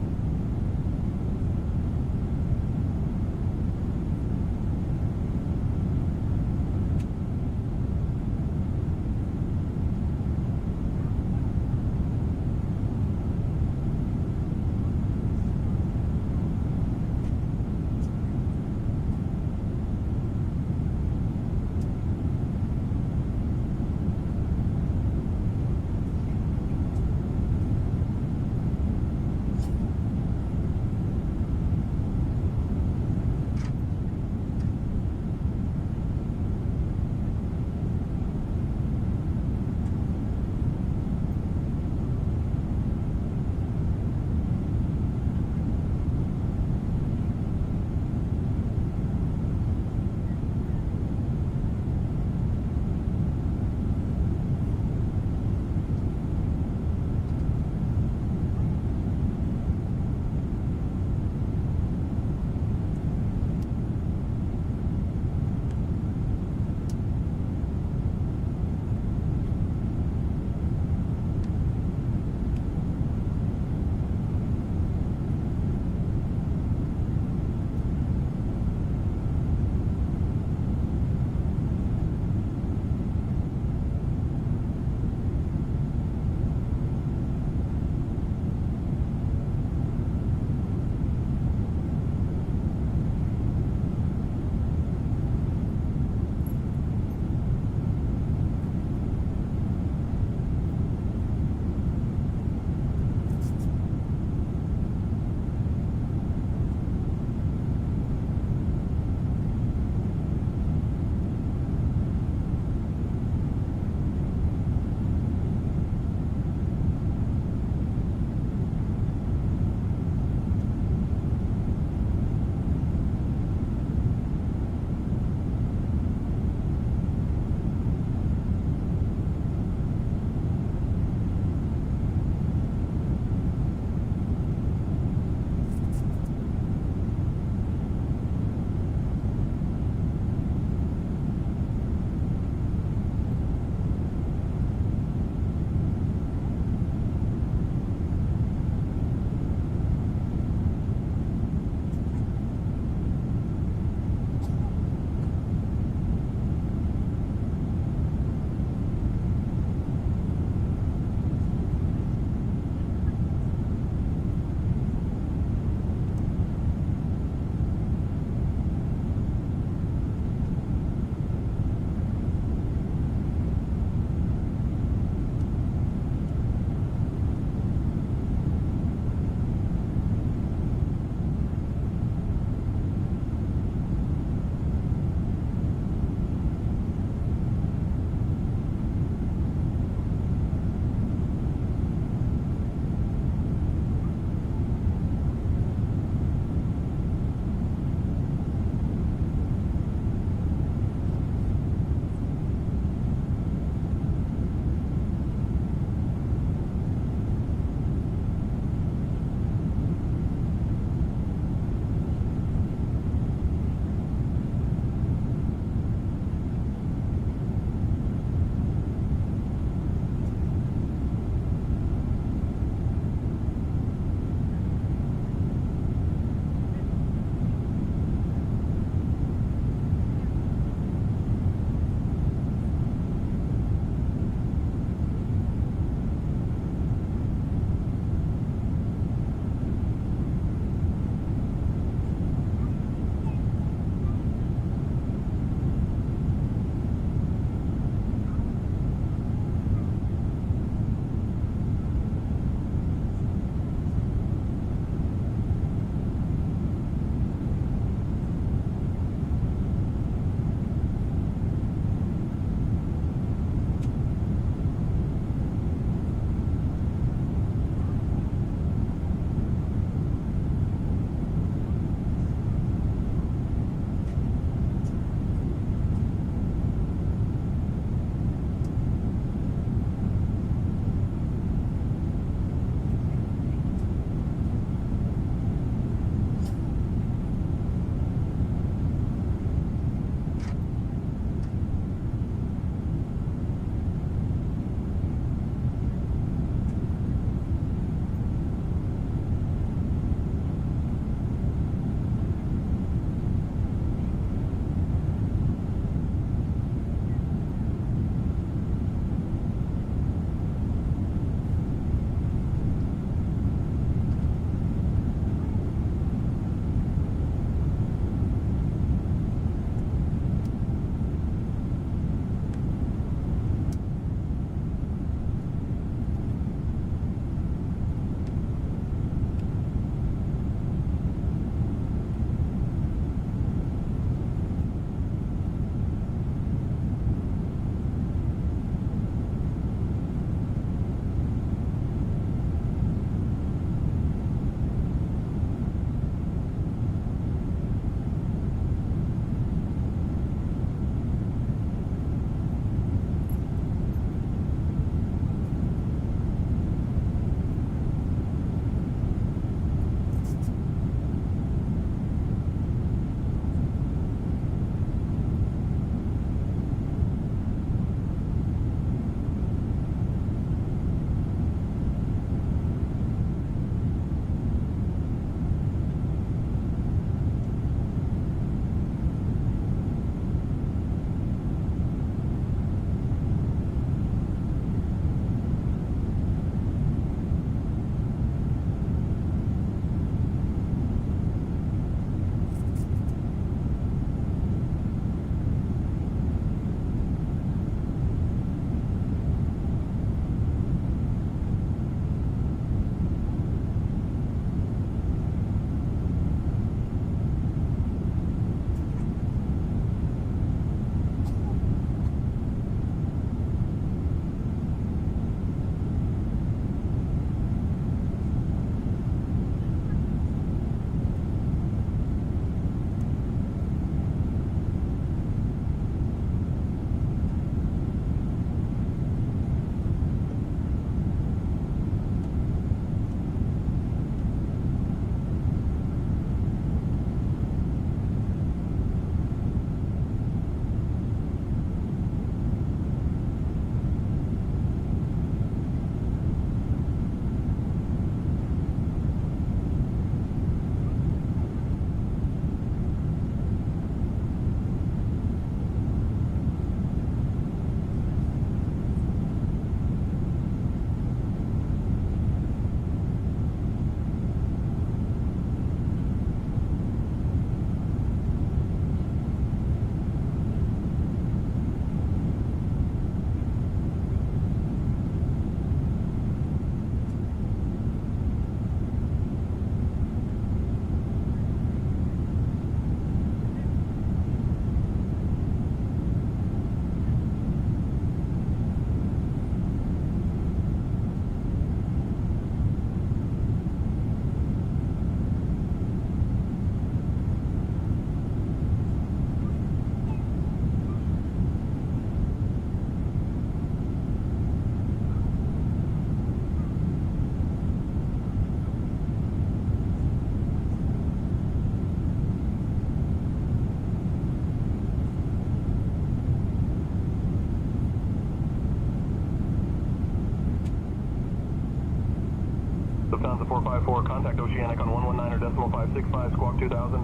S15: Lufthansa 454, contact Oceanic on 119 or decimal 565, squawk 2000.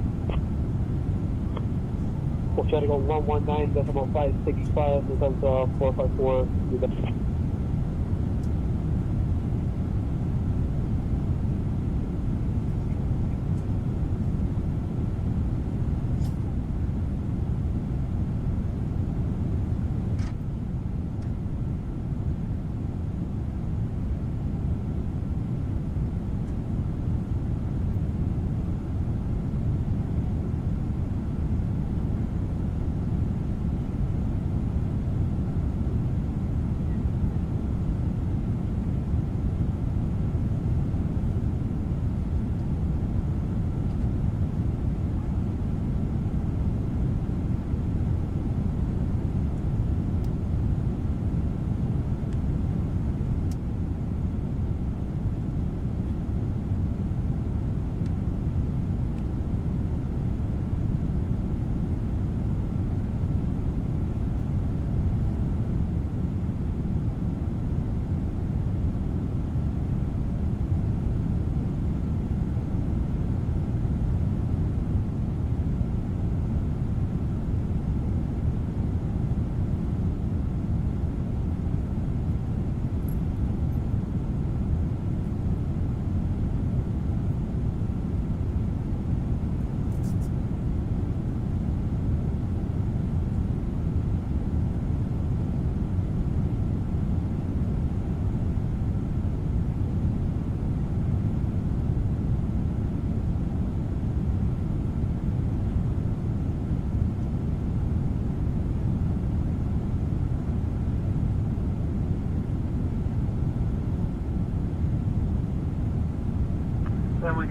S1: Oceanic on 119 decimal 565, Lufthansa 454, you got.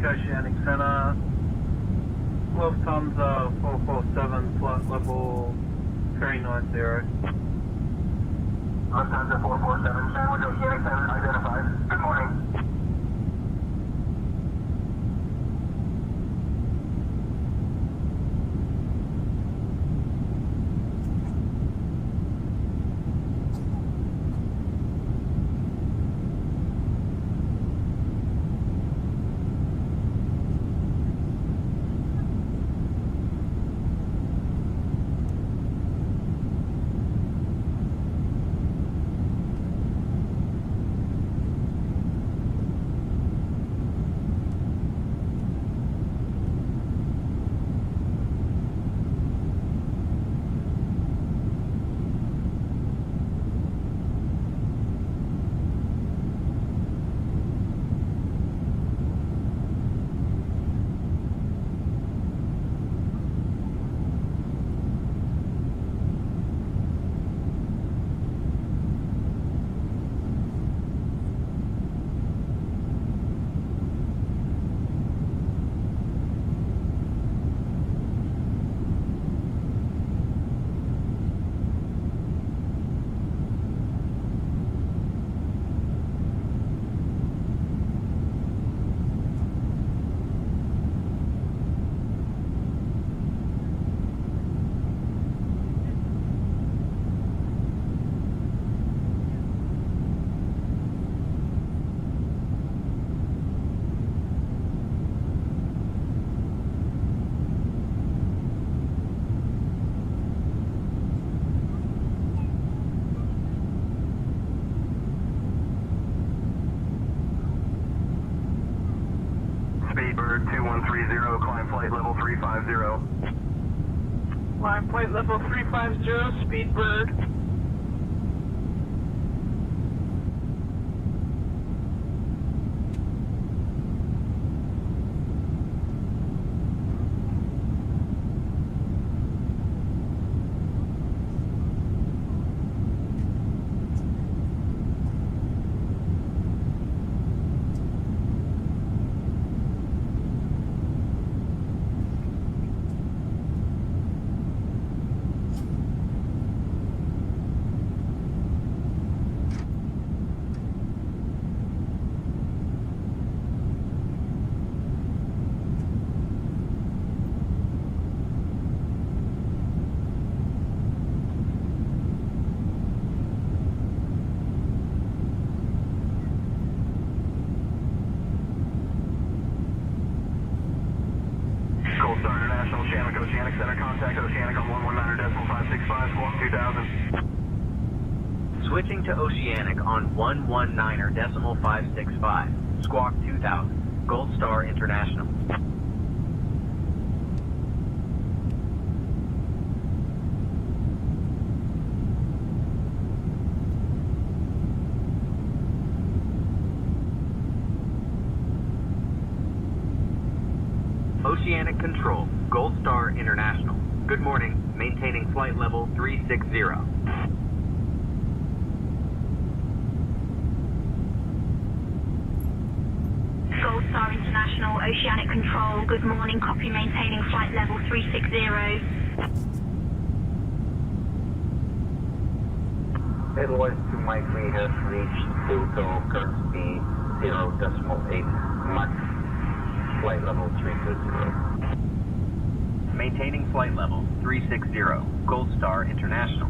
S18: Oceanic Center, Lufthansa 447, flight level 390.
S8: Lufthansa 447, Sandwich Oceanic Center, identified. Good morning.
S18: Speedbird 2130, climb flight level 350.
S22: Climb flight level 350, Speedbird.
S15: Center contact Oceanic on 119.565, squawk 2000.
S16: Switching to Oceanic on 119.565, squawk 2000, Gold Star International. Oceanic Control, Gold Star International. Good morning, maintaining flight level 360.
S7: Gold Star International, Oceanic Control, good morning, copy, maintaining flight level 360.
S16: Midwest to Mike 3 has reached Pluto, current speed 0.8, Mach, flight level 320. Maintaining flight level 360, Gold Star International.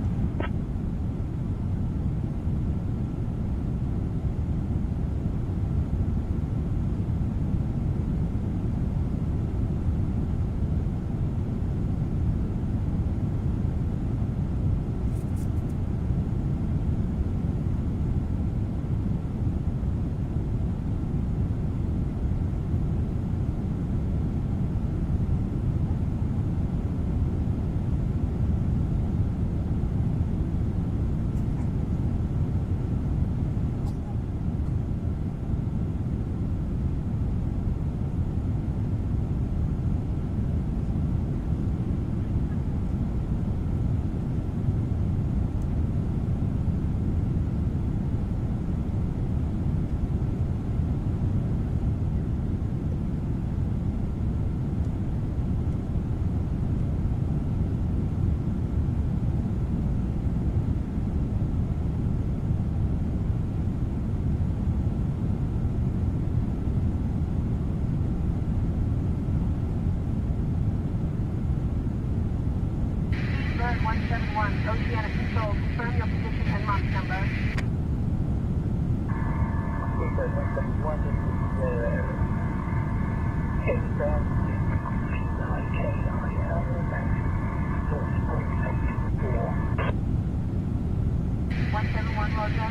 S9: Bird 171, Oceanic Control, confirm your position and Mach number. Bird 171, this is K-Star. 171, Roger.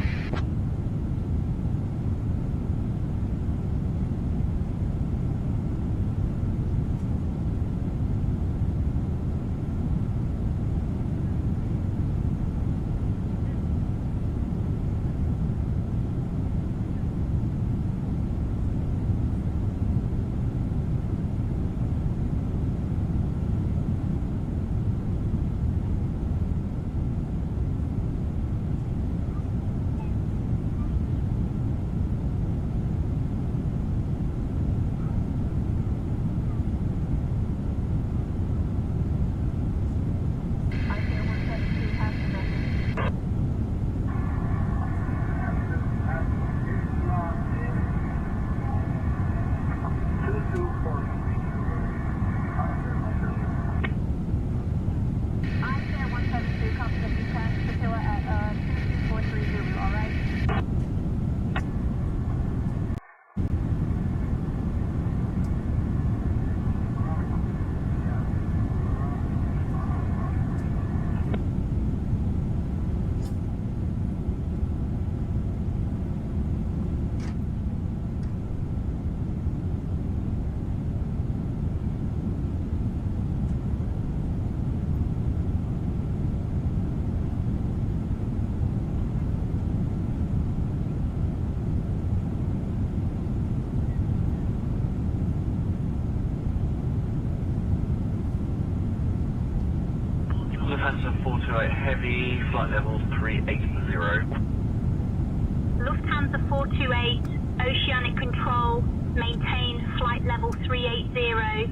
S16: Lufthansa 428 Heavy, flight level 380.
S7: Lufthansa 428, Oceanic Control, maintain flight level 380.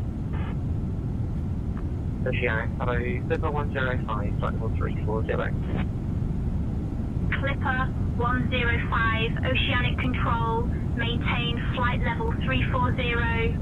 S1: Oceanic, hello, Clipper 105, flight level 340.
S7: Clipper 105, Oceanic Control, maintain flight level 340.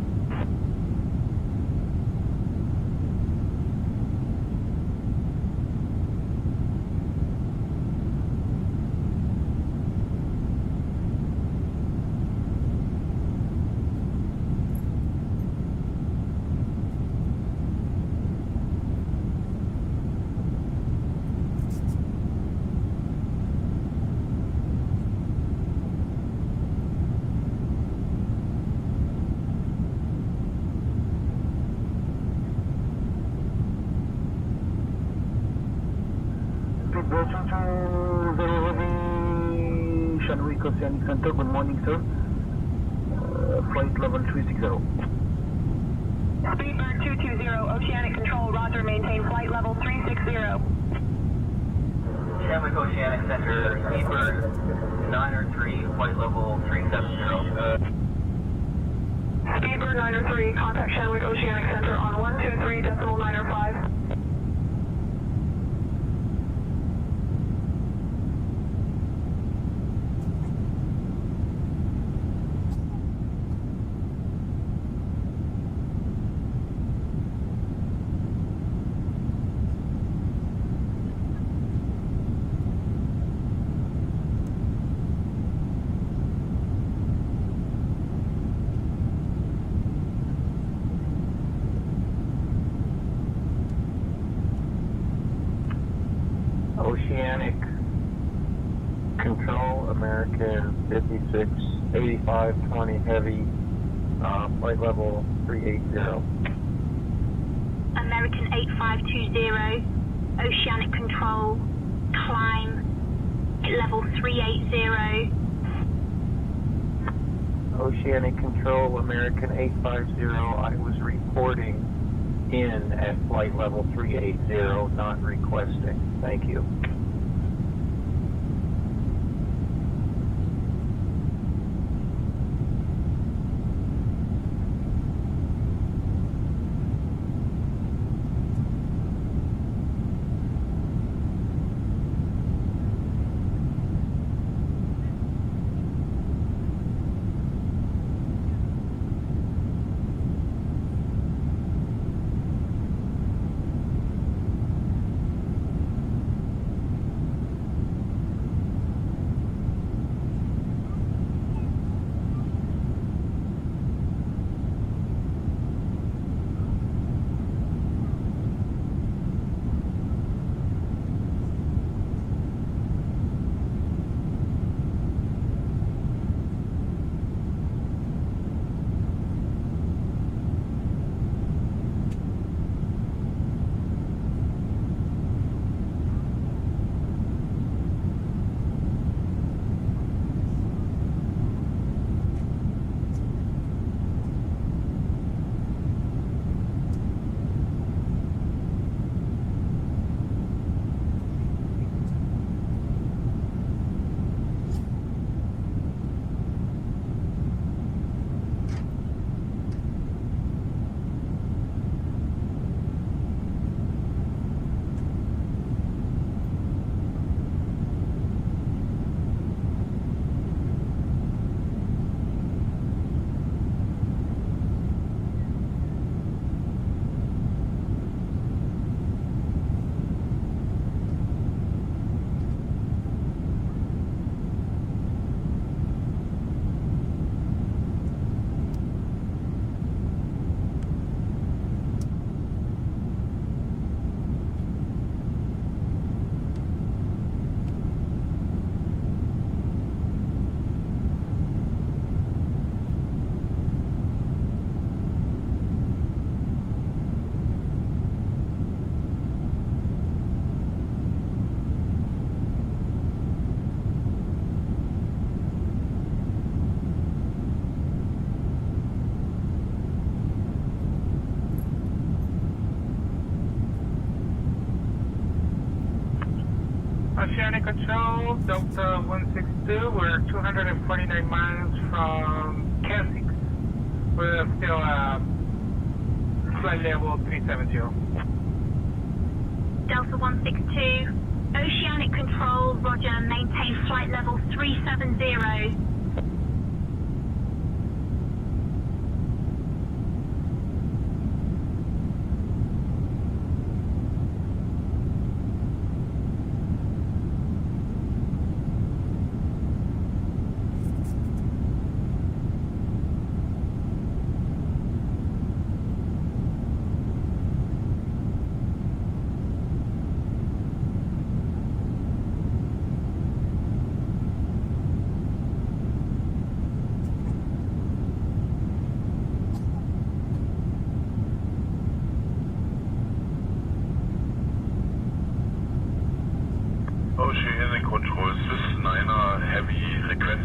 S10: Oceanic Center, good morning, sir. Flight level 360.
S9: Speedbird 220, Oceanic Control, roger, maintain flight level 360.
S16: Chadwick Oceanic Center, Speedbird 903, flight level 370.
S9: Speedbird 903, contact Chadwick Oceanic Center on 123.905.
S14: Oceanic Control, American 56, 8520 heavy, flight level 380.
S7: American 8520, Oceanic Control, climb, level 380.
S14: Oceanic Control, American 850, I was reporting in at flight level 380, not requesting. Thank you.
S2: Oceanic Control, Delta 162, we're 249 miles from Keswick. We're still flight level 370.
S7: Delta 162, Oceanic Control, roger, maintain flight level 370.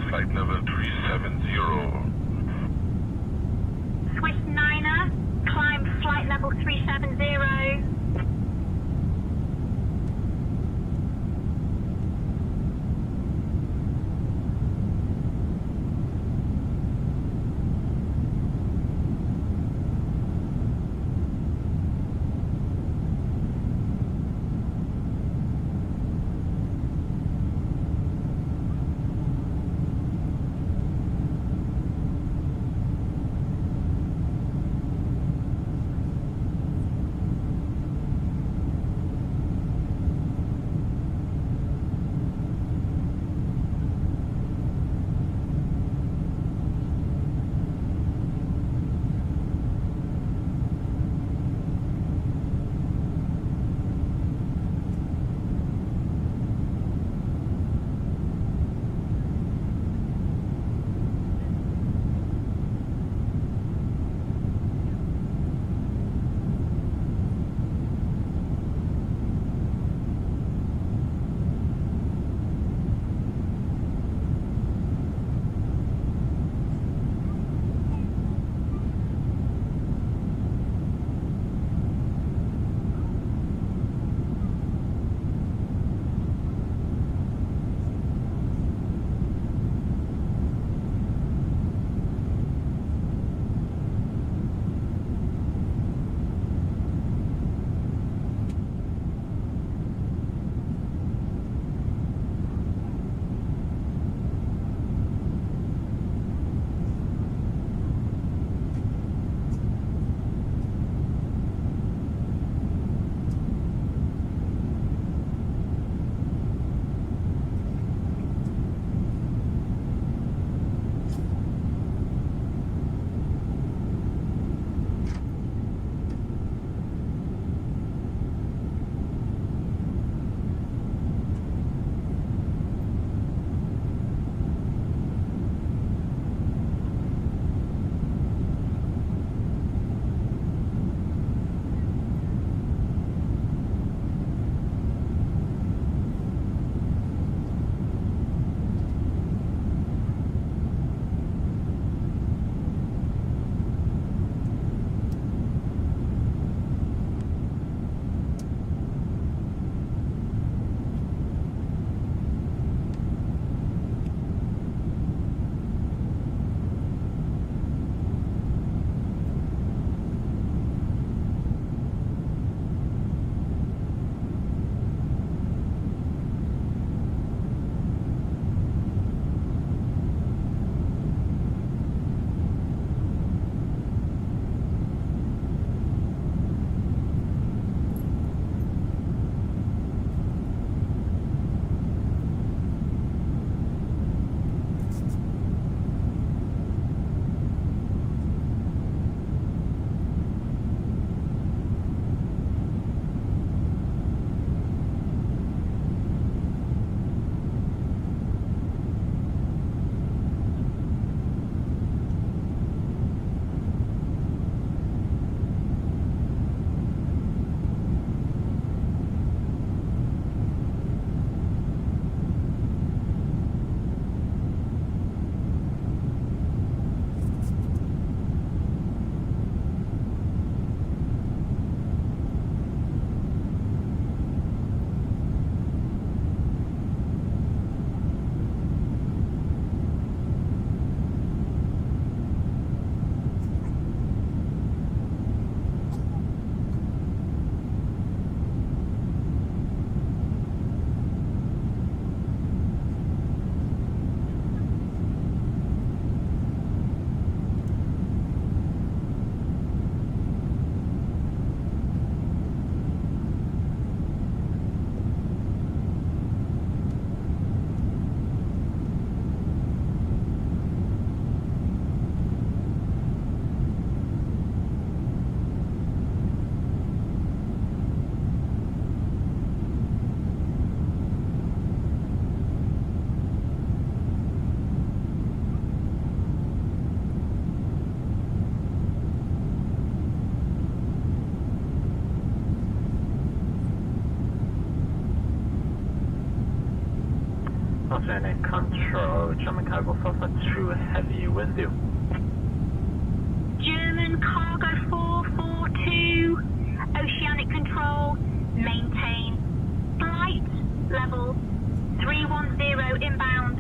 S12: flight level 370.
S7: Swiss Niner, climb flight level 370.
S16: Oceanic Control, German Cargo 442, heavy wind view.
S7: German Cargo 442, Oceanic Control, maintain flight level 310 inbound.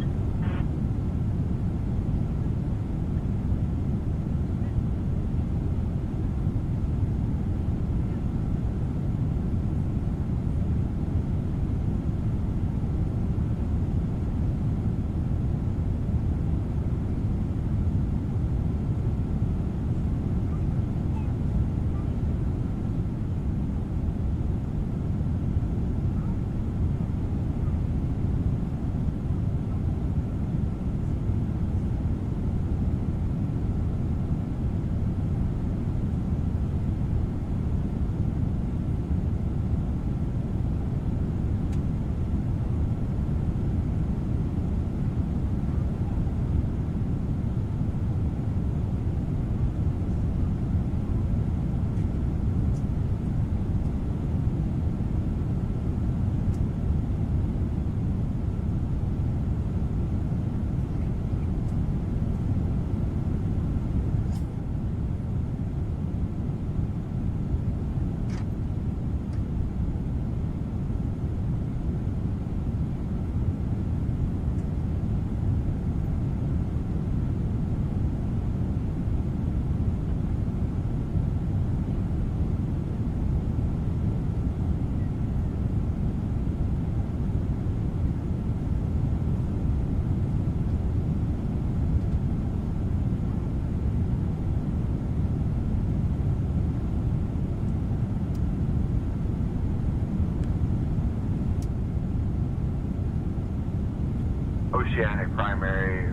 S4: Oceanic primary,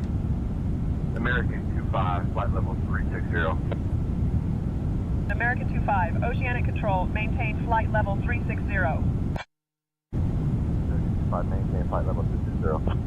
S4: American 25, flight level 360.
S9: American 25, Oceanic Control, maintain flight level 360.
S4: American 25, maintain flight level 360.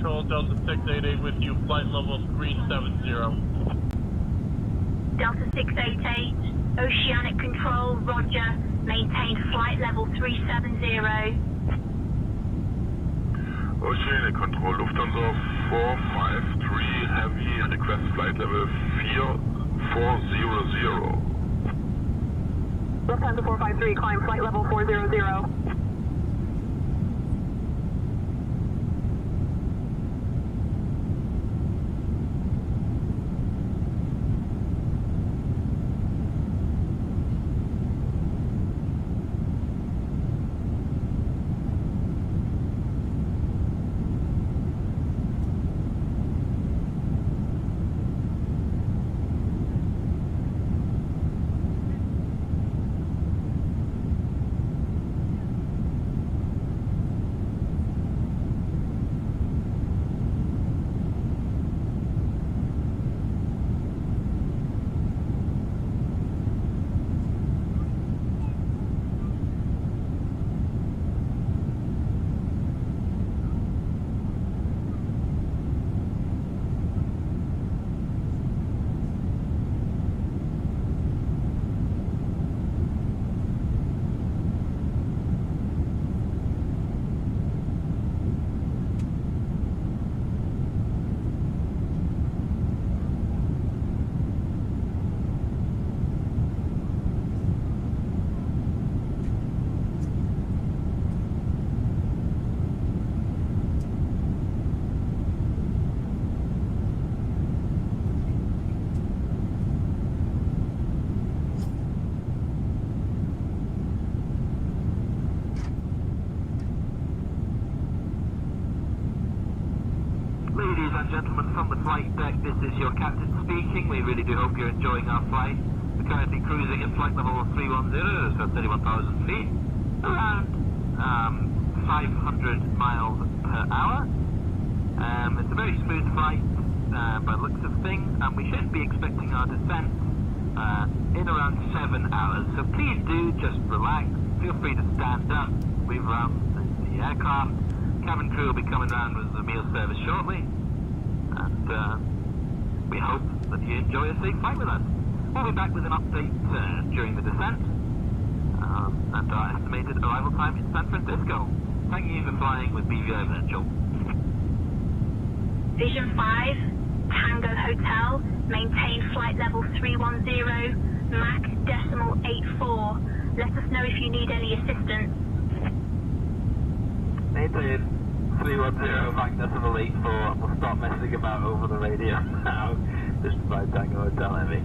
S18: Control, Delta 688 with you, flight level 370.
S7: Delta 688, Oceanic Control, roger. Maintain flight level 370.
S12: Oceanic Control, Lufthansa 453 Heavy, request flight level 4400.
S9: Lufthansa 453, climb flight level 400.
S3: Ladies and gentlemen from the flight deck, this is your captain speaking. We really do hope you're enjoying our flight. We're currently cruising at flight level 310, so 31,000 feet, around 500 miles per hour. It's a very smooth flight by the looks of things, and we should be expecting our descent in around 7 hours. So please do just relax. Feel free to stand up, move around the aircraft. Cabin crew will be coming around with the meal service shortly, and we hope that you enjoy a safe flight with us. We'll be back with an update during the descent and our estimated arrival time in San Francisco. Thank you for flying with BVI Virtual.
S7: Vision 5, Tango Hotel, maintain flight level 310, Mach decimal 84. Let us know if you need any assistance.
S3: Maintain 310, Mach decimal 84. We'll stop messing about over the radio now. Just by Tango Hotel Heavy.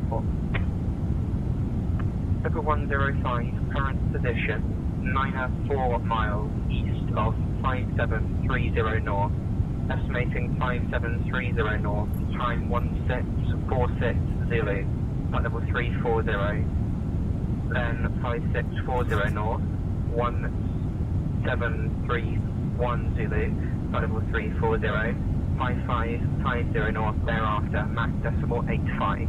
S1: report.
S22: Level 105, current position, 904 miles east of 5730 north. Estimating 5730 north, time 1646 Zulu, at level 340. Then 5640 north, 1731 Zulu, at level 340. 5550 north thereafter, Mac decimal 85.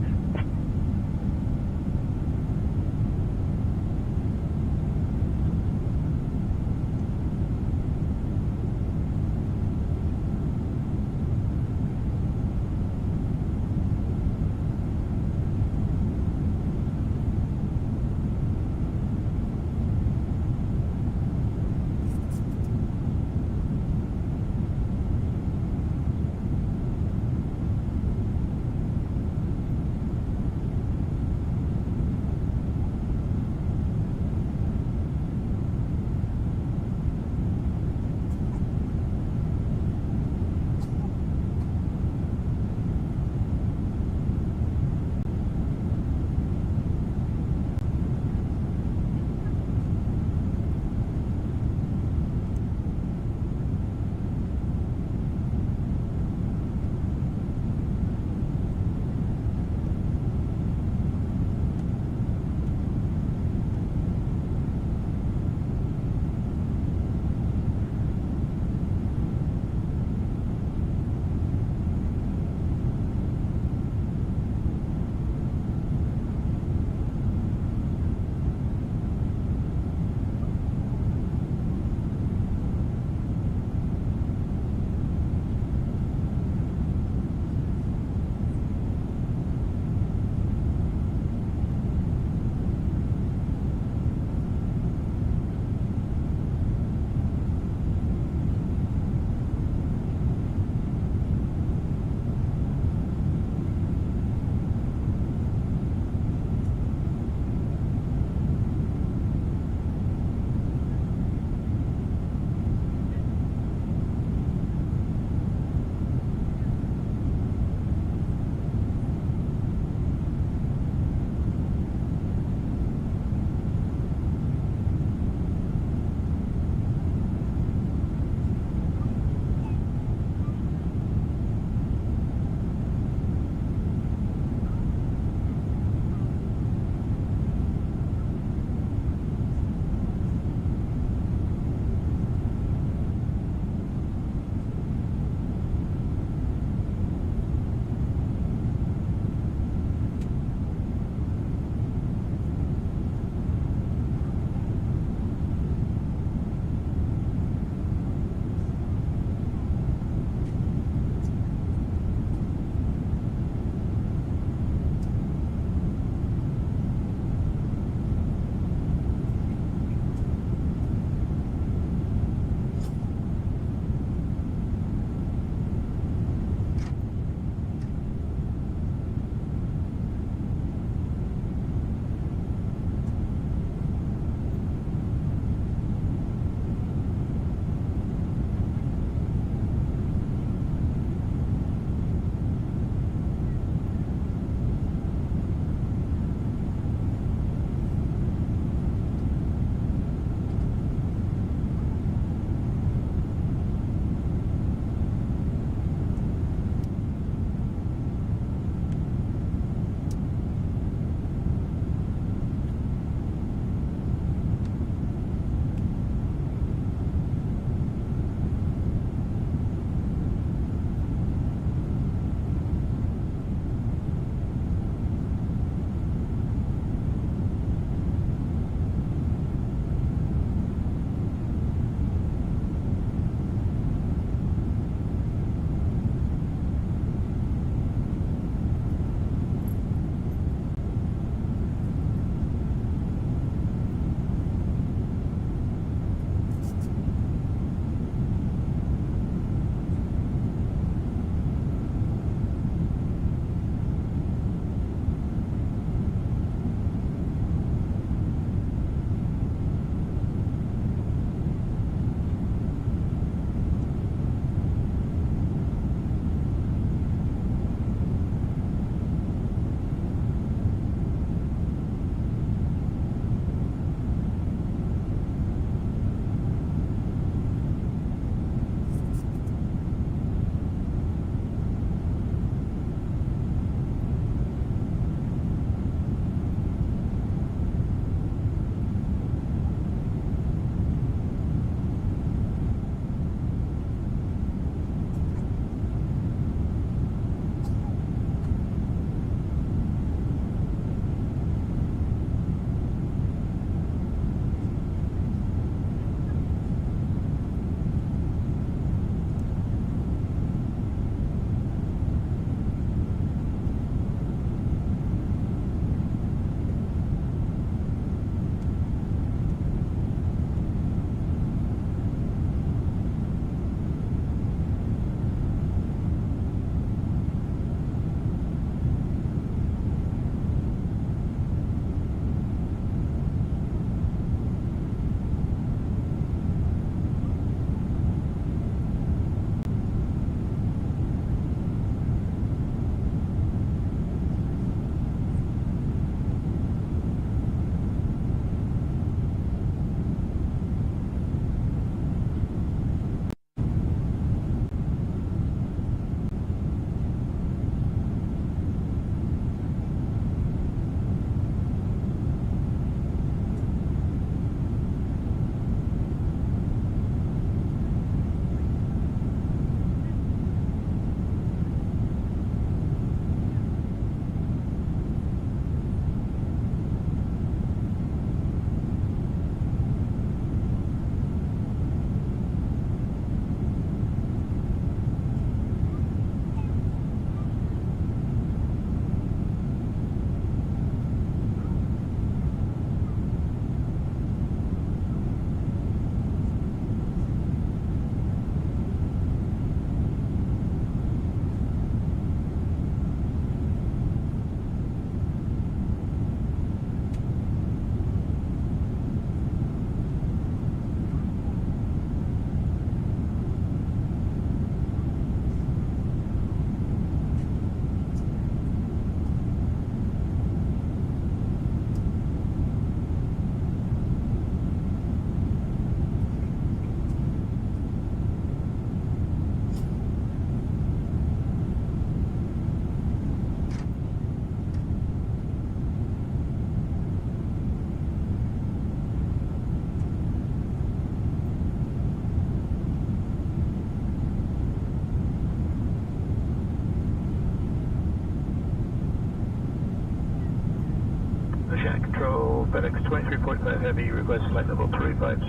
S11: Oceanic Control, FedEx 2345 Heavy, request flight level 350.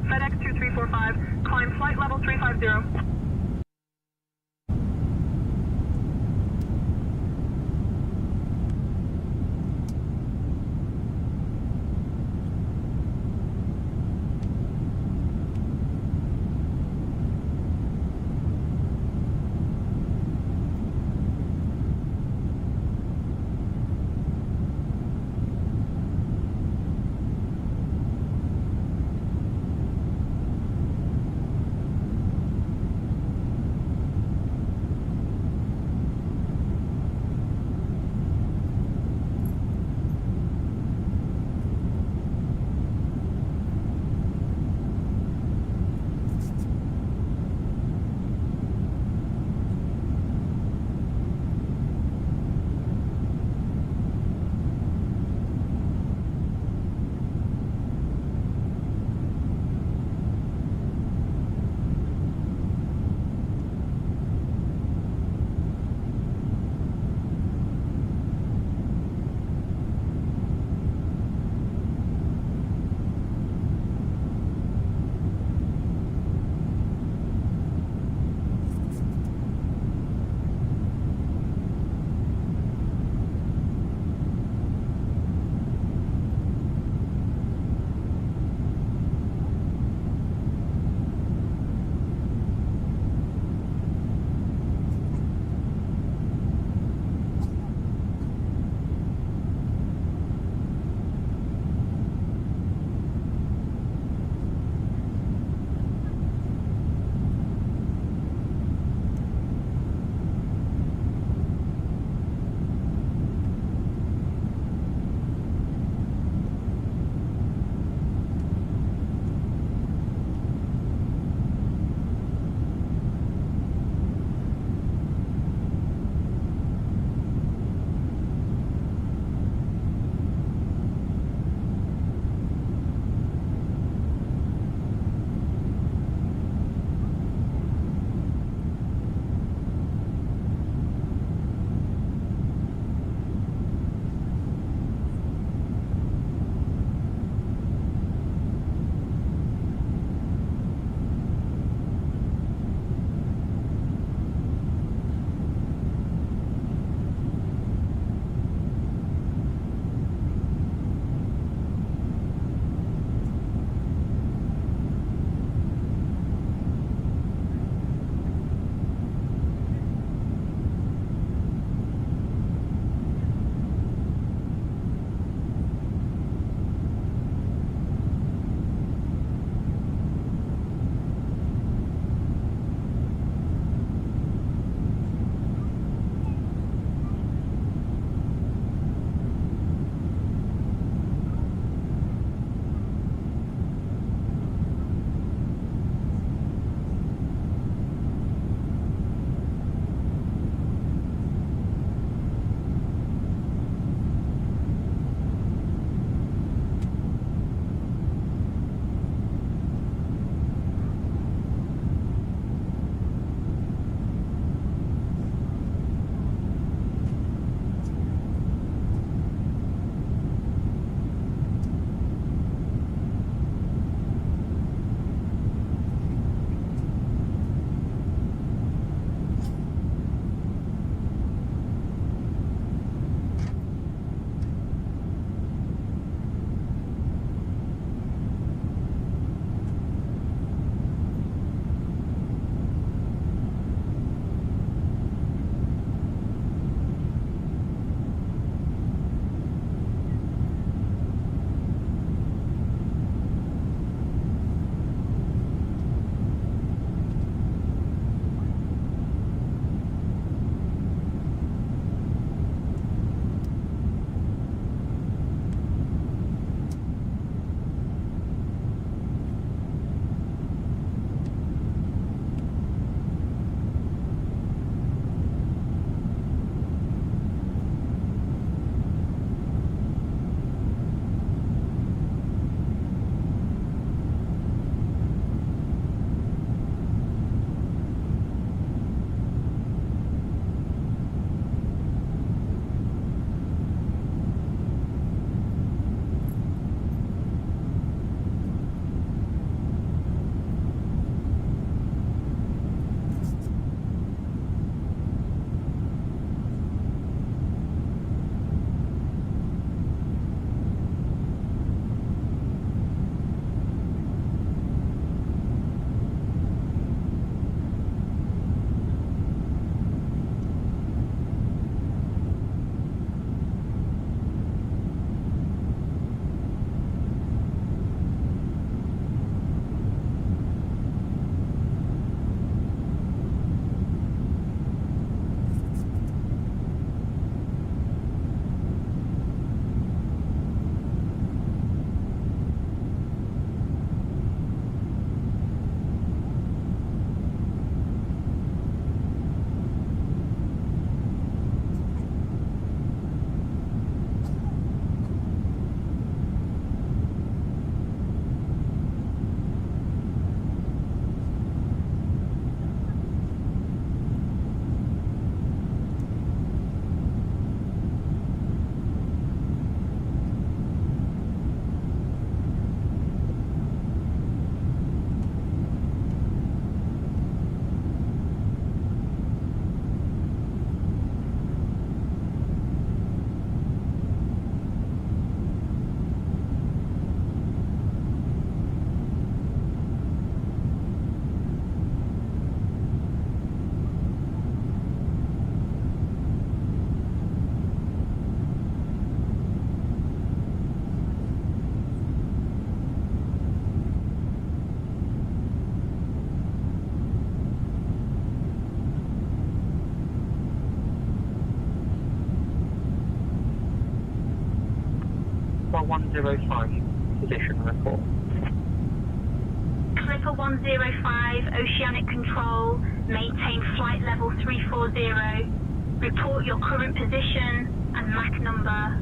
S9: FedEx 2345, climb flight level 350.
S22: Clipper 105, position report.
S7: Clipper 105, Oceanic Control, maintain flight level 340. Report your current position and MAC number.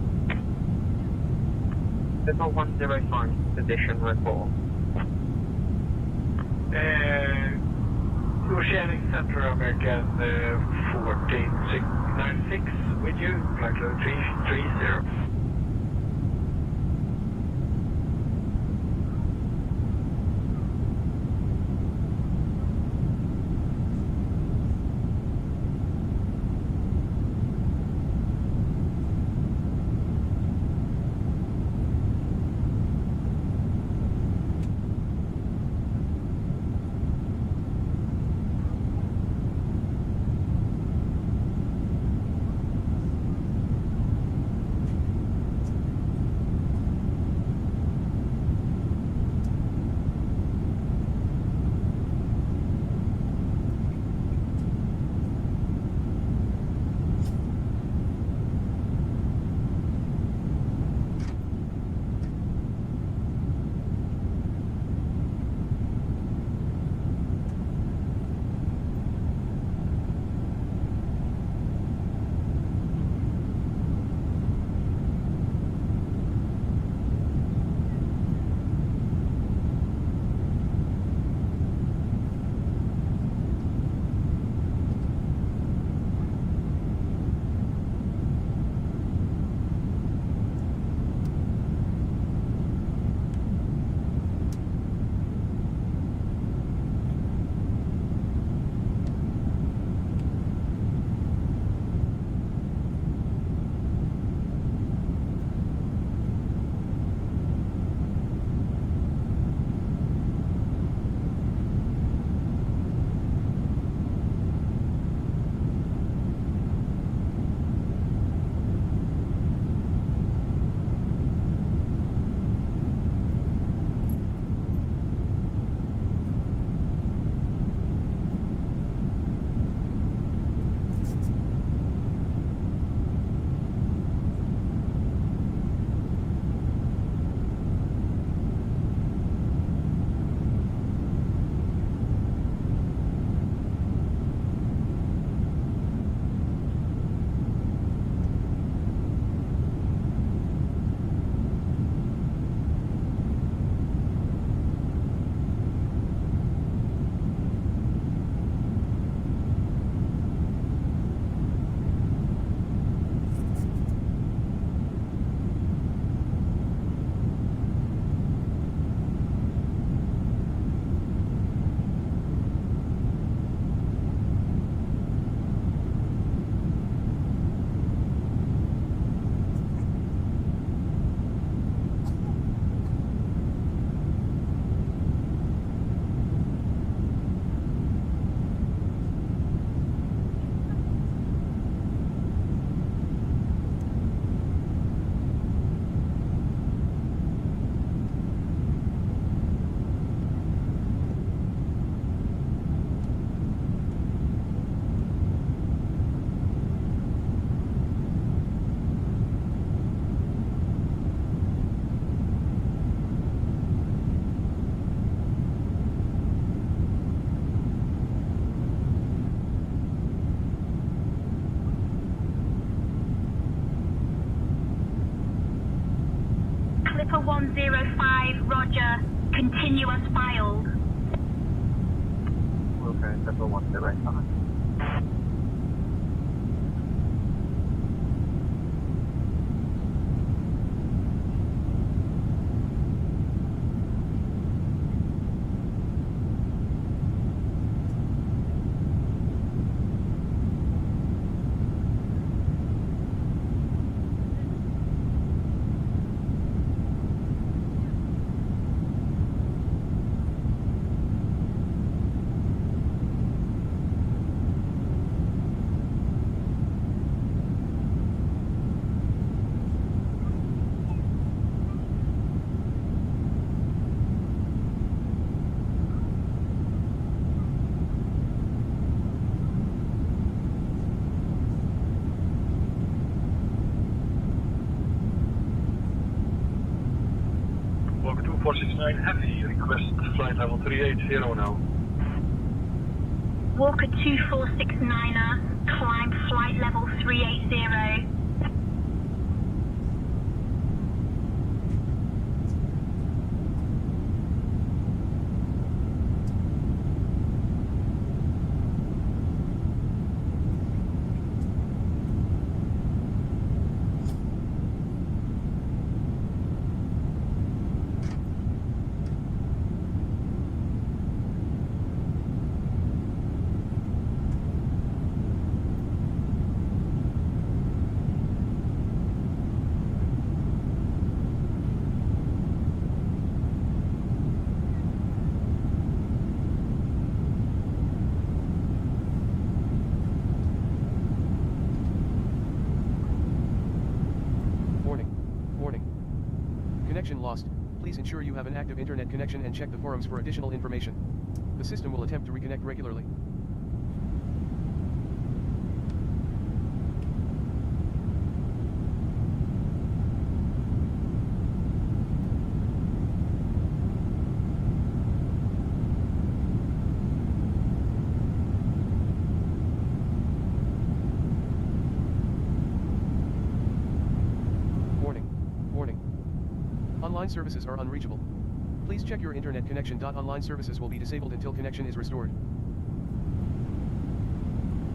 S22: Clipper 105, position report.
S10: Oceanic Central American 14696 with you, flight level 330.
S7: Clipper 105, roger. Continuous filed.
S21: Okay, Clipper 105.
S19: 469 Heavy, request flight level 380 now.
S7: Walker 2469er, climb flight level 380.
S13: Connection lost. Please ensure you have an active internet connection and check the forums for additional information. The system will attempt to reconnect regularly. Online services are unreachable. Please check your internet connection. Online services will be disabled until connection is restored.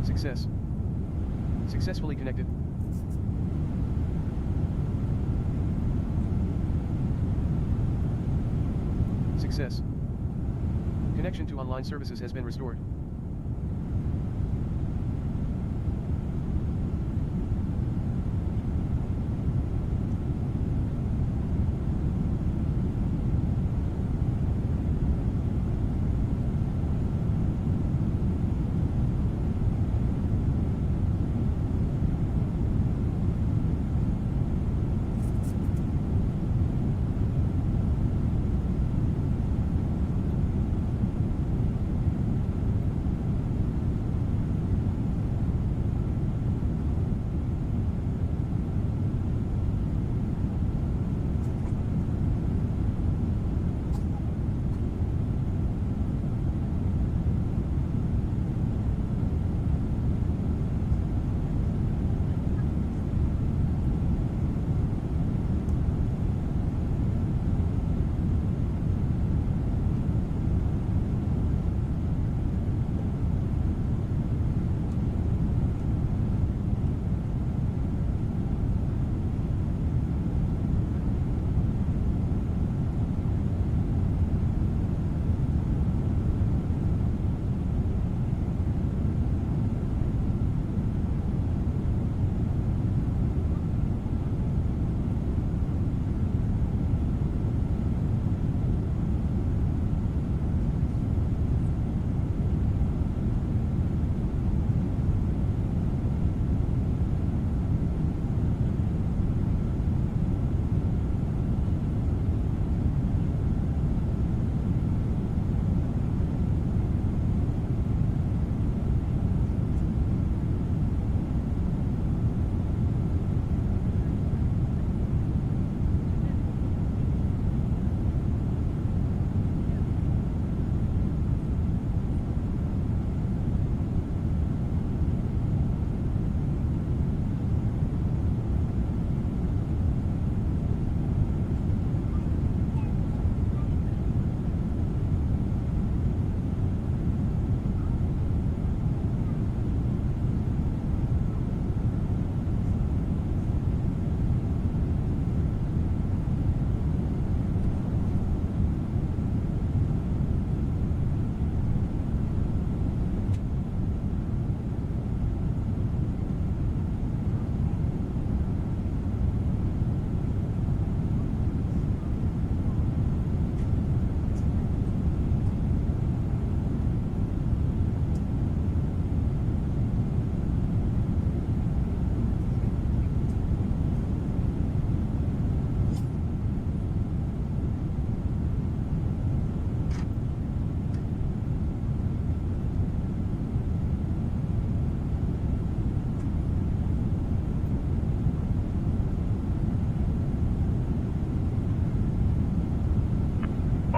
S13: Success. Successfully connected. Success. Connection to online services has been restored.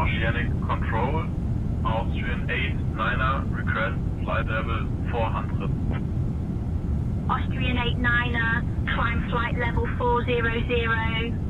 S19: Oceanic Control, Austrian 8-9er, request flight level 400.
S7: Austrian 89er, climb flight level 400.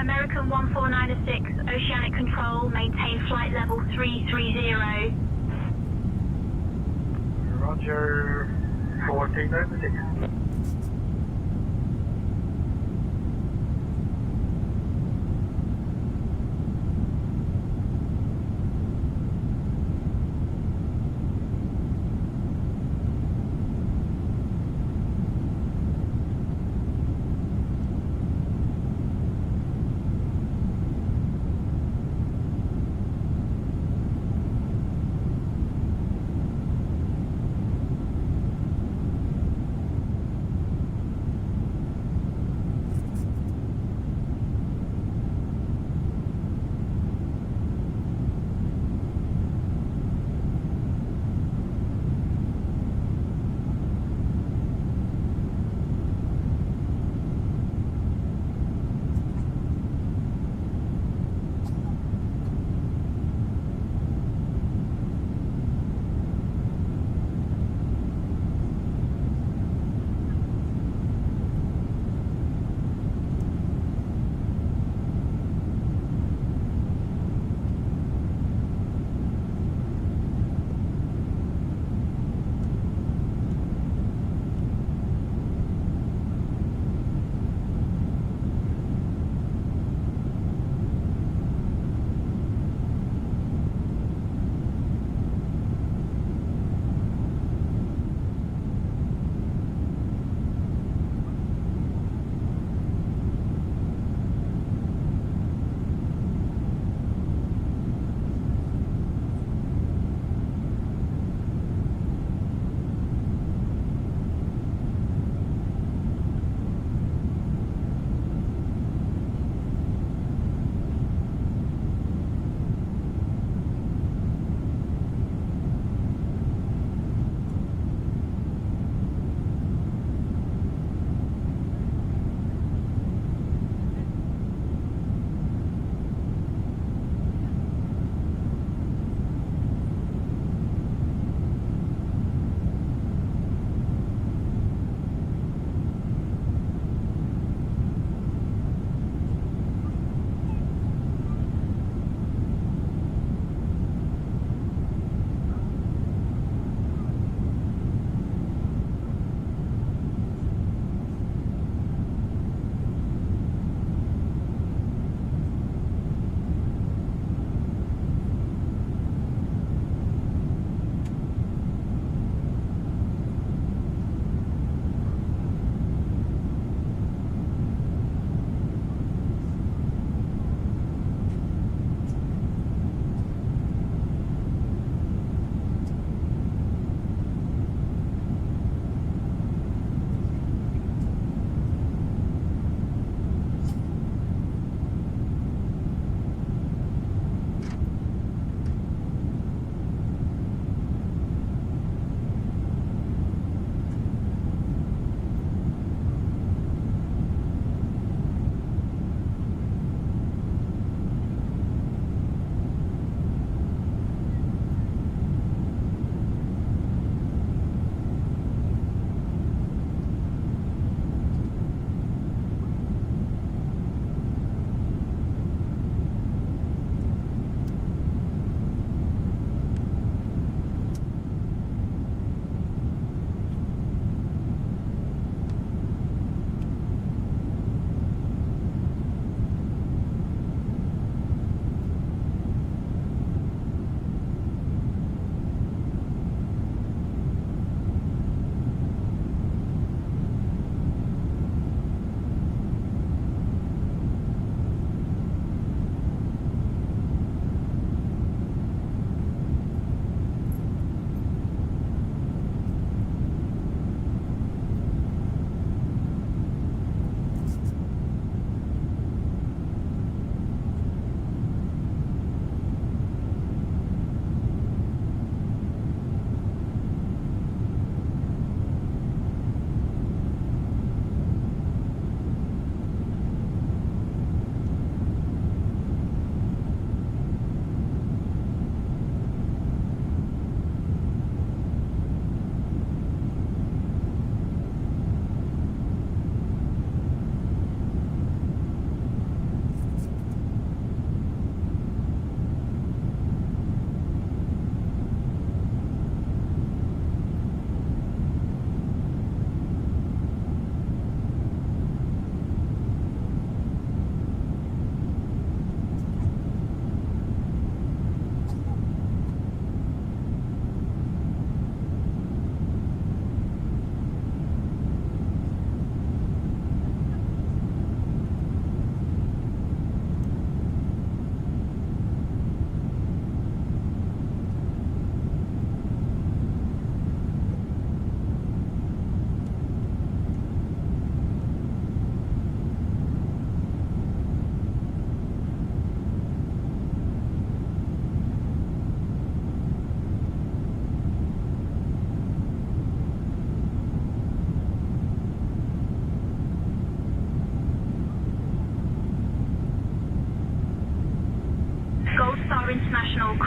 S7: American 14906, Oceanic Control, maintain flight level 330.
S2: Roger, 1496.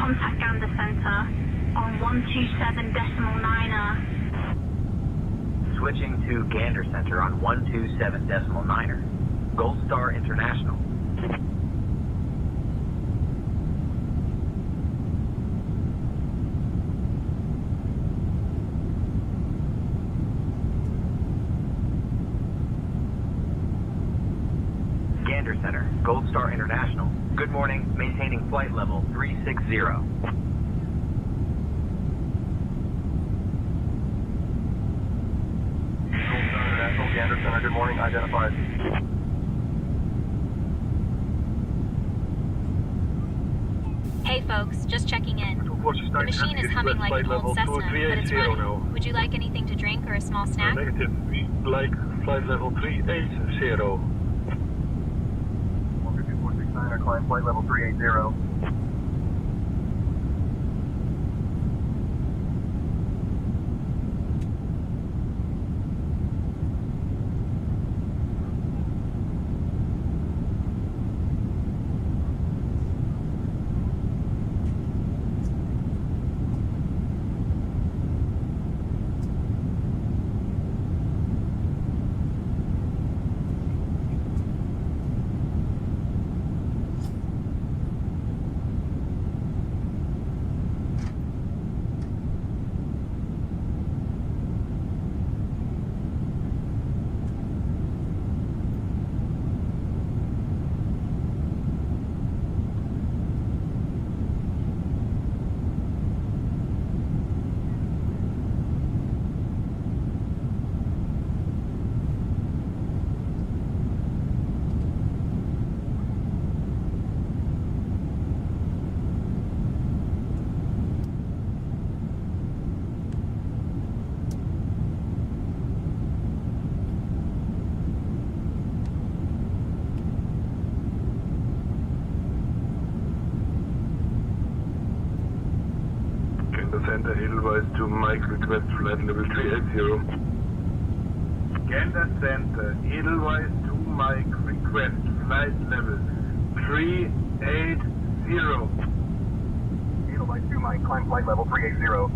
S7: contact Gander Center on 127.9er.
S16: Switching to Gander Center on 127.9er. Gold Star International. Gander Center, Gold Star International. Good morning, maintaining flight level 360.
S21: International Gander Center, good morning, identified.
S7: Hey folks, just checking in. The machine is humming like an old Cessna, but it's running.
S21: Now.
S7: Would you like anything to drink or a small snack?
S21: Negative, we like flight level 380. 15469, climb flight level 380.
S17: Center, Edelweiss to Mike, request flight level 380.
S18: Gander Center, Edelweiss to Mike, request flight level 380.
S21: Edelweiss to Mike, climb flight level 380.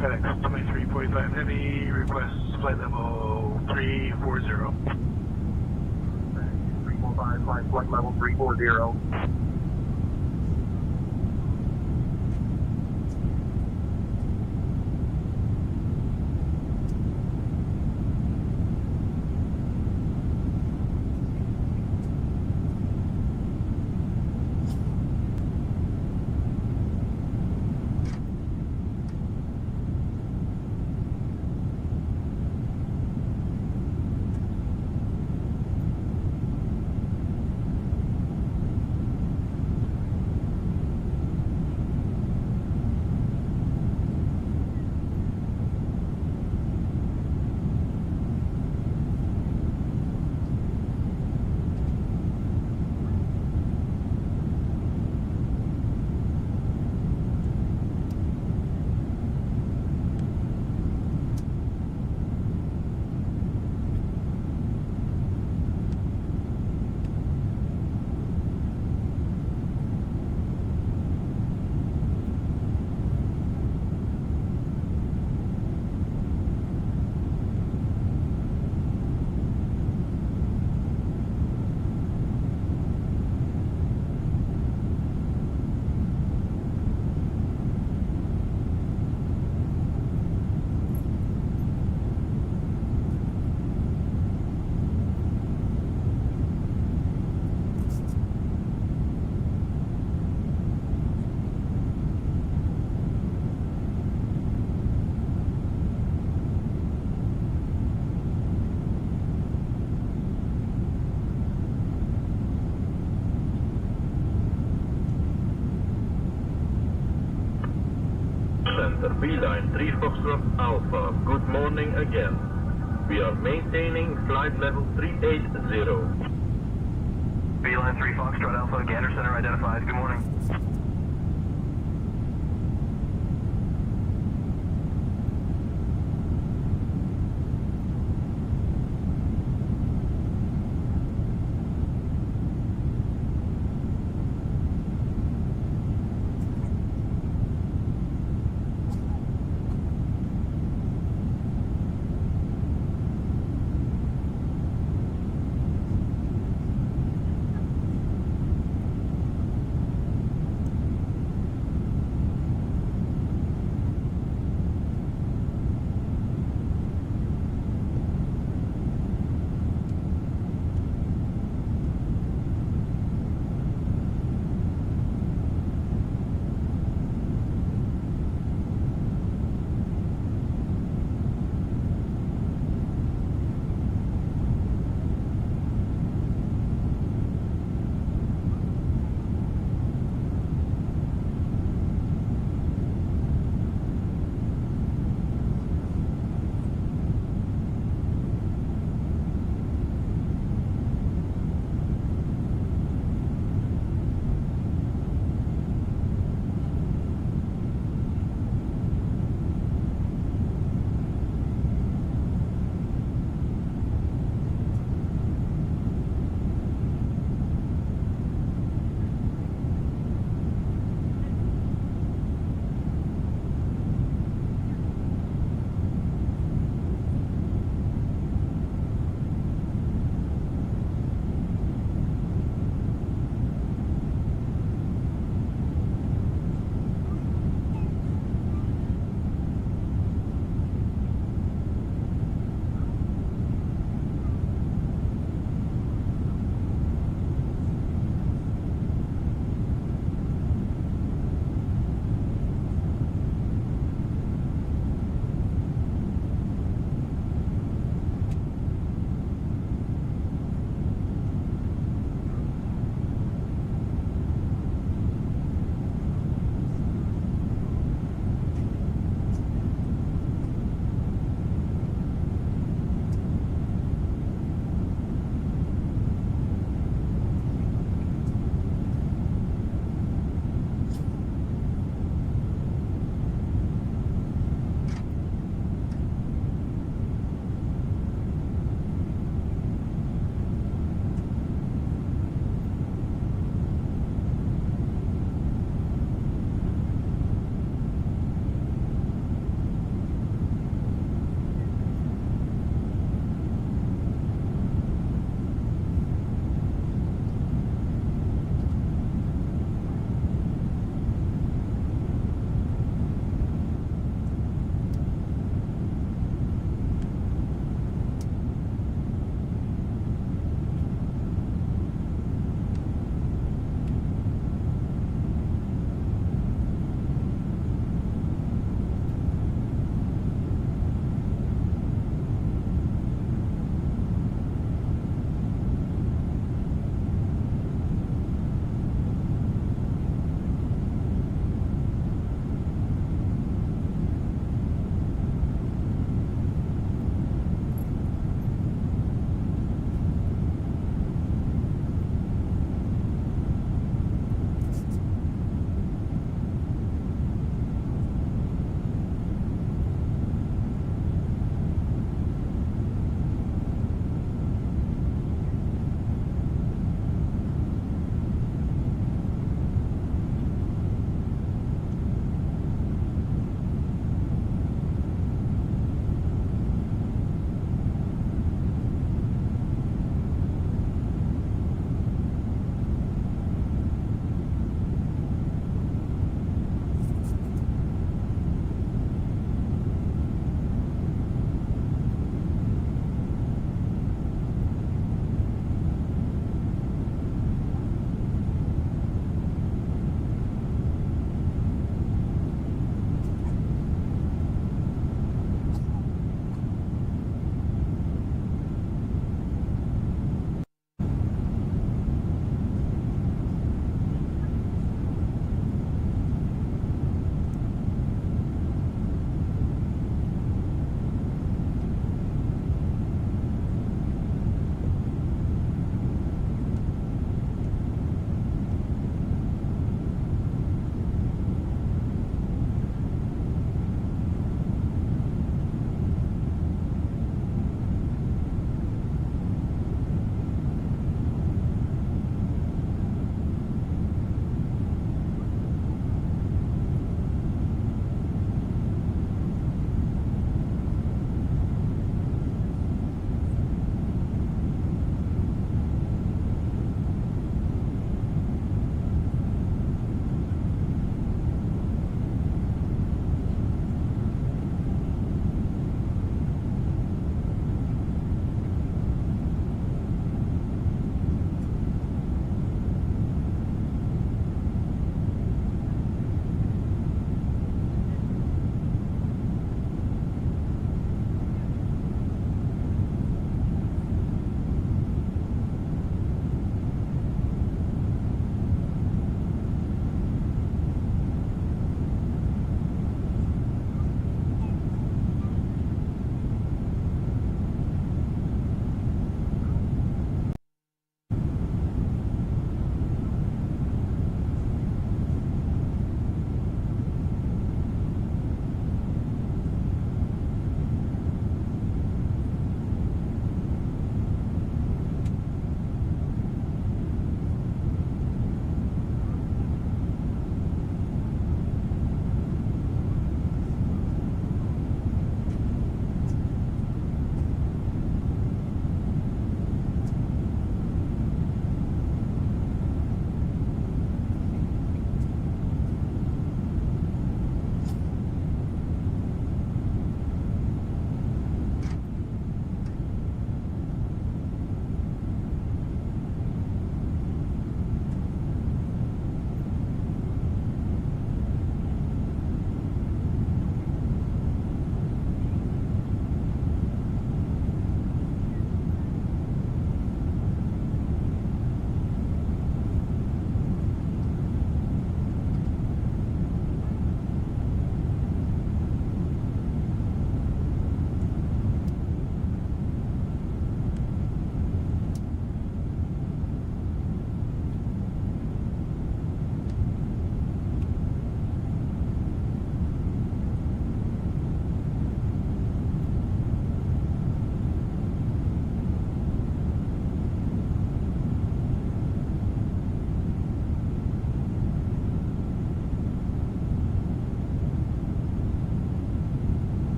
S8: FedEx 2345 Heavy, request flight level 340. 345, flight level 340.
S6: Center, Beeline 3 Foxtrot Alpha, good morning again. We are maintaining flight level 380.
S21: Beeline 3 Foxtrot Alpha, Gander Center identified, good morning.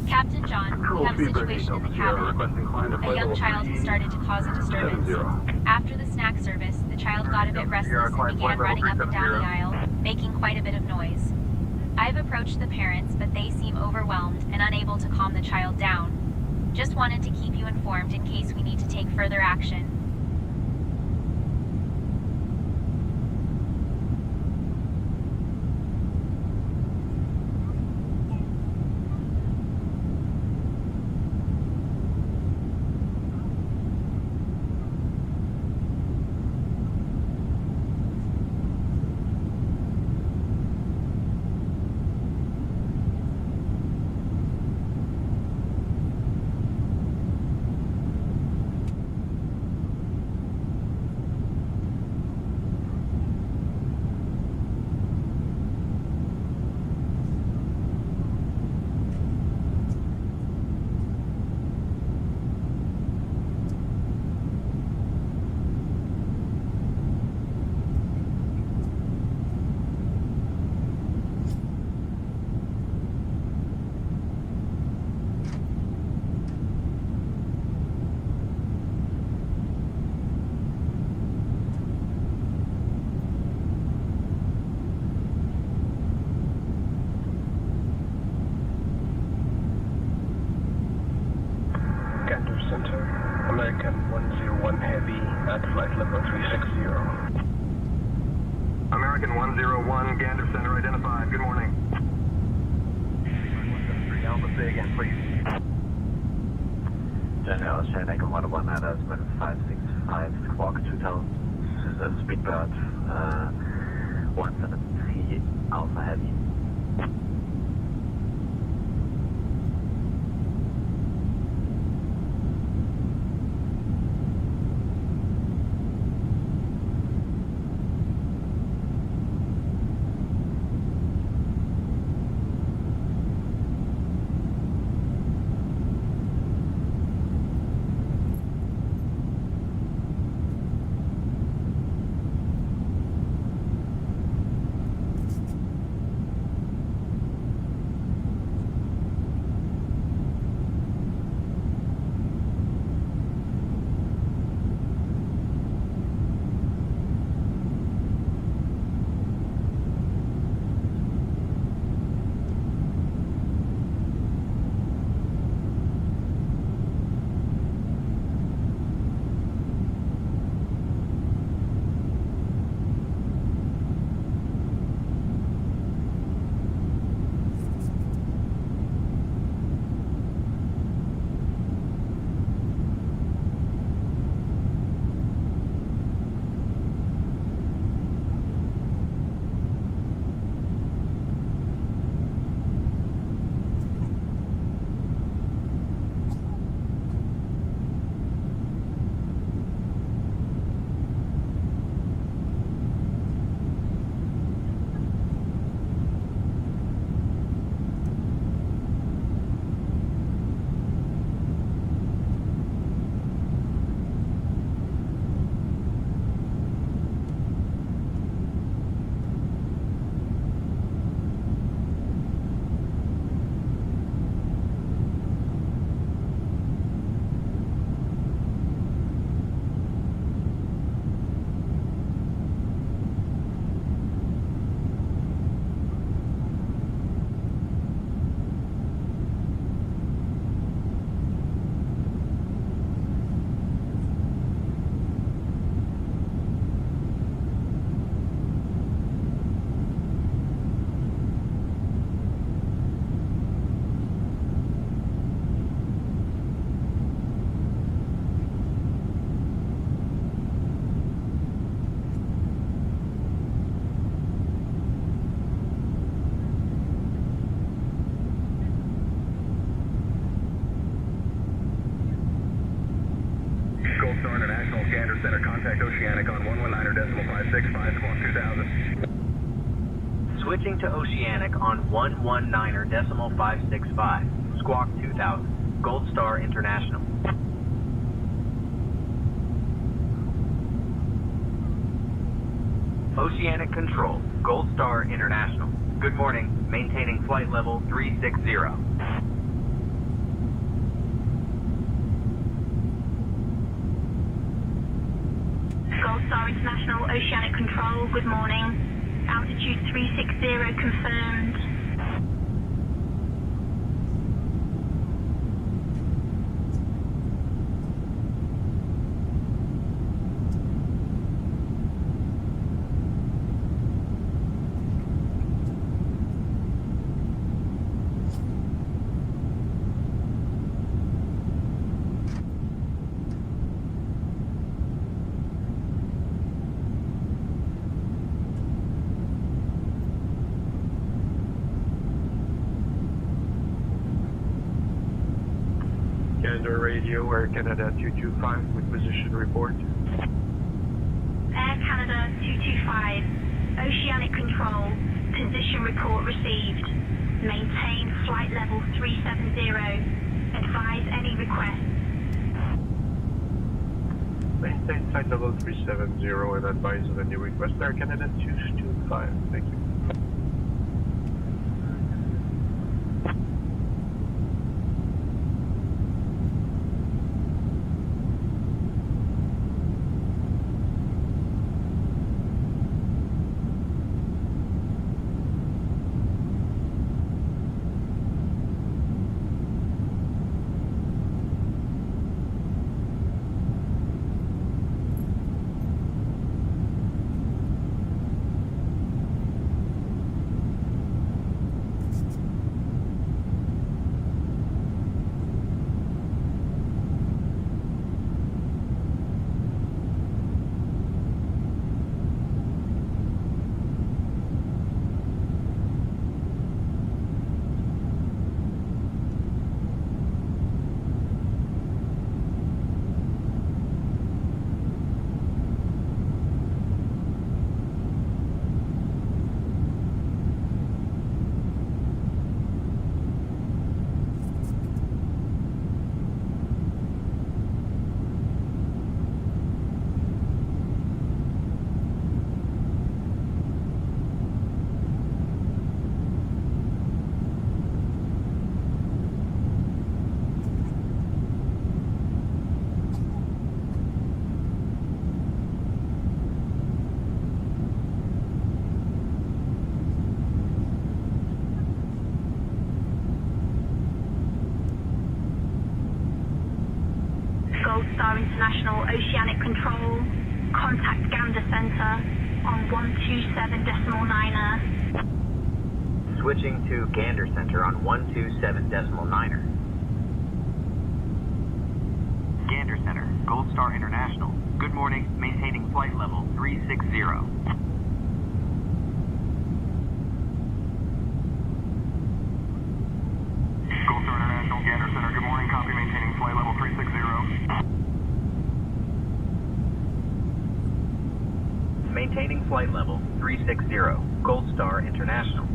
S7: Captain John, we have a situation in the cabin. A young child has started to cause a disturbance. After the snack service, the child got a bit restless and began running up and down the aisle, making quite a bit of noise. I've approached the parents, but they seem overwhelmed and unable to calm the child down. Just wanted to keep you informed in case we need to take further action.
S8: American 101 Heavy at flight level 360.
S21: American 101, Gander Center identified. Good morning. 173 Alpha, say again, please.
S16: General Oceanic 101 at 565, squawk 2000. This is a speedbird 173 Alpha Heavy.
S21: International Gander Center, contact Oceanic on 119.565, squawk 2000.
S16: Switching to Oceanic on 119.565, 565, squawk 2000, Gold Star International. Oceanic Control, Gold Star International. Good morning, maintaining flight level 360.
S7: Gold Star International Oceanic Control, good morning. Altitude 360 confirmed.
S19: Gander Radio, Air Canada 225 with position report.
S7: Air Canada 225, Oceanic Control, position report received. Maintain flight level 370. Advise any requests.
S19: Maintain flight level 370 and advise of any request. Air Canada 225, thank you.
S7: Gold Star International Oceanic Control, contact Gander Center on 127.9er.
S16: Switching to Gander Center on 127.9er. Gander Center, Gold Star International. Good morning, maintaining flight level 360.
S21: Gold Star International, Gander Center, good morning, copy, maintaining flight level 360.
S16: Maintaining flight level 360, Gold Star International.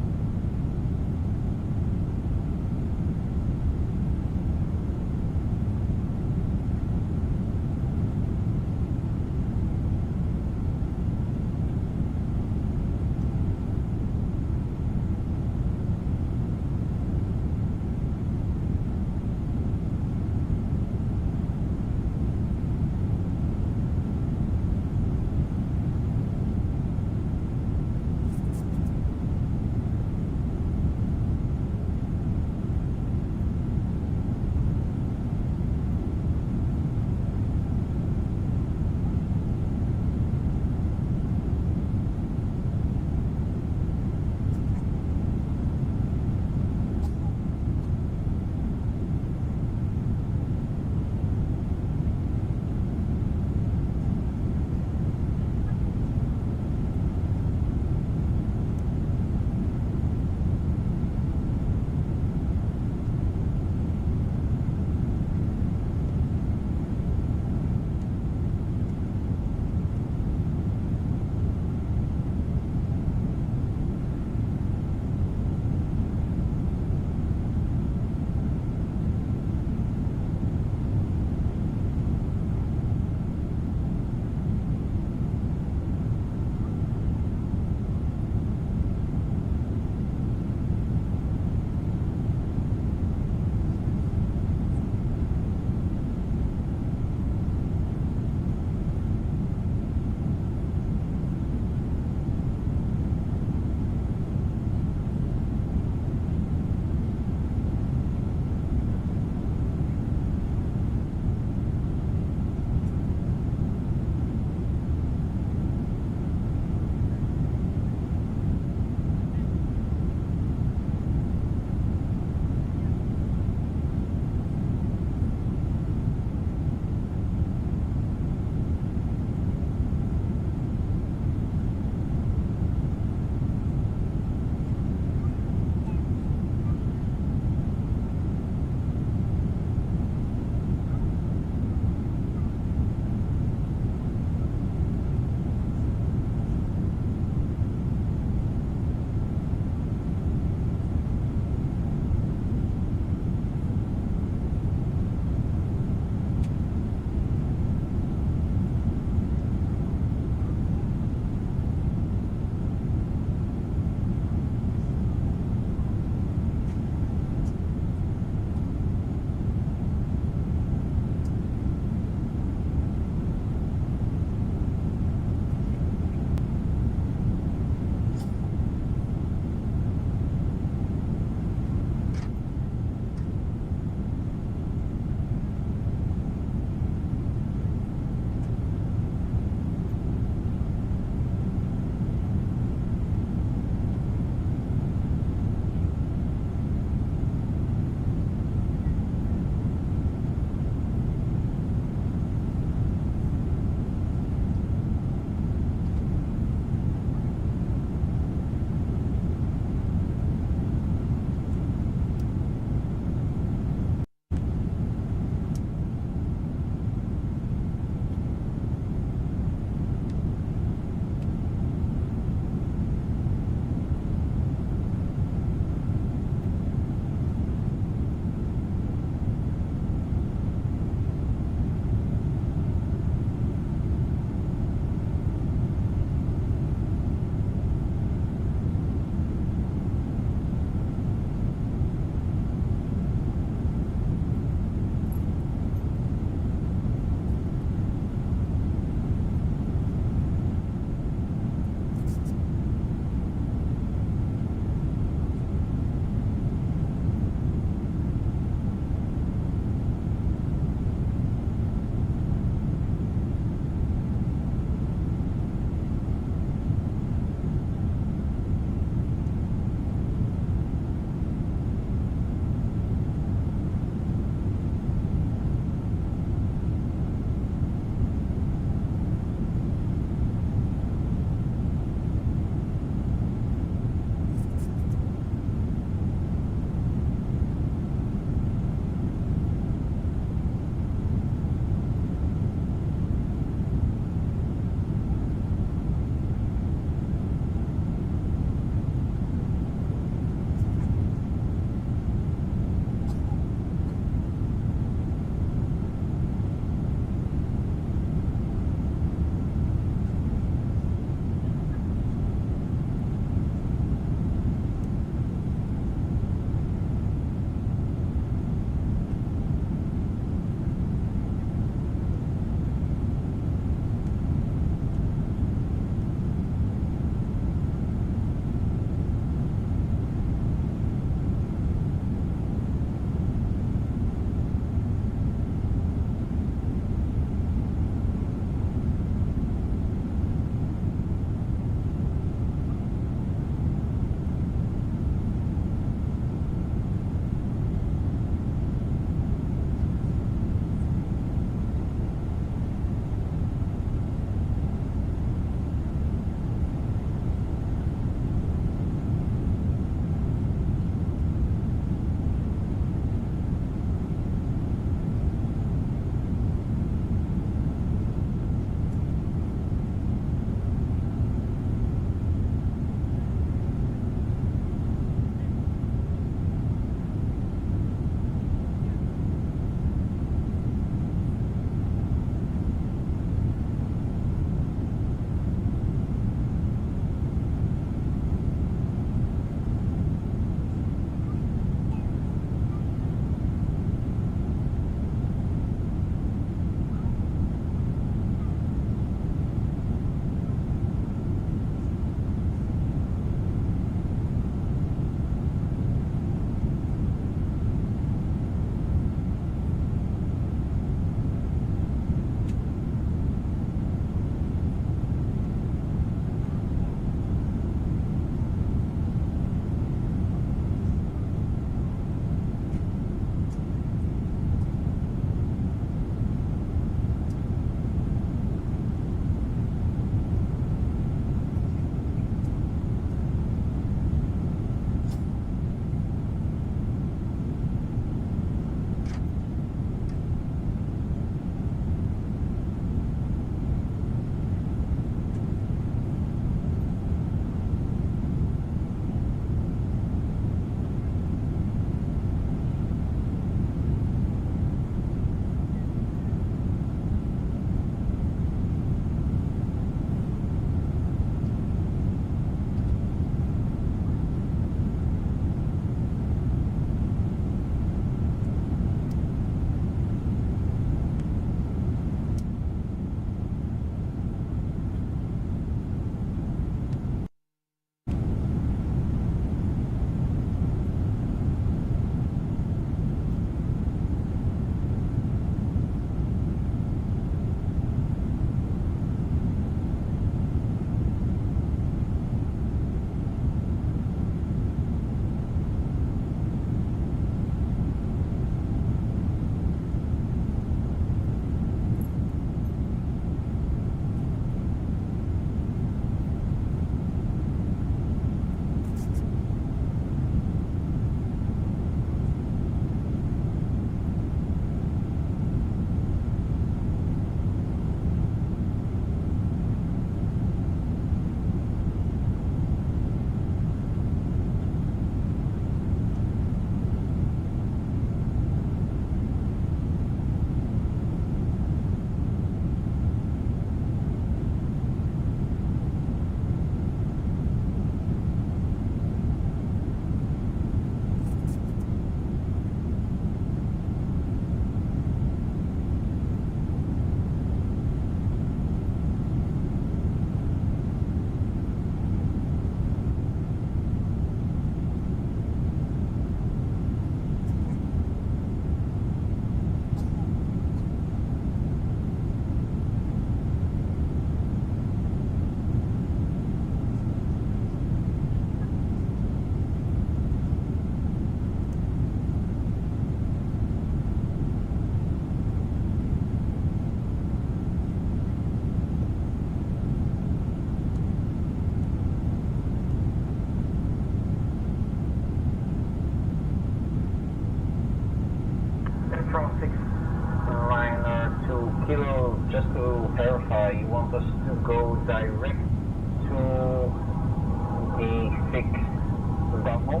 S14: Belbal.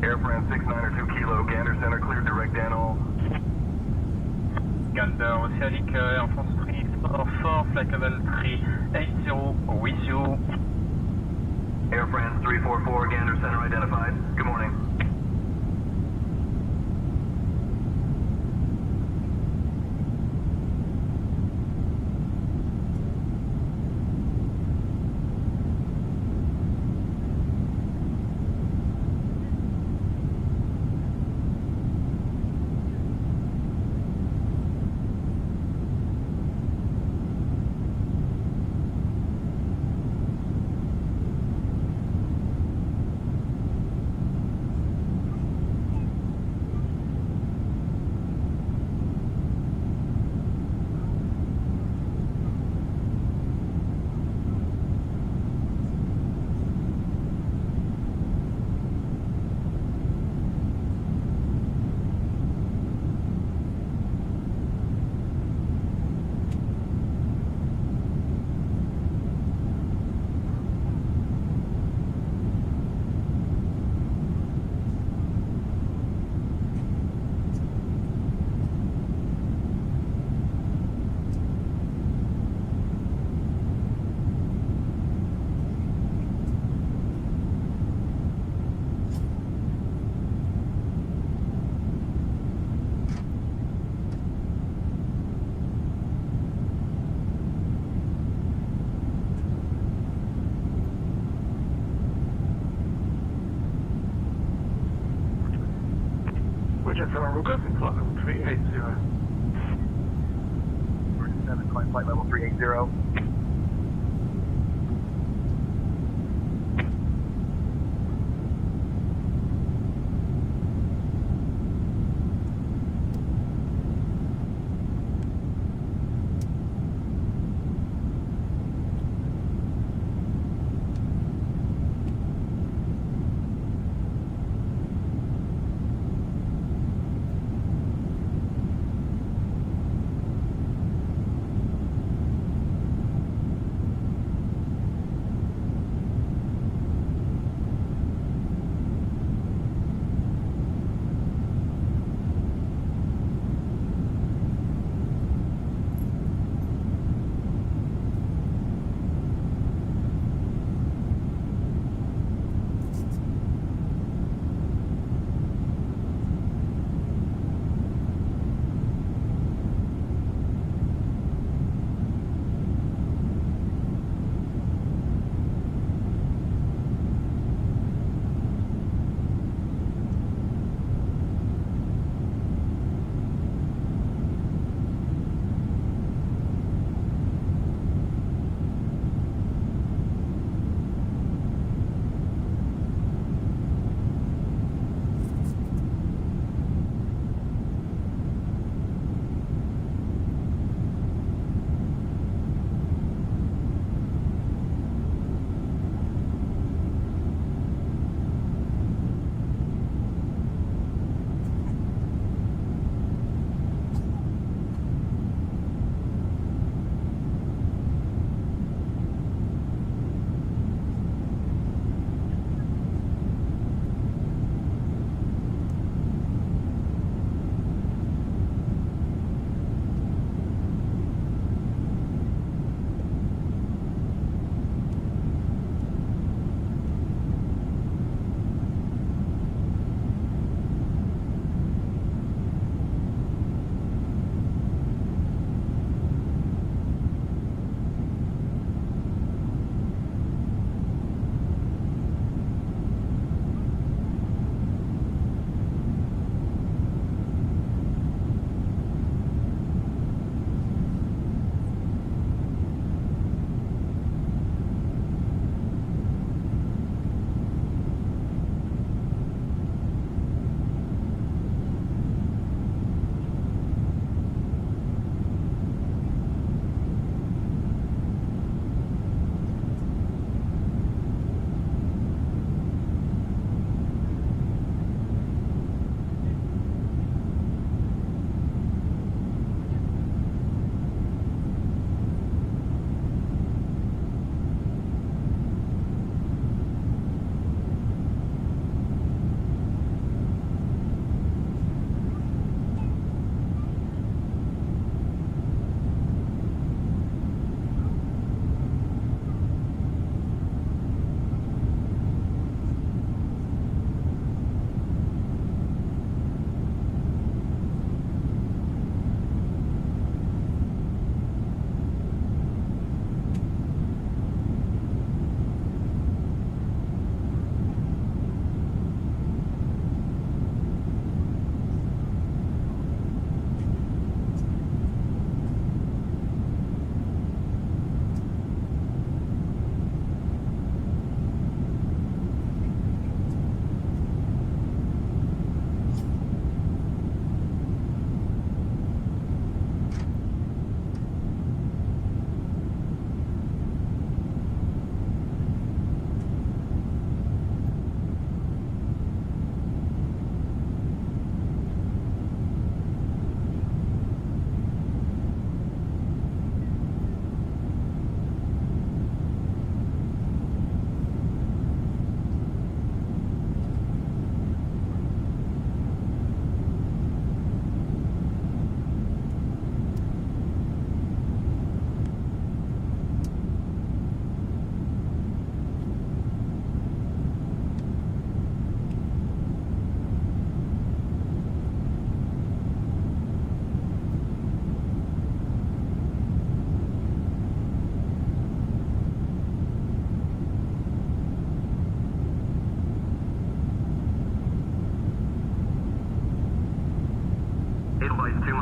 S21: Air France 692 Kilo, Gander Center, cleared direct Danol.
S5: Gander, Oceanic Air France 344, flight level 380 with you.
S21: Air France 344, Gander Center identified. Good morning.
S8: Requesting flight level 380.
S21: 37, climb flight level 380.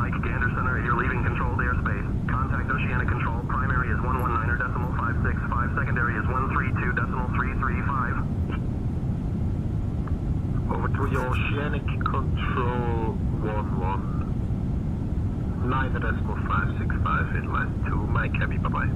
S21: Mike, Gander Center, you're leaving controlled airspace. Contact Oceanic Control. Primary is 119.565. Secondary is 132.335.
S6: Over to your Oceanic Control 119.565 inline to Mike Heavy. Bye-bye.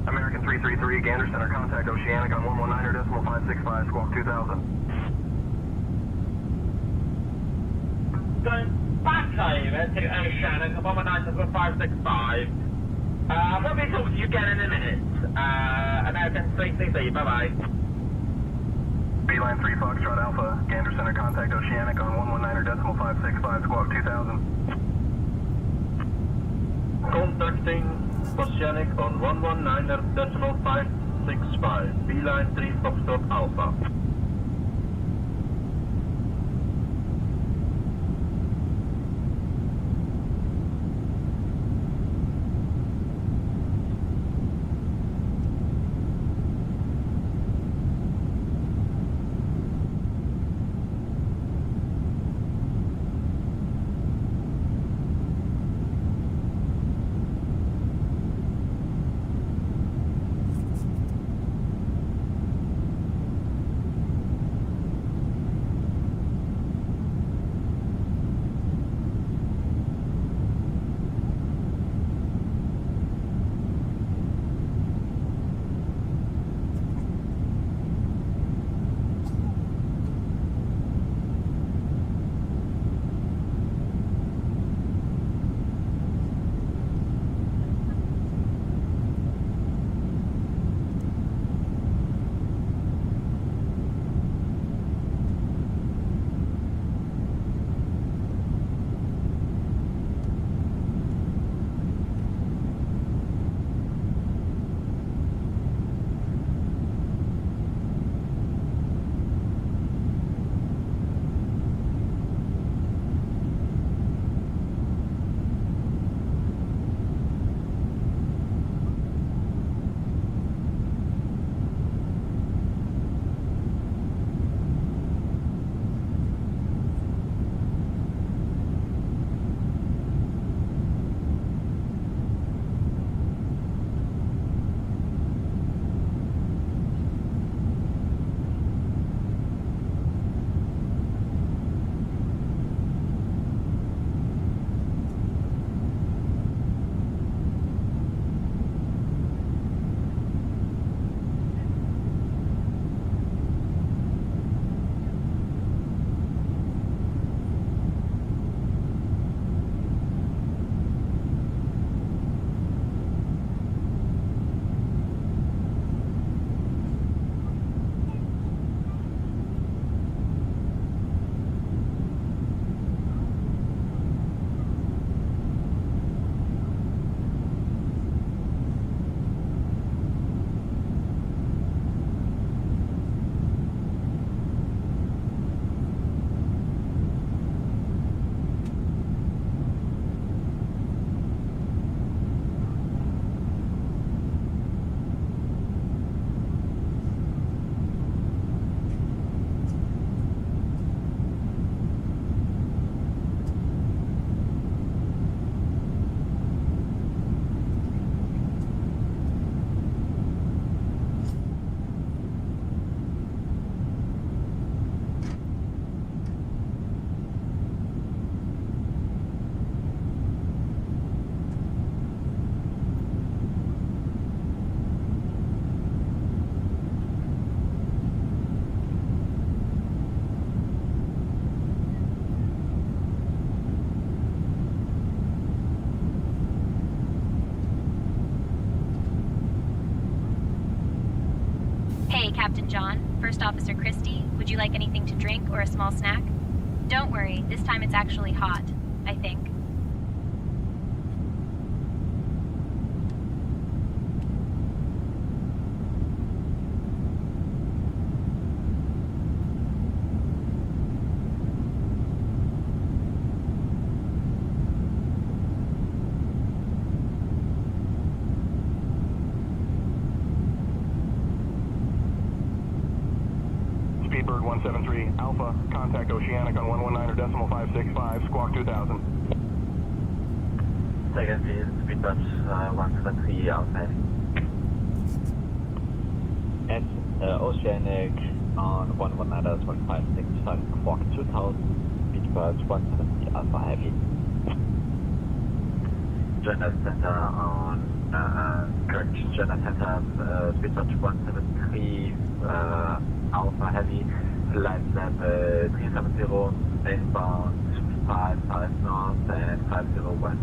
S21: American 333, Gander Center, contact Oceanic on 119.565, squawk 2000.
S2: Going back over to Oceanic on 119.565. We'll be talking to you again in a minute. American 333, bye-bye.
S21: Beeline 3 Foxtrot Alpha, Gander Center, contact Oceanic on 119.565, squawk 2000.
S6: Contacting Oceanic on 119.565, Beeline 3 Foxtrot Alpha.
S7: Captain John, First Officer Christie, would you like anything to drink or a small snack? Don't worry, this time it's actually hot, I think.
S15: Speedbird 173, Alpha, contact Oceanic on 119.565, squawk 2000.
S21: Second, please, Speedbird 173, Alpha.
S20: At Oceanic on 119.565, squawk 2000, Speedbird 170, Alpha Heavy.
S21: Jenna Center on, correct, Jenna Center, Speedbird 173, Alpha Heavy, flight level 370, inbound 55 north and 50 west.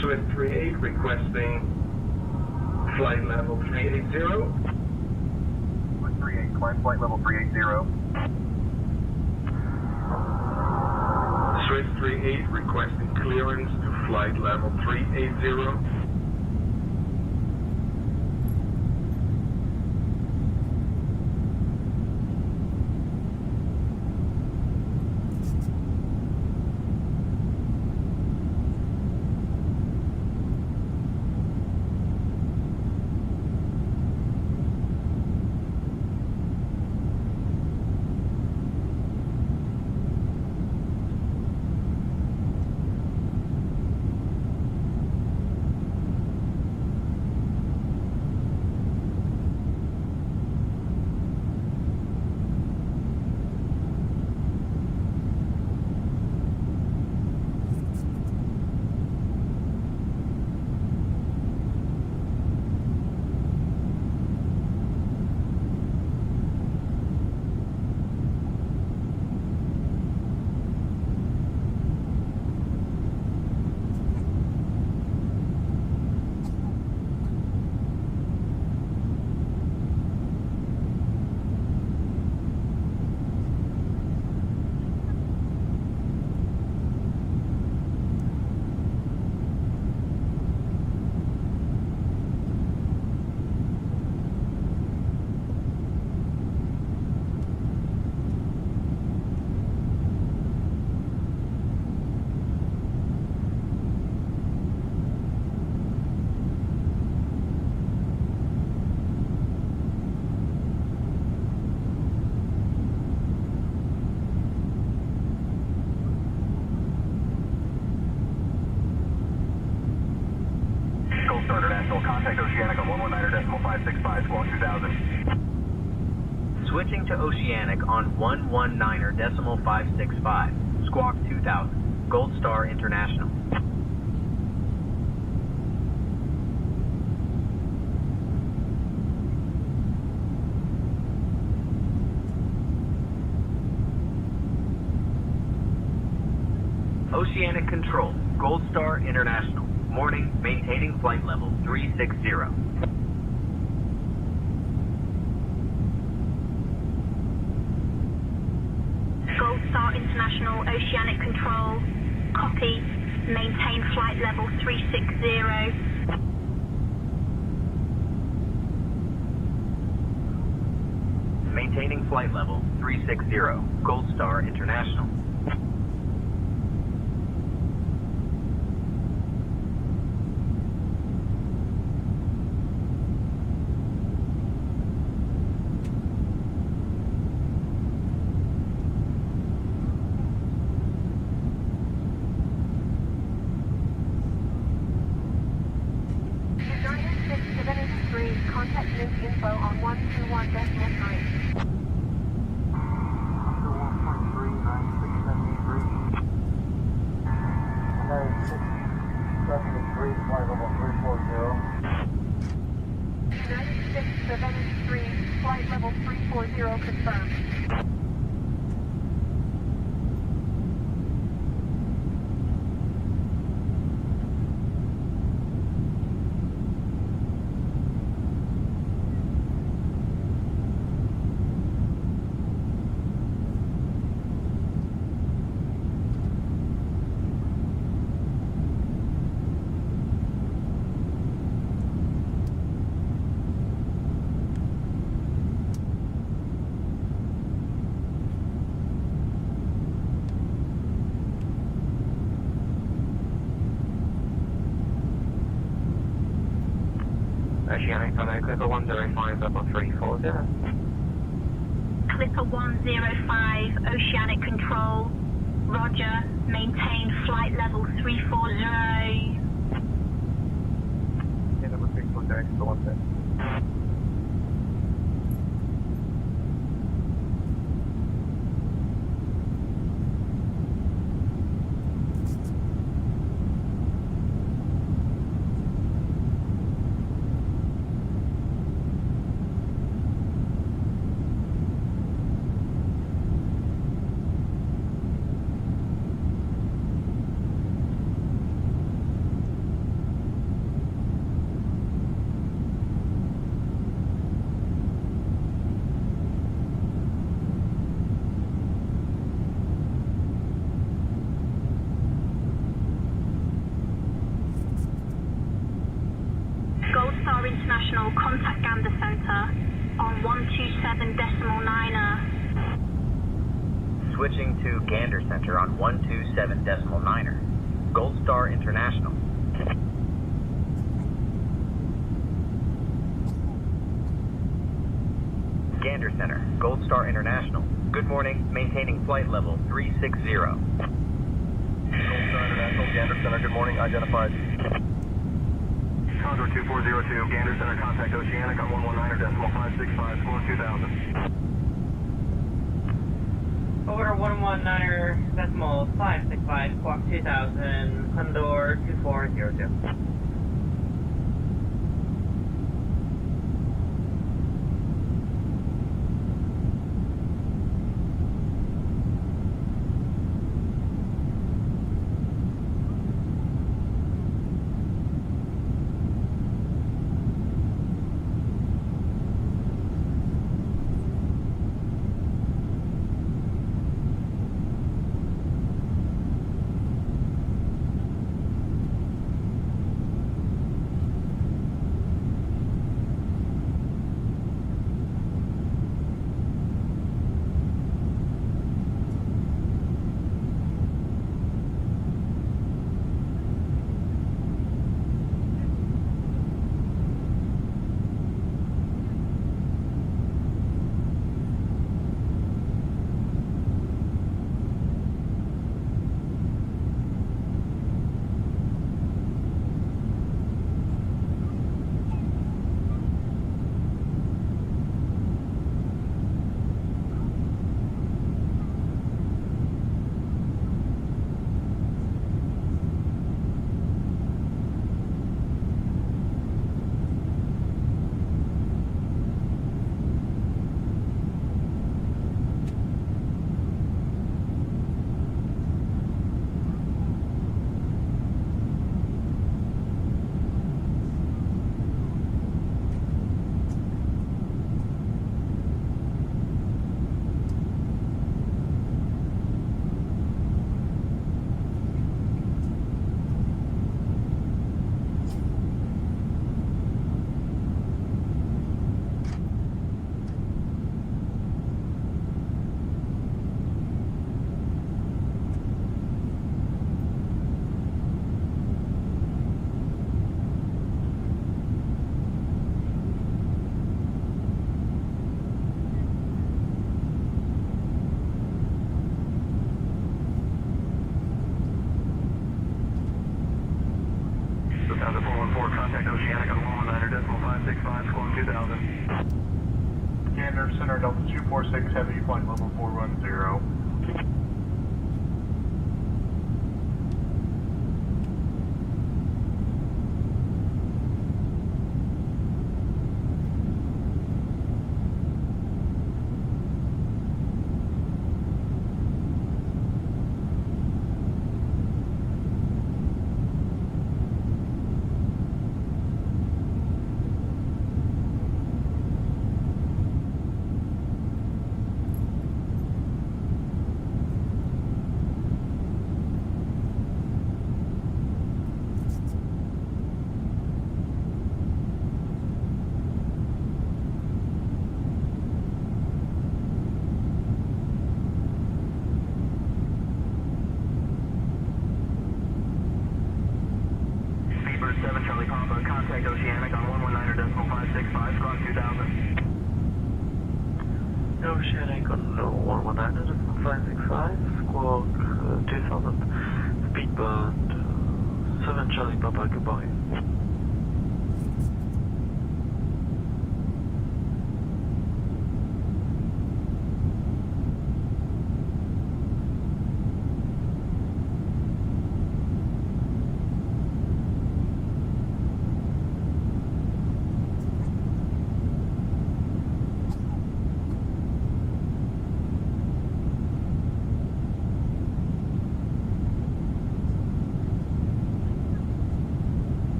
S8: Swift 38 requesting flight level 380.
S21: 138, climb flight level 380.
S8: Swift 38 requesting clearance to flight level 380.
S15: Central, contact Oceanic on 119.565, squawk 2000.
S16: Switching to Oceanic on 119.565, squawk 2000, Gold Star International. Oceanic Control, Gold Star International. Morning, maintaining flight level 360.
S7: Gold Star International, Oceanic Control. Copy. Maintain flight level 360.
S16: Maintaining flight level 360, Gold Star International.
S9: Contact new info on 121.3. 9673, flight level 340 confirmed.
S2: Oceanic, hello, Clipper 105, level 340.
S7: Clipper 105, Oceanic Control. Roger, maintain flight level 340.
S15: Yeah, level 340, go on there.
S7: Gold Star International, contact Gander Center on 127.9er.
S16: Switching to Gander Center on 127.9er. Gold Star International. Gander Center, Gold Star International. Good morning, maintaining flight level 360.
S15: Gold Star International, Gander Center, good morning, identified. Condor 2402, Gander Center, contact Oceanic on 119.565, squawk 2000.
S2: Order 119.565, squawk 2000, Condor 2402.
S15: 4, contact Oceanic on 119.565, squawk 2000.
S8: Gander Center Delta 246 Heavy, flight level 410.
S15: Contact Oceanic on 119.565, squawk 2000.
S14: Oceanic on 119.565, squawk 2000. Speedbird 7 Charlie Papa, goodbye.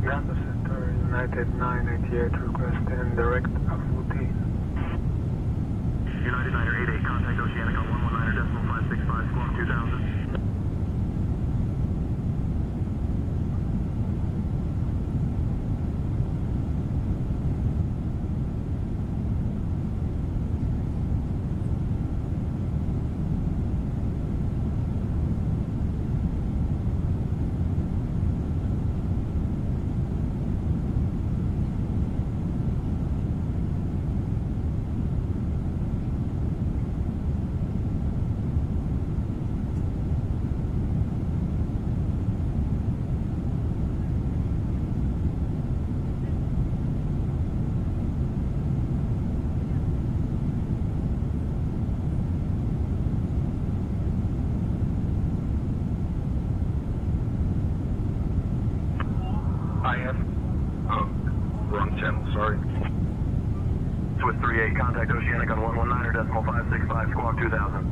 S10: Data Center, United 988, requesting direct Afuti.
S15: United 988, contact Oceanic on 119.565, squawk 2000.
S6: IF. Oh, wrong channel, sorry.
S15: Swiss 38, contact Oceanic on 119.565, squawk 2000.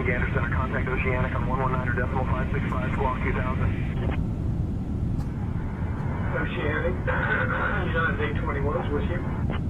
S15: 1, Gander Center, contact Oceanic on 119.565, squawk 2000.
S4: Oceanic, United 821 is with you.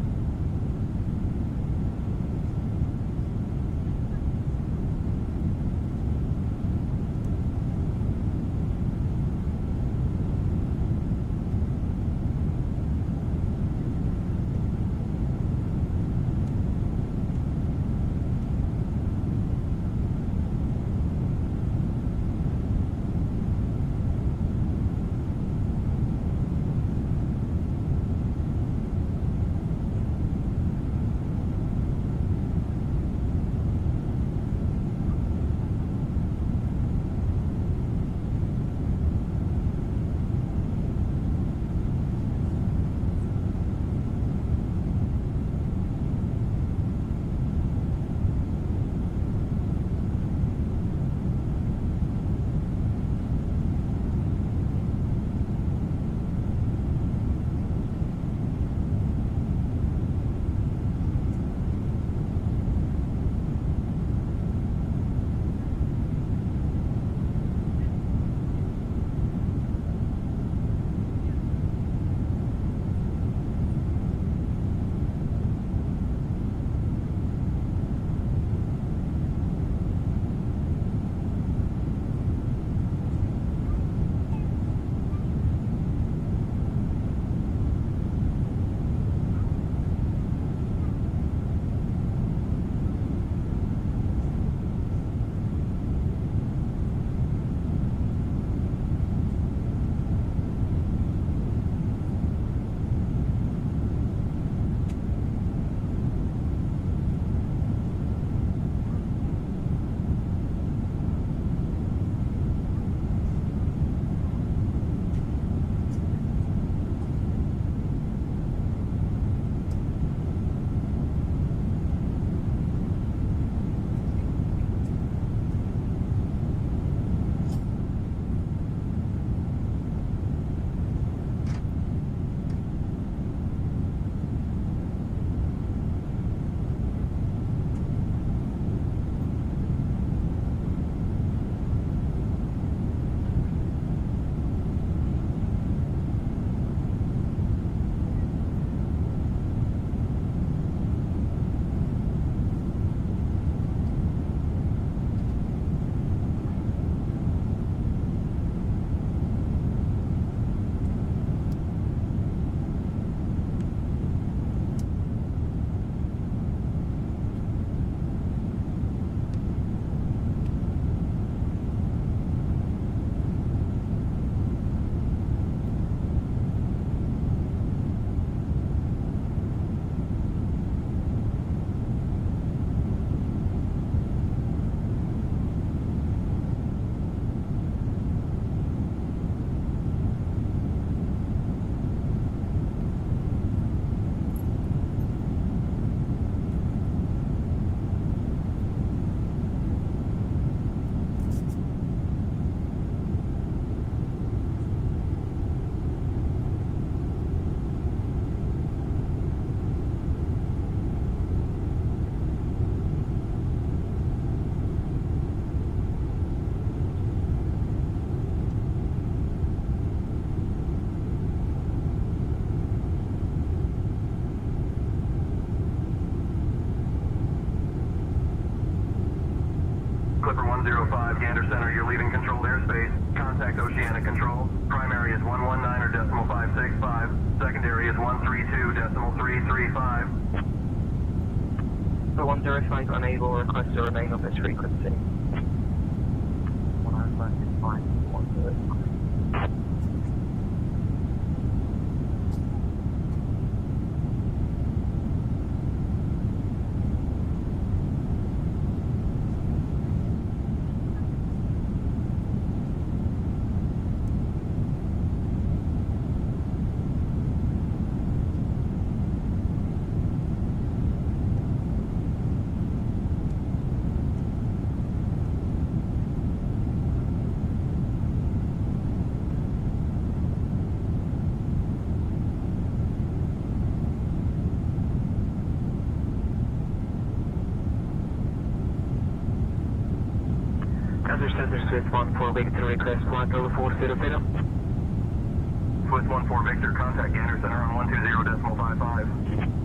S15: Clipper 105, Gander Center, you're leaving controlled airspace. Contact Oceanic Control. Primary is 119 or decimal 565. Secondary is 132 decimal 335.
S22: The 105 unable, request to remain on this frequency. 105 is fine. 105.
S16: Center Swiss 14 Victor, request flight level 400.
S15: Swiss 14 Victor, contact Gander Center on 120.55.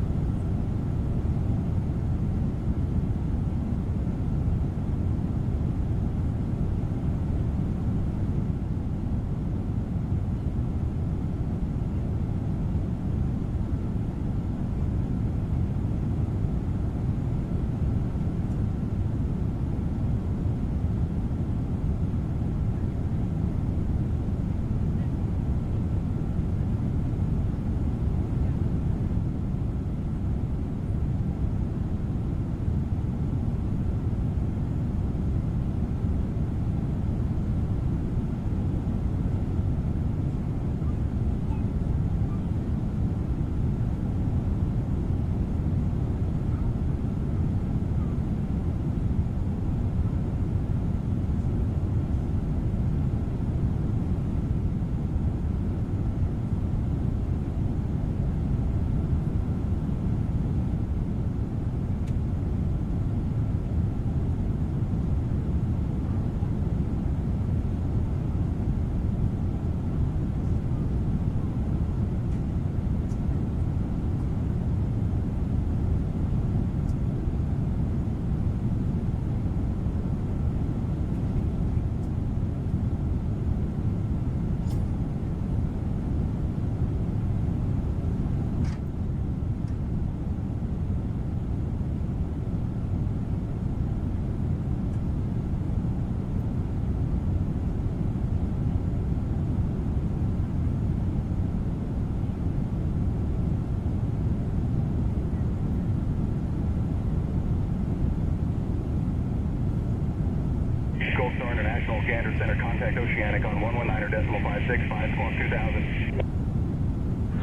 S15: Gander Center, contact Oceanic on 119.565, squawk 2000.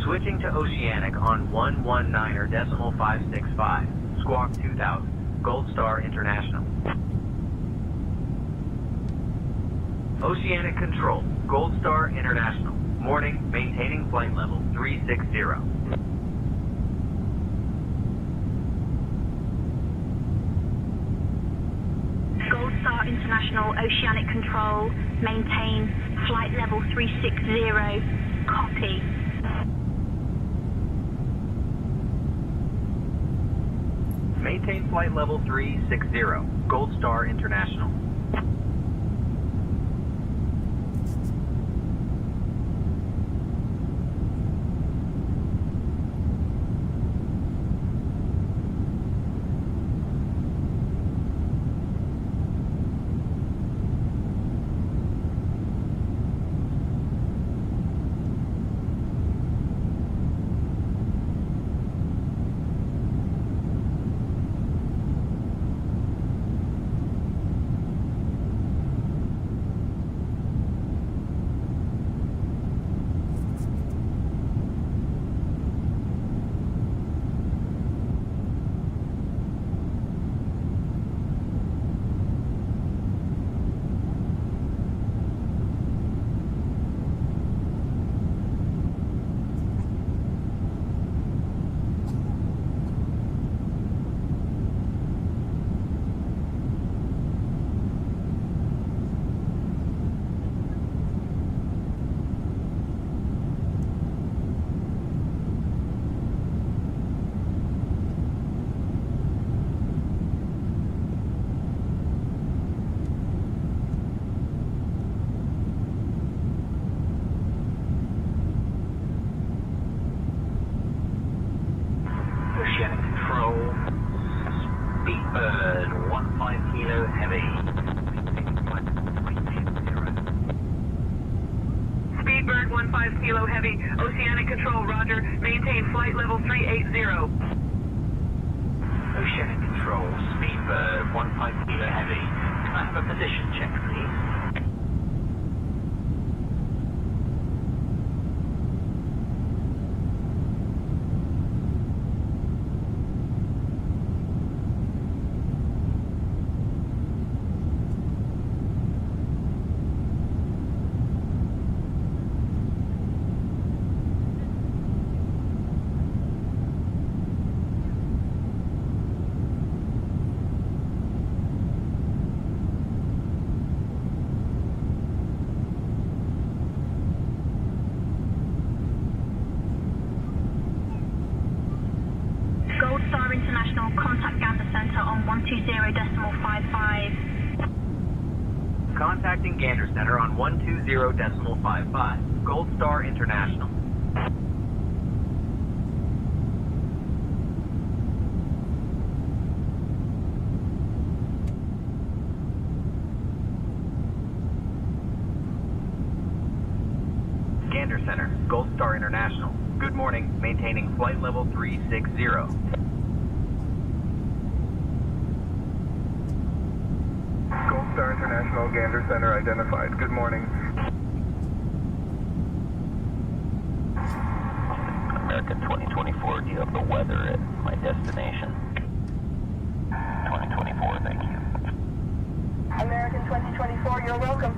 S16: Switching to Oceanic on 119.565, squawk 2000, Gold Star International. Oceanic Control, Gold Star International. Morning, maintaining flight level 360.
S7: Gold Star International, Oceanic Control, maintain flight level 360, copy.
S16: Maintain flight level 360, Gold Star International.
S9: Speedbird 15 Kilo Heavy, Oceanic Control, roger. Maintain flight level 380.
S16: Oceanic Control, Speedbird 15 Kilo Heavy. Can I have a position check, please?
S7: on 120.55.
S16: Contacting Gander Center on 120.55. Gold Star International. Gander Center, Gold Star International. Good morning, maintaining flight level 360.
S21: Gold Star International, Gander Center identified. Good morning.
S16: American 2024, do you have the weather at my destination? 2024, thank you.
S9: American 2024, you're welcome.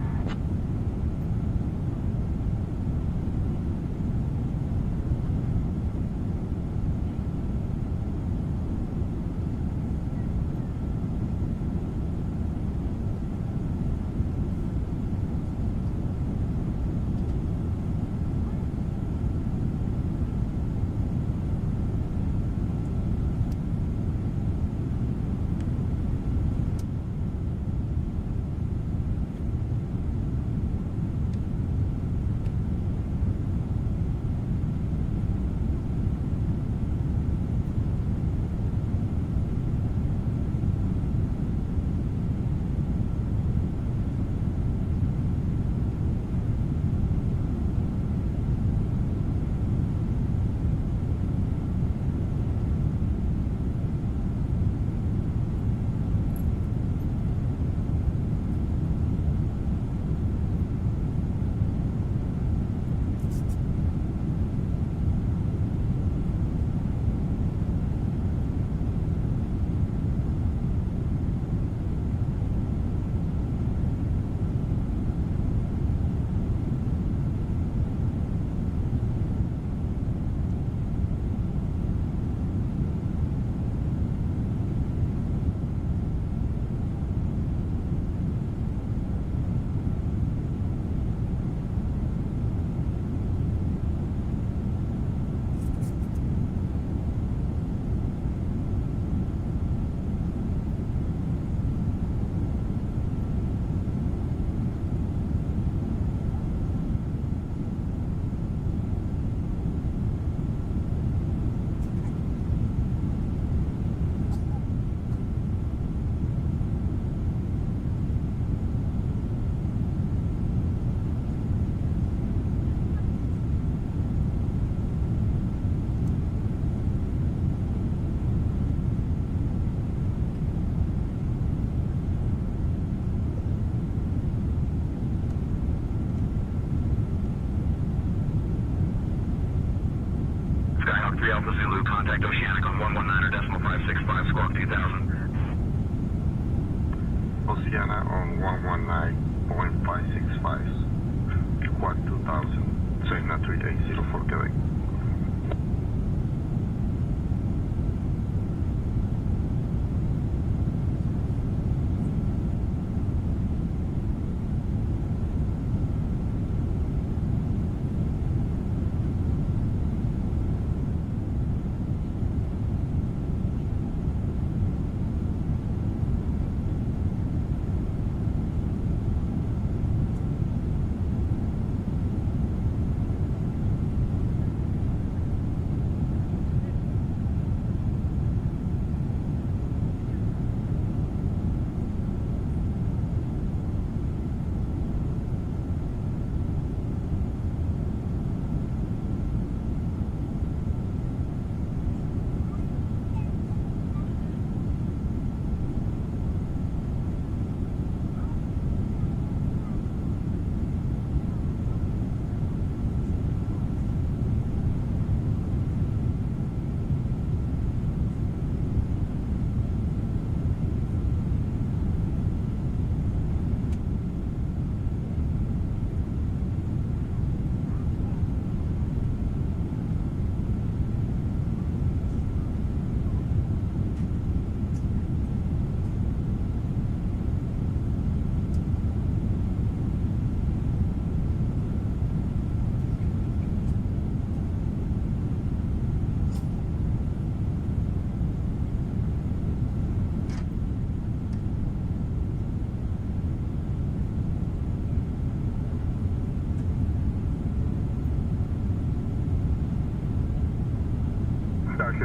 S21: Skyhawk 3 Alpha Zulu, contact Oceanic on 119.565, squawk 2000.
S8: Oceana on 119.565, squawk 2000, China 3880 for Quebec.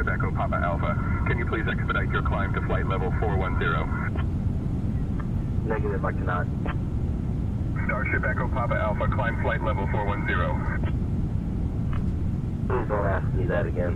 S15: Starship Echo Papa Alpha, can you please expedite your climb to flight level 410?
S21: Negative, I cannot.
S15: Starship Echo Papa Alpha, climb flight level 410.
S21: Please don't ask me that again.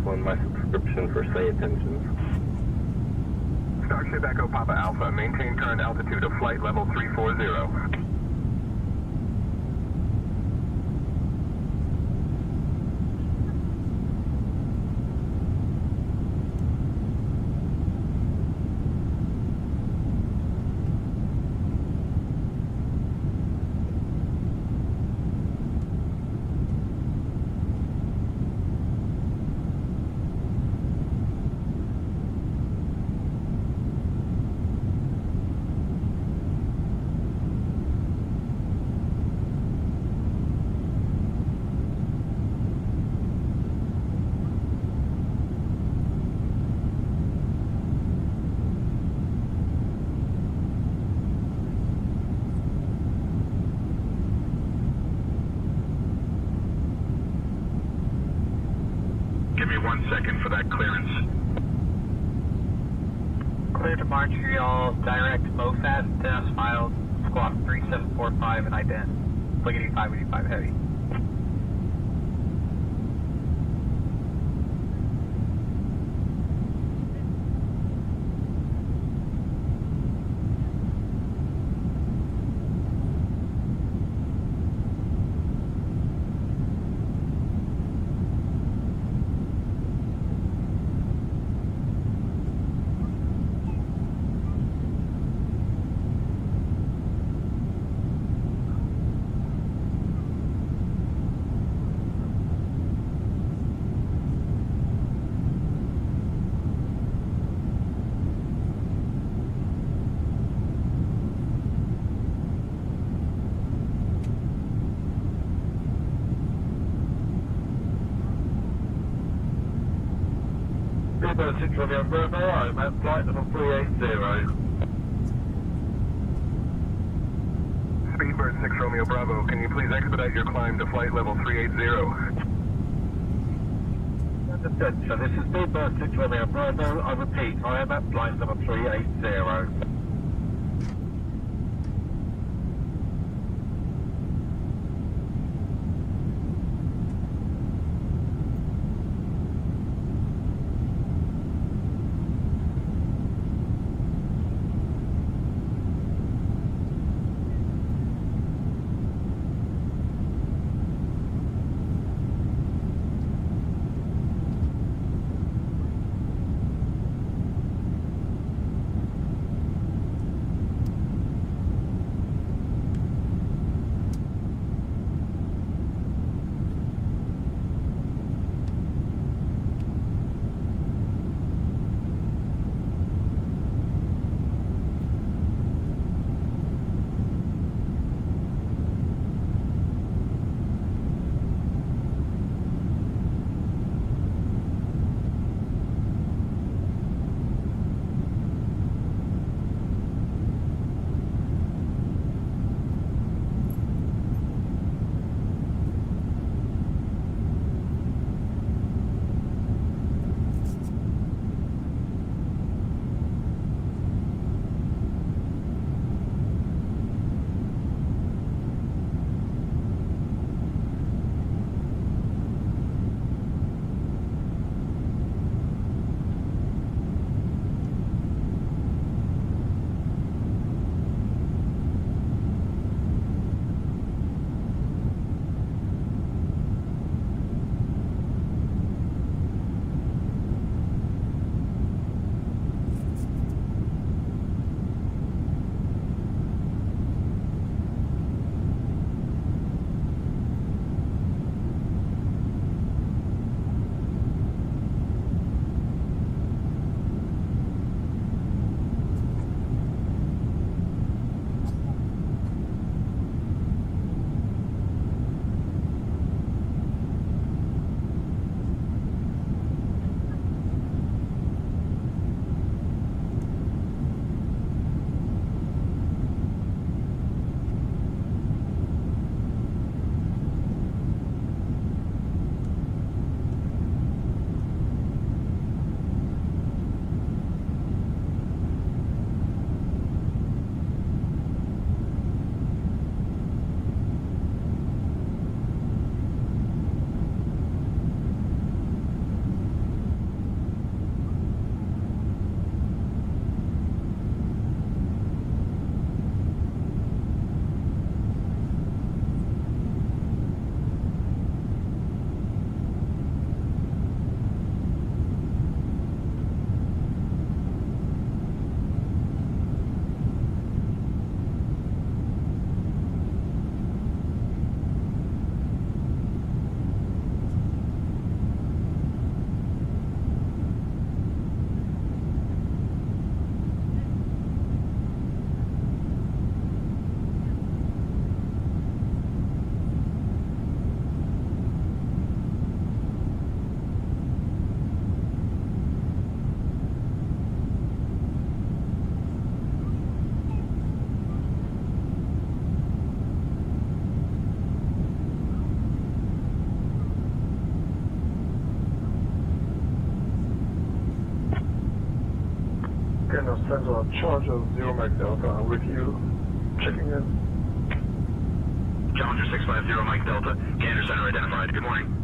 S6: on my subscription for say attention.
S15: Starship Echo Papa Alpha, maintain current altitude of flight level 340. Give me 1 second for that clearance.
S5: Clear to Montreal, direct MoFast, as filed, squawk 3745 and ident. Look at 8585 heavy.
S6: Speedbird 6 Romeo Bravo, I'm at flight level 380.
S15: Speedbird 6 Romeo Bravo, can you please expedite your climb to flight level 380?
S6: Understood, so this is Speedbird 6 Romeo Bravo, I repeat, I am at flight level 380.
S17: Canada Center, Charger 0 Mike Delta, with you. Checking in.
S15: Challenger 650 Mike Delta, Gander Center identified. Good morning.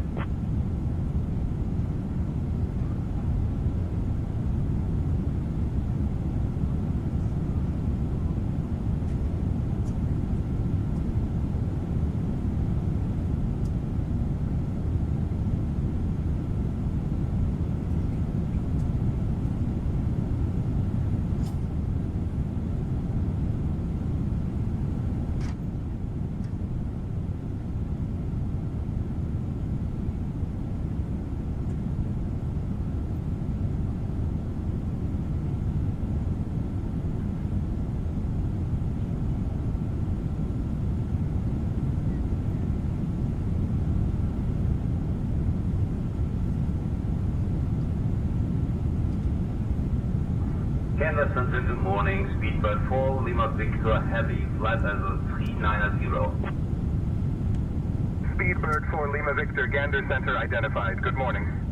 S3: Canada Center, good morning. Speedbird 4, Lima Victor Heavy, flight level 390.
S15: Speedbird 4 Lima Victor, Gander Center identified. Good morning.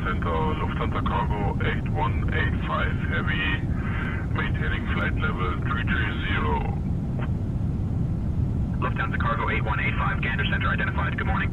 S17: Center, Lufthansa Cargo 8185 Heavy, maintaining flight level 330.
S15: Lufthansa Cargo 8185, Gander Center identified. Good morning.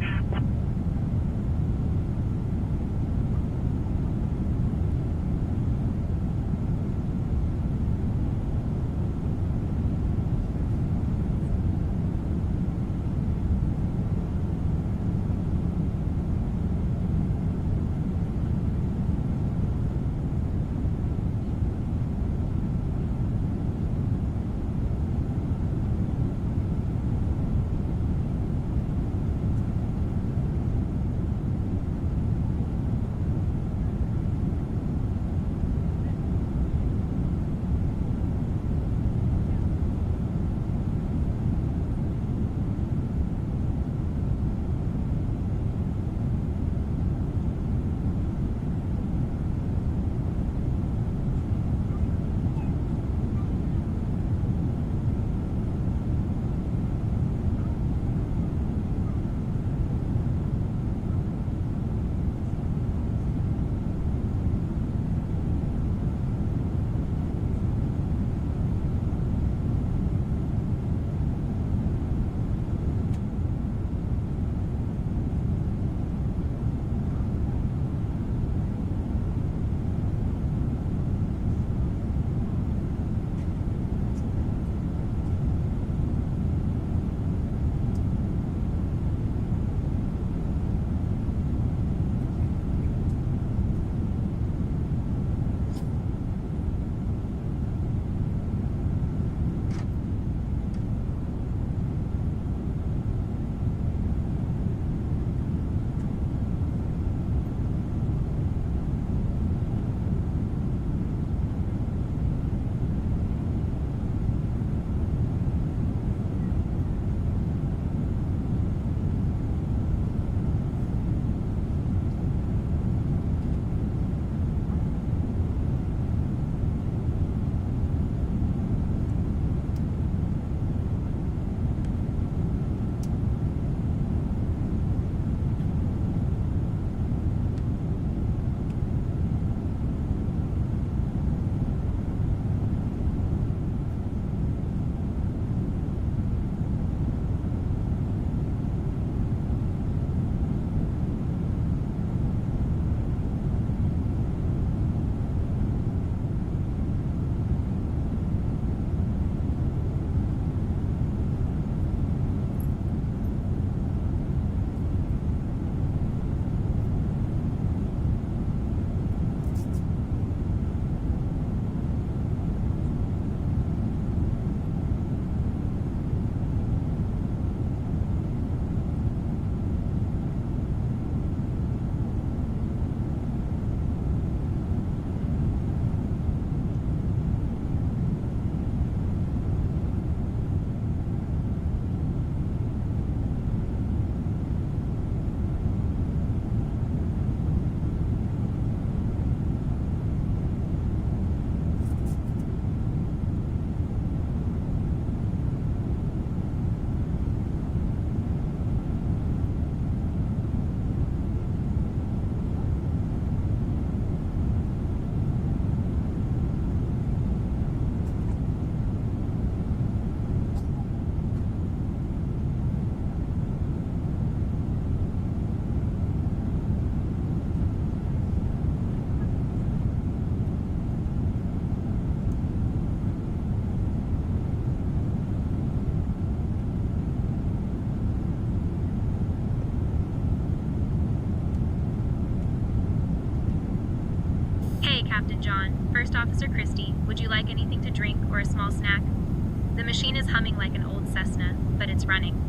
S7: Captain John. First Officer Christie, would you like anything to drink or a small snack? The machine is humming like an old Cessna, but it's running.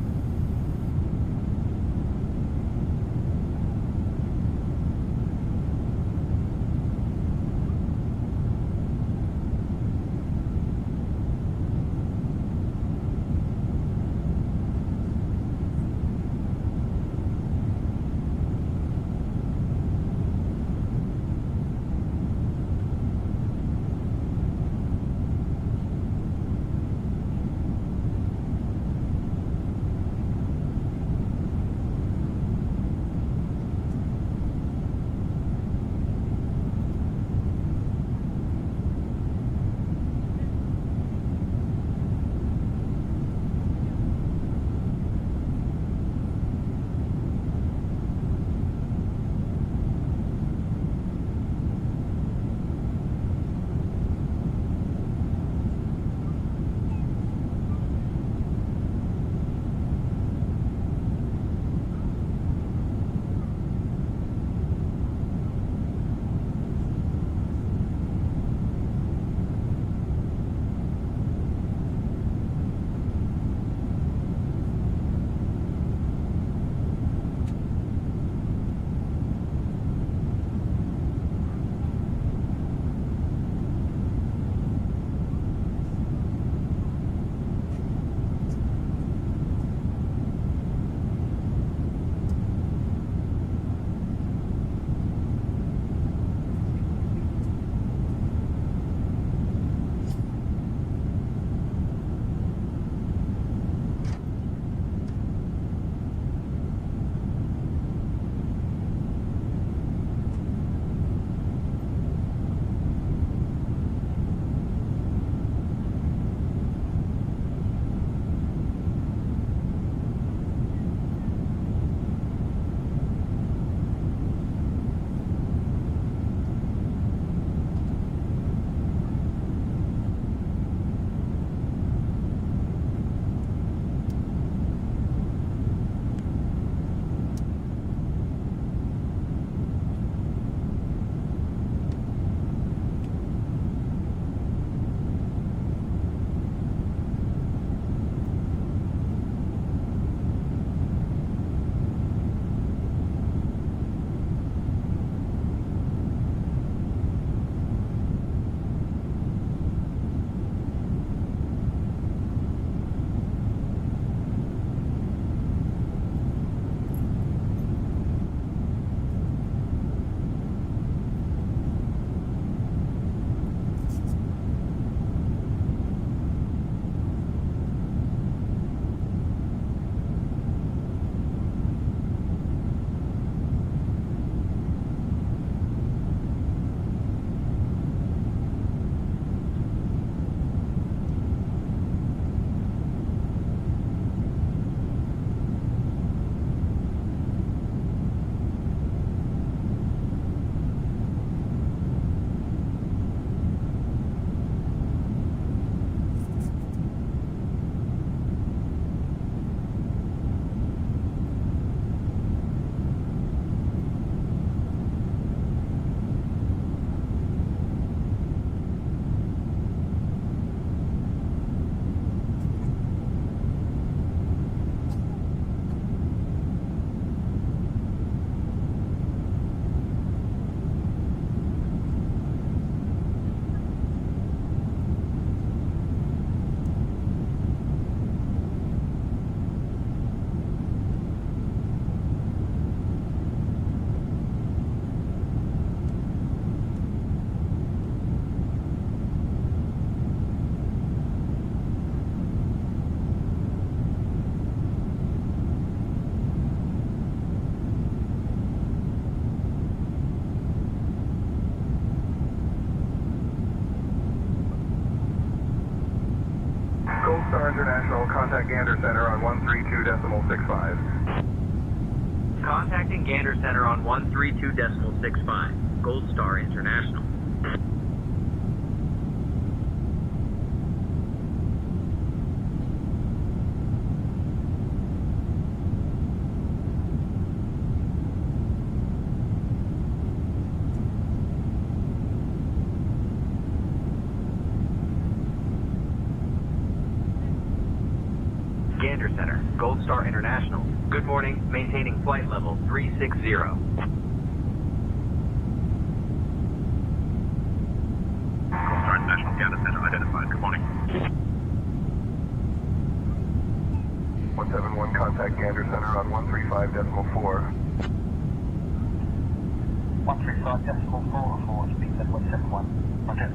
S21: International, contact Gander Center on 132.65.
S1: Contacting Gander Center on 132.65. Gold Star International. Gander Center, Gold Star International. Good morning, maintaining flight level 360.
S3: Gold Star International, Gander Center identified. Good morning.
S8: 171, contact Gander Center on 135.4.
S22: 135.4 speed 171. Roger.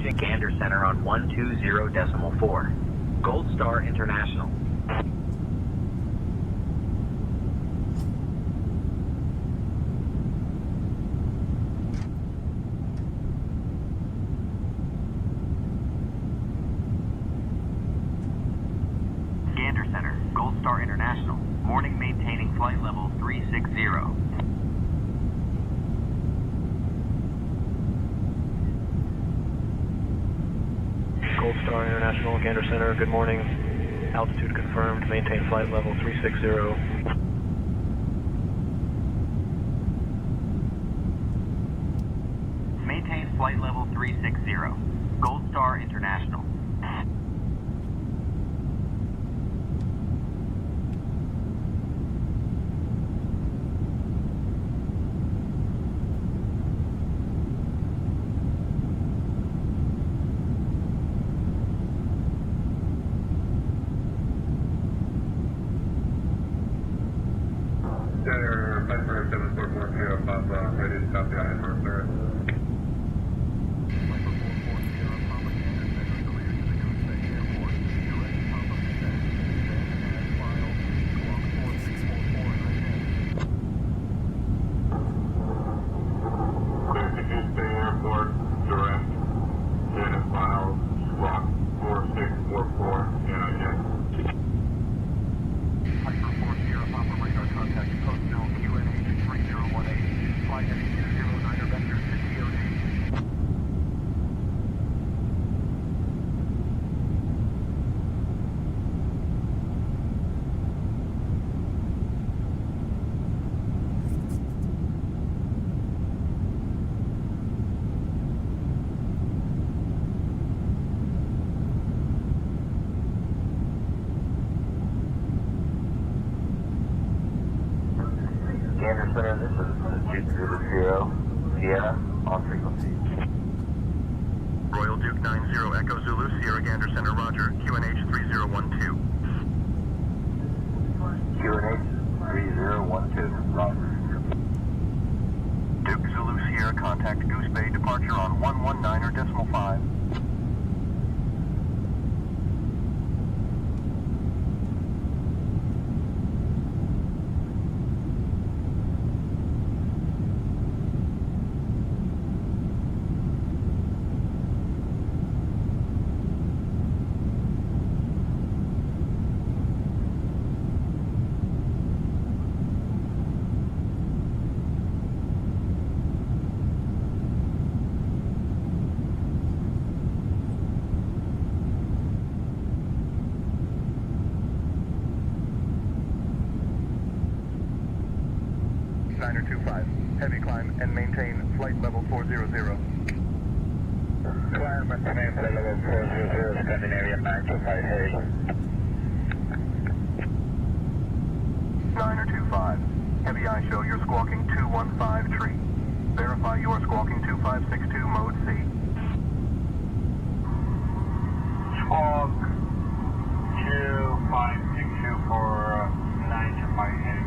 S1: approaching Gander Center on 120.4. Gold Star International. Gander Center, Gold Star International. Morning maintaining flight level 360.
S11: Gold Star International, Gander Center, good morning. Altitude confirmed, maintain flight level 360.
S1: Maintain flight level 360. Gold Star International.
S8: Center, flight 7440, Papa, ready to copy IFR service. Clear to Goose Bay Airport, direct, data file, squawk 4644, and again.
S15: Piper 40, Papa radar contact, postal QNH 3018, flight heading 209 or vector to DOD.
S21: Gander Center, this is 200 Sierra on frequency.
S15: Royal Duke 90 Echo Zulu, Sierra Gander Center, Roger, QNH 3012.
S21: QNH 3012, Roger.
S15: Duke Zulu Sierra, contact Goose Bay, departure on 119.5. Niner 25, heavy climb and maintain flight level 400.
S21: Climb and maintain flight level 400, Scandinavian 925 heavy.
S15: Niner 25, heavy eye show, you're squawking 215 tree. Verify you are squawking 2562 mode C.
S21: Squawk 2562 for 925 heavy.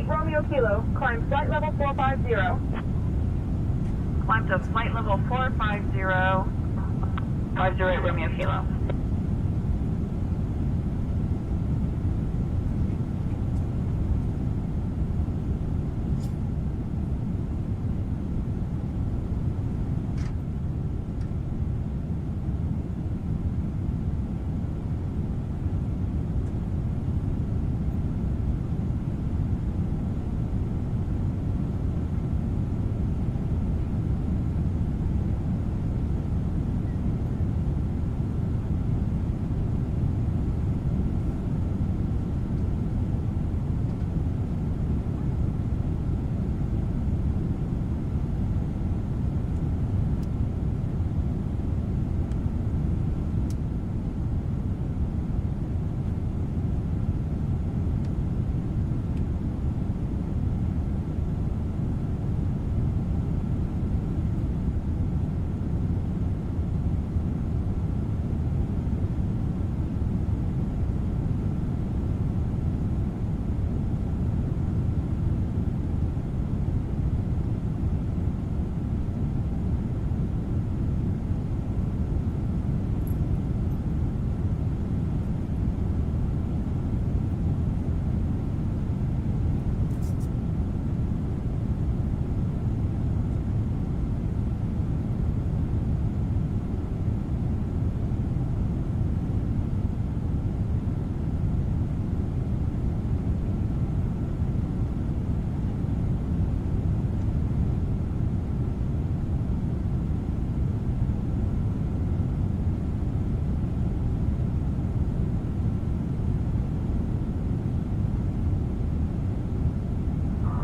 S9: Romeo Kilo, climb flight level 450. Climb to flight level 450. 508 Romeo Kilo.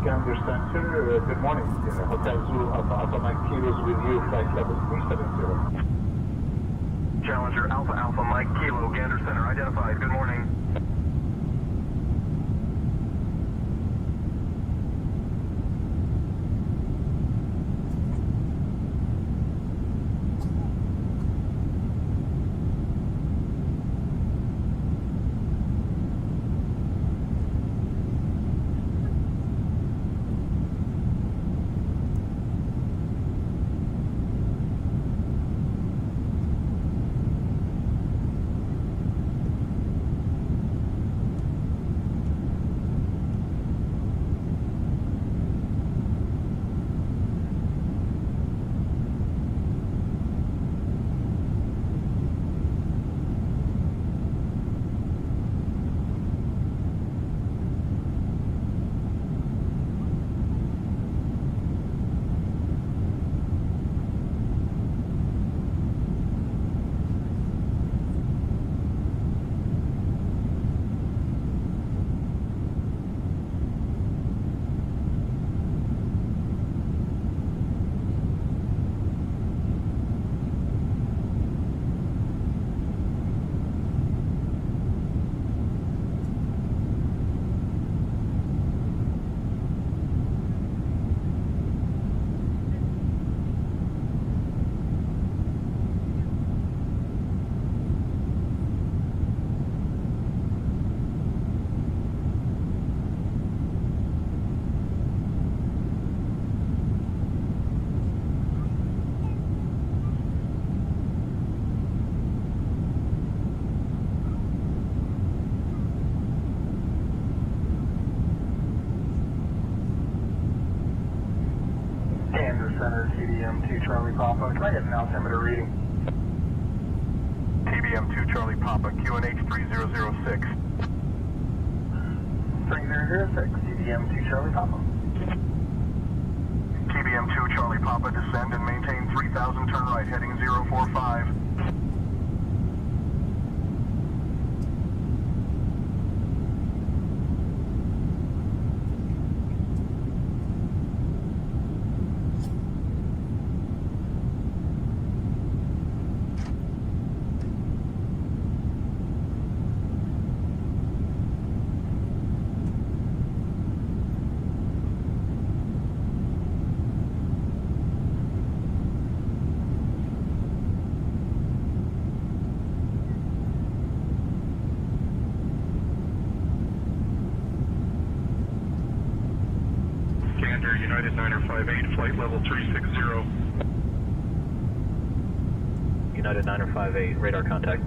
S8: Gander Center, good morning. Hotel Zulu Alpha Mike Kilo's with you, flight level 370.
S15: Challenger Alpha Mike Kilo, Gander Center identified. Good morning.
S8: Center, TBM 2 Charlie Papa. Can I get an altimeter reading?
S15: TBM 2 Charlie Papa, QNH 3006.
S8: 3006, TBM 2 Charlie Papa.
S15: TBM 2 Charlie Papa, descend and maintain 3000, turn right, heading 045.
S19: United 958, flight level 360.
S11: United 958, radar contact.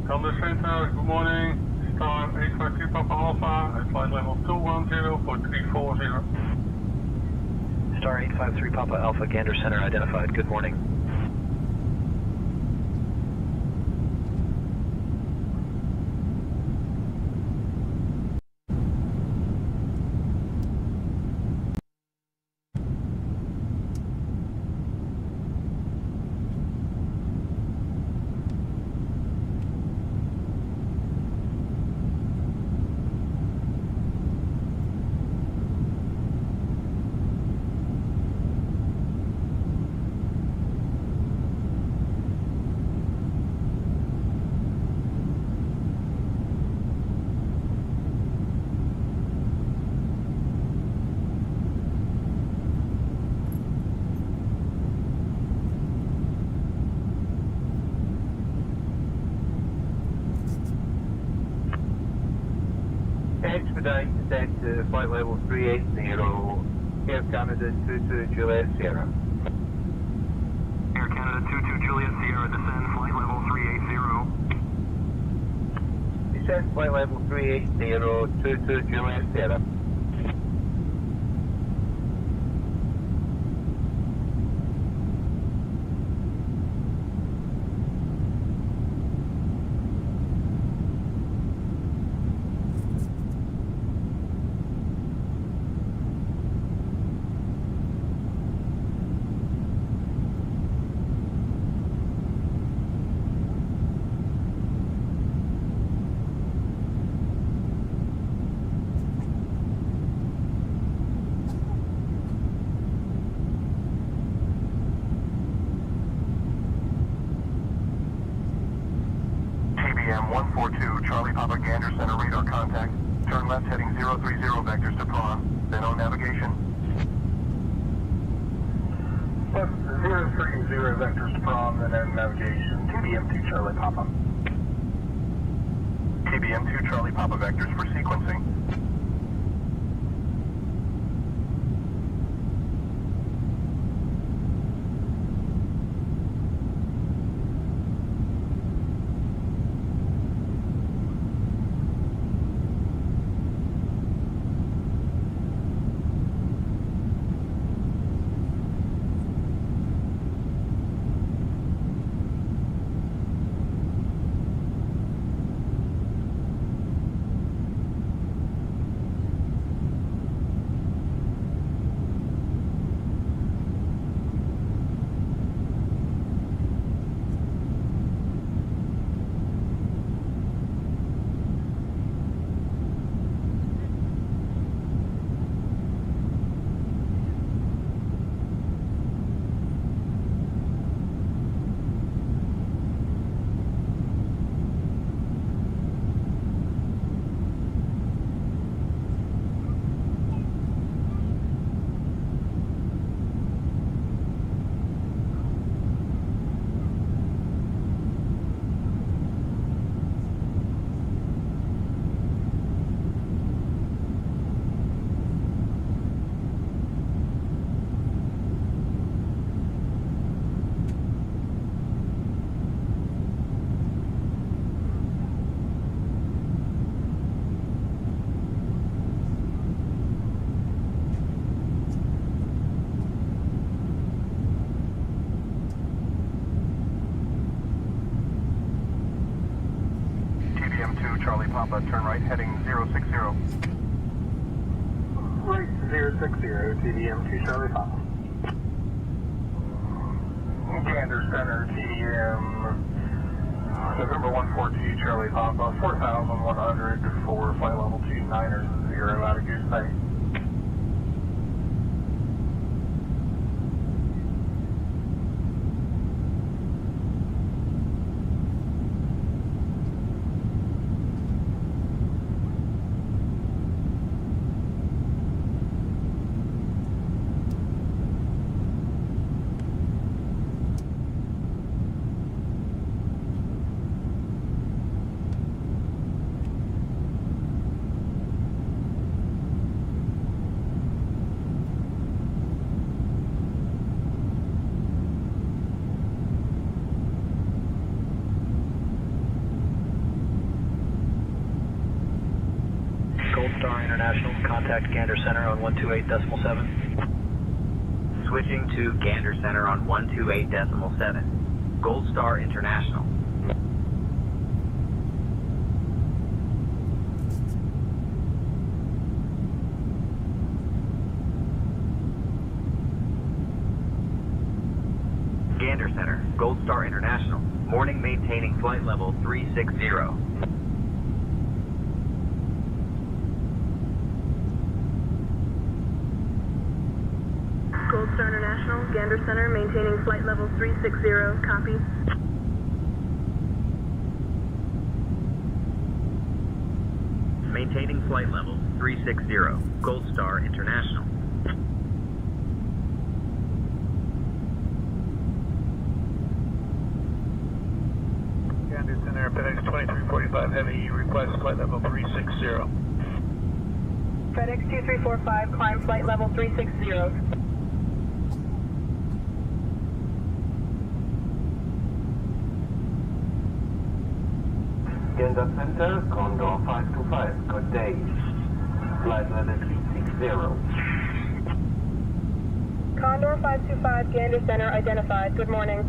S18: Thunder Center, good morning. Star 853 Papa Alpha at flight level 210 for 340.
S11: Star 853 Papa Alpha, Gander Center identified. Good morning.
S14: Expedite set to flight level 380, Air Canada 22 Juliet Sierra.
S15: Air Canada 22 Juliet Sierra, descend flight level 380.
S14: Descend flight level 380, 22 Juliet Sierra.
S21: TBM 142, Charlie Papa Gander Center radar contact. Turn left heading 030 vectors to PA, then on navigation.
S8: Plus 030 vectors to PA, then on navigation. TBM 2 Charlie Papa.
S21: TBM 2 Charlie Papa vectors for sequencing. Charlie Papa, turn right heading 060.
S8: Right 060, TDM 2 Charlie Papa. Gander Center, TDM, November 142 Charlie Papa, 4,100 for flight level 29ers, 0 out of Goose Bay.
S11: International, contact Gander Center on 128.7.
S1: Switching to Gander Center on 128.7. Gold Star International. Gander Center, Gold Star International. Morning maintaining flight level 360.
S9: Gold Star International, Gander Center, maintaining flight level 360, copy.
S1: Maintaining flight level 360, Gold Star International.
S10: Gander Center, FedEx 2345 Heavy, request flight level 360.
S9: FedEx 2345, climb flight level 360.
S21: Gander Center, Condor 525, good day. Flight level 360.
S9: Condor 525, Gander Center, identified. Good morning.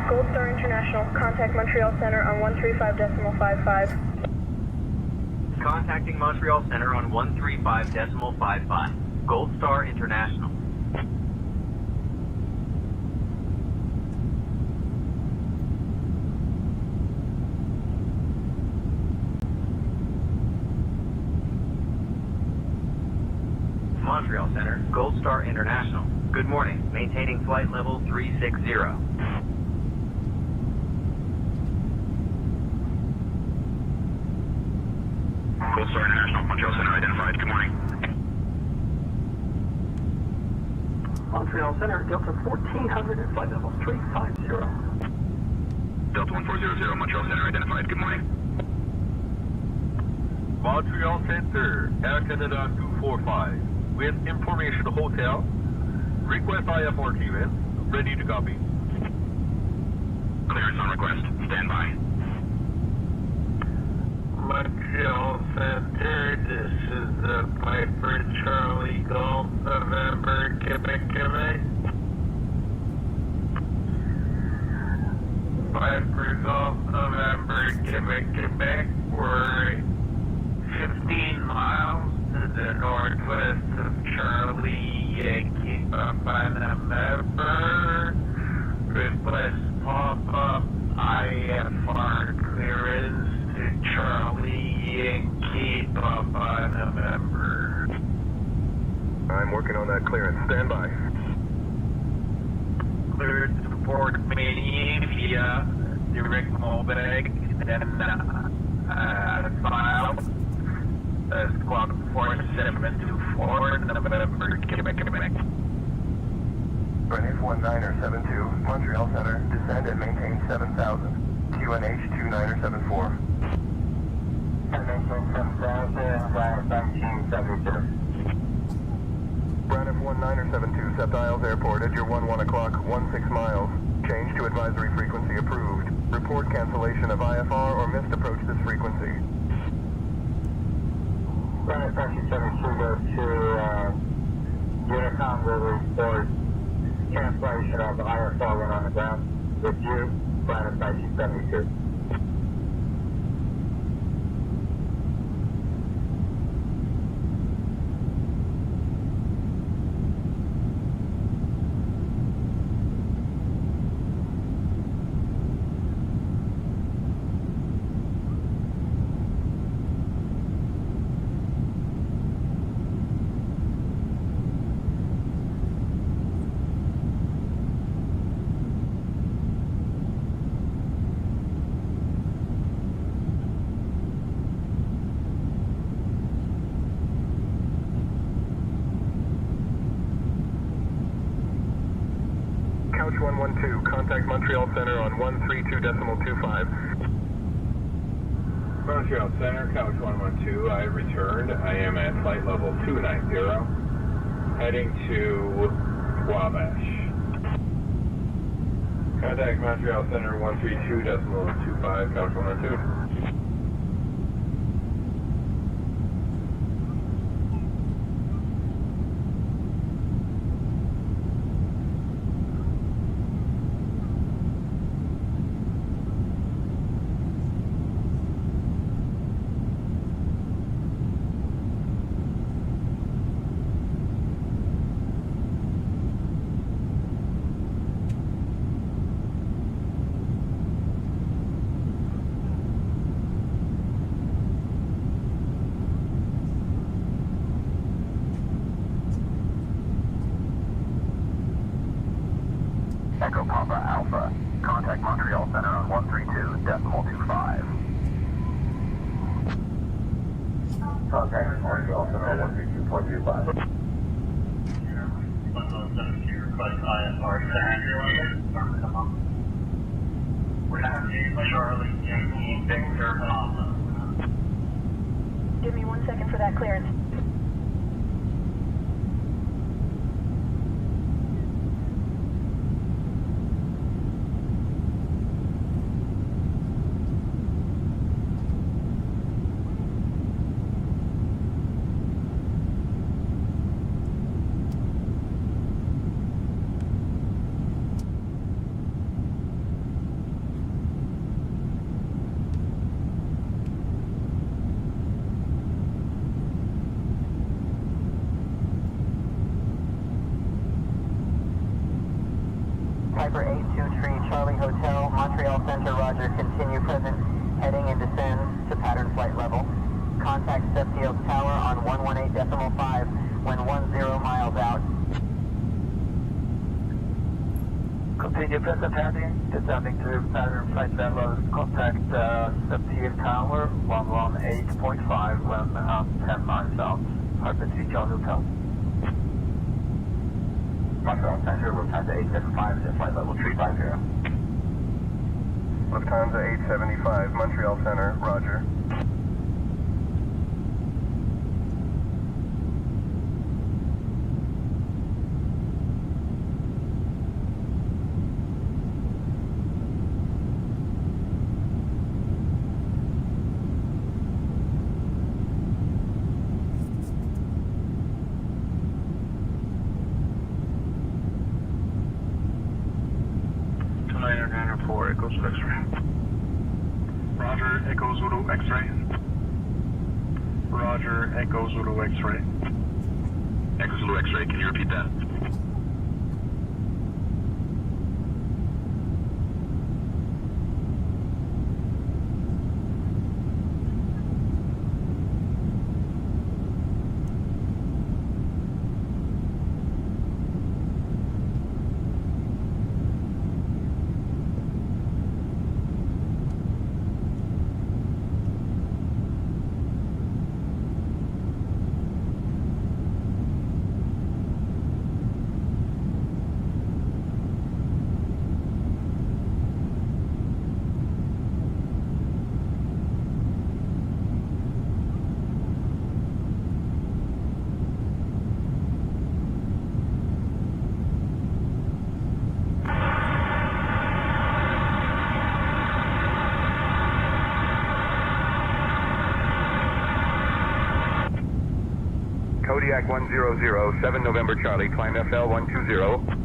S9: Gold Star International, contact Montreal Center on 135.55.
S1: Contacting Montreal Center on 135.55. Gold Star International. Montreal Center, Gold Star International. Good morning. Maintaining flight level 360.
S21: Gold Star International, Montreal Center identified. Good morning.
S9: Montreal Center, Delta 1400 at flight level 350.
S21: Delta 1400, Montreal Center identified. Good morning.
S19: Montreal Center, Air Canada 245, with information hotel. Request IFR clearance, ready to copy.
S21: Clearance on request. Stand by.
S14: Montreal Center, this is the Piper Charlie Golf November, Quebec. Piper Golf November, Quebec. We're 15 miles to the northwest of Charlie, Yankee Papa November. Request pop-up IFR clearance to Charlie, Yankee Papa November.
S21: I'm working on that clearance. Stand by.
S14: Cleared to Port Manavia,
S2: direct Malbec, then file. Squawk 4724, November, Quebec.
S21: 1972, Montreal Center, descend and maintain 7,000. QNH 2974. Braniff 1972, Sept Isles Airport, Edger 11 o'clock, 16 miles. Change to advisory frequency approved. Report cancellation of IFR or missed approach this frequency.
S14: Braniff 72 goes to Unicom, will report cancellation of IFR run on the ground. With you, Braniff 72.
S21: Couch 112, contact Montreal Center on 132.25.
S12: Montreal Center, Couch 112, I returned. I am at flight level 290, heading to Wabash. Contact Montreal Center 132.25, Couch 112.
S21: Echo Papa Alpha. Contact Montreal Center on 132.25. Contact Montreal Center on 132.25.
S9: Give me 1 second for that clearance.
S21: Piper 823 Charlie Hotel, Montreal Center, roger, continue present, heading and descend to pattern flight level. Contact Septios Tower on 118.5 when 10 miles out. Continue present heading, descending to pattern flight level. Contact Septios Tower 118.5 when 10 miles out. Piper 3 Charlie Hotel. Montreal Center, Lufthansa 875 is at flight level 350. Lufthansa 875, Montreal Center, roger.
S12: Echo Zulu X-ray. Roger, Echo Zulu X-ray. Roger, Echo Zulu X-ray. Echo Zulu X-ray, can you repeat that?
S15: Contact 100, 7 November Charlie, climb FL 120.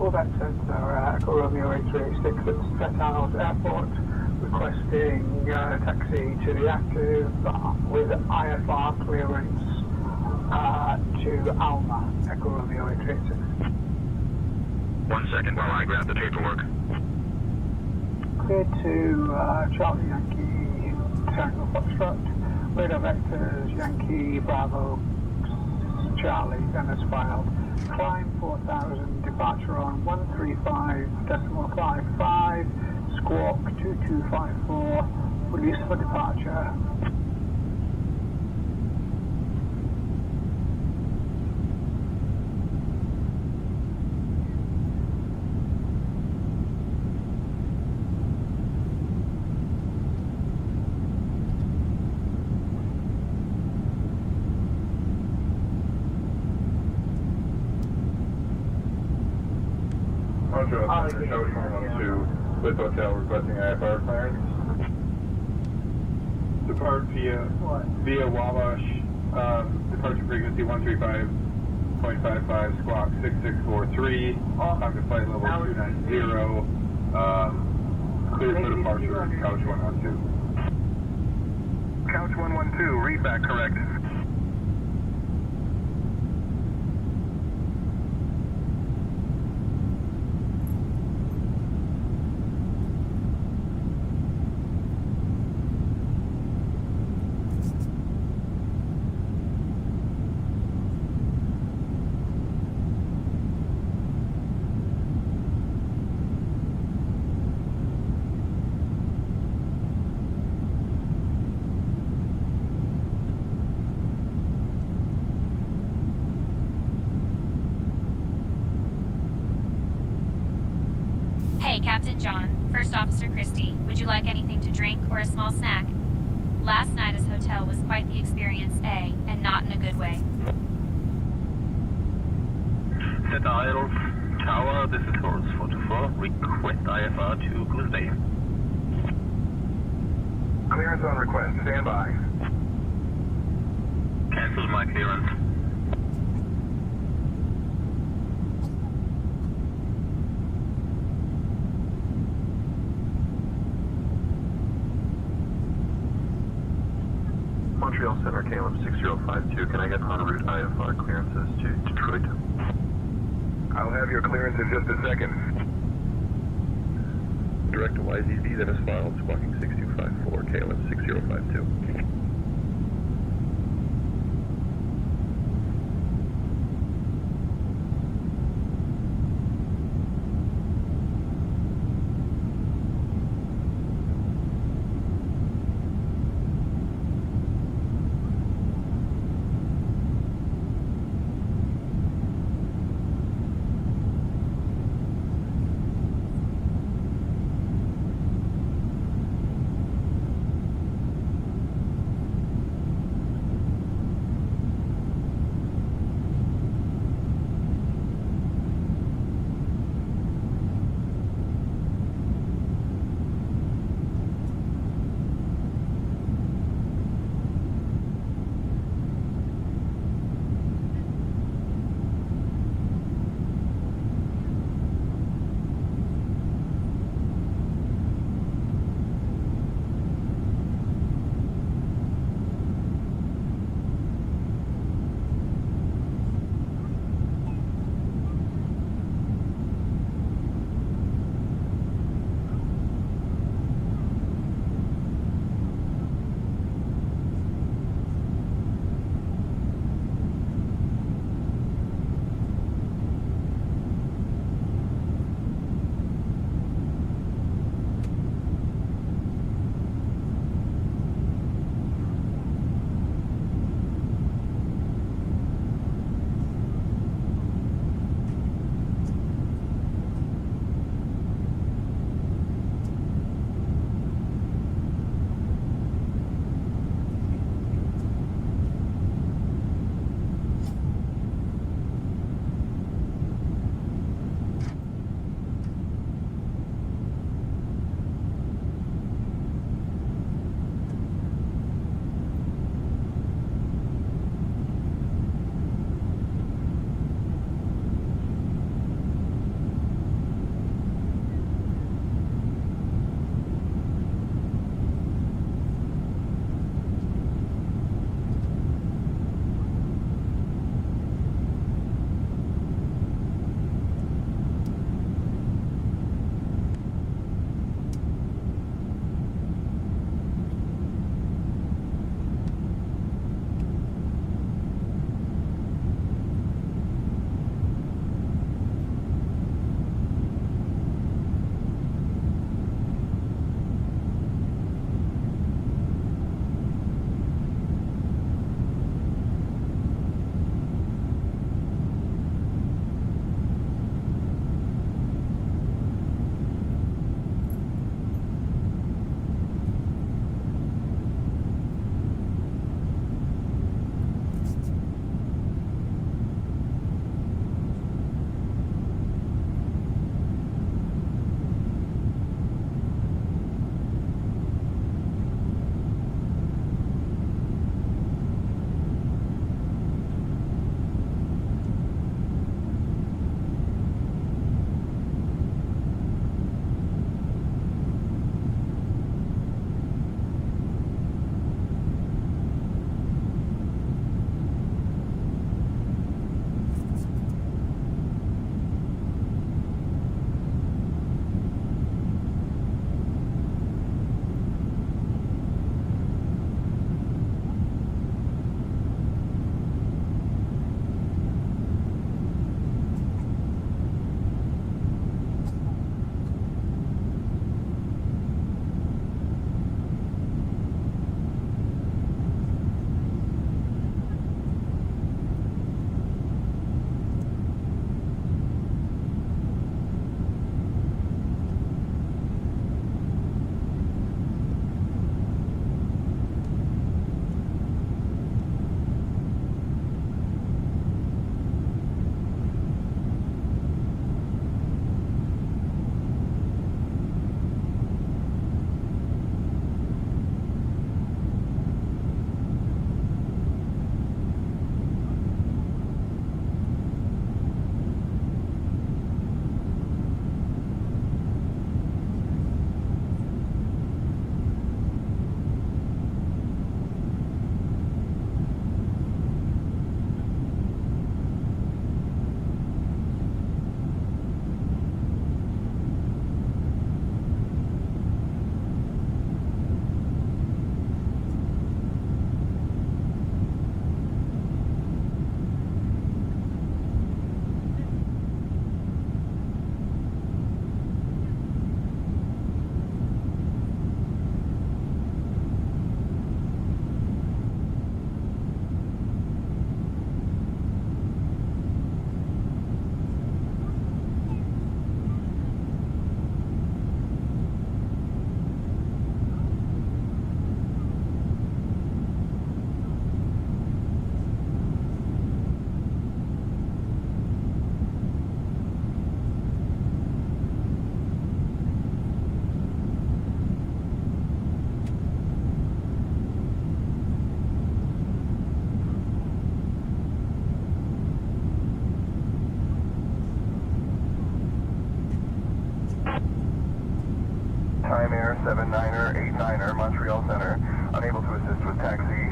S10: Quebec Center, Echo Romeo 836 at Stetthouse Airport, requesting taxi to the active with IFR clearance to Alma, Echo Romeo 836.
S15: 1 second while I grab the paperwork.
S10: Clear to Charlie Yankee, Tango Foxtrot, radar vectors Yankee Bravo Charlie, then as filed. Climb 4000, departure on 135.55, squawk 2254, release for departure.
S12: Montreal Center, Show 112, with hotel requesting IFR clearance. Depart via Wabash, departure frequency 135.55, squawk 6643, time to flight level 290, clear for departure, couch 112.
S15: Couch 112, read back correct.
S7: Hey, Captain John, First Officer Christie, would you like anything to drink or a small snack? Last night at hotel was quite the experience, and not in a good way.
S6: Center Isles Tower, this is Horse 424, request IFR to Goose Bay.
S15: Clearance on request, stand by.
S6: Cancel my clearance.
S11: Montreal Center, KLM 6052, can I get en route IFR clearances to Detroit?
S15: I'll have your clearance in just a second.
S6: Direct to YZB, that is filed, squawking 6254, KLM 6052.
S15: 79er, 89er, Montreal Center. Unable to assist with taxi.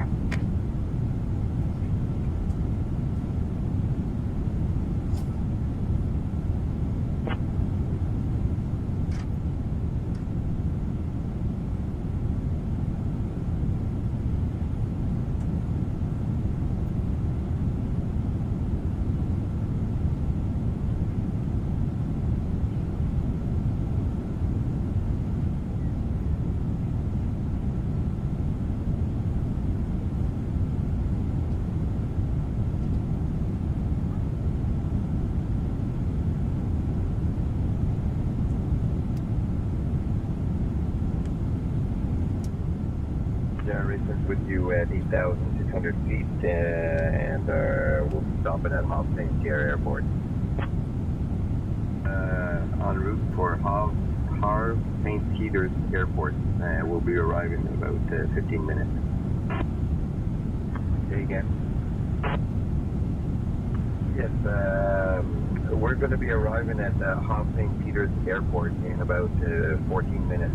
S3: Racers with you at 8,600 feet, and we'll be stopping at Havre St. Pierre Airport. En route for Havre St. Peter's Airport. We'll be arriving in about 15 minutes. Say again? Yes, we're going to be arriving at Havre St. Peter's Airport in about 14 minutes.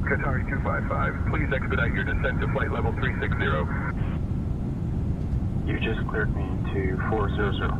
S13: Qatari 255, please expedite your descent to flight level 360.
S11: You just cleared me to 400.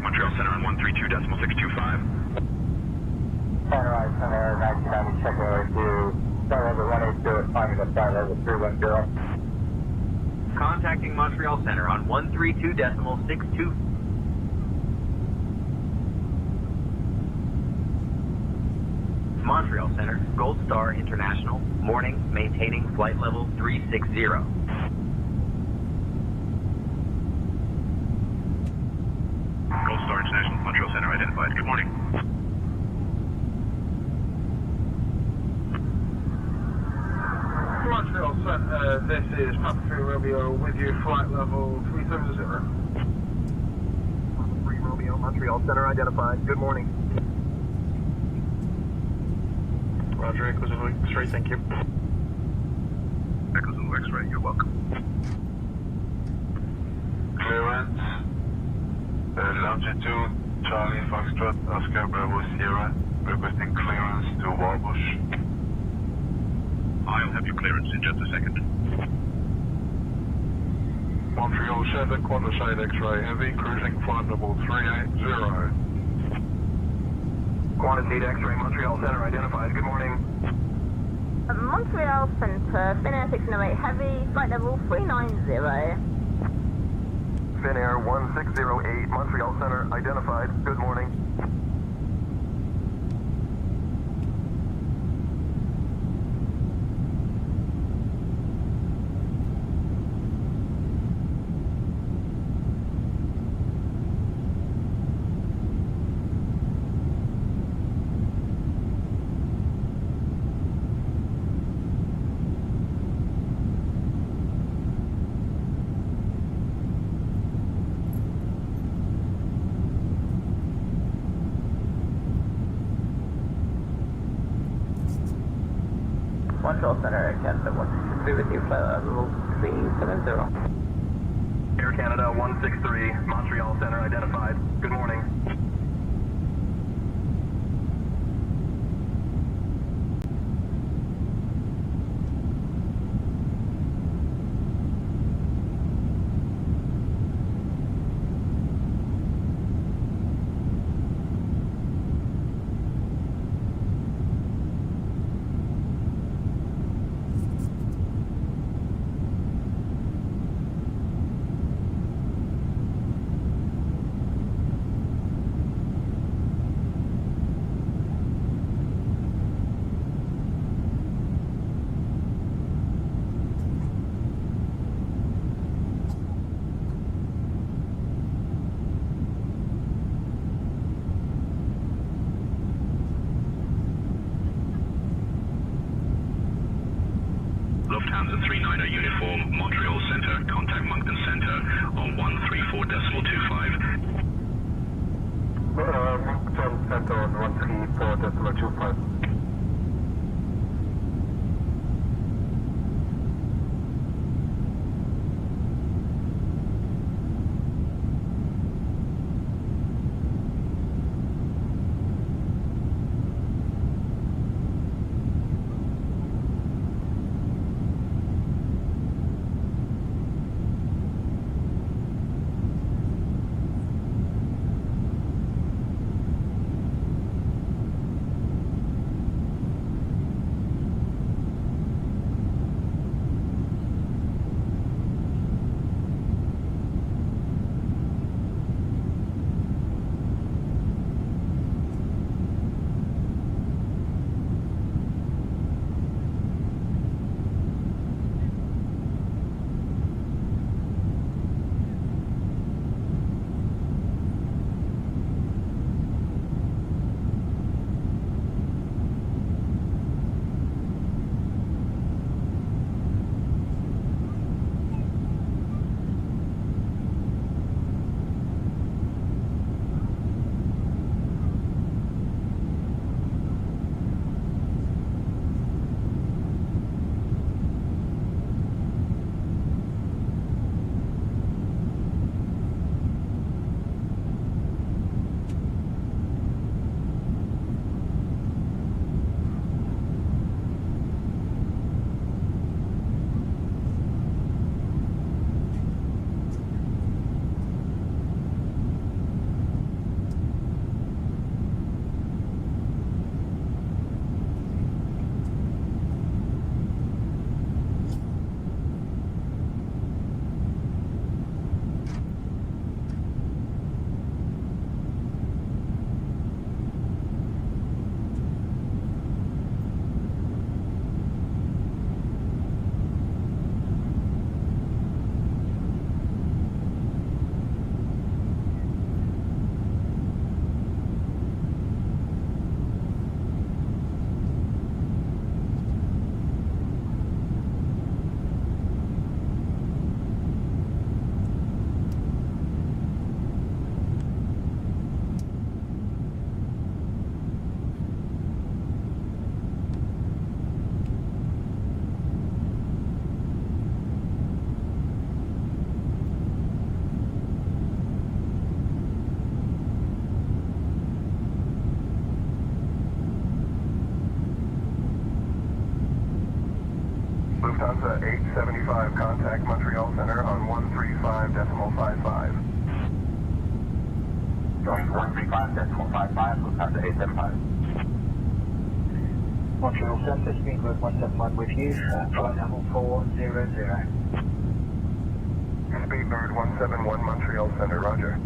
S15: Montreal Center on 132.625.
S21: Sunrise Center, 1990, check over to Star Level 182, climbing to Star Level 310.
S1: Contacting Montreal Center on 132.62. Montreal Center, Gold Star International, morning, maintaining flight level 360.
S15: Gold Star International, Montreal Center identified. Good morning.
S18: Montreal Center, this is Papa 3 Romeo with you, flight level 370.
S15: 3 Romeo, Montreal Center identified. Good morning.
S11: Roger, Echo Zulu X-ray, thank you.
S15: Echo Zulu X-ray, you're welcome.
S17: Clearance, longitude, Charlie Foxtrot, Oscar Bravo Sierra, requesting clearance to Warbush.
S15: I'll have your clearance in just a second.
S17: Montreal 7, quadricide X-ray heavy, cruising flight level 380.
S15: Quantity X-ray, Montreal Center identified. Good morning.
S4: Montreal Center, Finnair 608 Heavy, flight level 390.
S15: Finnair 1608, Montreal Center identified. Good morning.
S21: Montreal Center, Air Canada 163 with you, flight level 370.
S15: Air Canada 163, Montreal Center identified. Good morning. Lufthansa 39er uniform, Montreal Center, contact Moncton Center on 134.25.
S17: Moncton Center on 134.25.
S8: Lufthansa 875, contact Montreal Center on 135.55.
S16: Going 135.55, Lufthansa 875. Montreal Center, Speedbird 171 with you, flight level 400.
S8: Speedbird 171, Montreal Center, roger.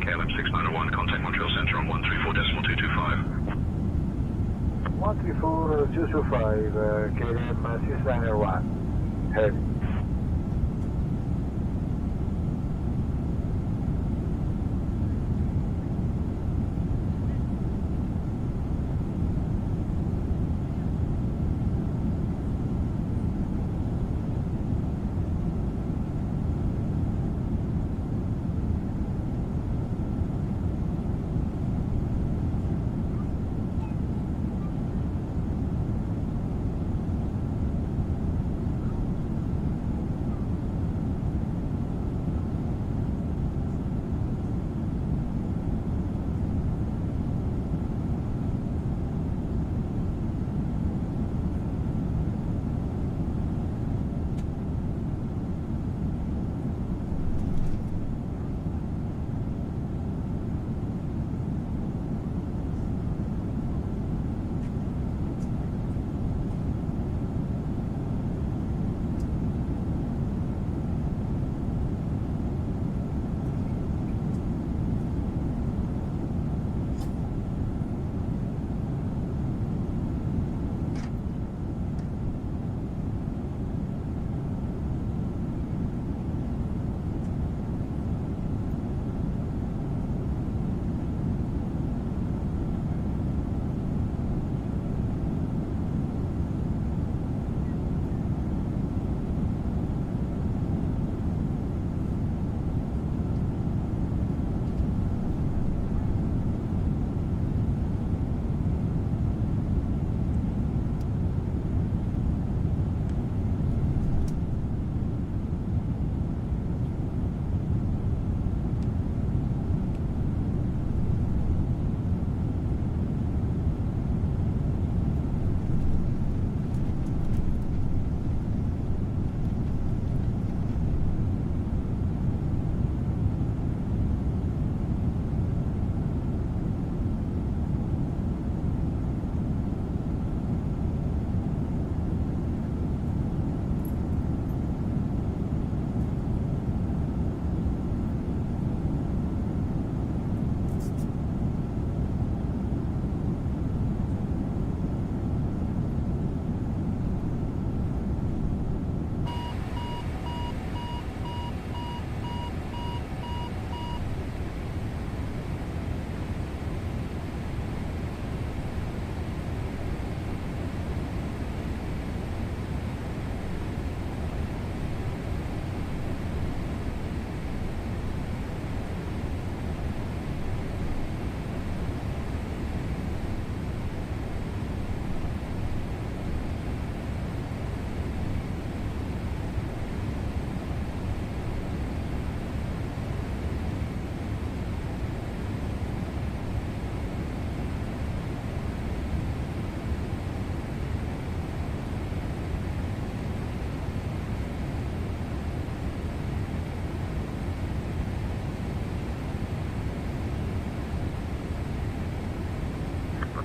S20: KLM 691, contact Montreal Center on 134.225.
S17: 134.225, KLM 691, heavy.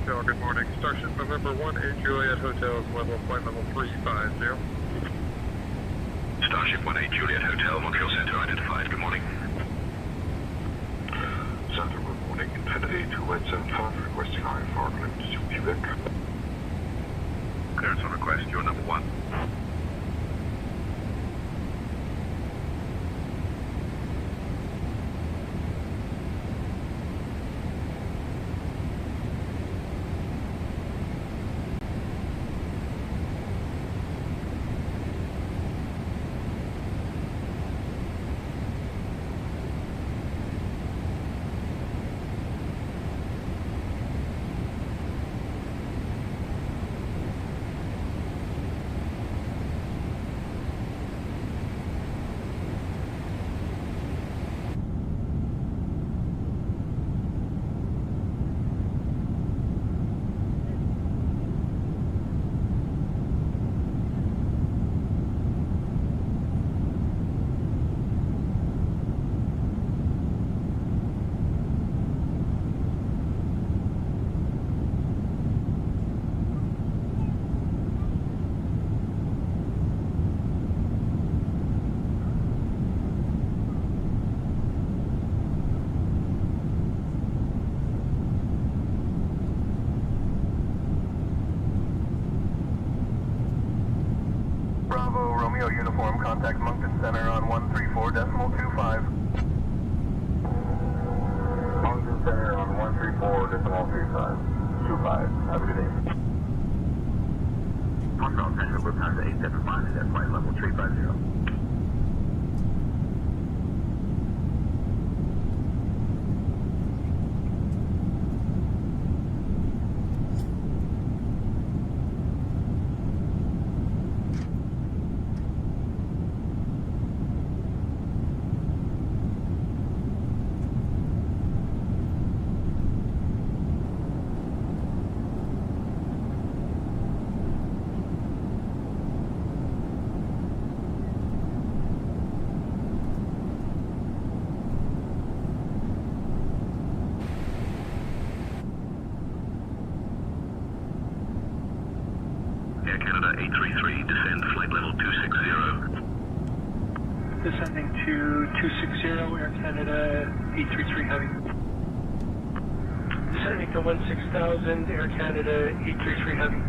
S13: Hotel, good morning. Starship November 18 Juliet Hotel, level flight level 350.
S20: Starship 18 Juliet Hotel, Montreal Center identified. Good morning.
S17: Center, good morning. Infinity 2875 requesting IFR limit to Quebec.
S20: Clearance on request, you're number 1.
S15: Bravo, Romeo Uniform, contact Moncton Center on 134.25.
S8: Moncton Center on 134.25. 25. Have a good day.
S15: Montreal Center, we're past 875 at flight level 350.
S20: Air Canada 833, descend flight level 260.
S9: Descending to 260, Air Canada 833 Heavy. Descending to 16,000, Air Canada 833 Heavy.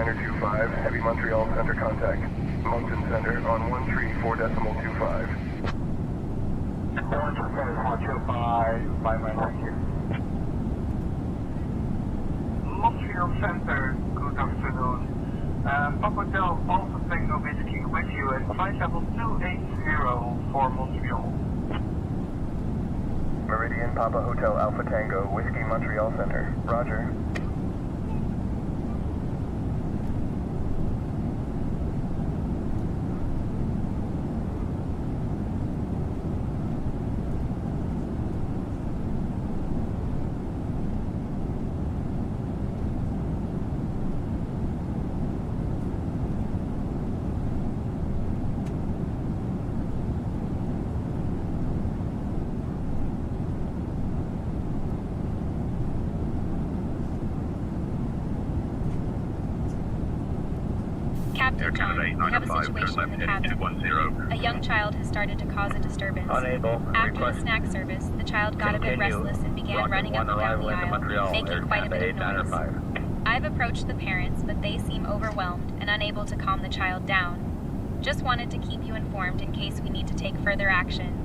S15: 925, Heavy Montreal Center contact. Mountain Center on 134.25.
S8: 125, by my line here. Montreal Center, good afternoon. Papa Hotel Alpha Tango Whiskey with you at flight level 280 for Montreal.
S15: Meridian Papa Hotel Alpha Tango, Whiskey Montreal Center. Roger.
S7: Captain John, we have a situation in the cabin. A young child has started to cause a disturbance. After the snack service, the child got a bit restless and began running up and down the aisle, making quite a bit of noise. I've approached the parents, but they seem overwhelmed and unable to calm the child down. Just wanted to keep you informed in case we need to take further action.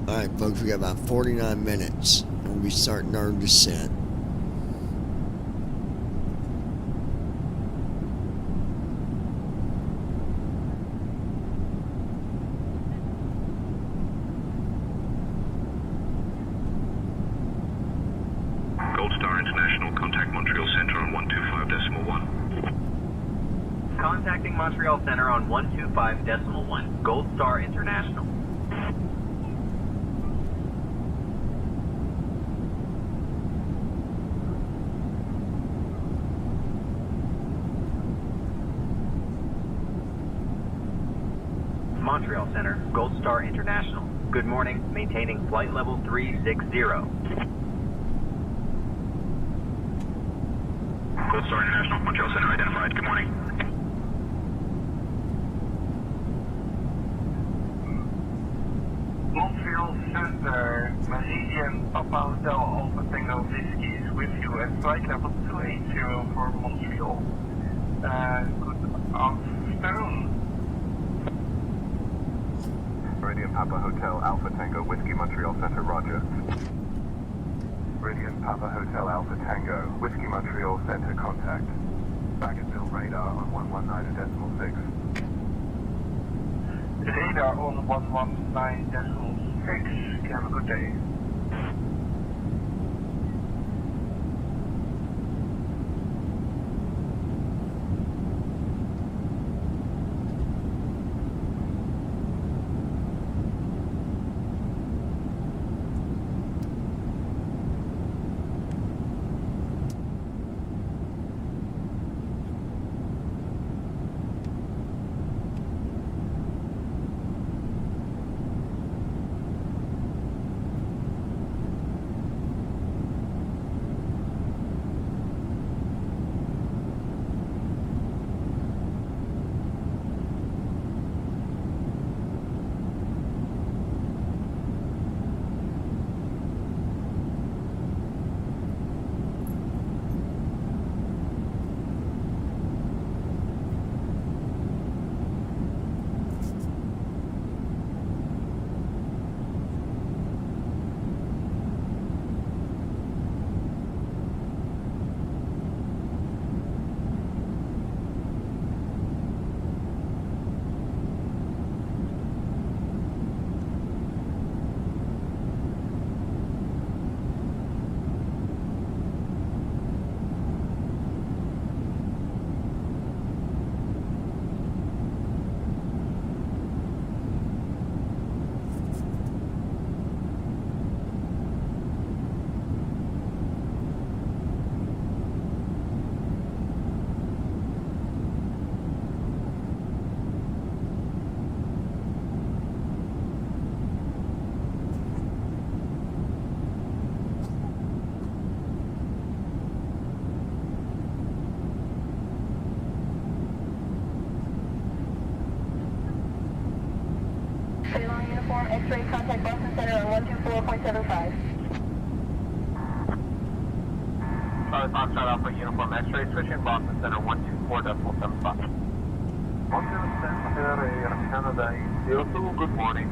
S5: Alright folks, we got about 49 minutes. We'll be starting our descent.
S20: Gold Star International, contact Montreal Center on 125.1.
S1: Contacting Montreal Center on 125.1. Gold Star International. Montreal Center, Gold Star International. Good morning. Maintaining flight level 360.
S20: Gold Star International, Montreal Center identified. Good morning.
S8: Montreal Center, Meridian Papa Hotel Alpha Tango Whiskey is with you at flight level 280 for Montreal. Good afternoon.
S15: Meridian Papa Hotel Alpha Tango Whiskey Montreal Center, roger. Meridian Papa Hotel Alpha Tango Whiskey Montreal Center, contact. Baggageville radar on 119.6.
S8: Radar on 119.6. Have a good day.
S9: Ceylon uniform, X-ray, contact Boston Center on 124.75.
S2: Charlie Foxtrot Alpha uniform X-ray, switching Boston Center 124.75.
S8: Boston Center, Air Canada, 02, good morning.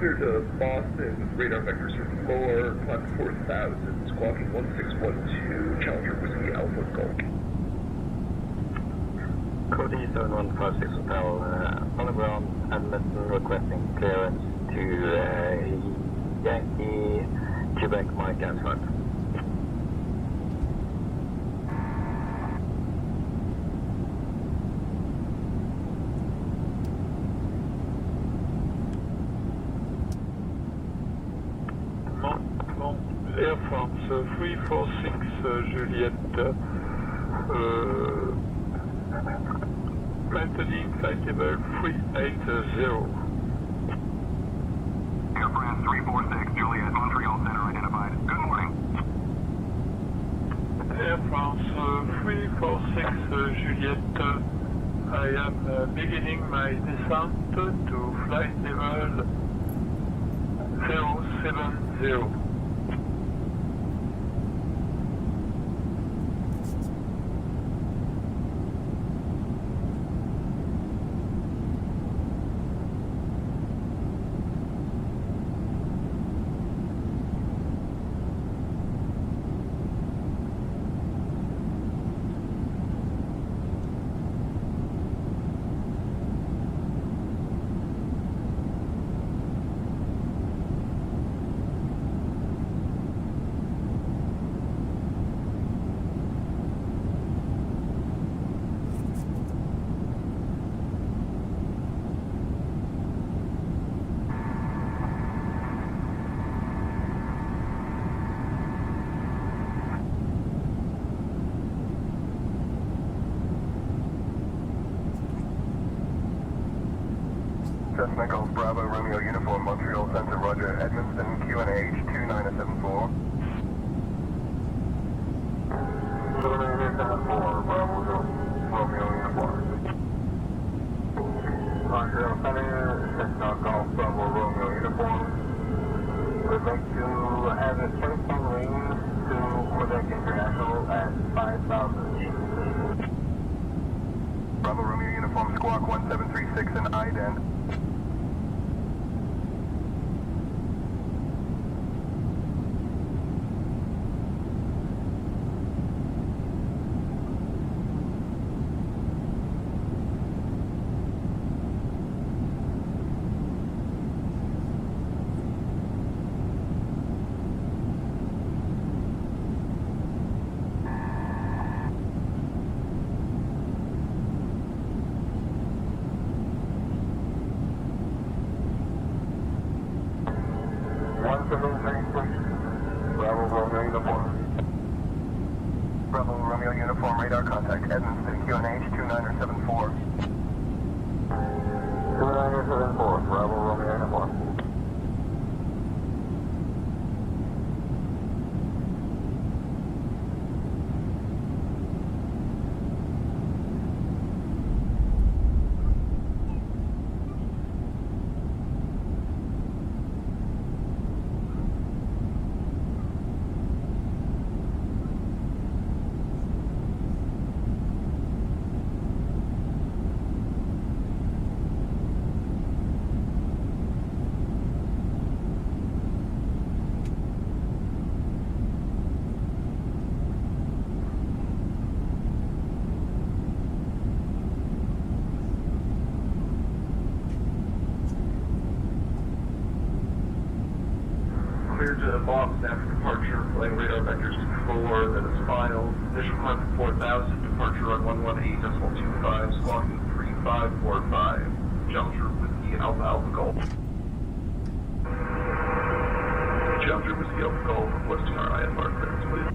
S6: Clear to Boston with radar vectors for 4, climb 4000, squawking 1612, Challenger Whiskey Alpha Golf.
S14: Cody 7156 Hotel, on the ground, Edmonton requesting clearance to Yankee, Quebec, Mike Answer.
S18: Air France 346 Juliet, maintaining flight level 380.
S15: Air France 346 Juliet, Montreal Center identified. Good morning.
S18: Air France 346 Juliet, I am beginning my descent to flight level 070.
S15: Cessna Golf Bravo Romeo Uniform Montreal Center Roger Edmonton QNH 2974.
S8: 2974 Bravo Romeo Uniform. Montreal Center Cessna Golf Bravo Romeo Uniform. We'd like to have a transfer wing to Quebec International at 5,000 feet.
S15: Bravo Romeo Uniform Squawk 1736 and IDEN.
S8: Bravo Romeo Uniform.
S15: Bravo Romeo Uniform radar contact Edmonton QNH 2974.
S8: 2974 Bravo Romeo Uniform.
S18: Clear to box after departure, flying radar vectors 4, that is filed. Initial climb 4,000, departure on 118.25, squawking 3545. Geometry Whiskey Alpha Alpha Golf. Geometry Whiskey Alpha Golf, requesting our IFR clearance, please.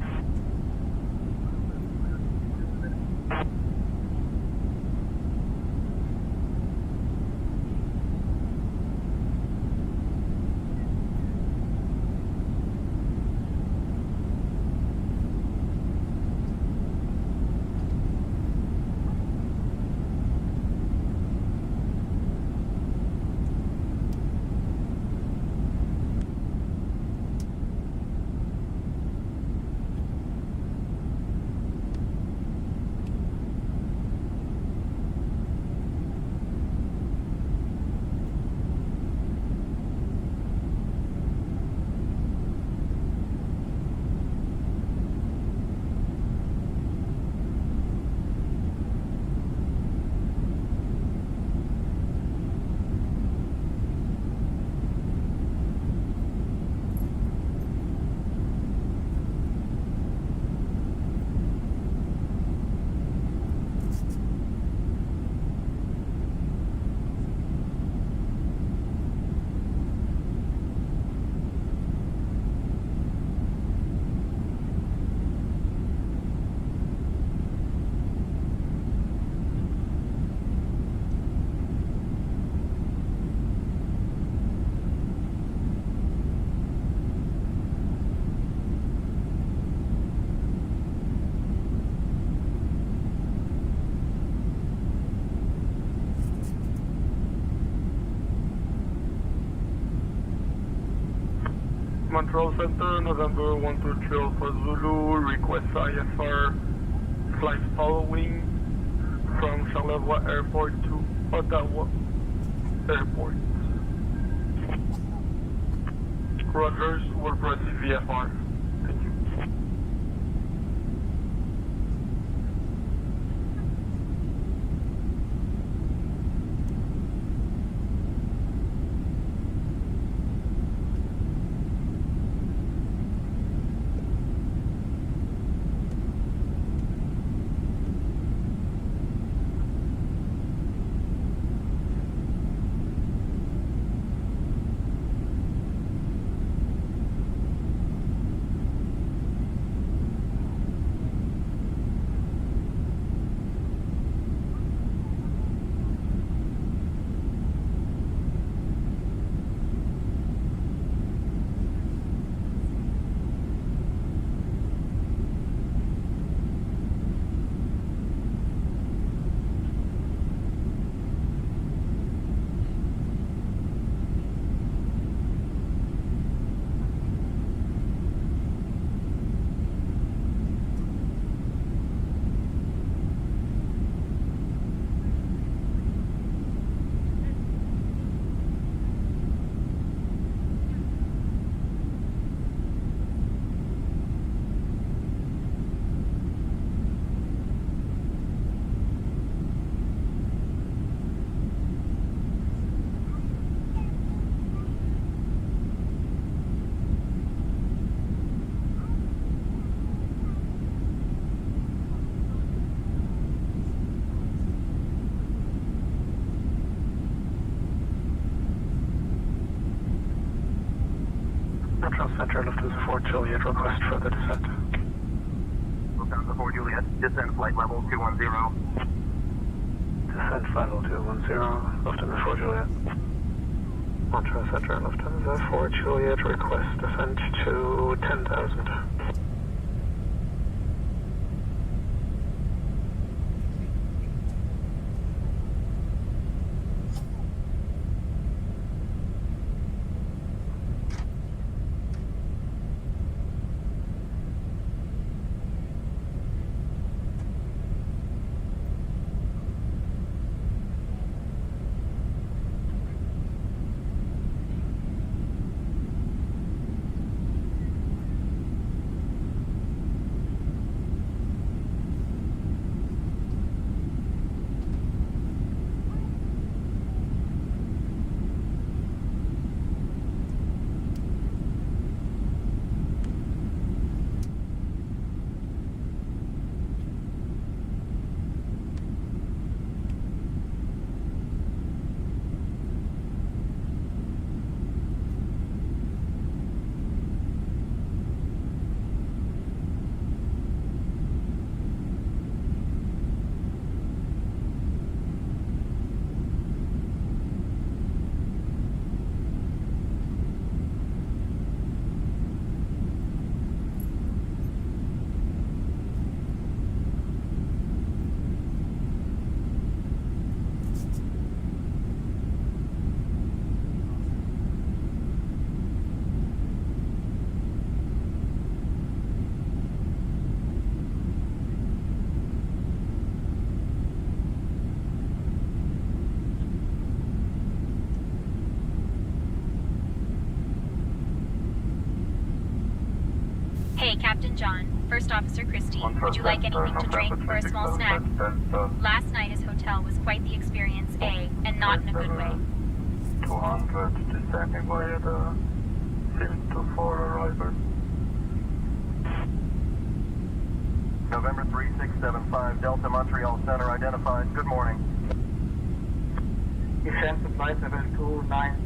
S13: Montreal Center, November 123 Alpha Zulu, request IFR flight following from Charlevoix Airport to Ottawa Airport. Rogers, we're proceed VFR. Thank you.
S11: Montreal Center, Lufthansa 4 Juliet, request for the descent.
S15: Lufthansa 4 Juliet, descend flight level 210.
S11: Descent flight level 210, Lufthansa 4 Juliet. Montreal Center, Lufthansa 4 Juliet, request descent to 10,000.
S7: Hey, Captain John. First Officer Christie. Would you like anything to drink or a small snack? Last night his hotel was quite the experience, and not in a good way.
S17: 200 descending via the 624 arrival.
S15: November 3675 Delta Montreal Center identified. Good morning.
S16: Descent to flight level 29.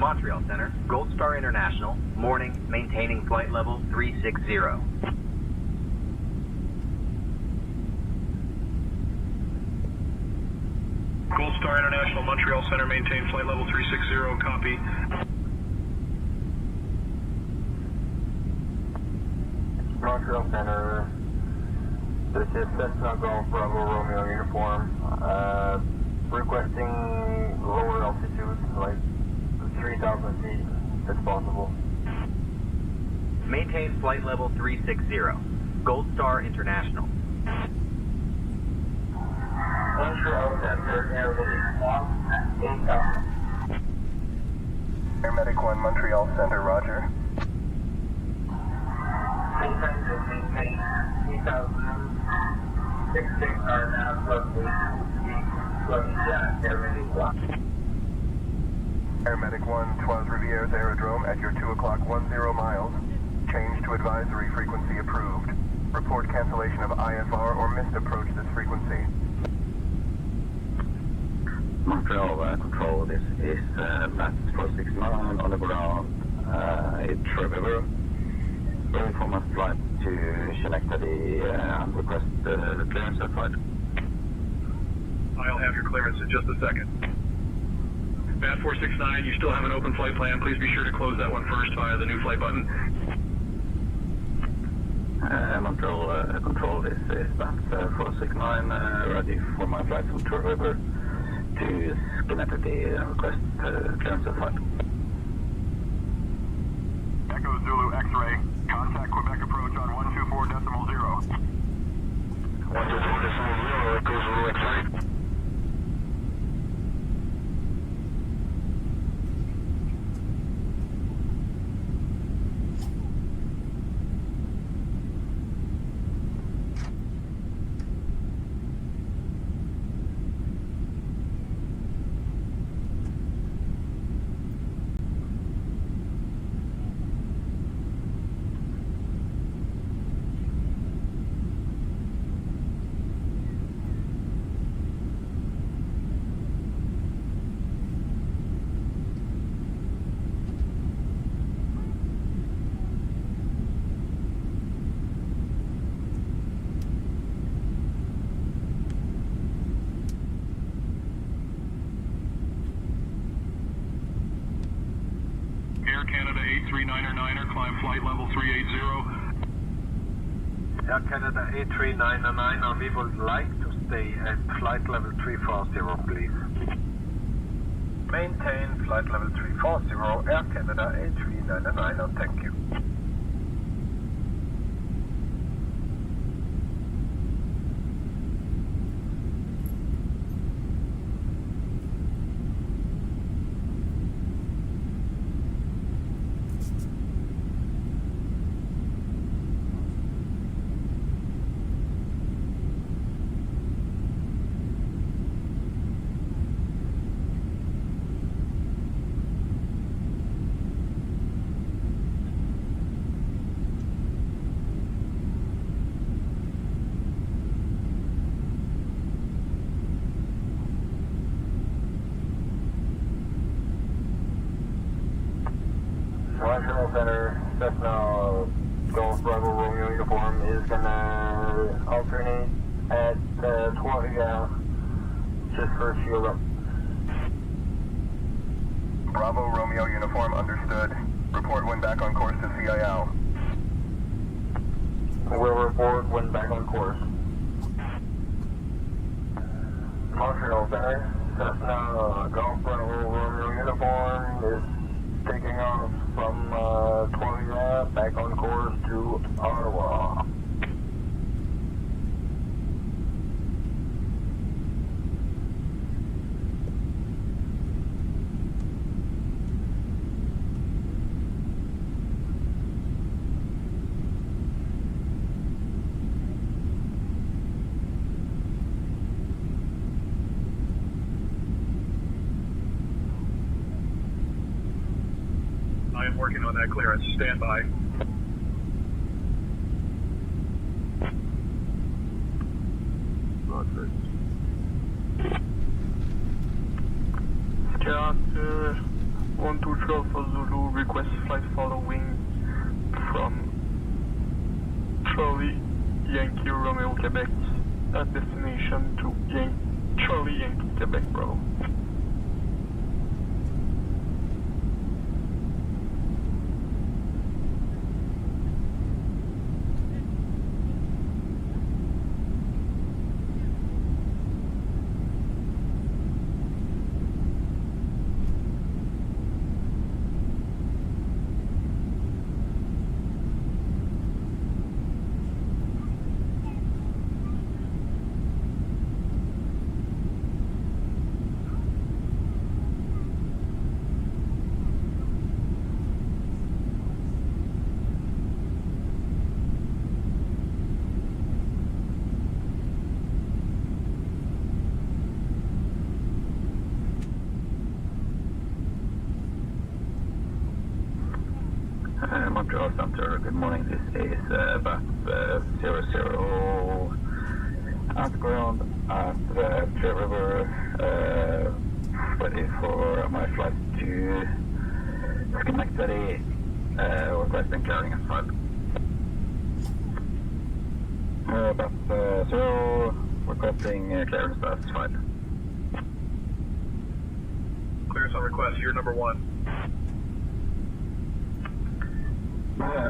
S1: Montreal Center, Gold Star International, morning, maintaining flight level 360.
S20: Gold Star International, Montreal Center, maintain flight level 360, copy.
S14: Montreal Center, this is Cessna Golf Bravo Romeo uniform, requesting lower altitude, like 3,000 feet, if possible.
S1: Maintain flight level 360. Gold Star International.
S16: Montreal Center,
S3: Paramedic 1, Montreal Center, roger.
S16: 3,066 are now
S3: Paramedic 1, Trois Rivières Aerodrome at your 2 o'clock 10 miles. Change to advisory frequency approved. Report cancellation of IFR or missed approach this frequency.
S17: Montreal Control, this is Matt 469 on the ground at River. Going from a flight to Schenectady and request clearance at flight.
S20: I'll have your clearance in just a second. Matt 469, you still have an open flight plan. Please be sure to close that one first via the new flight button.
S17: Montreal Control, this is Matt 469, ready for my flight from Tour River to Schenectady and request clearance at flight.
S15: Echo Zulu X-ray, contact Quebec approach on 124.0.
S14: 124.0, Echo Zulu X-ray.
S20: Air Canada 839er, climb flight level 380.
S18: Air Canada 839er, we would like to stay at flight level 340, please. Maintain flight level 340, Air Canada 839er, thank you.
S14: Montreal Center, Cessna Golf Bravo Romeo uniform is gonna alternate at Trois Rivières just for fuel up.
S3: Bravo Romeo uniform, understood. Report when back on course to CIL.
S14: We'll report when back on course. Montreal Center, Cessna Golf Bravo Romeo uniform is taking off from Trois Rivières back on course to Ottawa.
S20: I am working on that clearance. Stand by.
S11: Charter 123 for Zulu, request flight following from Charlie Yankee Romeo Quebec at destination to Charlie Yankee Quebec Bravo.
S17: Montreal Center, good morning. This is BAF 00 outground at Trail River, ready for my flight to Schenectady, requesting clearing at 5. BAF 0, requesting clearance at 5.
S20: Clearance on request, you're number 1.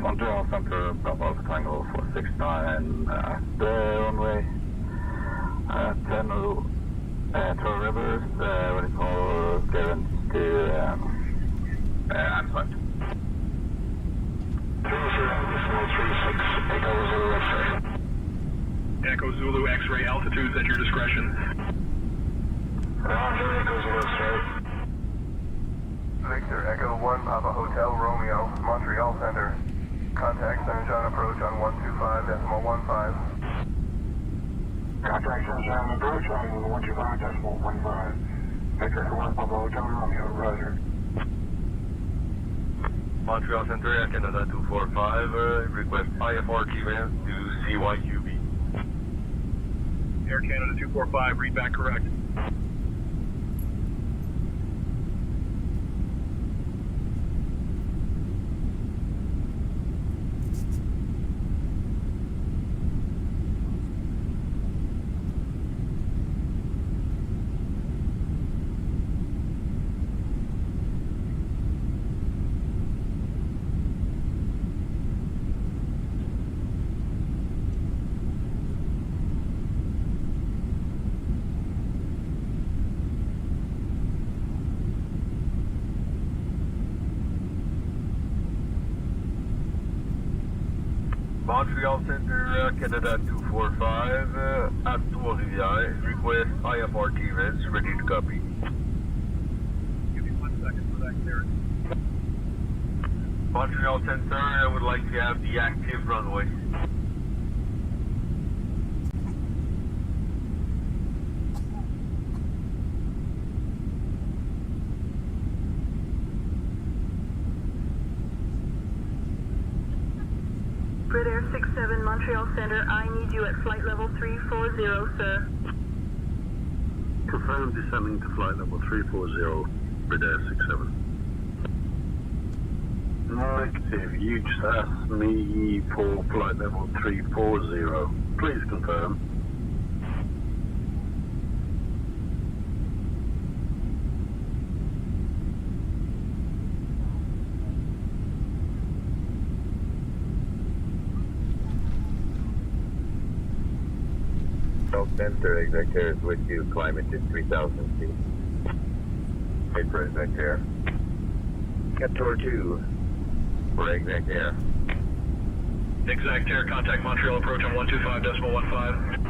S17: Montreal Center, Bravo Tango 469 at the runway 10 Trail Rivers, ready for clearance to Amsterdam. 3036, Echo Zulu X-ray.
S20: Echo Zulu X-ray, altitudes at your discretion.
S3: Roger, Echo Zulu X-ray. Victor, Echo 1, Papa Hotel, Romeo, Montreal Center. Contact Saint Jean approach on 125.15.
S8: Contact Saint Jean approach on 125.15. Victor 1, Papa Hotel, Romeo, roger.
S15: Montreal Center, Air Canada 245, request IFR clearance to CYQB.
S20: Air Canada 245, read back correct.
S15: Montreal Center, Canada 245, at Trois-Rivières, request IFR clearance, ready to copy.
S20: Give me 1 second for that clearance.
S15: Montreal Center, I would like to have the active runway.
S9: Grid Air 67, Montreal Center, I need you at flight level 340, sir.
S6: Confirm descending to flight level 340, Grid Air 67. Negative, you just asked me for flight level 340. Please confirm.
S15: Center, exec air is with you, climate is 3,000 feet. Wait for exec air. Captor 2, for exec air.
S20: Exact air, contact Montreal approach on 125.15.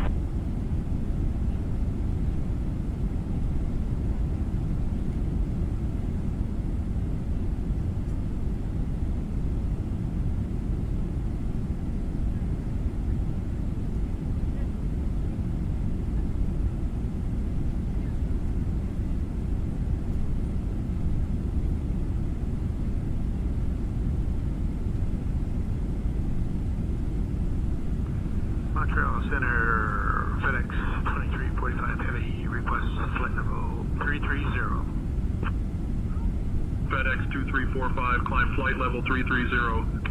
S6: Montreal Center,
S20: FedEx 2345, climb flight level 330.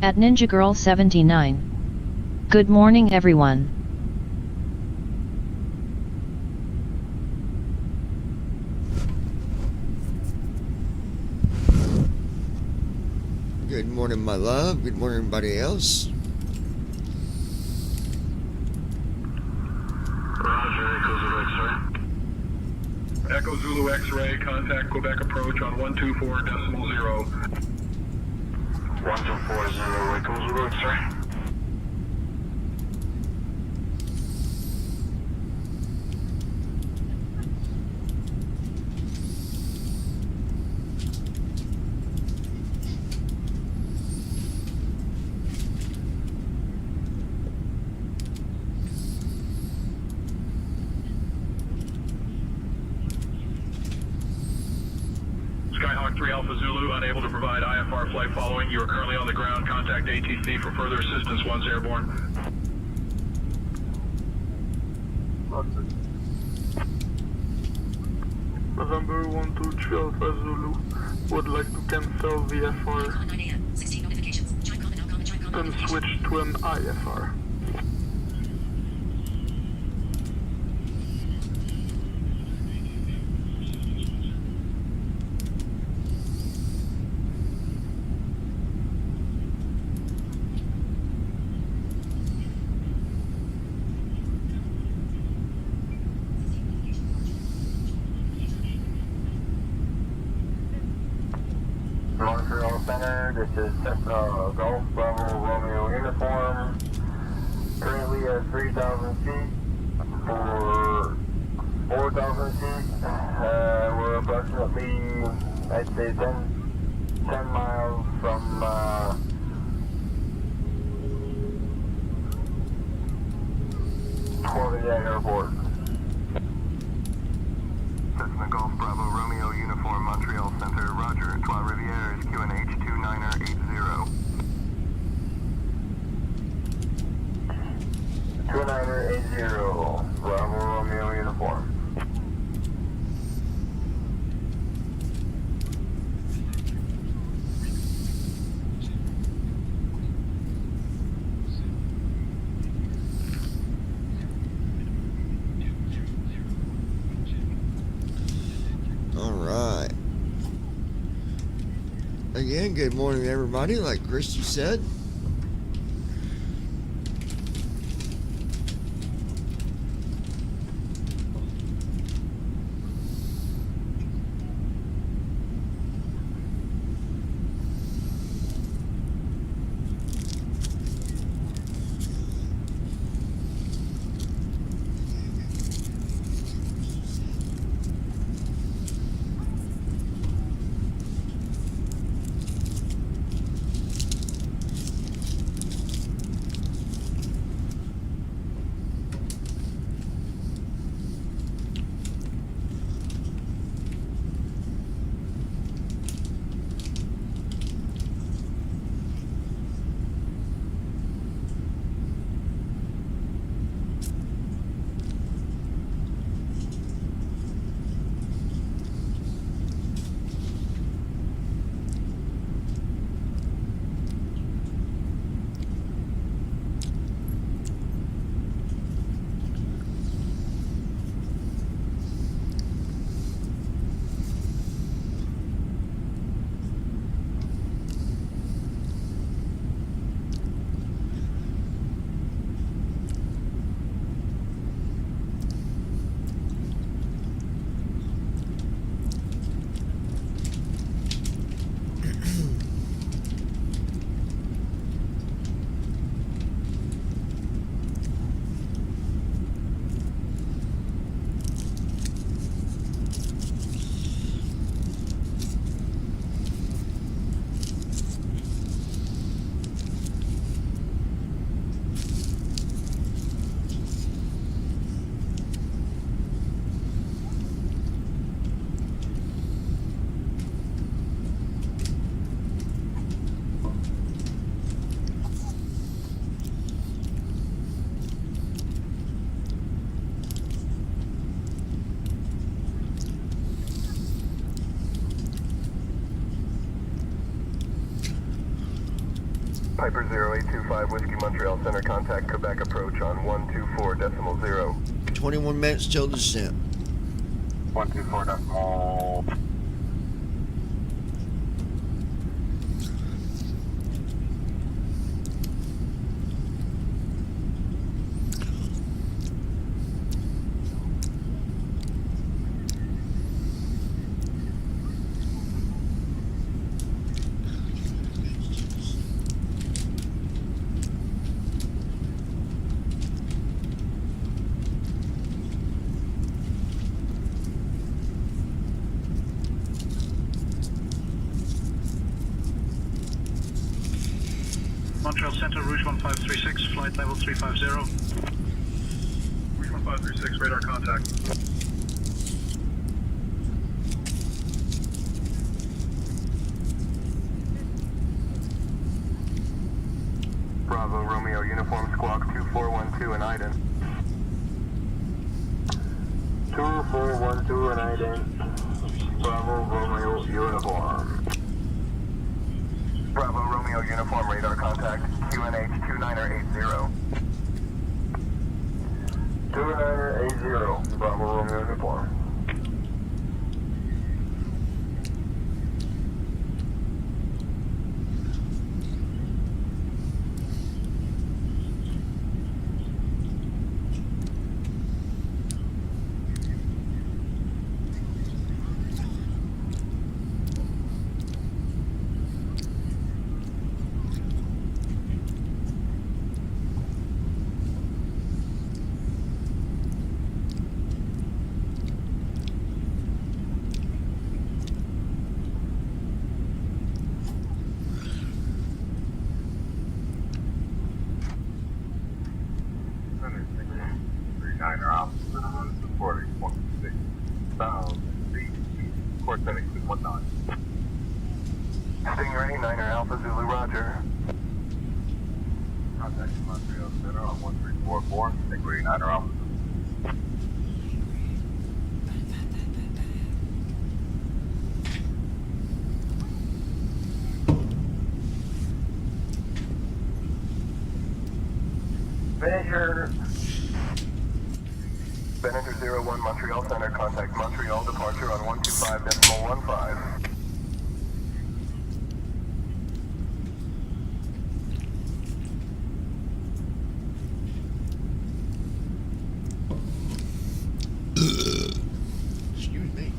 S19: At Ninja Girl 79. Good morning everyone.
S5: Good morning, my love. Good morning, everybody else.
S20: Roger, Echo Zulu X-ray, contact Quebec approach on 124.0. 1240, Echo Zulu X-ray. Skyhawk 3 Alpha Zulu, unable to provide IFR flight following. You are currently on the ground. Contact ATC for further assistance. One's airborne.
S11: November 123 Alpha Zulu would like to cancel VFR and switch to an IFR.
S3: Montreal Center, this is Golf Bravo Romeo uniform. Currently at 3,000 feet for 4,000 feet. We're approximately, I'd say 10 miles from Florida Airport. Cessna Golf Bravo Romeo uniform, Montreal Center, roger. Trois Rivières, QNH 2980. 2980, Bravo Romeo uniform.
S5: Alright. Again, good morning everybody, like Christy said.
S3: Piper 0825 Whiskey Montreal Center, contact Quebec approach on 124.0.
S5: 21 minutes till descent.
S8: 124.0.
S20: Montreal Center, Rouge 1536, flight level 350. Rouge 1536, radar contact.
S3: Bravo Romeo Uniform Squawk 2412 in Iden.
S14: 2412 in Iden. Bravo Romeo Uniform.
S3: Bravo Romeo Uniform radar contact QNH 2980.
S14: 2980, Bravo Romeo Uniform.
S8: Supporting 26,000 feet. Course heading 219.
S3: Stingray, Niner Alpha Zulu, roger.
S8: Contact Montreal Center on 1344. Stingray, Niner Alpha.
S3: Venator 01 Montreal Center, contact Montreal departure on 125.15.
S5: Excuse me.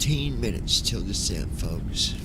S5: 15 minutes till descent, folks.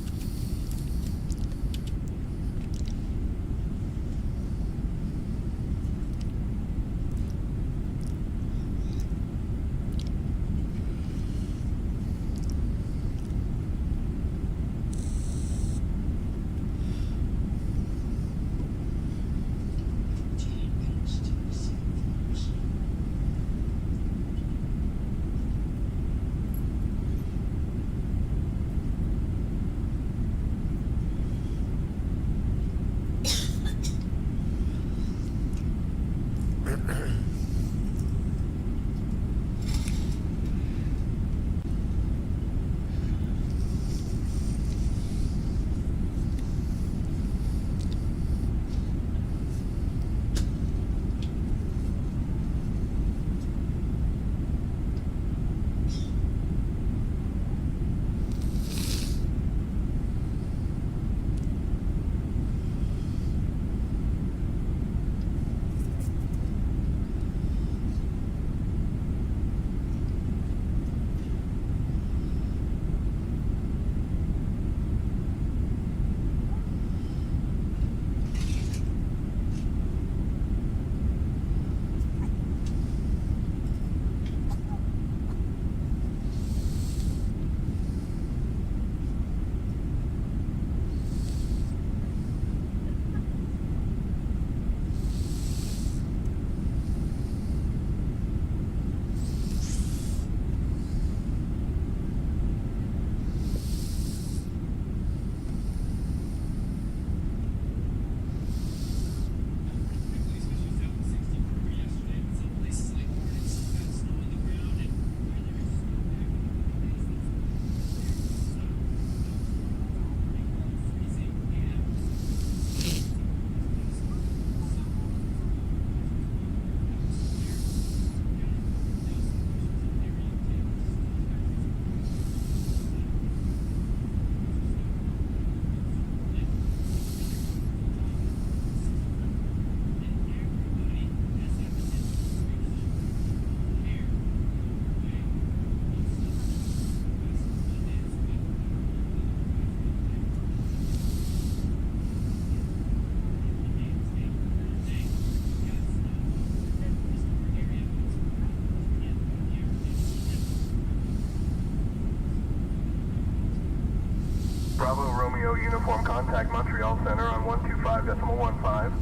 S3: Bravo Romeo Uniform, contact Montreal Center on 125.15.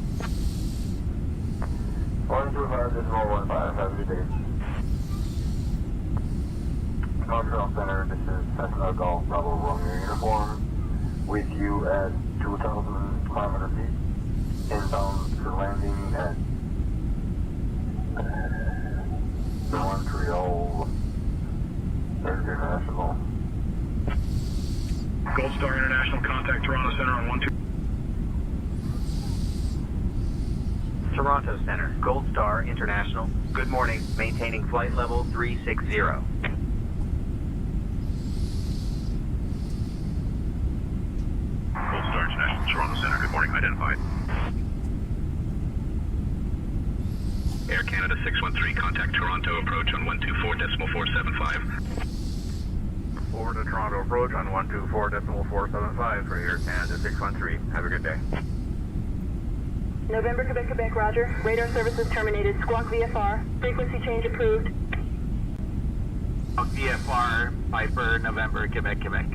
S14: 125.15, have a good day. Montreal Center, this is Cessna Golf Bravo Romeo Uniform, with you at 2,000 kilometer feet, inbound for landing at Montreal International.
S20: Gold Star International, contact Toronto Center on 12.
S1: Toronto Center, Gold Star International. Good morning, maintaining flight level 360.
S20: Gold Star International, Toronto Center. Good morning, identified. Air Canada 613, contact Toronto approach on 124.475.
S12: Over to Toronto approach on 124.475 for Air Canada 613. Have a good day.
S9: November, Quebec, Quebec, roger. Radar services terminated. Squawk VFR. Frequency change approved.
S2: VFR, Piper, November, Quebec, Quebec.